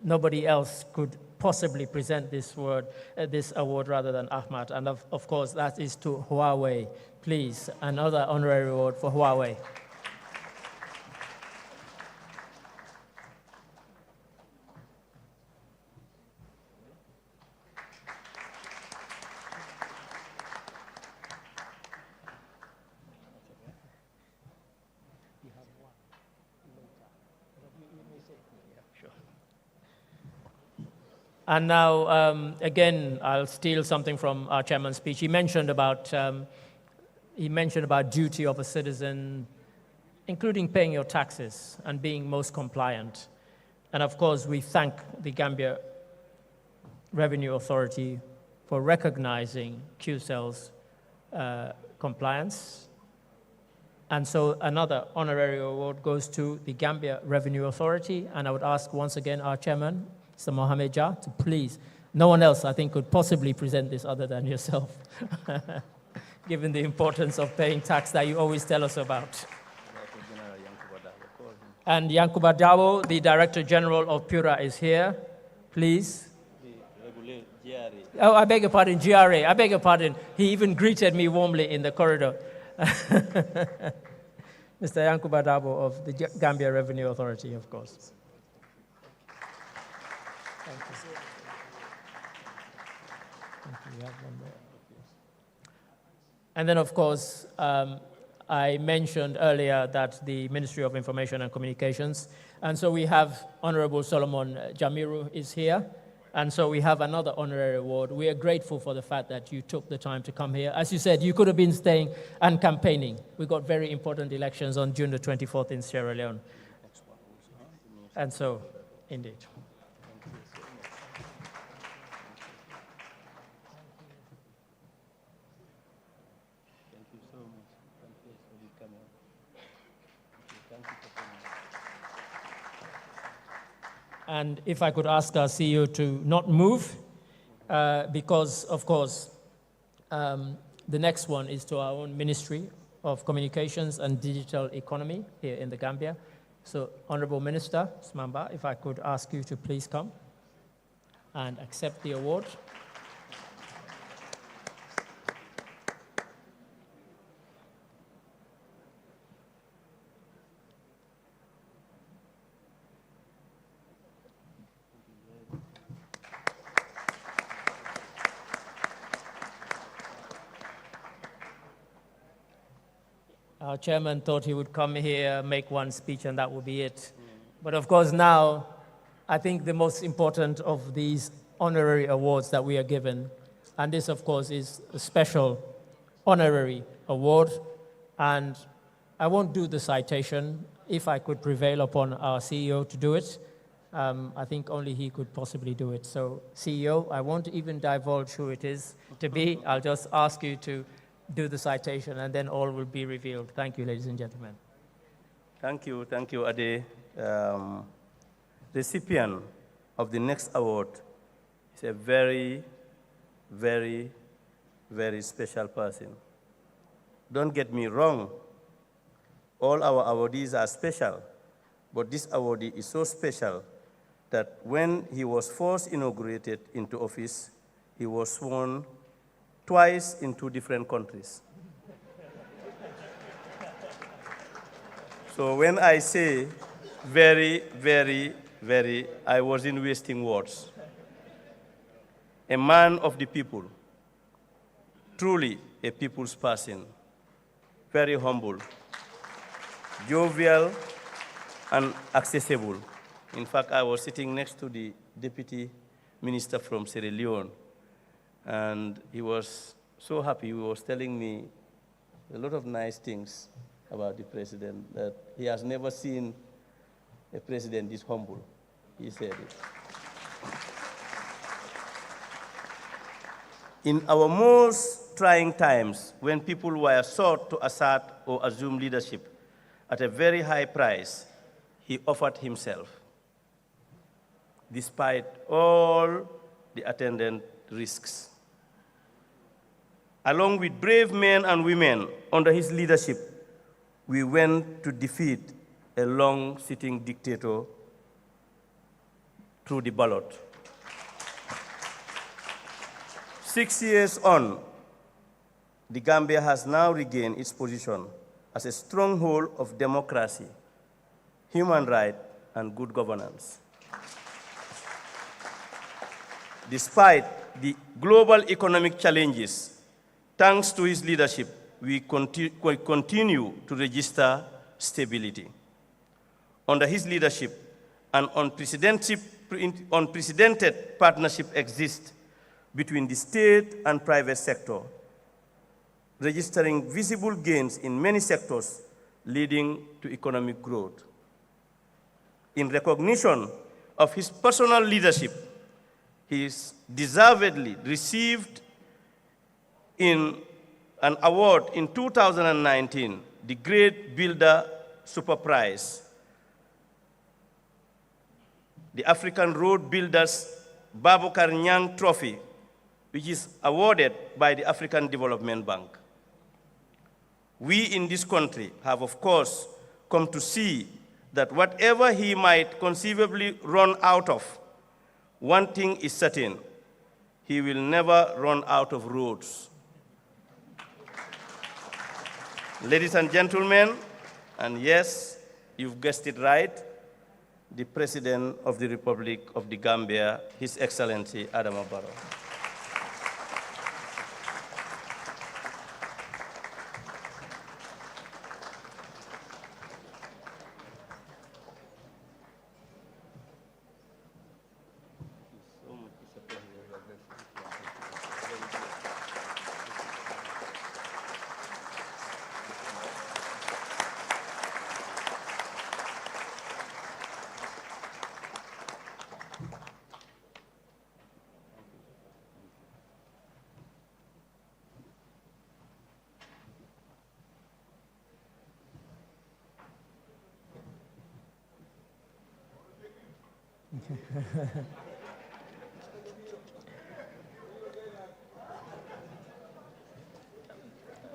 nobody else could possibly present this award rather than Ahmad. And of course, that is to Huawei. Please, another honorary award for Huawei. And now, again, I'll steal something from our chairman's speech. He mentioned about duty of a citizen, including paying your taxes and being most compliant. And of course, we thank the Gambia Revenue Authority for recognizing Qcell's compliance. And so another honorary award goes to the Gambia Revenue Authority. And I would ask once again our chairman, Mr. Mohamed Jah, to please, no one else I think could possibly present this other than yourself, given the importance of paying tax that you always tell us about. And Yankuba Dawo, the Director General of Pura, is here. Please. Oh, I beg your pardon, GRA. I beg your pardon. He even greeted me warmly in the corridor. Mr. Yankuba Dawo of the Gambia Revenue Authority, of course. Thank you. And then, of course, I mentioned earlier that the Ministry of Information and Communications, and so we have Honorable Solomon Jamiru is here, and so we have another honorary award. We are grateful for the fact that you took the time to come here. As you said, you could have been staying and campaigning. We got very important elections on June the 24th in Sierra Leone. And so, indeed. And if I could ask our CEO to not move, because, of course, the next one is to our own Ministry of Communications and Digital Economy here in the Gambia. So, Honorable Minister Smamba, if I could ask you to please come and accept the award. Our chairman thought he would come here, make one speech, and that would be it. But of course now, I think the most important of these honorary awards that we are given, and this of course is a special honorary award, and I won't do the citation. if I could prevail upon our CEO to do it, I think only he could possibly do it. So, CEO, I won't even divulge who it is to be. I'll just ask you to do the citation, and then all will be revealed. Thank you, ladies and gentlemen. Thank you, Ade. Recipient of the next award is a very, very, very special person. Don't get me wrong, all our awardees are special, but this awardee is so special that when he was first inaugurated into office, he was sworn twice in 2 different countries. So when I say very, very, very, I wasn't wasting words. A man of the people, truly a people's person, very humble, jovial, and accessible. In fact, I was sitting next to the deputy minister from Sierra Leone, and he was so happy. He was telling me a lot of nice things about the president, that he has never seen a president this humble. He said it. In our most trying times, when people were sought to assert or assume leadership at a very high price, he offered himself, despite all the attendant risks. Along with brave men and women under his leadership, we went to defeat a long-sitting dictator through the ballot. 6 years on, the Gambia has now regained its position as a stronghold of democracy, human rights, and good governance. Despite the global economic challenges, thanks to his leadership, we continue to register stability. Under his leadership, an unprecedented partnership exists between the state and private sector, registering visible gains in many sectors, leading to economic growth. In recognition of his personal leadership, he is deservedly received in an award in 2019, the Great Builder Super Prize, the African Road Builders Babukar Nyang Trophy, which is awarded by the African Development Bank. We in this country have, of course, come to see that whatever he might conceivably run out of, one thing is certain: he will never run out of roads. Ladies and gentlemen, and yes, you've guessed it right, the President of the Republic of the Gambia, His Excellency Adama Barrow.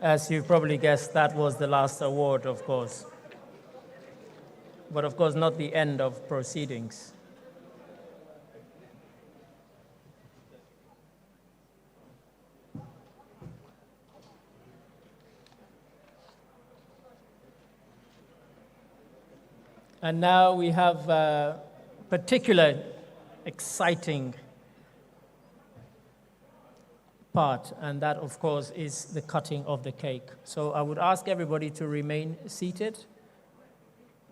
As you probably guessed, that was the last award, of course. But of course, not the end of proceedings. And now we have a particular exciting part, and that, of course, is the cutting of the cake. So I would ask everybody to remain seated,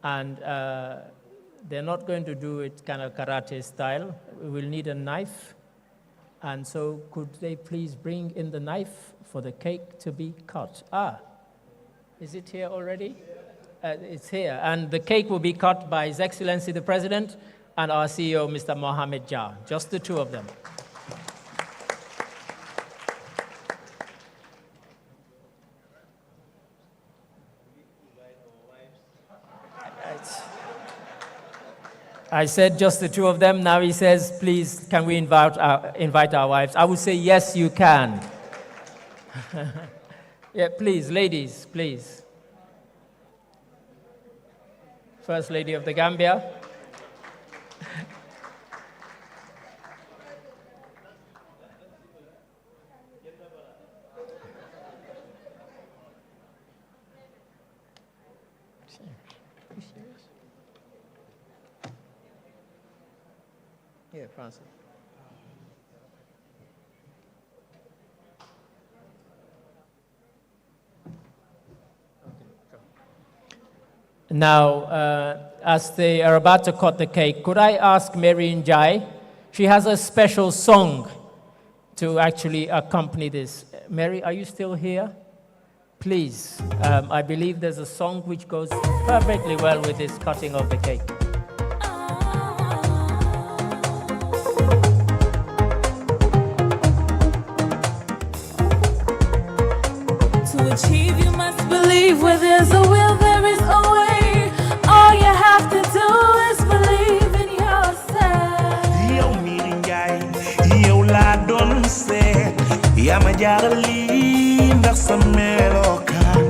and they're not going to do it kind of karate style. We will need a knife, and so could they please bring in the knife for the cake to be cut? Ah, is it here already? It's here. And the cake will be cut by His Excellency the President and our CEO, Mr. Mohamed Jah. Just the two of them. I said just the two of them. Now he says, please, can we invite our wives? I would say, yes, you can. Yeah, please, ladies, please. First Lady of the Gambia. Yeah, Francis. Now, as they are about to cut the cake, could I ask Mary Njai? She has a special song to actually accompany this. Mary, are you still here? Please. I believe there's a song which goes perfectly well with this cutting of the cake. To achieve, you must believe where there's a will, there is a way. All you have to do is believe in yourself. Yow Miri Njaay, yow laa doon seet, yaa ma jaaral lii ndax sa melokaan.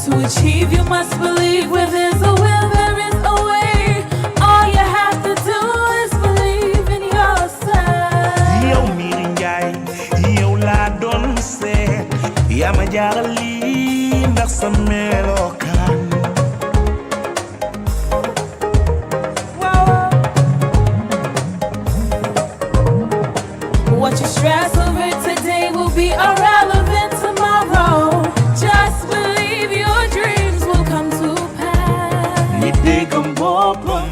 To achieve, you must believe where there's a will, there is a way. All you have to do is believe in yourself. Yow Miri Njaay, yow laa doon seet, yaa ma jaaral lii ndax sa melokaan. What you stress over today will be irrelevant tomorrow. Just believe your dreams will come to pass. Ni déggam boppam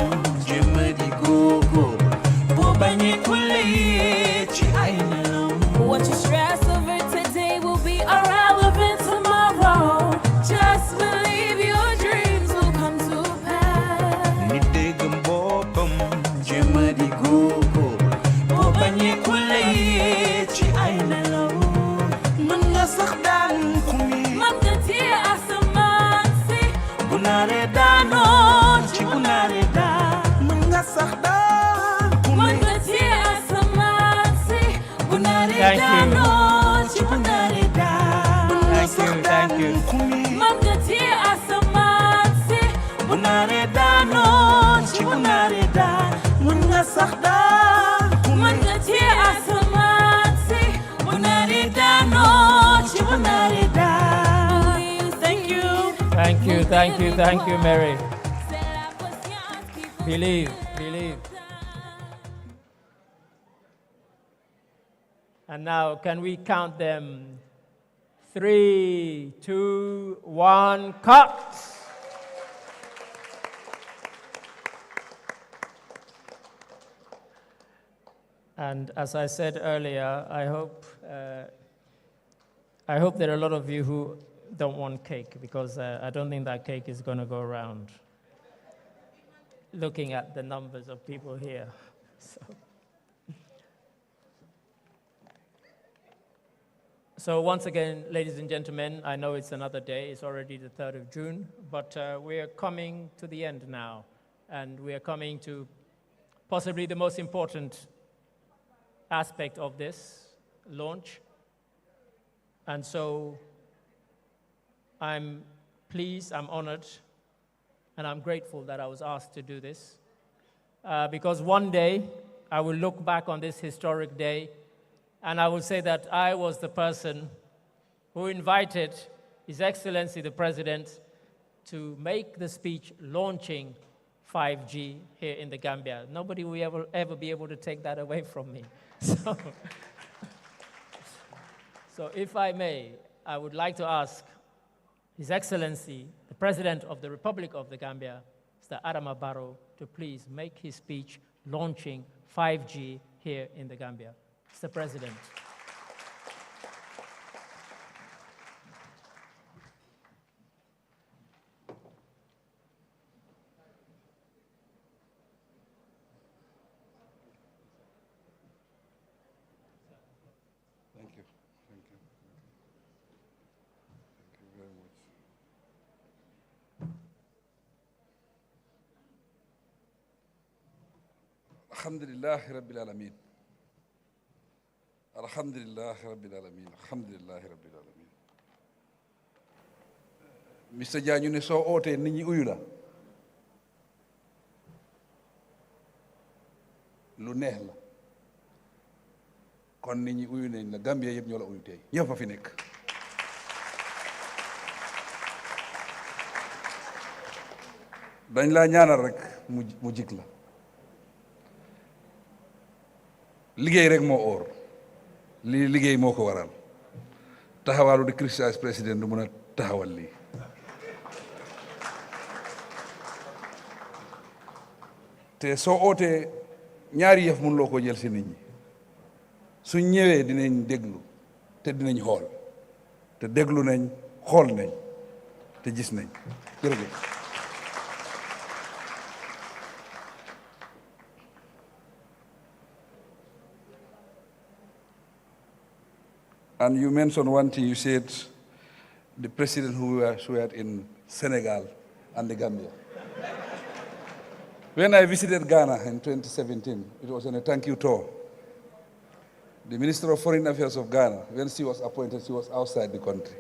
jéema di góorgóorlu boo bañee ku la yee ci ay nelaw. What you stress over today will be irrelevant tomorrow. Just believe your dreams will come to pass. Ni déggam boppam jéema di góorgóorlu boo bañee ku la yee ci ay nelaw. Mën nga sax daan ku mi. Mën nga téye asamaan si. Bu naaree daanoo ci bu naaree daan. Mën nga sax daan ku mi. Mën nga téye asamaan si. Bu naaree daanoo ci bu naaree daan. Mën nga sax daan ku mi. Mën nga téye asamaan si. Bu naaree daanoo ci bu naaree daan. Mën nga sax daan ku mi. Mën nga téye asamaan si. Bu naaree daanoo ci bu naaree daan. Thank you. Thank you, thank you, thank you, Mary. Believe, believe. And now, can we count them? 3, 2, 1, cut! And as I said earlier, I hope there are a lot of you who don't want cake, because I don't think that cake is going to go around, looking at the numbers of people here. So once again, ladies and gentlemen, I know it's another day. It's already the 3rd of June, but we are coming to the end now, and we are coming to possibly the most important aspect of this launch. And so I'm pleased, I'm honored, and I'm grateful that I was asked to do this, because one day I will look back on this historic day and I will say that I was the person who invited His Excellency the President to make the speech launching 5G here in the Gambia. Nobody will ever be able to take that away from me. So if I may, I would like to ask His Excellency, the President of the Republic of the Gambia, Mr. Adama Barrow, to please make his speech launching 5G here in the Gambia. Mr. President. Thank you. Thank you. Thank you very much. Alhamdulillah Rabbil Alameen. Alhamdulillah Rabbil Alameen. Alhamdulillah Rabbil Alameen. Mr. Dia ñu ne soo ootee nit ñi uyu la lu neex la kon nit ñi uyu nañ la Gambia yëpp ñoo la uyu tey ñëpp fa fi nekk dañ laa ñaanal rek mu jig la liggéey rek moo óor lii liggéey moo ko waral taxawaalu di criticize président du mën a taxawal lii te soo ootee ñaari yëf mënuloo ko jël si nit ñi suñ ñëwee dinañ déglu te dinañ xool te déglu nañ xool nañ te gis nañ jërëjëf And you mentioned one thing, you said the president who were in Senegal and the Gambia. When I visited Ghana in 2017, it was on a thank you tour. The Minister of Foreign Affairs of Ghana, when she was appointed, she was outside the country.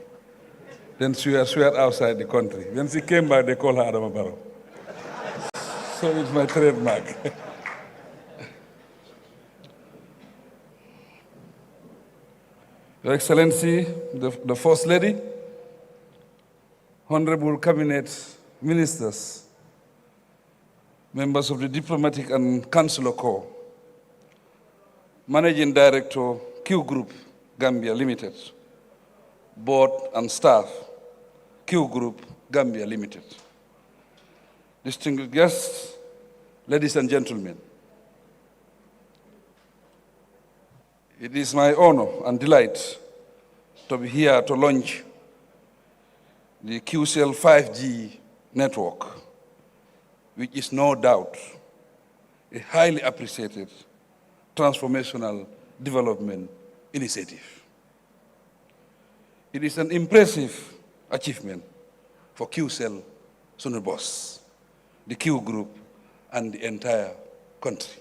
Then she was outside the country. When she came back, they called her Adama Barrow. So it's my trademark. Your Excellency, the First Lady, Honorable Cabinet Ministers, members of the Diplomatic and Consular Corps, Managing Director, Q Group, Gambia Limited, Board and staff, Q Group, Gambia Limited. Distinguished guests, ladies and gentlemen, it is my honor and delight to be here to launch the Qcell 5G network, which is no doubt a highly appreciated transformational development initiative. It is an impressive achievement for Qcell, Sunu Boss, the Q Group, and the entire country.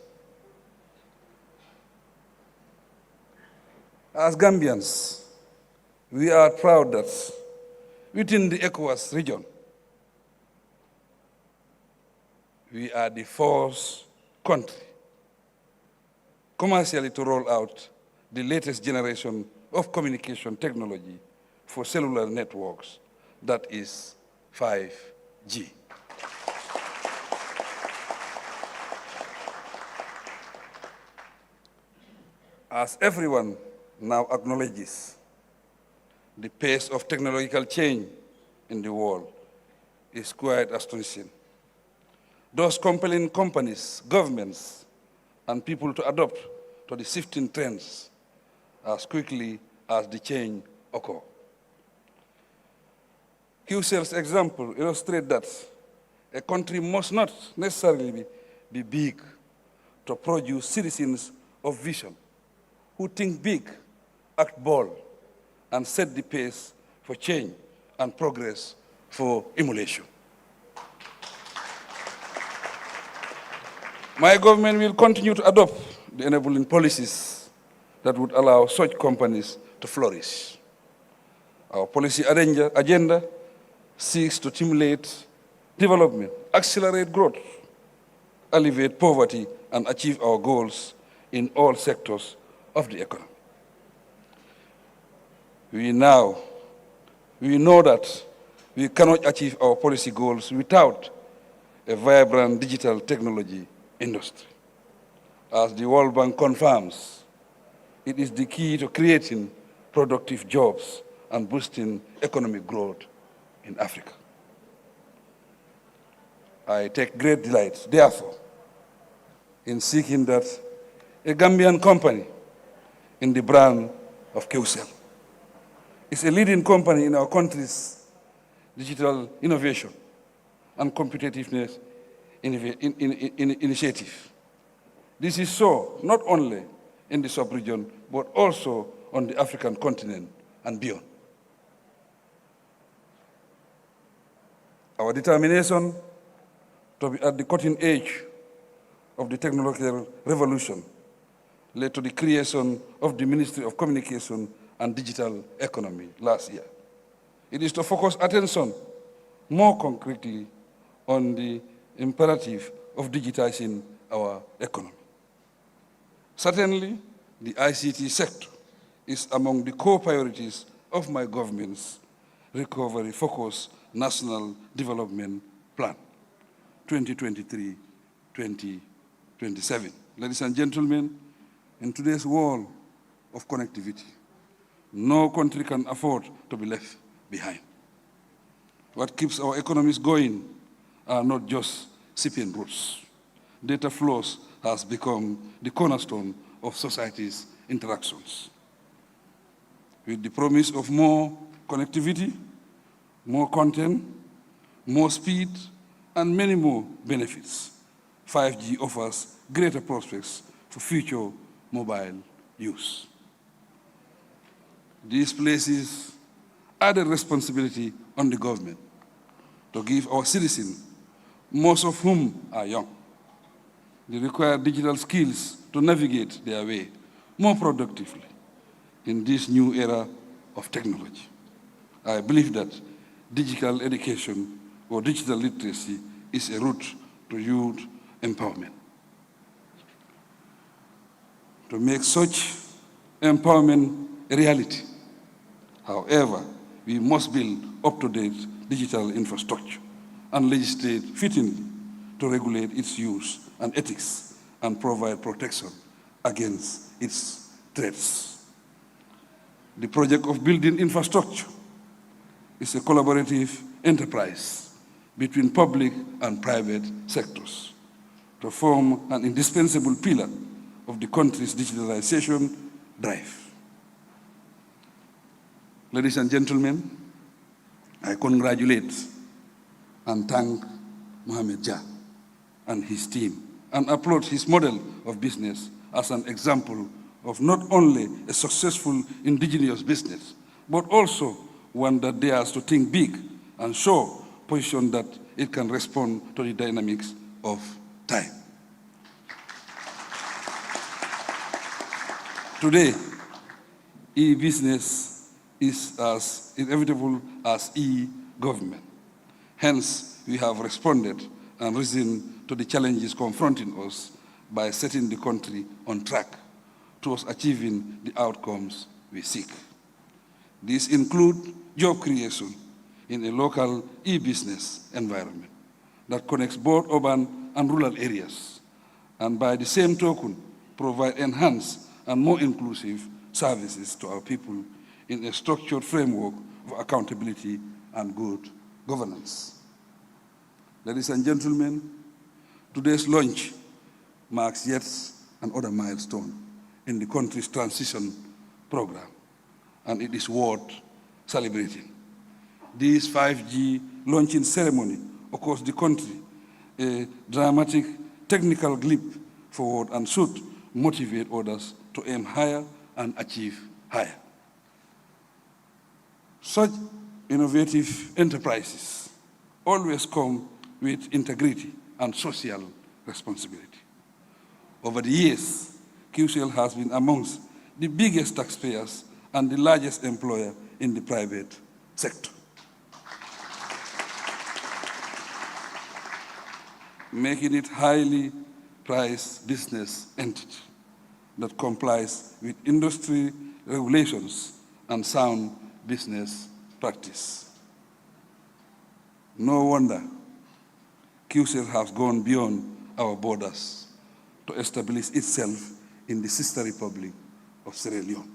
As Gambians, we are proud that within the ECOWAS region, we are the first country commercially to roll out the latest generation of communication technology for cellular networks, that is 5G. As everyone now acknowledges, the pace of technological change in the world is quite astonishing. Those compelling companies, governments, and people to adopt to the shifting trends as quickly as the change occurs. Qcell's example illustrates that a country must not necessarily be big to produce citizens of vision who think big, act bold, and set the pace for change and progress for emulation. My government will continue to adopt the enabling policies that would allow such companies to flourish. Our policy agenda seeks to stimulate development, accelerate growth, alleviate poverty, and achieve our goals in all sectors of the economy. We know that we cannot achieve our policy goals without a vibrant digital technology industry. As the World Bank confirms, it is the key to creating productive jobs and boosting economic growth in Africa. I take great delight, therefore, in seeking that a Gambian company in the brand of Qcell. It's a leading company in our country's digital innovation and competitiveness initiative. This is so not only in the sub-region, but also on the African continent and beyond. Our determination to be at the cutting edge of the technological revolution led to the creation of the Ministry of Communication and Digital Economy last year. It is to focus attention more concretely on the imperative of digitizing our economy. Certainly, the ICT sector is among the core priorities of my government's recovery-focused National Development Plan, 2023-2027. Ladies and gentlemen, in today's world of connectivity, no country can afford to be left behind. What keeps our economies going are not just shipping routes. Data flows has become the cornerstone of society's interactions. With the promise of more connectivity, more content, more speed, and many more benefits, 5G offers greater prospects for future mobile use. This places added responsibility on the government to give our citizens, most of whom are young, the required digital skills to navigate their way more productively in this new era of technology. I believe that digital education or digital literacy is a route to youth empowerment. To make such empowerment a reality, however, we must build up-to-date digital infrastructure and legislate fittingly to regulate its use and ethics and provide protection against its threats. The project of building infrastructure is a collaborative enterprise between public and private sectors to form an indispensable pillar of the country's digitalization drive. Ladies and gentlemen, I congratulate and thank Mohamed Jah and his team and applaud his model of business as an example of not only a successful indigenous business, but also one that dares to think big and show position that it can respond to the dynamics of time. Today, e-business is as inevitable as e-government. Hence, we have responded and risen to the challenges confronting us by setting the country on track towards achieving the outcomes we seek. These include job creation in a local e-business environment that connects both urban and rural areas, and by the same token, provide enhanced and more inclusive services to our people in a structured framework of accountability and good governance. Ladies and gentlemen, today's launch marks yet another milestone in the country's transition program, and it is worth celebrating. This 5G launching ceremony across the country, a dramatic technical leap forward, and should motivate others to aim higher and achieve higher. Such innovative enterprises always come with integrity and social responsibility. Over the years, Qcell has been amongst the biggest taxpayers and the largest employer in the private sector, making it highly prized business entity that complies with industry regulations and sound business practice. No wonder Qcell has gone beyond our borders to establish itself in the sister republic of Sierra Leone.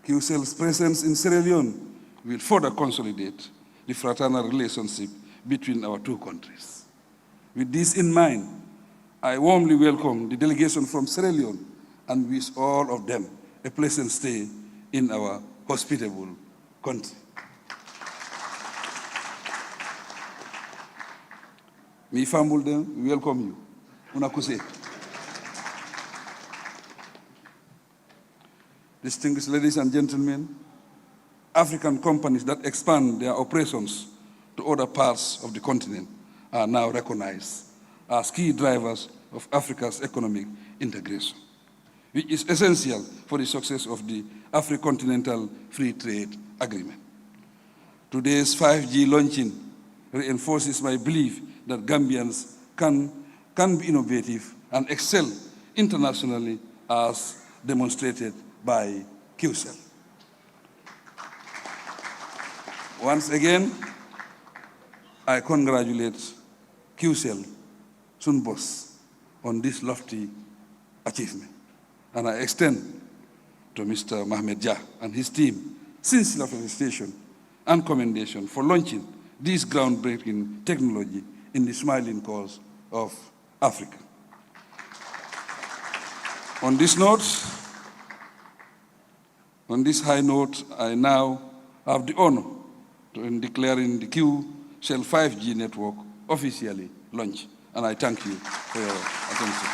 Qcell's presence in Sierra Leone will further consolidate the fraternal relationship between our two countries. With this in mind, I warmly welcome the delegation from Sierra Leone and wish all of them a pleasant stay in our hospitable country. Mi Fambulden, we welcome you. Unakuse. Distinguished ladies and gentlemen, African companies that expand their operations to other parts of the continent are now recognized as key drivers of Africa's economic integration, which is essential for the success of the Afro-Continental Free Trade Agreement. Today's 5G launching reinforces my belief that Gambians can be innovative and excel internationally as demonstrated by Qcell. Once again, I congratulate Qcell, Sun boss, on this lofty achievement. And I extend to Mr. Mohamed Jah and his team sincere felicitation and commendation for launching this groundbreaking technology in the smiling cause of Africa. On this high note, I now have the honor in declaring the Qcell 5G network officially launched. And I thank you for your attention.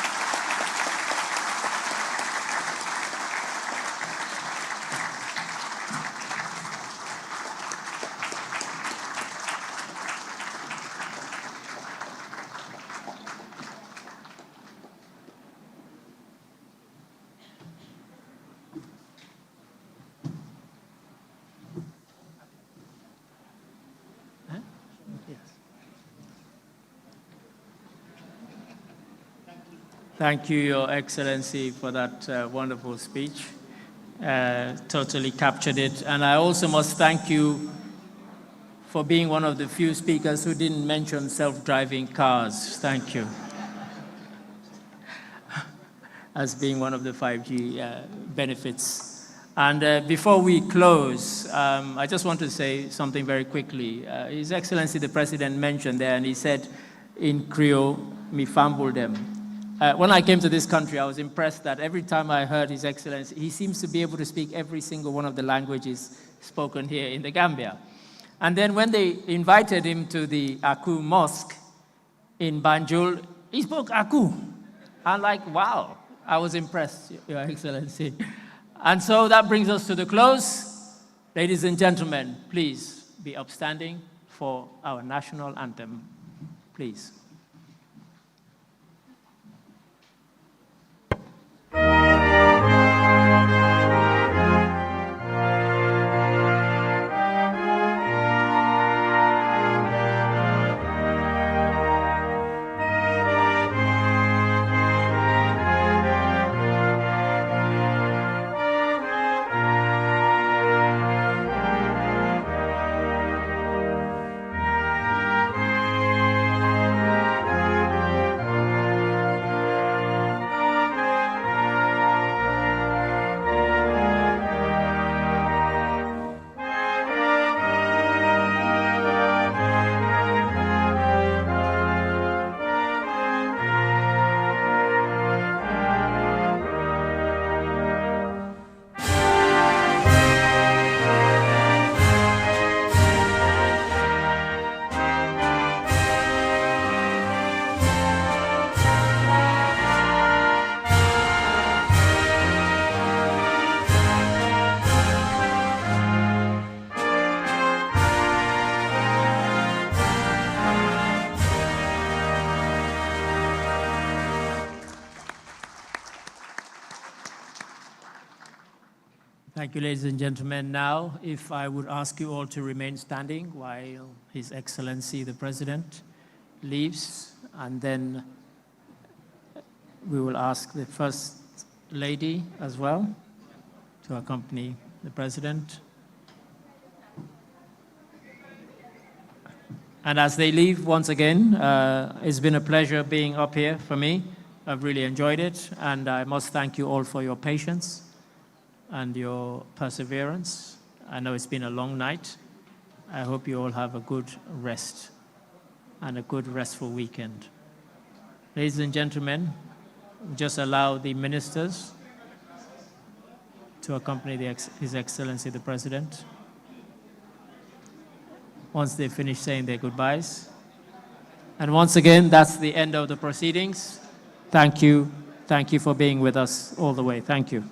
Thank you, Your Excellency, for that wonderful speech. Totally captured it. And I also must thank you for being one of the few speakers who didn't mention self-driving cars. Thank you. As being one of the 5G benefits. And before we close, I just want to say something very quickly. His Excellency the President mentioned there, and he said in Creole, "Mi fambul them." When I came to this country, I was impressed that every time I heard His Excellency, he seems to be able to speak every single one of the languages spoken here in the Gambia. And then when they invited him to the Aku Mosque in Banjul, he spoke Aku. I'm like, wow, I was impressed, Your Excellency. And so that brings us to the close. Ladies and gentlemen, please be upstanding for our national anthem. Please. Thank you, ladies and gentlemen. Now, if I would ask you all to remain standing while His Excellency the President leaves, and then we will ask the First Lady as well to accompany the President. And as they leave, once again, it's been a pleasure being up here for me. I've really enjoyed it, and I must thank you all for your patience and your perseverance. I know it's been a long night. I hope you all have a good rest and a good restful weekend. Ladies and gentlemen, just allow the ministers to accompany His Excellency the President. Once they finish saying their goodbyes. And once again, that's the end of the proceedings. Thank you. Thank you for being with us all the way. Thank you.